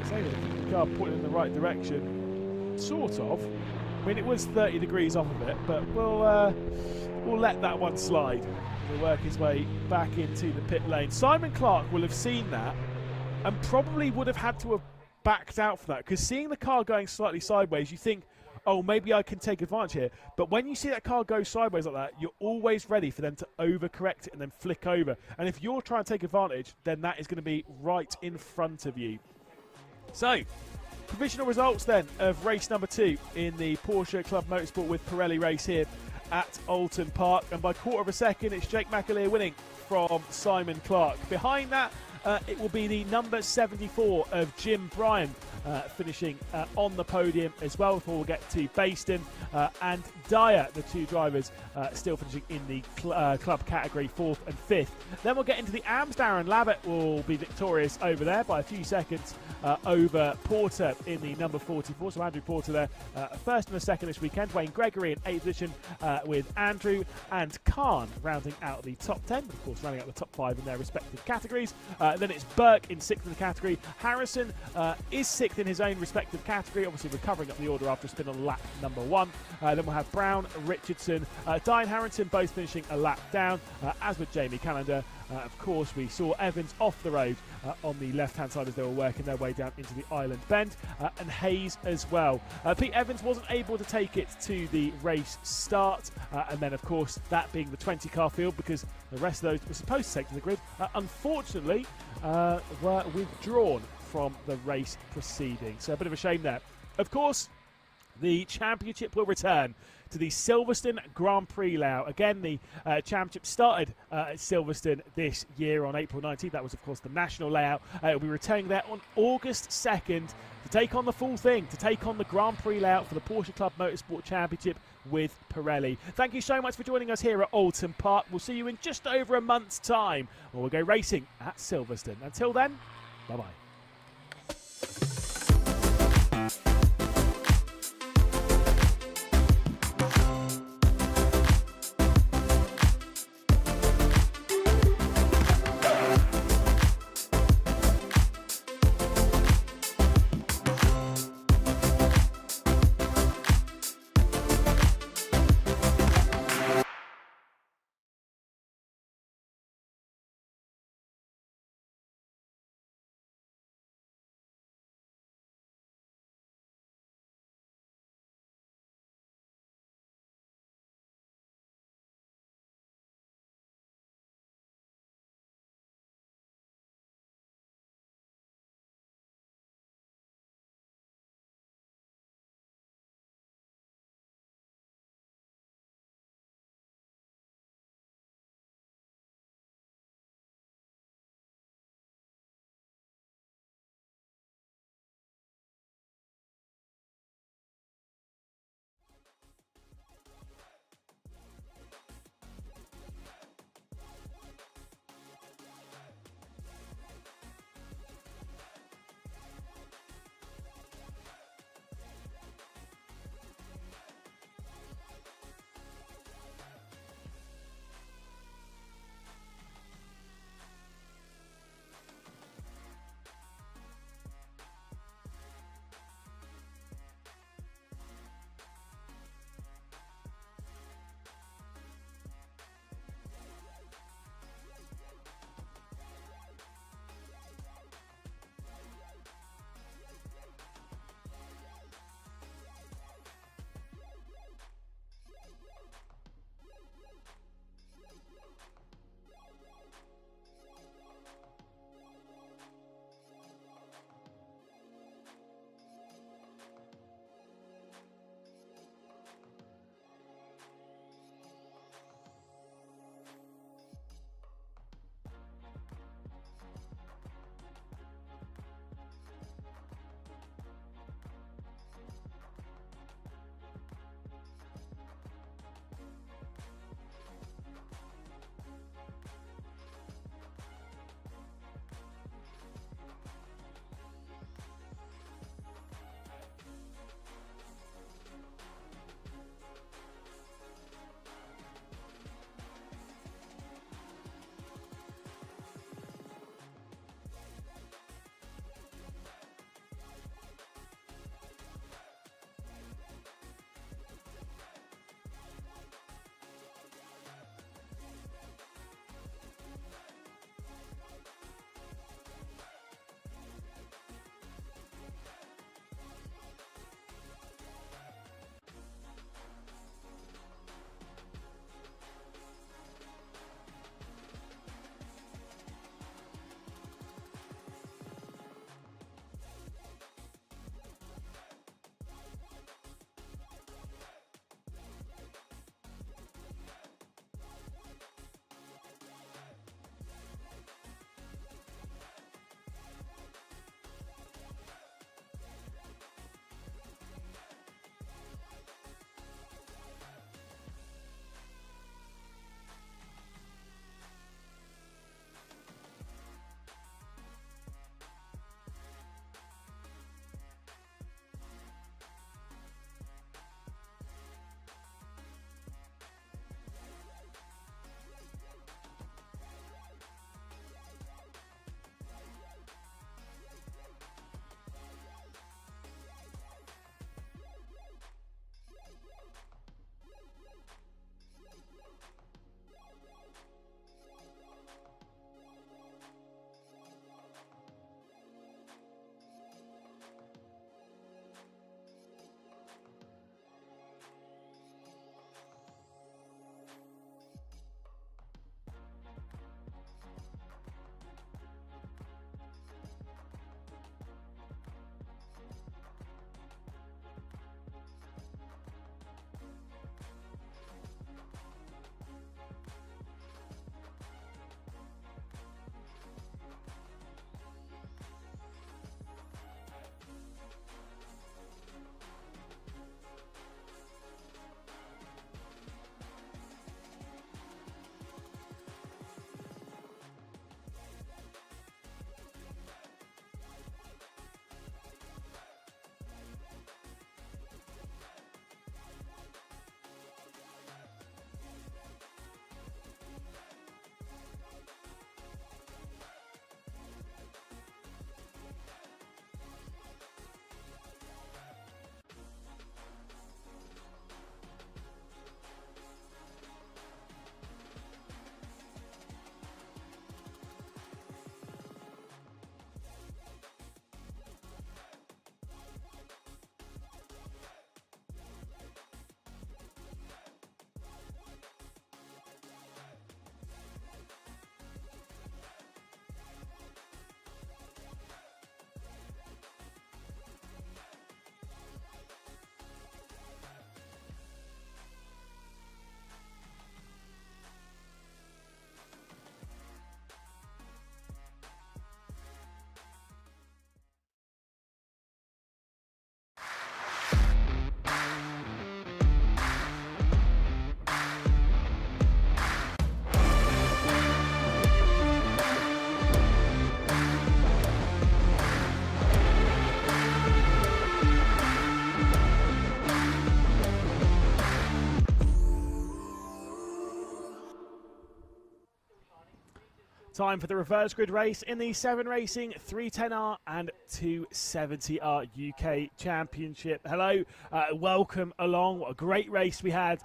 The car pointing in the right direction, sort of. I mean, it was 30 degrees off of it, but we'll let that one slide. He'll work his way back into the pit lane. Simon Clark will have seen that and probably would have had to have backed out for that, because seeing the car going slightly sideways, you think, oh, maybe I can take advantage here. But when you see that car go sideways like that, you're always ready for them to overcorrect it and then flick over. And if you're trying to take advantage, then that is going to be right in front of you. So, provisional results then of race number 2 in the Porsche Club Motorsport with Pirelli race here at Oulton Park, and by quarter of a second it's Jake McAleer winning from Simon Clark. Behind that it will be the number 74 of Jim Bryan finishing on the podium as well, before we'll get to Baston and Dyer, the two drivers still finishing in the club category 4th and 5th. Then we'll get into the AMS. Darren Labbott will be victorious over there by a few seconds over Porter in the number 44. So Andrew Porter there first and a second this weekend. Wayne Gregory in 8th position with Andrew, and Khan rounding out the top 10, but of course rounding out the top 5 in their respective categories. Then it's Burke in 6th in the category. Harrison is 6th in his own respective category, obviously recovering up the order after a spin on lap number 1. Then we'll have Brown, Richardson, Diane Harrington both finishing a lap down, as with Jamie Callender. Of course, we saw Evans off the road on the left-hand side as they were working their way down into the island bend, and Hayes as well. Pete Evans wasn't able to take it to the race start, and then, of course, that being the 20-car field, because the rest of those were supposed to take to the grid, unfortunately, were withdrawn from the race proceeding. So a bit of a shame there. Of course, the championship will return to the Silverstone Grand Prix layout. Again, the championship started at Silverstone this year on April 19th. That was, of course, the national layout. It will be returning there on August 2nd to take on the full thing, to take on the Grand Prix layout for the Porsche Club Motorsport Championship with Pirelli. Thank you so much for joining us here at Oulton Park. We'll see you in just over a month's time, when we'll go racing at Silverstone. Until then, bye-bye. Time for the reverse grid race in the 7 Racing 310R and 270R UK Championship. Hello, welcome along. What a great race we had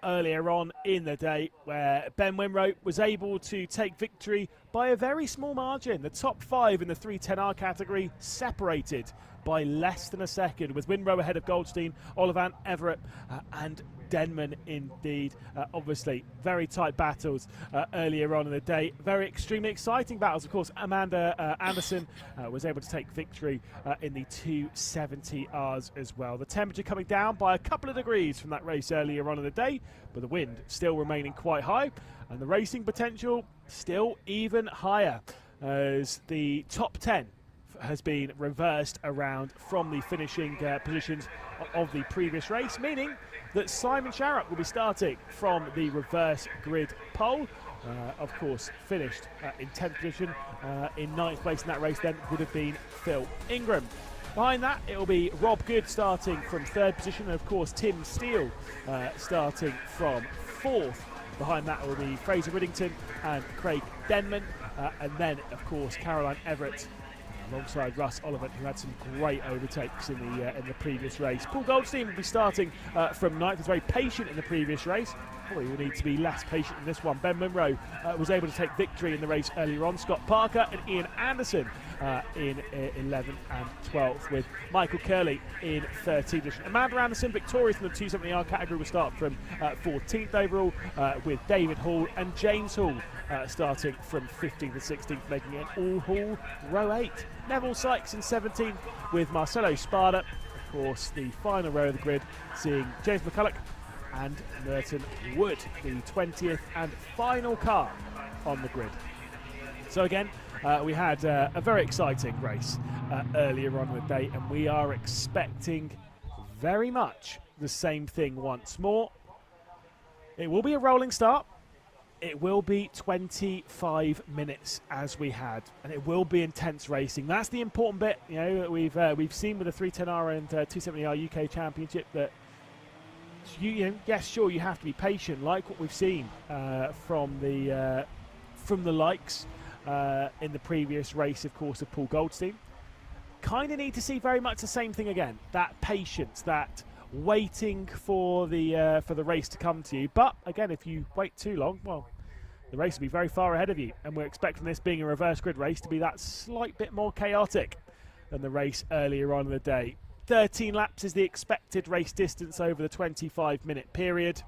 earlier on in the day, where Ben Winrow was able to take victory by a very small margin. The top 5 in the 310R category separated by less than a second, with Winrow ahead of Goldstein, Oulton, Everett and Denman indeed. Obviously, very tight battles earlier on in the day. Very extremely exciting battles. Of course, Amanda Anderson was able to take victory in the 270Rs as well. The temperature coming down by a couple of degrees from that race earlier on in the day, but the wind still remaining quite high, and the racing potential still even higher, as the top 10 has been reversed around from the finishing positions of the previous race, meaning that Simon Sharrock will be starting from the reverse grid pole. Of course, finished in 10th position. In 9th place in that race then would have been Phil Ingram. Behind that, it will be Rob Good starting from 3rd position, and of course Tim Steele starting from 4th. Behind that will be Fraser Riddington and Craig Denman, and then of course Caroline Everett alongside Russ Oulton, who had some great overtakes in the previous race. Paul Goldstein will be starting from 9th. He was very patient in the previous race. Probably will need to be less patient in this one. Ben Winrow was able to take victory in the race earlier on. Scott Parker and Ian Anderson in 11th and 12th, with Michael Curley in 13th position. Amanda Anderson, victorious in the 270R category, will start from 14th overall, with David Hall and James Hall starting from 15th and 16th, making it all Hall row 8. Neville Sykes in 17th, with Marcelo Spada. Of course, the final row of the grid seeing James McCulloch and Merton Wood, the 20th and final car on the grid. So again, we had a very exciting race earlier on in the day, and we are expecting very much the same thing once more. It will be a rolling start. It will be 25 minutes as we had, and it will be intense racing. That's the important bit. You know, we've seen with the 310R and 270R UK Championship that yes, sure, you have to be patient, like what we've seen from the likes in the previous race, of course, of Paul Goldstein. Kind of need to see very much the same thing again. That patience, that waiting for the race to come to you. But again, if you wait too long, well, the race will be very far ahead of you, and we're expecting this being a reverse grid race to be that slight bit more chaotic than the race earlier on in the day. 13 laps is the expected race distance over the 25-minute period.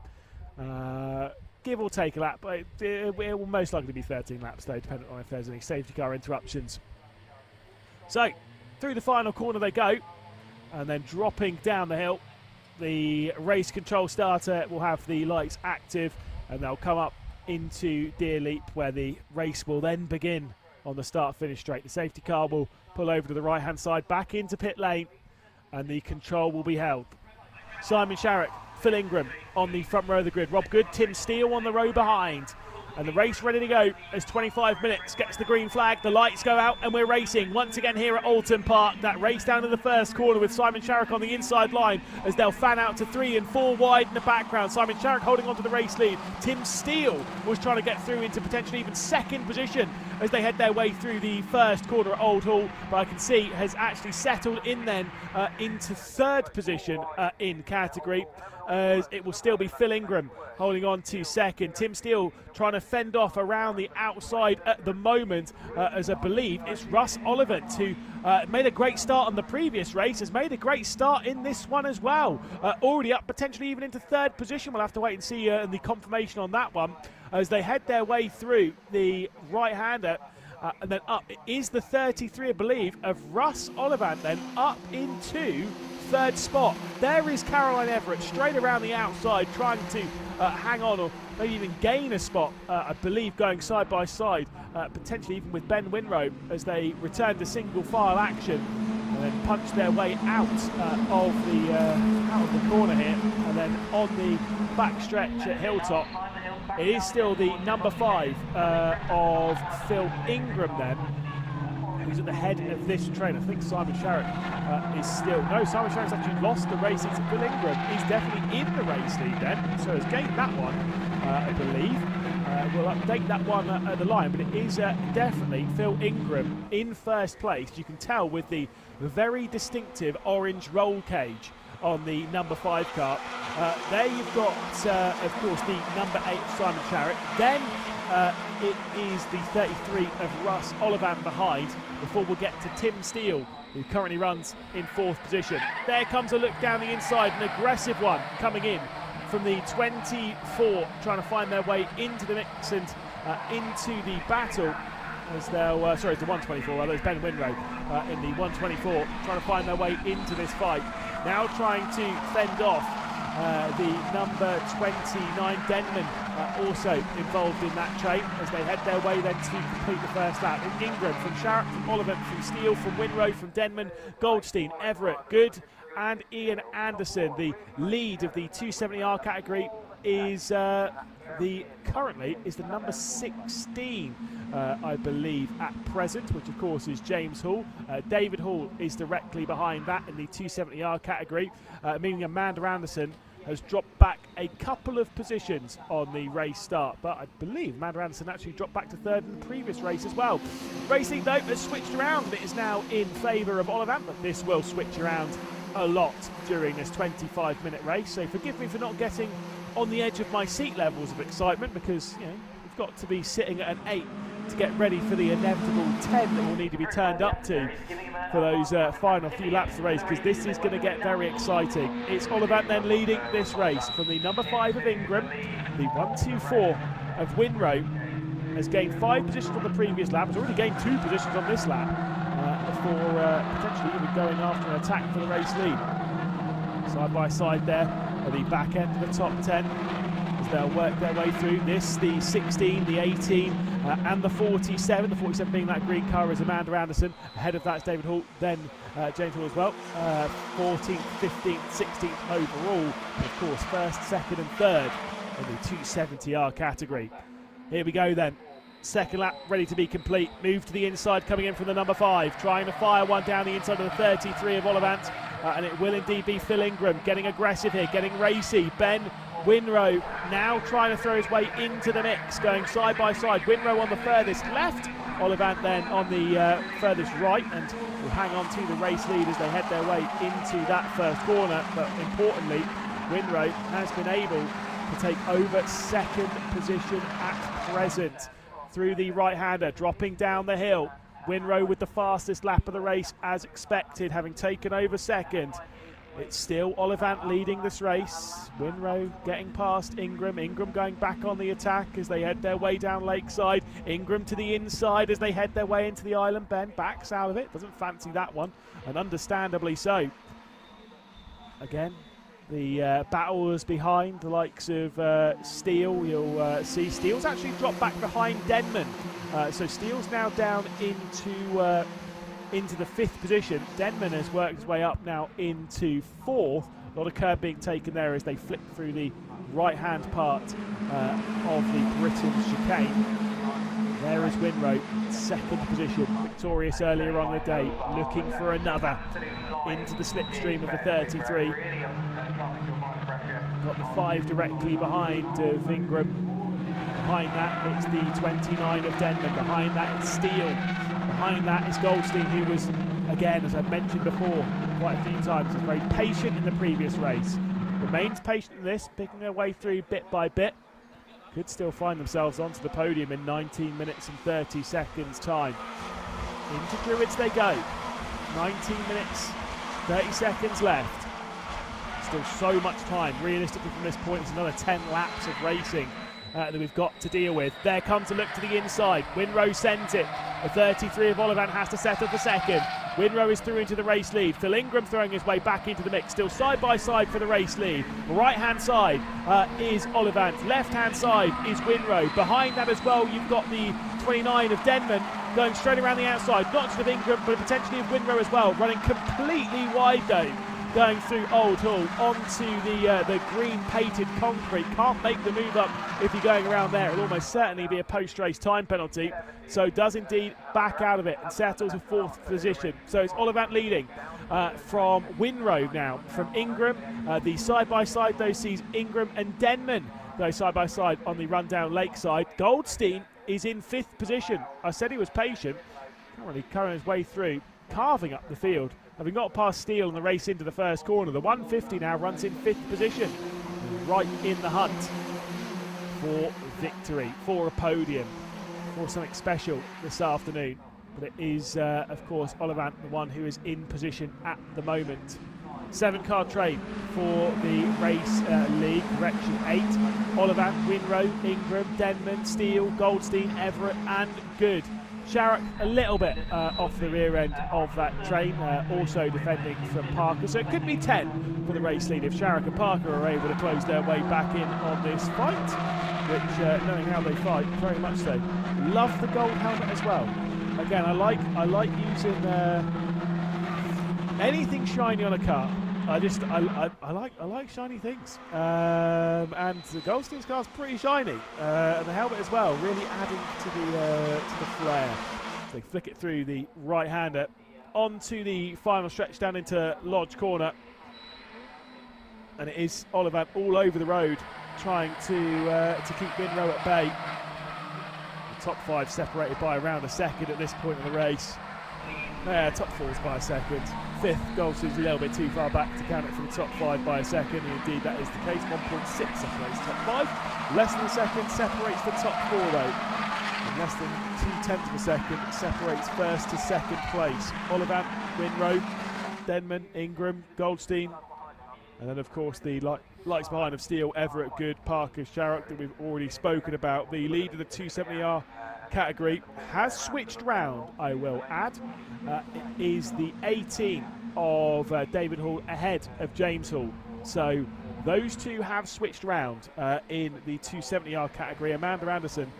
Give or take a lap, but it will most likely be 13 laps though, depending on if there's any safety car interruptions. So, through the final corner they go, and then dropping down the hill. The race control starter will have the lights active, and they'll come up into Deer Leap, where the race will then begin on the start-finish straight. The safety car will pull over to the right-hand side, back into pit lane, and the control will be held. Simon Sharrock, Phil Ingram on the front row of the grid. Rob Good, Tim Steele on the row behind. And the race ready to go as 25 minutes gets the green flag. The lights go out and we're racing once again here at Oulton Park. That race down to the first corner with Simon Sharrock on the inside line as they'll fan out to 3 and 4 wide in the background. Simon Sharrock holding on to the race lead. Tim Steele was trying to get through into potentially even 2nd position as they head their way through the first corner at Old Hall. But I can see has actually settled in then into 3rd position in category. As it will still be Phil Ingram holding on to 2nd. Tim Steele trying to fend off around the outside at the moment, as I believe it's Russ Oulton, who made a great start on the previous race, has made a great start in this one as well. Already up potentially even into 3rd position. We'll have to wait and see the confirmation on that one as they head their way through the right-hander. And then up is the 33, I believe, of Russ Oulton, then up into 3rd spot. There is Caroline Everett straight around the outside, trying to hang on or maybe even gain a spot, I believe, going side by side, potentially even with Ben Winrow as they return to single file action and then punch their way out of the corner here, and then on the back stretch at Hilltop. It is still the number 5 of Phil Ingram then, who's at the head of this train. I think Simon Sharrock is still... No, Simon Sharrock's actually lost the race. It's Phil Ingram. He's definitely in the race lead then, so has gained that one, I believe. We'll update that one at the line, but it is definitely Phil Ingram in first place. You can tell with the very distinctive orange roll cage on the number 5 car. There you've got, of course, the number 8 Simon Charrett. Then it is the 33 of Russ Ollivant behind, before we'll get to Tim Steele, who currently runs in 4th position. There comes a look down the inside, an aggressive one coming in from the 24, trying to find their way into the mix and into the battle. As they'll, sorry, the 124, rather, it's Ben Winrow in the 124, trying to find their way into this fight. Now trying to fend off the number 29, Denman, also involved in that trade as they head their way then to complete the first lap. Ingram from Sharrock, from Ollivant, from Steele, from Winrow, from Denman, Goldstein, Everett, Good, and Ian Anderson. The lead of the 270R category is currently the number 16, I believe, at present, which of course is James Hall. David Hall is directly behind that in the 270R category, meaning Amanda Anderson has dropped back a couple of positions on the race start, but I believe Amanda Anderson actually dropped back to 3rd in the previous race as well. Racing though has switched around. It is now in favour of Ollivant, but this will switch around a lot during this 25-minute race, so forgive me for not getting on the edge of my seat levels of excitement, because we've got to be sitting at an 8 to get ready for the inevitable 10 that will need to be turned up to for those final few laps of the race, because this is going to get very exciting. It's Ollivant then leading this race from the number 5 of Ingram. The 124 of Winrow has gained 5 positions on the previous lap, has already gained 2 positions on this lap, before potentially even going after an attack for the race lead. Side by side there at the back end of the top 10 as they'll work their way through this. The 16, the 18 and the 47. The 47 being that green car is Amanda Anderson. Ahead of that is David Hall, then James Hall as well. 14th, 15th, 16th overall. Of course, 1st, 2nd and 3rd in the 270R category. Here we go then. Second lap ready to be complete. Move to the inside coming in from the number 5. Trying to fire one down the inside of the 33 of Ollivant. And it will indeed be Phil Ingram getting aggressive here, getting racy. Ben Winrow now trying to throw his way into the mix, going side by side. Winrow on the furthest left, Ollivant then on the furthest right, and will hang on to the race lead as they head their way into that first corner. But importantly, Winrow has been able to take over 2nd position at present through the right-hander, dropping down the hill. Winrow with the fastest lap of the race as expected, having taken over 2nd. It's still Ollivant leading this race. Winrow getting past Ingram. Ingram going back on the attack as they head their way down Lakeside. Ingram to the inside as they head their way into the island bend. Backs out of it. Doesn't fancy that one, and understandably so. Again, the battle was behind the likes of Steele. You'll see Steele's actually dropped back behind Denman. So Steele's now down into the 5th position. Denman has worked his way up now into 4th. A lot of curb being taken there as they flick through the right-hand part of the Britain's chicane. There is Winrow, 2nd position, victorious earlier on in the day, looking for another into the slipstream of the 33. Got the 5 directly behind of Ingram. Behind that, it's the 29 of Denman. Behind that, it's Steele. Behind that is Goldstein, who was, again, as I've mentioned before quite a few times, was very patient in the previous race. Remains patient in this, picking their way through bit by bit. Could still find themselves onto the podium in 19 minutes and 30 seconds time. Into Druids they go. 19 minutes, 30 seconds left. Still so much time. Realistically from this point, it's another 10 laps of racing that we've got to deal with. There comes a look to the inside. Winrow sends it. The 33 of Ollivant has to settle for 2nd. Winrow is through into the race lead. Phil Ingram throwing his way back into the mix. Still side by side for the race lead. Right-hand side is Ollivant. Left-hand side is Winrow. Behind that as well, you've got the 29 of Denman going straight around the outside. Not just of Ingram, but potentially of Winrow as well. Running completely wide though. Going through Old Hall onto the green painted concrete. Can't make the move up if you're going around there. It'll almost certainly be a post-race time penalty. So does indeed back out of it and settles a 4th position. So it's Ollivant leading from Winrow now. From Ingram, the side-by-side though sees Ingram and Denman go side by side on the rundown Lakeside. Goldstein is in 5th position. I said he was patient. Currently carrying his way through, carving up the field. Having got past Steele in the race into the first corner, the 150 now runs in 5th position, right in the hunt for victory, for a podium, for something special this afternoon. But it is, of course, Ollivant, the one who is in position at the moment. 7-car train for the race league. Correction, 8. Ollivant, Winrow, Ingram, Denman, Steele, Goldstein, Everett and Good. Sharrock a little bit off the rear end of that train, also defending from Parker. So it could be 10 for the race lead if Sharrock and Parker are able to close their way back in on this fight, which, knowing how they fight, very much so. Love the gold helmet as well. Again, I like using anything shiny on a car. I like shiny things, and the Goldstein's car's pretty shiny, and the helmet as well, really adding to the flair. So they flick it through the right-hander onto the final stretch down into Lodge Corner, and it is Ollivant all over the road, trying to keep Winrow at bay. The top 5 separated by around a second at this point in the race. Yeah, top 4's by a second. 5th, Goldstein's a little bit too far back to count it for the top 5 by a second, and indeed that is the case. 1.6 separates top 5. Less than a second separates the top 4 though. And less than 2/10 of a second separates 1st to 2nd place. Ollivant, Winrow, Denman, Ingram, Goldstein, and then of course the lights behind of Steele, Everett, Good, Parker, Sharrock that we've already spoken about. The lead of the 270R category has switched round, I will add. It is the 18 of David Hall ahead of James Hall. So those two have switched round in the 270R category. Amanda Anderson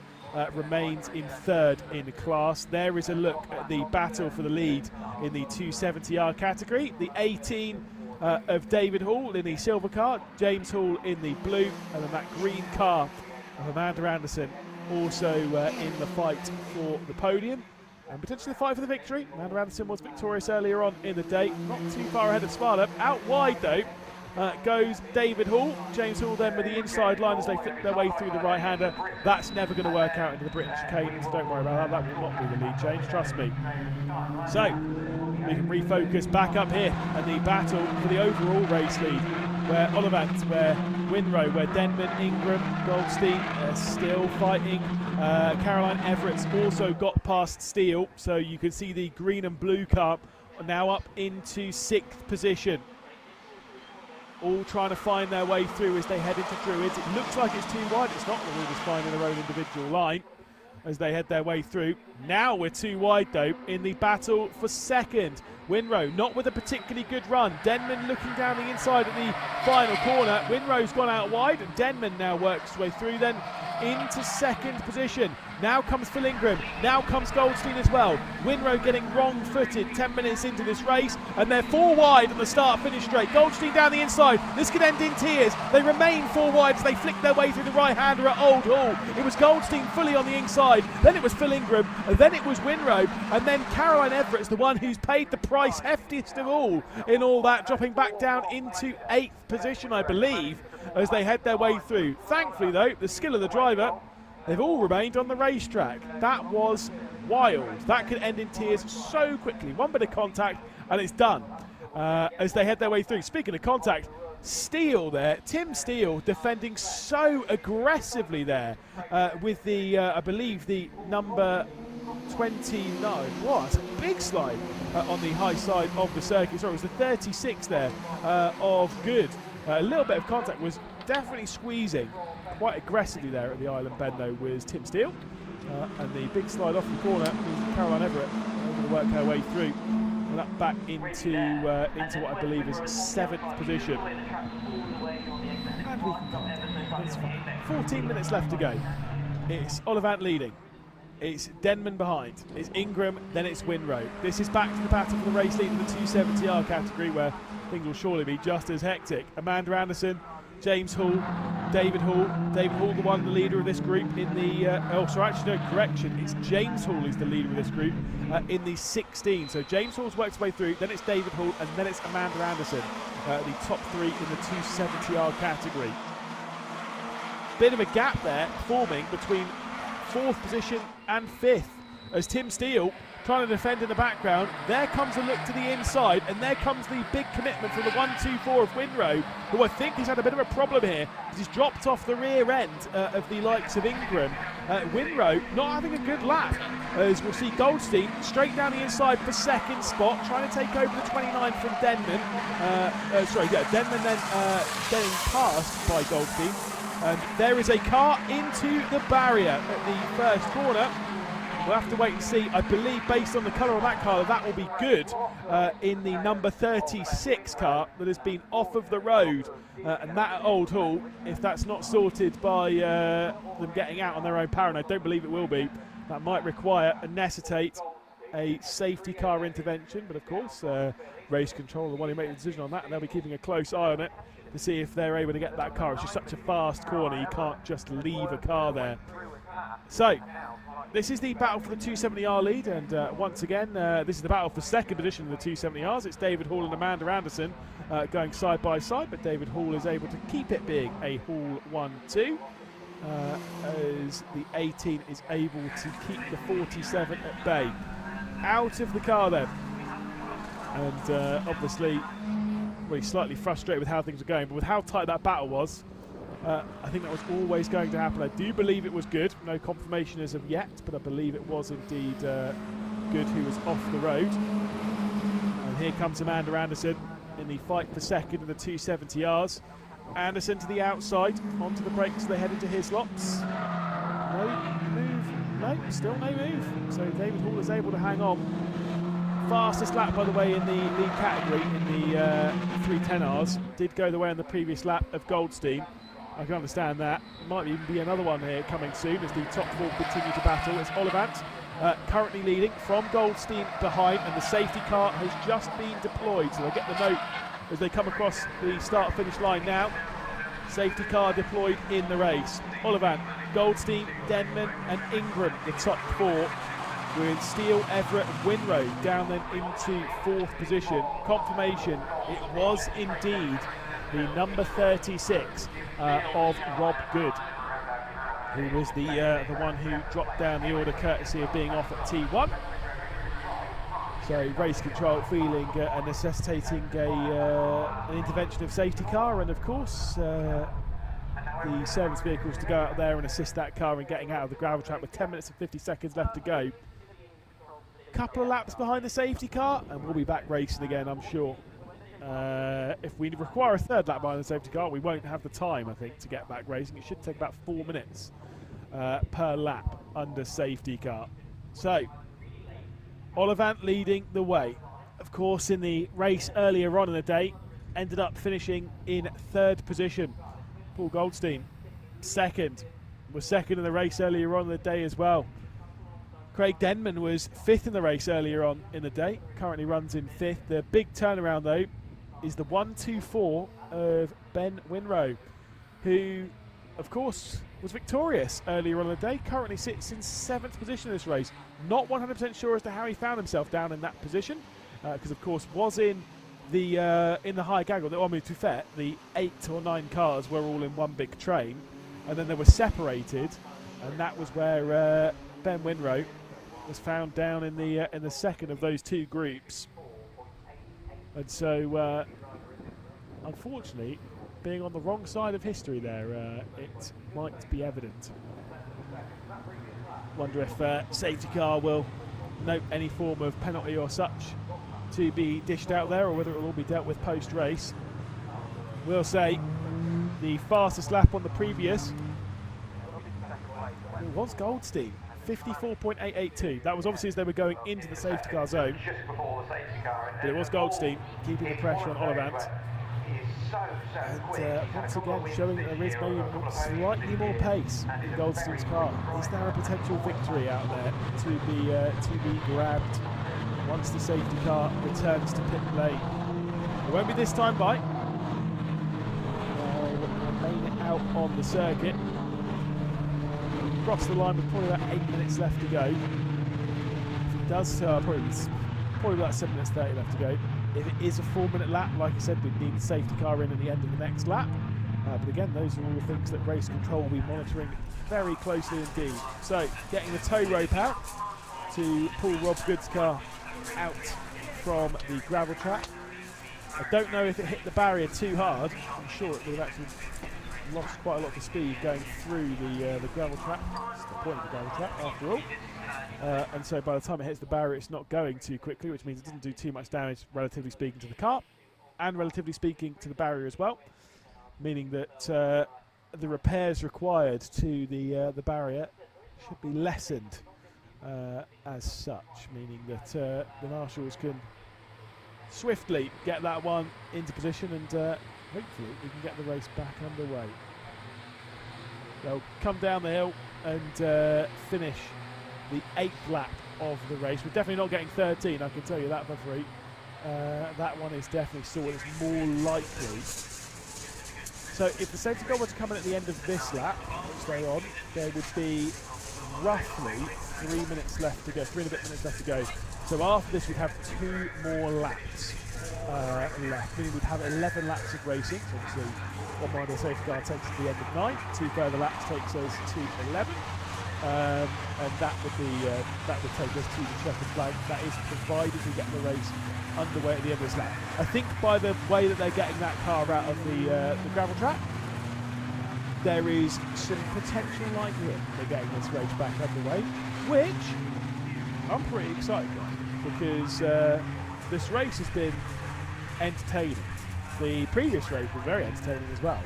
remains in 3rd in the class. There is a look at the battle for the lead in the 270R category. The 18 of David Hall in the silver car, James Hall in the blue, and then that green car of Amanda Anderson also in the fight for the podium and potentially the fight for the victory. Amanda Anderson was victorious earlier on in the day, not too far ahead of Sparta. Out wide though goes David Hall. James Hall then with the inside line as they flick their way through the right-hander. That's never going to work out into the British chicane, so don't worry about that. That will not be the lead change, trust me. So we can refocus back up here and the battle for the overall race lead, where Ollivant, where Winrow, where Denman, Ingram, Goldstein still fighting. Caroline Everett's also got past Steele, so you can see the green and blue car now up into 6th position. All trying to find their way through as they head into Druids. It looks like it's too wide. It's not. They're all just finding their own individual line as they head their way through. Now we're too wide though in the battle for 2nd. Winrow not with a particularly good run. Denman looking down the inside at the final corner. Winrow's gone out wide and Denman now works his way through then into 2nd position. Now comes Phil Ingram, now comes Goldstein as well. Winrow getting wrong-footed 10 minutes into this race, and they're 4 wide on the start-finish straight. Goldstein down the inside, this could end in tears. They remain 4 wide as they flick their way through the right-hander at Old Hall. It was Goldstein fully on the inside, then it was Phil Ingram, and then it was Winrow, and then Caroline Everett's the one who's paid the price heftiest of all in all that, dropping back down into 8th position, I believe, as they head their way through. Thankfully though, the skill of the driver, they've all remained on the racetrack. That was wild. That could end in tears so quickly. One bit of contact and it's done as they head their way through. Speaking of contact, Steele there, Tim Steele defending so aggressively there with the, I believe, the number 29. What? A big slide on the high side of the circuit. Sorry, it was the 36 there of Good. A little bit of contact, was definitely squeezing quite aggressively there at the island bend though was Tim Steele, and the big slide off the corner means Caroline Everett able to work her way through and that back into what I believe is 7th position. And we can calm. It's fine. 14 minutes left to go. It's Ollivant leading. It's Denman behind. It's Ingram, then it's Winrow. This is back to the battle for the race lead in the 270R category, where things will surely be just as hectic. Amanda Anderson, James Hall, David Hall. David Hall, the one, the leader of this group in the... actually, no, correction. It's James Hall who's the leader of this group in the 16. So James Hall's worked his way through, then it's David Hall, and then it's Amanda Anderson, the top 3 in the 270R category. bit of a gap there forming between 4th position and 5th as Tim Steele trying to defend in the background. There comes a look to the inside, and there comes the big commitment from the 1-2-4 of Winrow, who I think has had a bit of a problem here because he's dropped off the rear end of the likes of Ingram. Winrow not having a good lap, as we'll see Goldstein straight down the inside for 2nd spot, trying to take over the 29 from Denman. Denman then getting passed by Goldstein. There is a car into the barrier at the first corner. We'll have to wait and see. I believe, based on the colour of that car, that will be good in the number 36 car that has been off of the road. And that at Old Hall, if that's not sorted by them getting out on their own power, and I don't believe it will be, that might require and necessitate a safety car intervention. But of course, race control are the one who made the decision on that, and they'll be keeping a close eye on it to see if they're able to get that car. It's just such a fast corner, you can't just leave a car there. So, this is the battle for the 270R lead, and once again, this is the battle for 2nd position in the 270Rs. It's David Hall and Amanda Anderson going side by side, but David Hall is able to keep it being a Hall 1-2, as the 18 is able to keep the 47 at bay. Out of the car then, and obviously, well, he's slightly frustrated with how things are going, but with how tight that battle was, I think that was always going to happen. I do believe it was good. No confirmation as of yet, but I believe it was indeed good who was off the road. And here comes Amanda Anderson in the fight for 2nd in the 270Rs. Anderson to the outside, onto the brakes as they head into his lots. No move, no, still no move. So David Hall is able to hang on. Fastest lap, by the way, in the lead category in the 310Rs. Did go the way on the previous lap of Goldstein. I can understand that. Might even be another one here coming soon as the top 4 continue to battle. It's Olivant currently leading from Goldstein behind, and the safety car has just been deployed. So they get the note as they come across the start-finish line now. Safety car deployed in the race. Olivant, Goldstein, Denman and Ingram, the top 4, with Steele, Everett and Winrow down then into 4th position. Confirmation, it was indeed the number 36 of Rob Good, who was the one who dropped down the order courtesy of being off at T1. So race control feeling and necessitating an intervention of safety car, and of course the service vehicles to go out there and assist that car in getting out of the gravel trap with 10 minutes and 50 seconds left to go. Couple of laps behind the safety car and we'll be back racing again, I'm sure. If we require a 3rd lap behind the safety car, we won't have the time, I think, to get back racing. It should take about 4 minutes per lap under safety car. So, Olivant leading the way. Of course, in the race earlier on in the day, ended up finishing in 3rd position. Paul Goldstein, 2nd. Was 2nd in the race earlier on in the day as well. Craig Denman was 5th in the race earlier on in the day, currently runs in 5th. The big turnaround, though, is the 1-2-4 of Ben Winrow, who, of course, was victorious earlier on in the day, currently sits in 7th position in this race. Not 100% sure as to how he found himself down in that position, because, of course, was in the high gaggle. I mean, to be fair, the 8 or 9 cars were all in one big train, and then they were separated, and that was where Ben Winrow was found down in the 2nd of those 2 groups. And so, unfortunately, being on the wrong side of history there, it might be evident. Wonder if safety car will note any form of penalty or such to be dished out there, or whether it will all be dealt with post-race. We'll say the fastest lap on the previous, it was Goldstein. 54.882. That was obviously as they were going into the safety car zone. But it was Goldstein keeping the pressure on Olivant. And once again showing that there is maybe slightly more pace in Goldstein's car. Is there a potential victory out there to be grabbed once the safety car returns to pit lane? It won't be this time by. They'll remain out on the circuit. Cross the line with probably about 8 minutes left to go. If it does, probably about 7 minutes 30 left to go. If it is a 4-minute lap, like I said, we'd need the safety car in at the end of the next lap. But again, those are all the things that race control will be monitoring very closely indeed. So, getting the tow rope out to pull Rob Good's car out from the gravel trap. I don't know if it hit the barrier too hard. I'm sure it would have actually lost quite a lot of speed going through the gravel trap. It's the point of the gravel trap, after all. And so by the time it hits the barrier, it's not going too quickly, which means it doesn't do too much damage, relatively speaking, to the car, and relatively speaking to the barrier as well. Meaning that the repairs required to the barrier should be lessened as such, meaning that the marshals can swiftly get that one into position, and hopefully we can get the race back underway. They'll come down the hill and finish the 8th lap of the race. We're definitely not getting 13, I can tell you that for free. That one is definitely sorted. It's more likely. So if the safety car were to come in at the end of this lap, which they're on, there would be roughly 3 minutes left to go, 3 and a bit minutes left to go. So after this we'd have 2 more laps left, meaning we'd have 11 laps of racing. So obviously one more of the safety car takes us to the end of 9, 2 further laps takes us to 11. And that would take us to the checkered flag. That is provided we get the race underway at the end of this lap. I think by the way that they're getting that car out of the gravel track, there is some potential likelihood they're getting this race back underway, which I'm pretty excited by, because this race has been entertaining. The previous race was very entertaining as well,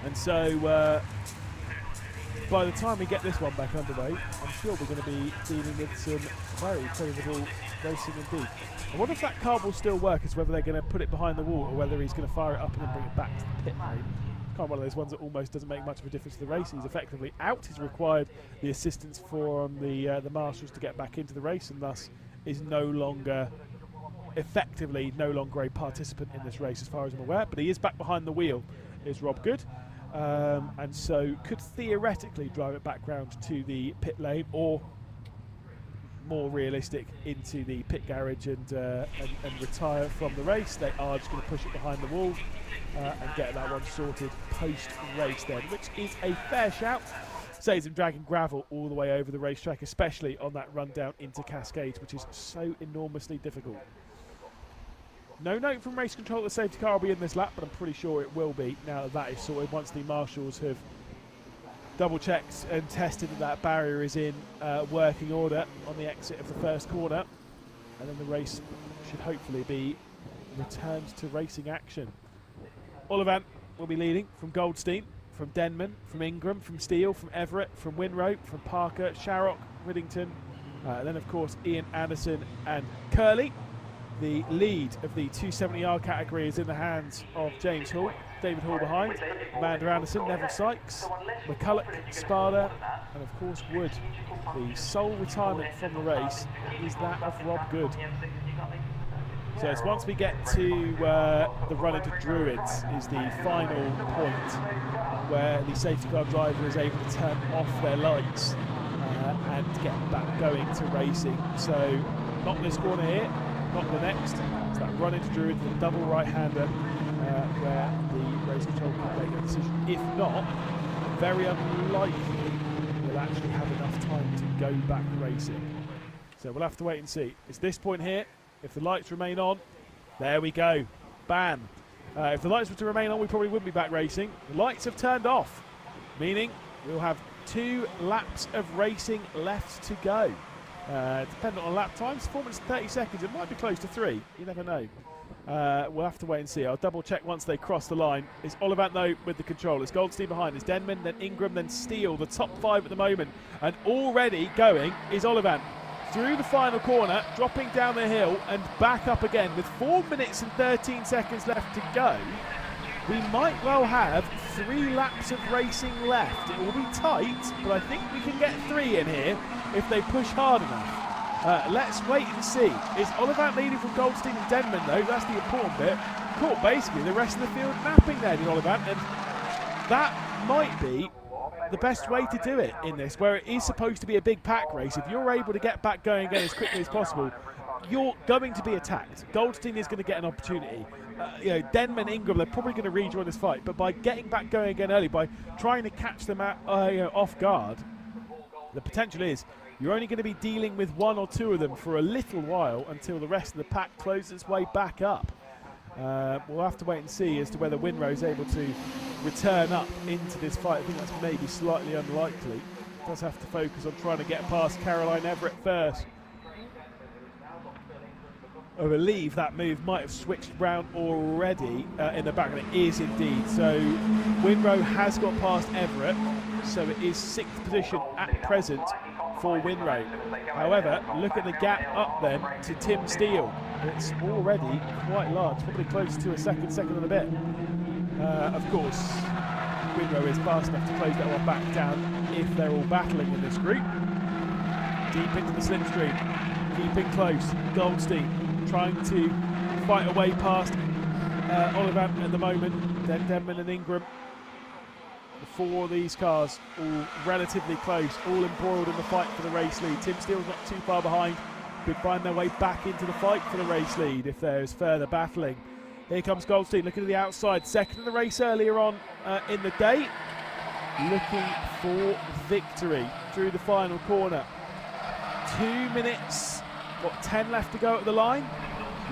and so by the time we get this one back underway, I'm sure we're going to be dealing with some very favourable racing indeed. I wonder if that car will still work, as whether they're going to put it behind the wall or whether he's going to fire it up and then bring it back to the pit lane. Kind of one of those ones that almost doesn't make much of a difference to the race. He's effectively out. He's required the assistance from the marshals to get back into the race, and thus is no longer a participant in this race as far as I'm aware. But he is back behind the wheel, is Rob Good. And so could theoretically drive it back round to the pit lane, or more realistic, into the pit garage and retire from the race. They are just going to push it behind the wall and get that one sorted post-race then, which is a fair shout. Saves him dragging gravel all the way over the racetrack, especially on that run down into Cascades, which is so enormously difficult. No note from race control that the safety car will be in this lap, but I'm pretty sure it will be now that that is sorted, once the marshals have double-checked and tested that that barrier is in working order on the exit of the first corner. And then the race should hopefully be returned to racing action. Ollivant will be leading from Goldstein, from Denman, from Ingram, from Steele, from Everett, from Winrope, from Parker, Sharrock, Riddington, and then of course Ian Anderson and Curley. The lead of the 270R category is in the hands of James Hall, David Hall behind, Amanda Anderson, Neville Sykes, McCulloch, Spada, and of course Wood. The sole retirement from the race is that of Rob Good. So it's once we get to the run into Druids is the final point where the safety car driver is able to turn off their lights and get back going to racing. So not this corner here, not the next. It's that run into Druids, the double right-hander, where the race control can make a decision. If not, very unlikely we'll actually have enough time to go back racing. So we'll have to wait and see. It's this point here. If the lights remain on, there we go. Bam. If the lights were to remain on, we probably wouldn't be back racing. The lights have turned off, meaning we'll have 2 laps of racing left to go. Depending on lap times, 4 minutes and 30 seconds. It might be close to 3. You never know. We'll have to wait and see. I'll double check once they cross the line. It's Ollivant though with the control. It's Goldstein behind. It's Denman, then Ingram, then Steele. The top 5 at the moment. And already going is Ollivant. Through the final corner, dropping down the hill and back up again with 4 minutes and 13 seconds left to go. We might well have 3 laps of racing left. It will be tight, but I think we can get 3 in here if they push hard enough. Let's wait and see. Is Ollivant leading from Goldstein and Denman though? That's the important bit. Caught basically the rest of the field napping there, did Ollivant, and that might be the best way to do it in this, where it is supposed to be a big pack race. If you're able to get back going again as quickly as possible, you're going to be attacked. Goldstein is going to get an opportunity. Denman, Ingram, they're probably going to rejoin this fight, but by getting back going again early, by trying to catch them off guard, the potential is you're only going to be dealing with one or two of them for a little while until the rest of the pack closes its way back up. We'll have to wait and see as to whether Winrow is able to return up into this fight. I think that's maybe slightly unlikely. Does have to focus on trying to get past Caroline Everett first. I believe that move might have switched round already in the back, and it is indeed. So Winrow has got past Everett, so it is 6th position at present for Winrow. However, look at the gap up then to Tim Steele. It's already quite large, probably close to a second and a bit. Of course, Winrow is fast enough to close that one back down if they're all battling in this group. Deep into the slipstream, keeping close. Goldstein trying to fight away past Ollivant at the moment, then Denman and Ingram. The 4 of these cars all relatively close, all embroiled in the fight for the race lead. Tim Steele's not too far behind, could find their way back into the fight for the race lead if there's further battling. Here comes Goldstein looking to the outside, second in the race earlier on in the day, looking for victory through the final corner. 2 minutes, 10 left to go at the line.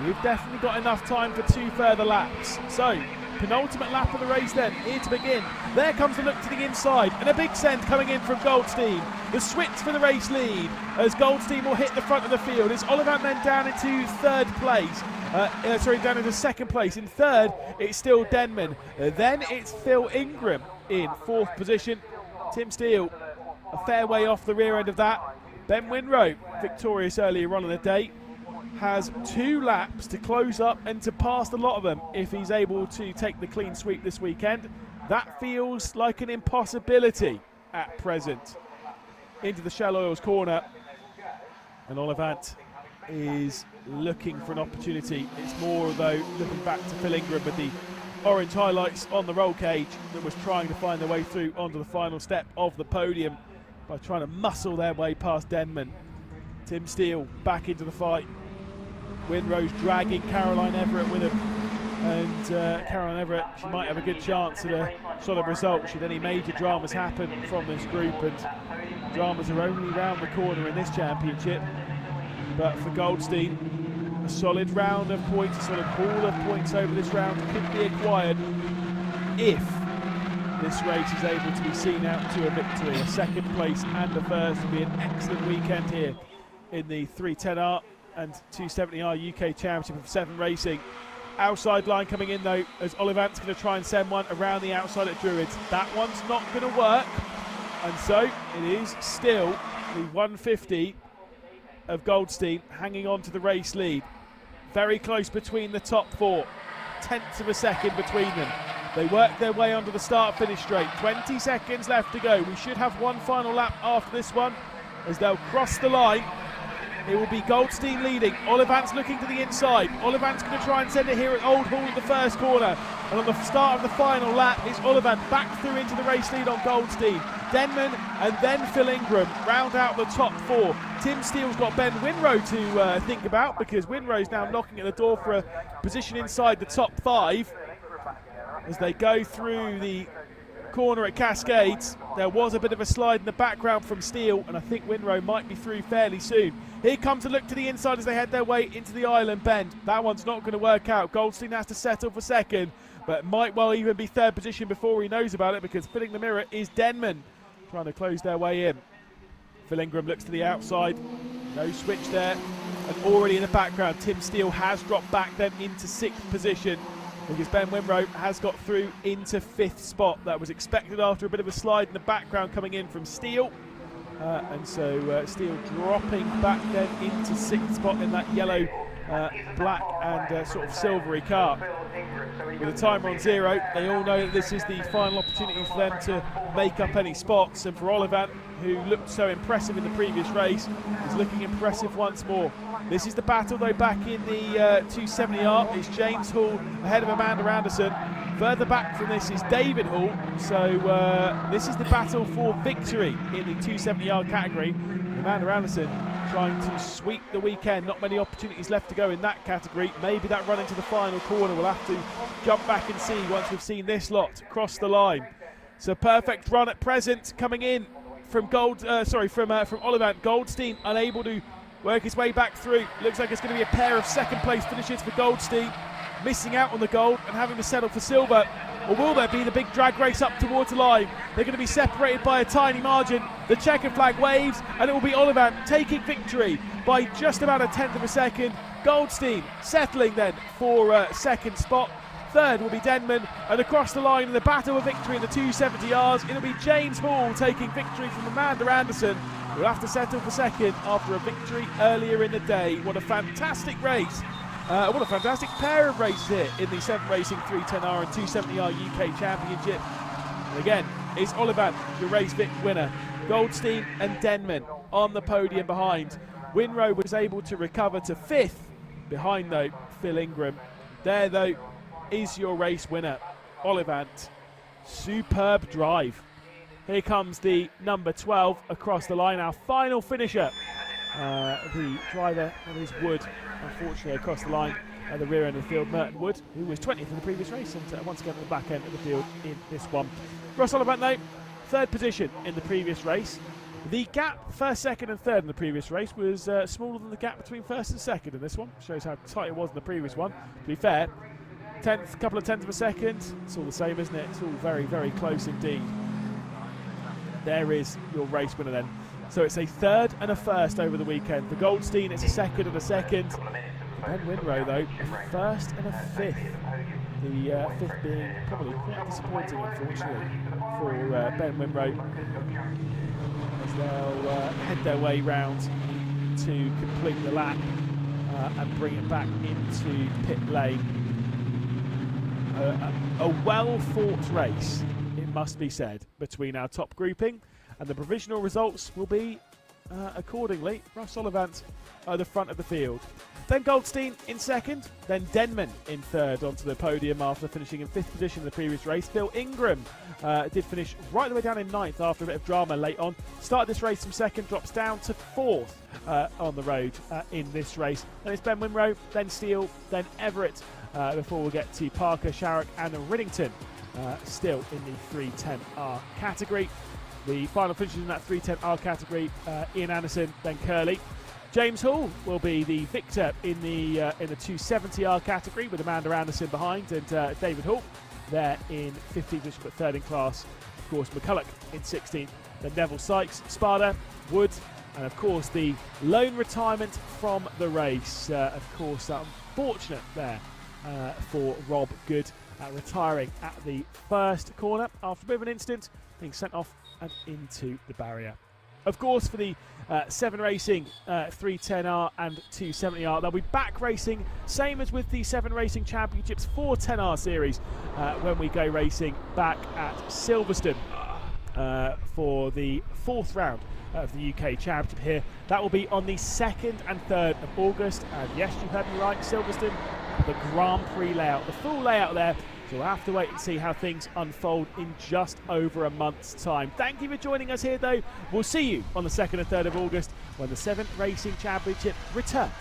You've definitely got enough time for 2 further laps. So, penultimate lap of the race then, here to begin. There comes the look to the inside, and a big send coming in from Goldstein. The switch for the race lead, as Goldstein will hit the front of the field. It's Ollivant then down into 3rd place. Down into 2nd place. In 3rd, it's still Denman. Then it's Phil Ingram in 4th position. Tim Steele, a fair way off the rear end of that. Ben Winrow, victorious earlier on in the day, has 2 laps to close up and to pass a lot of them if he's able to take the clean sweep this weekend. That feels like an impossibility at present. Into the Shell Oils corner, and Ollivant is looking for an opportunity. It's more, though, looking back to Phil Ingram with the orange highlights on the roll cage, that was trying to find their way through onto the final step of the podium by trying to muscle their way past Denman. Tim Steele back into the fight. Winrow's dragging Caroline Everett with him, and Caroline Everett, she might have a good chance at a solid result should any major dramas happen from this group, and dramas are only round the corner in this championship. But for Goldstein, a solid round of points, a solid pool of points over this round could be acquired if this race is able to be seen out to a victory. A 2nd place and a 1st would be an excellent weekend here in the 310R and 270R UK Championship of 7 Racing. Outside line coming in though, as Ollivant's going to try and send one around the outside at Druids. That one's not going to work, and so it is still the 150 of Goldstein hanging on to the race lead. Very close between the top 4, 10ths of a second between them. They work their way onto the start-finish straight. 20 seconds left to go. We should have one final lap after this one as they'll cross the line. It will be Goldstein leading. Ollivant's looking to the inside. Ollivant's going to try and send it here at Old Hall at the first corner. And on the start of the final lap, it's Ollivant back through into the race lead on Goldstein. Denman and then Phil Ingram round out the top 4. Tim Steele's got Ben Winrow to think about, because Winrow's now knocking at the door for a position inside the top 5. As they go through the corner at Cascades, there was a bit of a slide in the background from Steele, and I think Winrow might be through fairly soon. Here comes a look to the inside as they head their way into the island bend. That one's not going to work out. Goldstein has to settle for 2nd, but might well even be 3rd position before he knows about it, because filling the mirror is Denman trying to close their way in. Phil Ingram looks to the outside, no switch there, and already in the background Tim Steele has dropped back then into 6th position, because Ben Winrow has got through into 5th spot. That was expected after a bit of a slide in the background coming in from Steele. And so Steele dropping back then into 6th spot in that yellow, black and sort of silvery car. With a timer on 0, they all know that this is the final opportunity for them to make up any spots, and for Ollivant, who looked so impressive in the previous race, is looking impressive once more. This is the battle though back in the 270R. It's James Hall ahead of Amanda Anderson. Further back from this is David Hall. So this is the battle for victory in the 270R category. Amanda Anderson trying to sweep the weekend. Not many opportunities left to go in that category. Maybe that run into the final corner. We'll have to jump back and see once we've seen this lot cross the line. So perfect run at present coming in from Ollivant. Goldstein unable to work his way back through. Looks like it's going to be a pair of second place finishes for Goldstein, missing out on the gold and having to settle for silver. Or will there be the big drag race up towards the line? They're going to be separated by a tiny margin. The checkered flag waves, and it will be Ollivant taking victory by just about a tenth of a second. Goldstein settling then for second spot. Third will be Denman, and across the line in the battle of victory in the 270Rs, it'll be James Hall taking victory from Amanda Anderson, who will have to settle for second after a victory earlier in the day. What a fantastic race. What a fantastic pair of races here in the 7 Racing 310R and 270R UK Championship. And again, it's Ollivant, your race Vic winner. Goldstein and Denman on the podium behind. Winrow was able to recover to 5th behind, though, Phil Ingram. There, though, is your race winner, Ollivant. Superb drive. Here comes the number 12 across the line, our final finisher. The driver, that is Wood, unfortunately across the line at the rear end of the field. Merton Wood, who was 20th in the previous race, and once again at the back end of the field in this one. Ross Ollivant, though, 3rd position in the previous race. The gap, 1st, 2nd and 3rd in the previous race was smaller than the gap between 1st and 2nd in this one. Shows how tight it was in the previous one. To be fair, couple of tenths of a second, it's all the same, isn't it? It's all very, very close indeed. There is your race winner then. So it's a 3rd and a 1st over the weekend. For Goldstein, it's a 2nd and a 2nd. For Ben Winrow, though, a 1st and a 5th. The 5th being probably quite disappointing, unfortunately, for Ben Winrow, as they'll head their way round to complete the lap and bring it back into pit lane. A well-fought race, it must be said, between our top grouping, and the provisional results will be accordingly. Russ Ollivant at the front of the field. Then Goldstein in 2nd, then Denman in 3rd onto the podium after finishing in 5th position in the previous race. Phil Ingram did finish right the way down in 9th after a bit of drama late on. Started this race from 2nd, drops down to 4th on the road in this race. Then it's Ben Winrow, then Steele, then Everett, before we get to Parker, Sharrock and Riddington, still in the 310R category. The final finishers in that 310R category, Ian Anderson, then Curley. James Hall will be the victor in the 270R category, with Amanda Anderson behind, and David Hall there in 15th position but 3rd in class. Of course, McCulloch in 16th. Then Neville Sykes, Spada, Wood, and of course the lone retirement from the race. Of course, unfortunate there for Rob Good, retiring at the first corner after a bit of an incident, being sent off and into the barrier. Of course, for the 7 Racing 310R and 270R, they'll be back racing, same as with the 7 Racing Championships 410R series, when we go racing back at Silverstone for the 4th round of the UK Championship here. That will be on the 2nd and 3rd of August. And yes, you heard me right, Silverstone, the Grand Prix layout, the full layout there. So we'll have to wait and see how things unfold in just over a month's time. Thank you for joining us here, though. We'll see you on the 2nd and 3rd of August when the 7th Racing Championship returns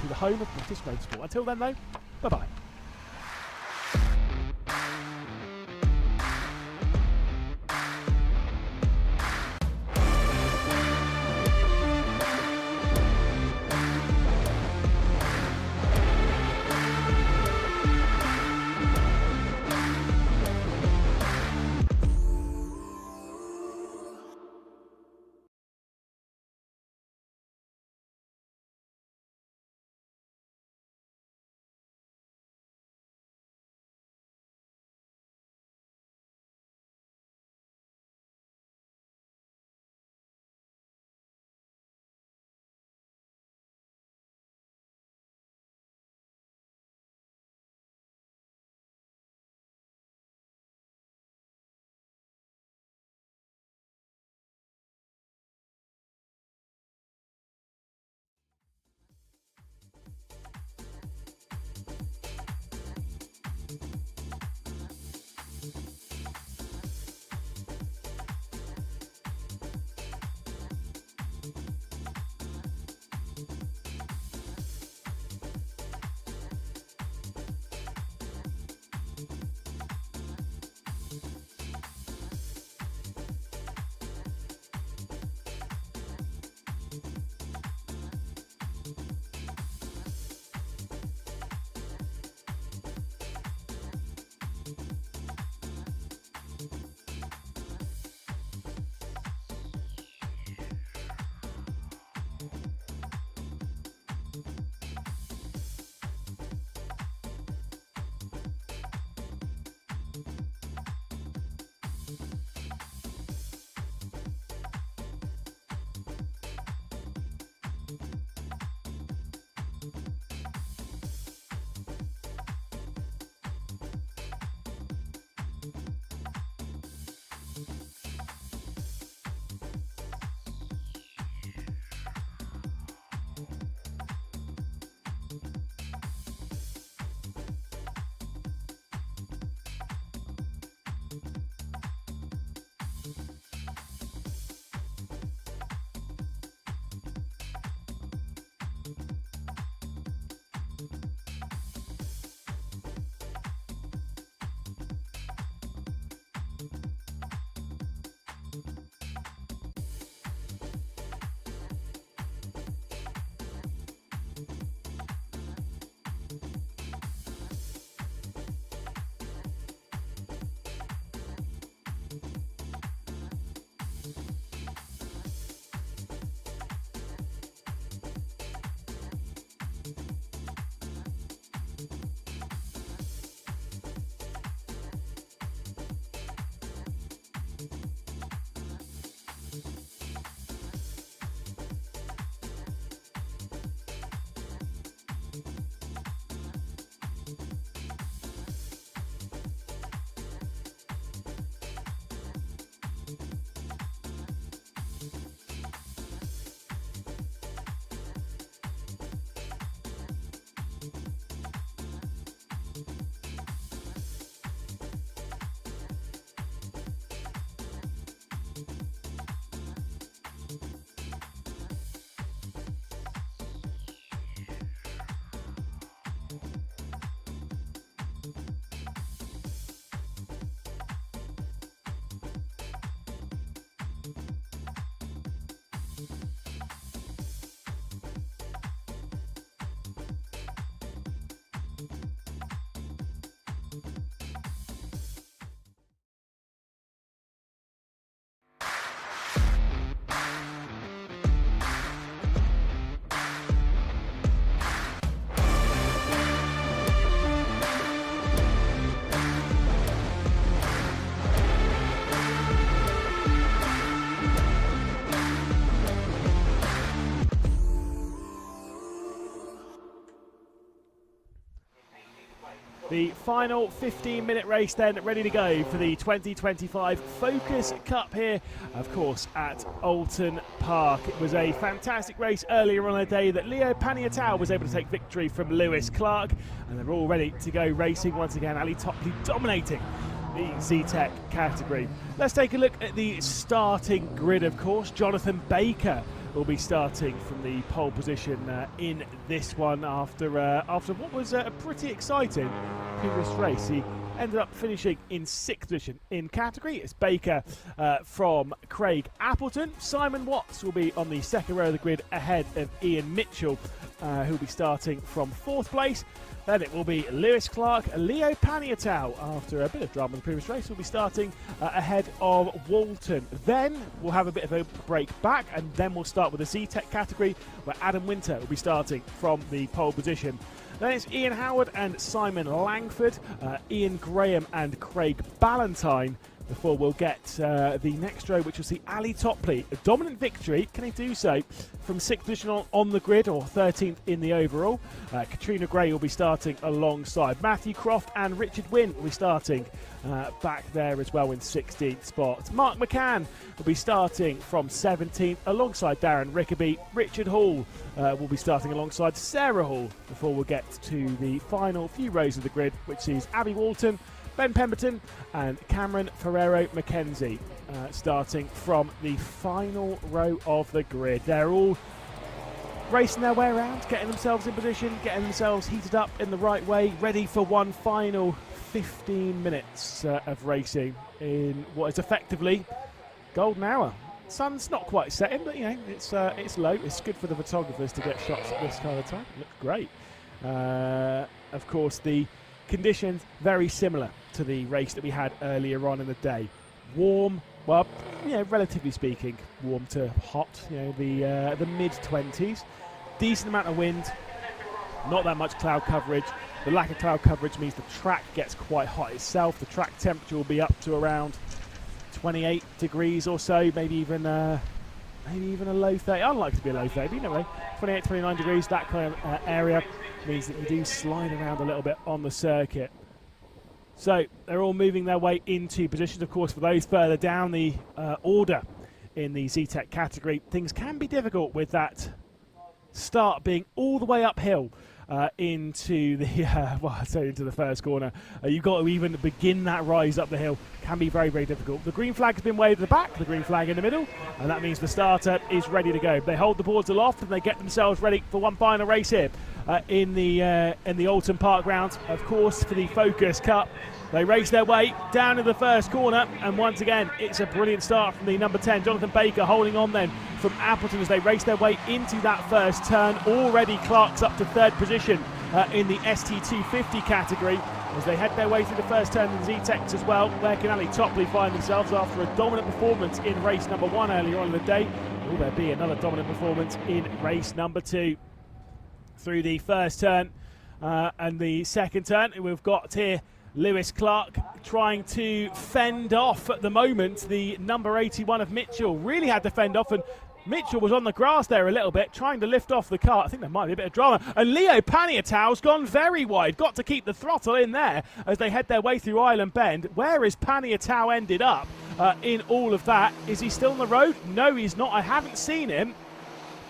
to the home of British motorsport. Until then, though, bye-bye. The final 15-minute race then ready to go for the 2025 Focus Cup here, of course, at Oulton Park. It was a fantastic race earlier on the day that Leo Paniatau was able to take victory from Lewis Clark, and they're all ready to go racing once again. Ali Topley dominating the Z-Tech category. Let's take a look at the starting grid, of course. Jonathan Baker will be starting from the pole position in this one after what was a pretty exciting previous race. He ended up finishing in 6th position in category. It's Baker from Craig Appleton. Simon Watts will be on the 2nd row of the grid ahead of Ian Mitchell, who'll be starting from 4th place. Then it will be Lewis Clark, Leo Paniatau, after a bit of drama in the previous race, will be starting ahead of Walton. Then we'll have a bit of a break back, and then we'll start with the Z-Tech category, where Adam Winter will be starting from the pole position. Then it's Ian Howard and Simon Langford, Ian Graham and Craig Ballantyne, before we'll get the next row, which will see Ali Topley. A dominant victory, can he do so, from 6th position on the grid, or 13th in the overall. Katrina Gray will be starting alongside. Matthew Croft and Richard Wynn will be starting back there as well in 16th spot. Mark McCann will be starting from 17th alongside Darren Rickaby. Richard Hall will be starting alongside Sarah Hall, before we'll get to the final few rows of the grid, which sees Abby Walton, Ben Pemberton and Cameron Ferrero-McKenzie starting from the final row of the grid. They're all racing their way around, getting themselves in position, getting themselves heated up in the right way, ready for one final 15 minutes of racing in what is effectively golden hour. Sun's not quite setting, but you know, it's low. It's good for the photographers to get shots at this kind of time. It looks great. Of course, the conditions very similar to the race that we had earlier on in the day. Warm, well, you know, relatively speaking, warm to hot. You know, the mid-20s. Decent amount of wind. Not that much cloud coverage. The lack of cloud coverage means the track gets quite hot itself. The track temperature will be up to around 28 degrees or so, maybe even a low 30. Unlikely to be a low 30, you know, 28, 29 degrees, that kind of area means that you do slide around a little bit on the circuit. So they're all moving their way into positions. Of course, for those further down the order in the Z-Tech category, things can be difficult with that start being all the way uphill into the into the first corner. You've got to even begin that rise up the hill. Can be very, very difficult. The green flag has been waved at the back, the green flag in the middle, and that means the starter is ready to go. They hold the boards aloft and they get themselves ready for one final race here in the Oulton Park grounds. Of course, for the Focus Cup, they race their way down to the first corner, and once again, it's a brilliant start from the number 10, Jonathan Baker, holding on then from Appleton as they race their way into that first turn. Already Clark's up to 3rd position in the ST250 category as they head their way through the first turn in the Z-Techs as well. Where can Ali Topley find themselves after a dominant performance in race number 1 earlier on in the day? Will there be another dominant performance in race number 2? Through the first turn and the second turn, we've got here Lewis Clark trying to fend off at the moment the number 81 of Mitchell. Really had to fend off, and Mitchell was on the grass there a little bit, trying to lift off the car. I think there might be a bit of drama. And Leo Paniatau's gone very wide. Got to keep the throttle in there as they head their way through Island Bend. Where has Paniatau ended up in all of that? Is he still on the road? No, he's not. I haven't seen him.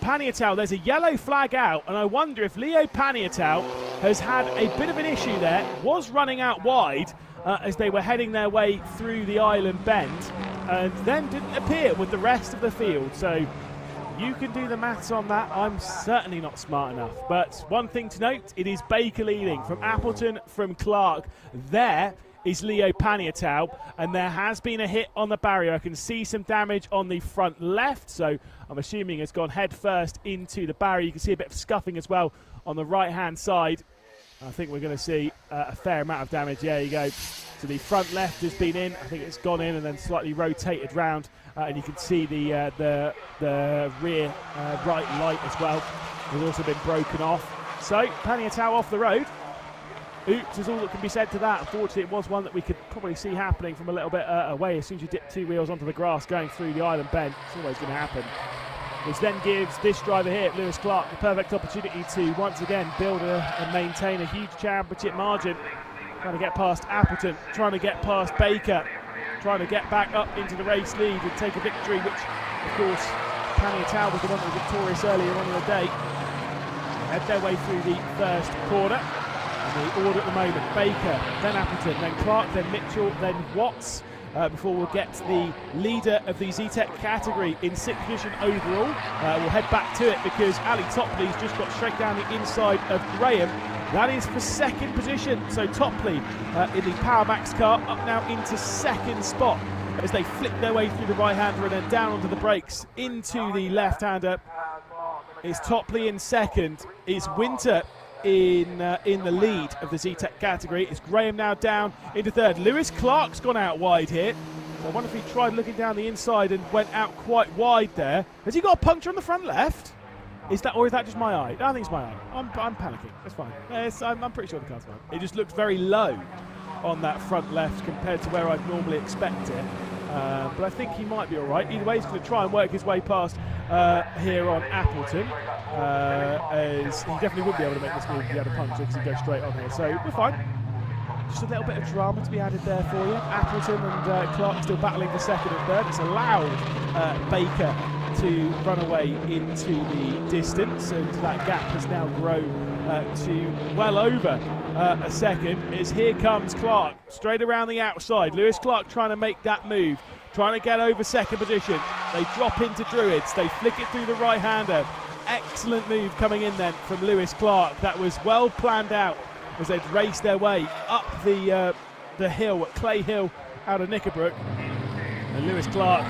Paniatau, there's a yellow flag out, and I wonder if Leo Paniatau has had a bit of an issue there. Was running out wide as they were heading their way through the Island Bend, and then didn't appear with the rest of the field. So you can do the maths on that. I'm certainly not smart enough. But one thing to note, it is Baker leading from Appleton, from Clark. There is Leo Paniatau, and there has been a hit on the barrier. I can see some damage on the front left, so I'm assuming it's gone head first into the barrier. You can see a bit of scuffing as well on the right-hand side. I think we're going to see a fair amount of damage. There you go. So the front left has been in. I think it's gone in and then slightly rotated round, and you can see the rear right light as well has also been broken off. So Paniatau off the road. Oops is all that can be said to that. Unfortunately, it was one that we could probably see happening from a little bit away. As soon as you dip 2 wheels onto the grass going through the Island Bend, it's always going to happen. Which then gives this driver here, Lewis Clark, the perfect opportunity to once again build and maintain a huge championship margin trying to get past Appleton, trying to get past Baker, trying to get back up into the race lead and take a victory, which, of course, Paniatau was the one that was victorious earlier on in the day. Head their way through the first corner. And the order at the moment, Baker, then Appleton, then Clark, then Mitchell, then Watts, before we'll get the leader of the Z-Tech category in 6th position overall. We'll head back to it because Ali Topley's just got straight down the inside of Graham. That is for 2nd position. So Topley in the Power Max car up now into 2nd spot as they flick their way through the right-hander and then down onto the brakes into the left-hander. It's Topley in 2nd. It's Winter in the lead of the Z-Tech category. It's Graham now down into 3rd. Lewis Clark's gone out wide here. So I wonder if he tried looking down the inside and went out quite wide there. Has he got a puncture on the front left? Is that just my eye? I think it's my eye. I'm panicking. That's fine. I'm pretty sure the car's fine. It just looks very low on that front left compared to where I'd normally expect it. But I think he might be all right. Either way, he's going to try and work his way past here on Appleton. As he definitely wouldn't be able to make this move if he had a puncture because he'd go straight on here. So we're fine. Just a little bit of drama to be added there for you. Appleton and Clark still battling for 2nd and 3rd. It's allowed Baker to run away into the distance, and that gap has now grown to well over a 2nd. As here comes Clark straight around the outside. Lewis Clark trying to make that move, trying to get over 2nd position. They drop into Druids, they flick it through the right-hander. Excellent move coming in then from Lewis Clark. That was well planned out as they'd raced their way up the hill at Clay Hill out of Knickerbrook. And Lewis Clark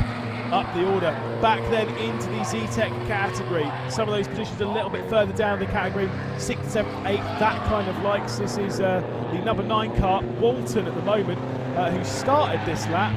up the order, back then into the Z-Tech category. Some of those positions a little bit further down the category, 6th, 7th, 8th, that kind of likes. This is the number 9 car, Oulton at the moment, who started this lap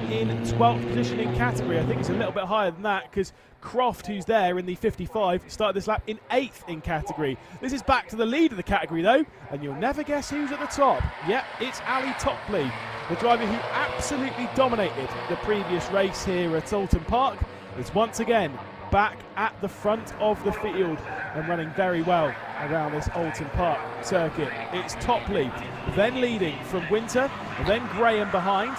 in 12th position in category. I think it's a little bit higher than that because Croft, who's there in the 55, started this lap in 8th in category. This is back to the lead of the category though, and you'll never guess who's at the top. Yep, it's Ali Topley, the driver who absolutely dominated the previous race here at Oulton Park. Is once again back at the front of the field and running very well around this Oulton Park circuit. It's Topley, then leading from Winter, then Graham behind.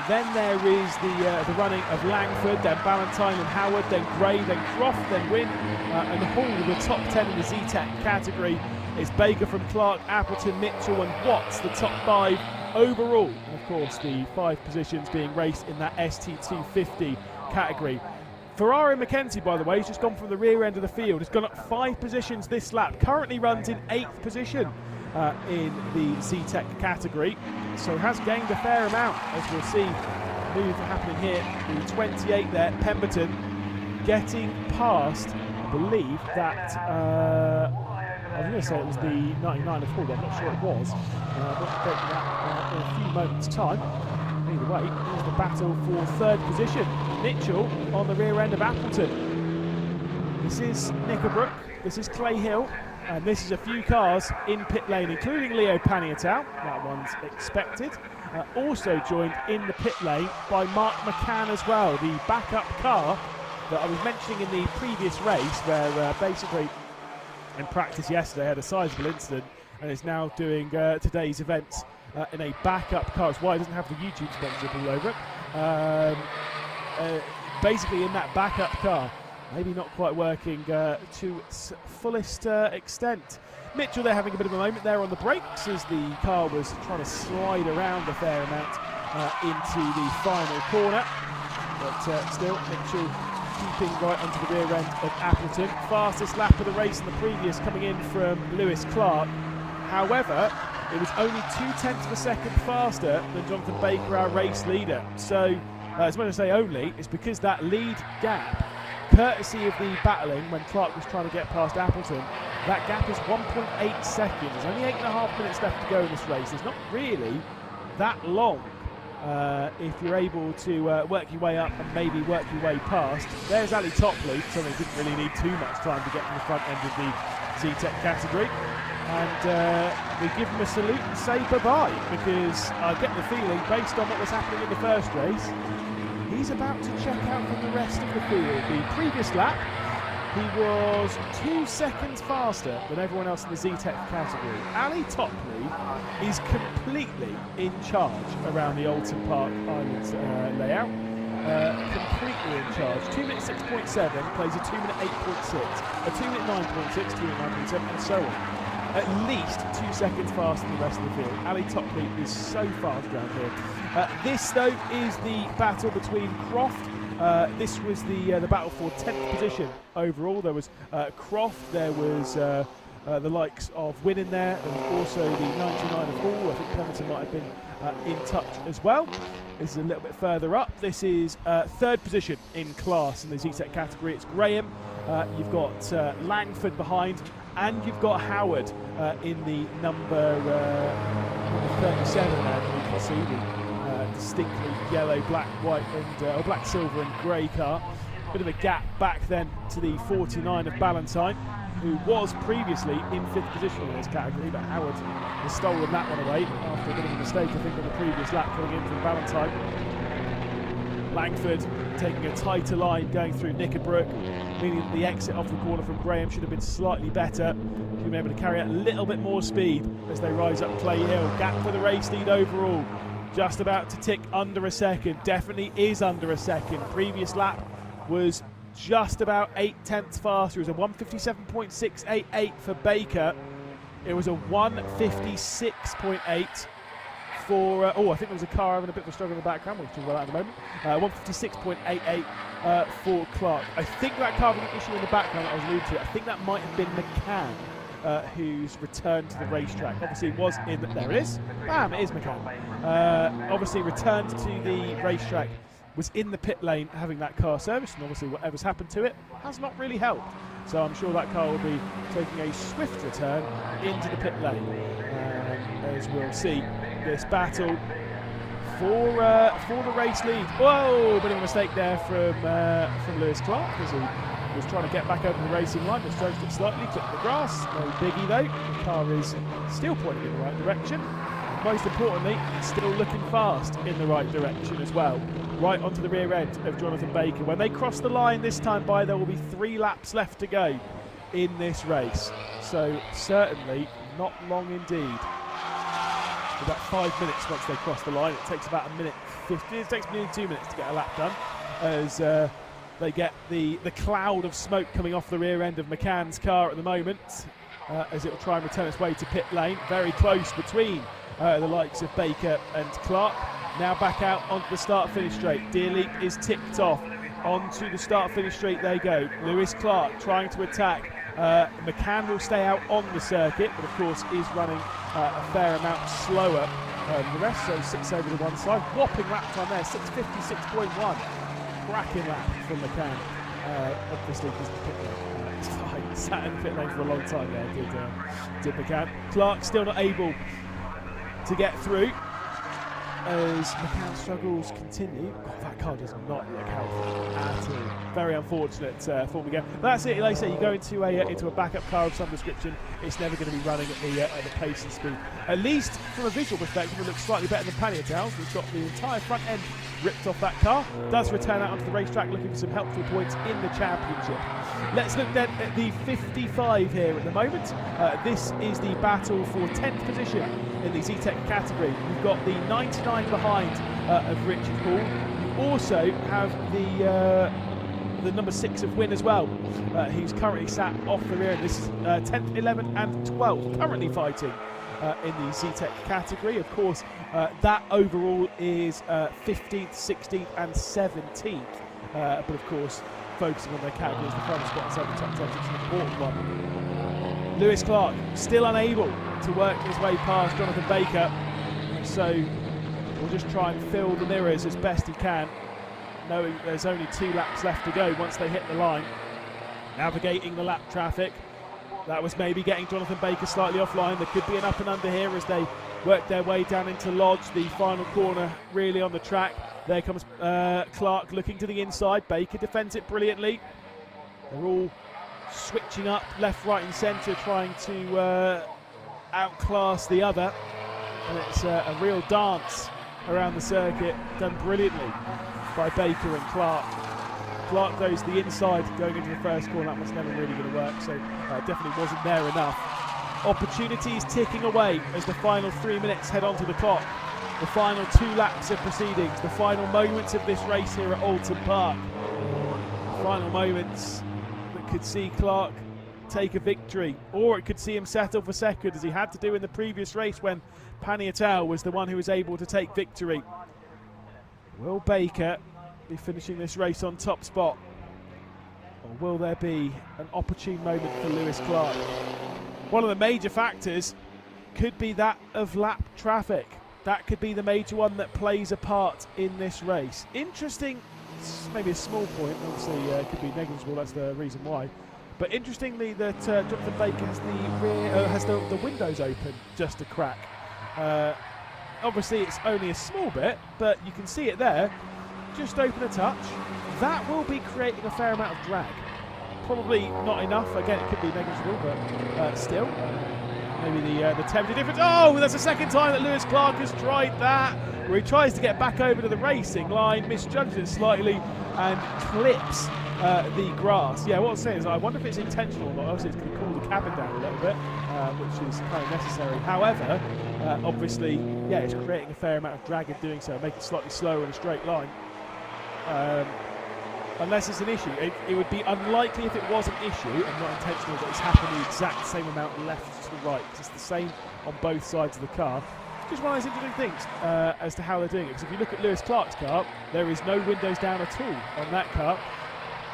Then there is the running of Langford, then Ballantyne and Howard, then Gray, then Croft, then Wynn and Hall, the top 10 in the Z-Tech category. It's Baker from Clark, Appleton, Mitchell and Watts, the top 5 overall. And of course the 5 positions being raced in that ST250 category. Ferrari Mackenzie, by the way, has just gone from the rear end of the field. It's gone up 5 positions this lap. Currently runs in 8th position in the Z-Tech category. So has gained a fair amount, as we'll see. Move happening here. The 28 there, Pemberton, getting past, I believe, that... I was going to say it was the 99 of Hall, I'm not sure it was. We'll take that in a few moments' time. Either way, here's the battle for 3rd position. Mitchell on the rear end of Appleton. This is Knickerbrook, this is Clay Hill, and this is a few cars in pit lane, including Leo Paniatau. That one's expected. Also joined in the pit lane by Mark McCann as well, the backup car that I was mentioning in the previous race, where basically in practice yesterday had a sizable incident and is now doing today's events in a backup car. That's why it doesn't have the YouTube sponsorship all over it. Basically in that backup car, maybe not quite working to its fullest extent. Mitchell there having a bit of a moment there on the brakes as the car was trying to slide around a fair amount into the final corner. But still, Mitchell keeping right onto the rear end of Appleton. Fastest lap of the race in the previous coming in from Lewis Clark. However, it was only 0.2 of a second faster than Jonathan Baker, our race leader. So, as much as I say only, it's because that lead gap, courtesy of the battling when Clark was trying to get past Appleton, that gap is 1.8 seconds. There's only 8.5 minutes left to go in this race. It's not really that long if you're able to work your way up and maybe work your way past. There's Ali Topley, so they didn't really need too much time to get to the front end of the Z-Tech category. And we give him a salute and say bye-bye, because I get the feeling, based on what was happening in the first race, he's about to check out from the rest of the field. The previous lap, he was 2 seconds faster than everyone else in the Z-Tech category. Ali Topley is completely in charge around the Oulton Park Islands layout. Completely in charge. 2 minutes 6.7, plays a 2 minute 8.6, a 2 minute 9.6, 2 minute 9.7, and so on. At least 2 seconds faster than the rest of the field. Ali Topley is so fast around here. This, though, is the battle between Croft. This was the battle for 10th position overall. There was Croft, there was the likes of Wynn in there, and also the 99 of Hall. I think Pemberton might have been in touch as well. This is a little bit further up. This is 3rd position in class in the Z-Tech category. It's Graham. You've got Langford behind, and you've got Howard in the number 37 there. You can see the distinctly yellow, black, white, and or black, silver, and grey car. Bit of a gap back then to the 49 of Ballantyne, who was previously in 5th position in this category, but Howard has stolen that one away after a bit of a mistake, I think, on the previous lap coming in from Ballantyne. Langford taking a tighter line going through Knickerbrook, meaning that the exit off the corner from Graham should have been slightly better. Should have been able to carry out a little bit more speed as they rise up Clay Hill. Gap for the race lead overall. Just about to tick under a second. Definitely is under a second. Previous lap was just about 8/10 faster. It was a 1:57.688 for Baker. It was a 1:56.8 for, I think there was a car having a bit of a struggle in the background. We'll talk about that in a moment. 1:56.88 for Clark. I think that car having an issue in the background that I was alluding to, I think that might have been McCann, who's returned to the racetrack. Obviously was in the, there it is. Bam, it is McCann. Obviously returned to the racetrack, was in the pit lane having that car serviced, and obviously whatever's happened to it has not really helped. So I'm sure that car will be taking a swift return into the pit lane. As we'll see this battle for the race lead. Whoa, bit of a mistake there from Lewis Clark as he was trying to get back over the racing line, but stroked it slightly, clipped the grass. No biggie though. The car is still pointing in the right direction. Most importantly, still looking fast in the right direction as well. Right onto the rear end of Jonathan Baker. When they cross the line this time by, there will be 3 laps left to go in this race. So certainly not long indeed. About 5 minutes once they cross the line. It takes about 1:50. It takes nearly 2 minutes to get a lap done as they get the cloud of smoke coming off the rear end of McCann's car at the moment as it will try and return its way to pit lane. Very close between the likes of Baker and Clark. Now back out onto the start-finish straight. Dearleap is ticked off. Onto the start-finish straight they go. Lewis Clark trying to attack. McCann will stay out on the circuit, but of course is running a fair amount slower than the rest, so 6 over to one side. Whopping lap time there, 6:56.1. Cracking lap from McCann. Obviously, because the pit lane is fine. Sat in the pit lane for a long time there, did McCann. Clark still not able to get through as McCann's struggles continue. God, that car does not look healthy at all. Very unfortunate for him again. That's it. Like I say, you go into a backup car of some description, it's never going to be running at the pace and speed. At least from a visual perspective, it looks slightly better than Paniatow's, who's got the entire front end ripped off that car. Does return out onto the racetrack looking for some helpful points in the championship. Let's look then at the 55 here at the moment. This is the battle for 10th position in the Z-Tech category. We've got the 99 behind of Richard Hall. You also have the number 6 of Wynn as well, who's currently sat off the rear. This is 10th, 11th and 12th currently fighting in the Z-Tech category. Of course, that overall is 15th, 16th and 17th. But of course, focusing on their categories, the final spot inside the top 10 is an important one. Lewis Clark still unable to work his way past Jonathan Baker, so we'll just try and fill the mirrors as best he can, knowing there's only 2 laps left to go once they hit the line. Navigating the lap traffic. That was maybe getting Jonathan Baker slightly offline. There could be an up and under here as they work their way down into Lodge, the final corner really on the track. There comes Clark looking to the inside. Baker defends it brilliantly. They're all switching up left, right and centre, trying to outclass the other. And it's a real dance around the circuit, done brilliantly by Baker and Clark. Clark goes the inside going into the first corner. That was never really going to work, so definitely wasn't there enough. Opportunities ticking away as the final 3 minutes head onto the clock. The final 2 laps of proceedings, the final moments of this race here at Oulton Park. The final moments that could see Clark take a victory, or it could see him settle for second, as he had to do in the previous race when Paniatau was the one who was able to take victory. Will Baker be finishing this race on top spot, or will there be an opportune moment for Lewis Clark? One of the major factors could be that of lap traffic. That could be the major one that plays a part in this race. Interesting, maybe a small point, obviously it could be negligible, that's the reason why. But interestingly that Jonathan Bacon's has the windows open just a crack. Obviously it's only a small bit, but you can see it there. Just open a touch. That will be creating a fair amount of drag. Probably not enough, again it could be negligible, but still. Maybe the temperature difference. Oh, that's the second time that Lewis Clark has tried that, where he tries to get back over to the racing line, misjudges it slightly, and clips the grass. Yeah, what I'm saying is I wonder if it's intentional or not. Obviously it's going to cool the cabin down a little bit, which is kind of necessary. However, obviously, yeah, it's creating a fair amount of drag in doing so, making it slightly slower in a straight line. Unless it's an issue. It would be unlikely if it was an issue and not intentional that it's happening the exact same amount left to the right, because it's the same on both sides of the car. Just one of those interesting things as to how they're doing it, because if you look at Lewis Clark's car, there is no windows down at all on that car.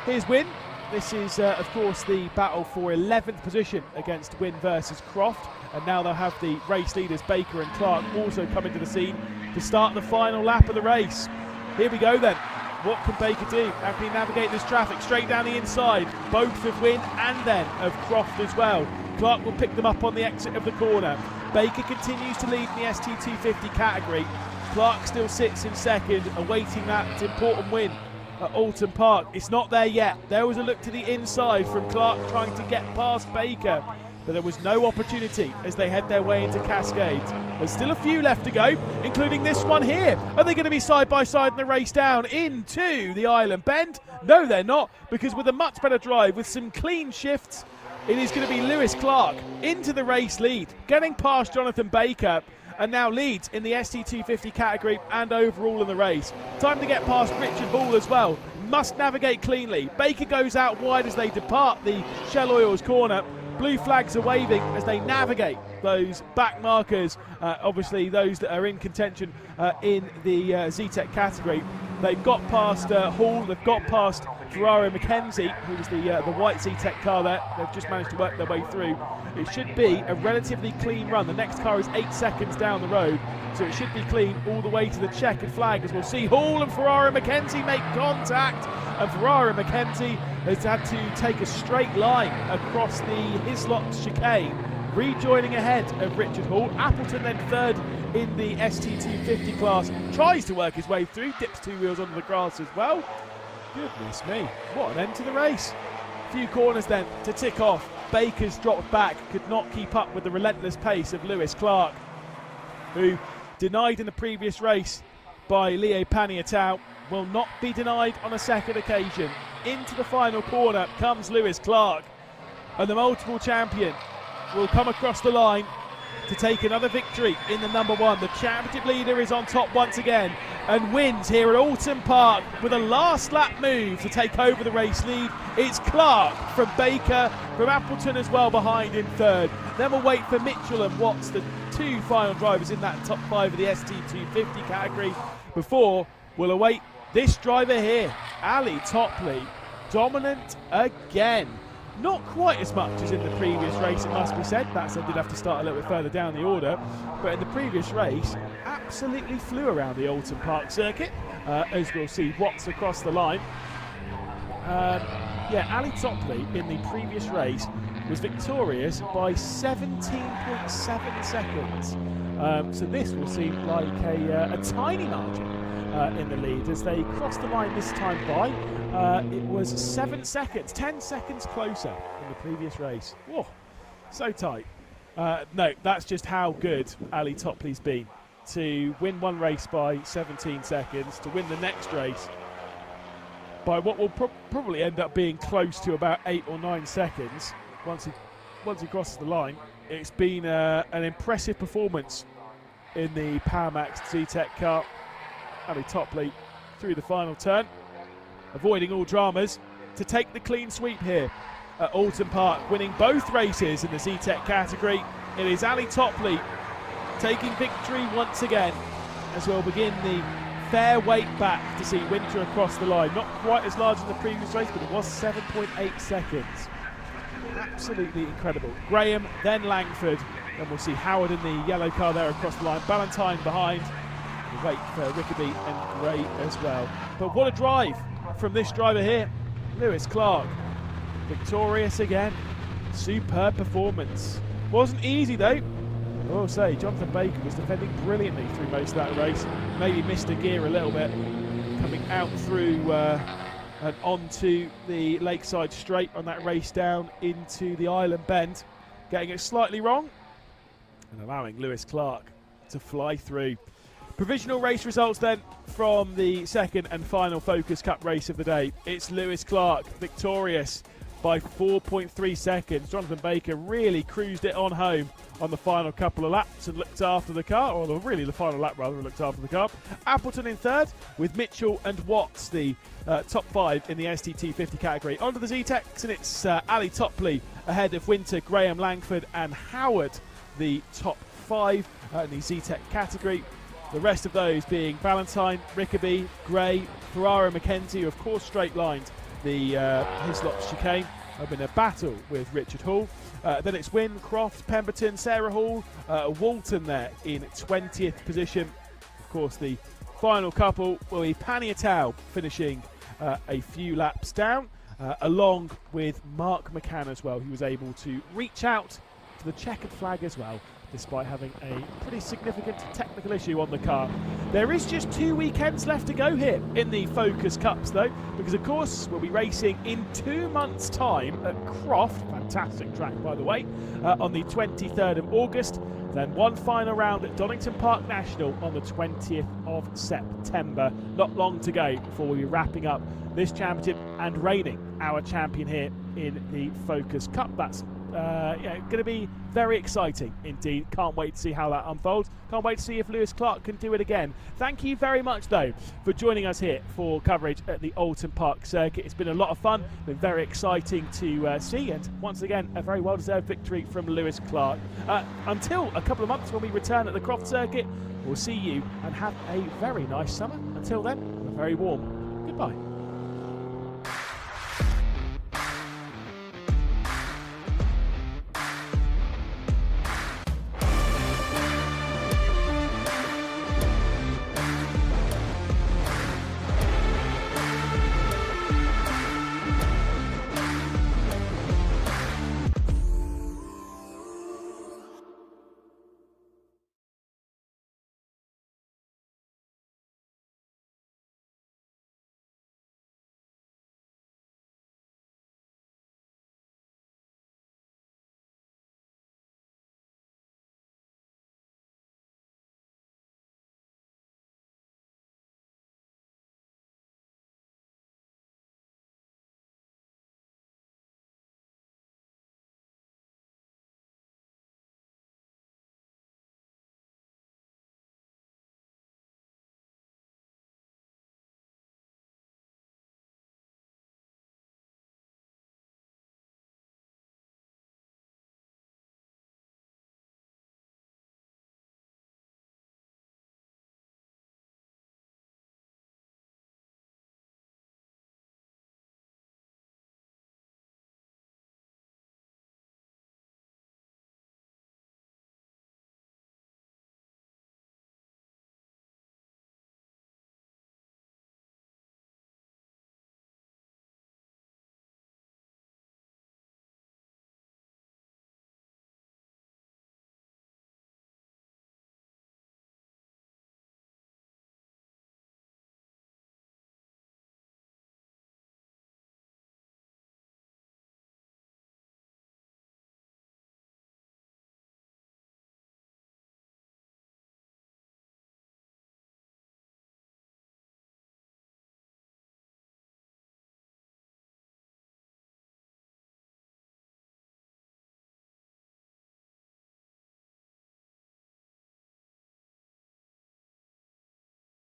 Here's Wynne. This is, of course, the battle for 11th position against Wynne versus Croft, and now they'll have the race leaders Baker and Clark also coming to the scene to start the final lap of the race. Here we go then. What can Baker do? How can he navigate this traffic straight down the inside? Both of Wynne and then of Croft as well. Clark will pick them up on the exit of the corner. Baker continues to lead in the ST250 category. Clark still sits in second, awaiting that important win at Oulton Park. It's not there yet. There was a look to the inside from Clark trying to get past Baker, but there was no opportunity as they head their way into Cascades. There's still a few left to go, including this one here. Are they going to be side by side in the race down into the Island Bend? No, they're not, because with a much better drive, with some clean shifts, it is going to be Lewis Clark into the race lead, getting past Jonathan Baker, and now leads in the ST250 category and overall in the race. Time to get past Richard Hall as well. Must navigate cleanly. Baker goes out wide as they depart the Shell Oils corner. Blue flags are waving as they navigate those back markers, obviously those that are in contention in the ZTEC category. They've got past Hall, they've got past Ferrari McKenzie, who was the white ZTEC car there. They've just managed to work their way through. It should be a relatively clean run. The next car is 8 seconds down the road, so it should be clean all the way to the checkered flag, as we'll see Hall and Ferrari McKenzie make contact, and Ferrari McKenzie has had to take a straight line across the Hislop chicane, rejoining ahead of Richard Hall. Appleton then third in the ST250 class, tries to work his way through, dips 2 wheels onto the grass as well. Goodness me, what an end to the race. A few corners then to tick off. Baker's dropped back, could not keep up with the relentless pace of Lewis Clark, who, denied in the previous race by Leo Paniatau, will not be denied on a second occasion. Into the final corner comes Lewis Clark, and the multiple champion will come across the line to take another victory in the number one. The championship leader is on top once again and wins here at Oulton Park with a last lap move to take over the race lead. It's Clark from Baker, from Appleton as well behind in third. Then we'll wait for Mitchell and Watts, the two final drivers in that top five of the ST250 category, before we'll await this driver here, Ali Topley, dominant again. Not quite as much as in the previous race, it must be said. That said, did have to start a little bit further down the order. But in the previous race, absolutely flew around the Oulton Park circuit, as we'll see Watts across the line. Yeah, Ali Topley in the previous race was victorious by 17.7 seconds. So this will seem like a tiny margin in the lead as they cross the line this time by. It was 7 seconds, 10 seconds closer in the previous race. Whoa, so tight. No, that's just how good Ali Topley's been. To win one race by 17 seconds, to win the next race by what will probably end up being close to about 8 or 9 seconds once he crosses the line. It's been an impressive performance in the Powermax Zetec car. Ali Topley through the final turn, avoiding all dramas to take the clean sweep here at Oulton Park, winning both races in the Zetec category. It is Ali Topley taking victory once again, as we'll begin the fair wait back to see Winter across the line. Not quite as large as the previous race, but it was 7.8 seconds. Absolutely incredible. Graham, then Langford, and we'll see Howard in the yellow car there across the line. Ballantyne behind. We'll wait for Rickaby and Gray as well. But what a drive from this driver here, Lewis Clark. Victorious again. Superb performance. Wasn't easy though. I will say Jonathan Baker was defending brilliantly through most of that race. Maybe missed a gear a little bit, coming out through and onto the Lakeside Straight on that race down into the Island Bend, getting it slightly wrong and allowing Lewis Clark to fly through. Provisional race results then from the second and final Focus Cup race of the day. It's Lewis Clark victorious by 4.3 seconds. Jonathan Baker really cruised it on home on the final couple of laps and looked after the car, or really the final lap rather, looked after the car. Appleton in third with Mitchell and Watts, the top 5 in the STT 50 category. Onto the Zetecs, and it's Ali Topley ahead of Winter, Graham, Langford and Howard, the top 5 in the Zetec category. The rest of those being Ballantyne, Rickaby, Gray, Ferrara, McKenzie, who of course straight lined the Hislop chicane. I've in a battle with Richard Hall. Then it's Wynne, Croft, Pemberton, Sarah Hall, Walton there in 20th position. Of course, the final couple will be Paniatau finishing a few laps down, along with Mark McCann as well, who was able to reach out to the checkered flag as well, despite having a pretty significant technical issue on the car. There is just 2 weekends left to go here in the Focus Cups though, because of course we'll be racing in 2 months' time at Croft, fantastic track by the way, on the 23rd of August, then one final round at Donington Park National on the 20th of September. Not long to go before we'll be wrapping up this championship and reigning our champion here in the Focus Cup. That's going to be very exciting indeed. Can't wait to see how that unfolds. Can't wait to see if Lewis Clark can do it again. Thank you very much though for joining us here for coverage at the Oulton Park circuit. It's been a lot of fun, been very exciting to see, and once again a very well deserved victory from Lewis Clark. Until a couple of months when we return at the Croft circuit, we'll see you and have a very nice summer. Until then, a very warm goodbye.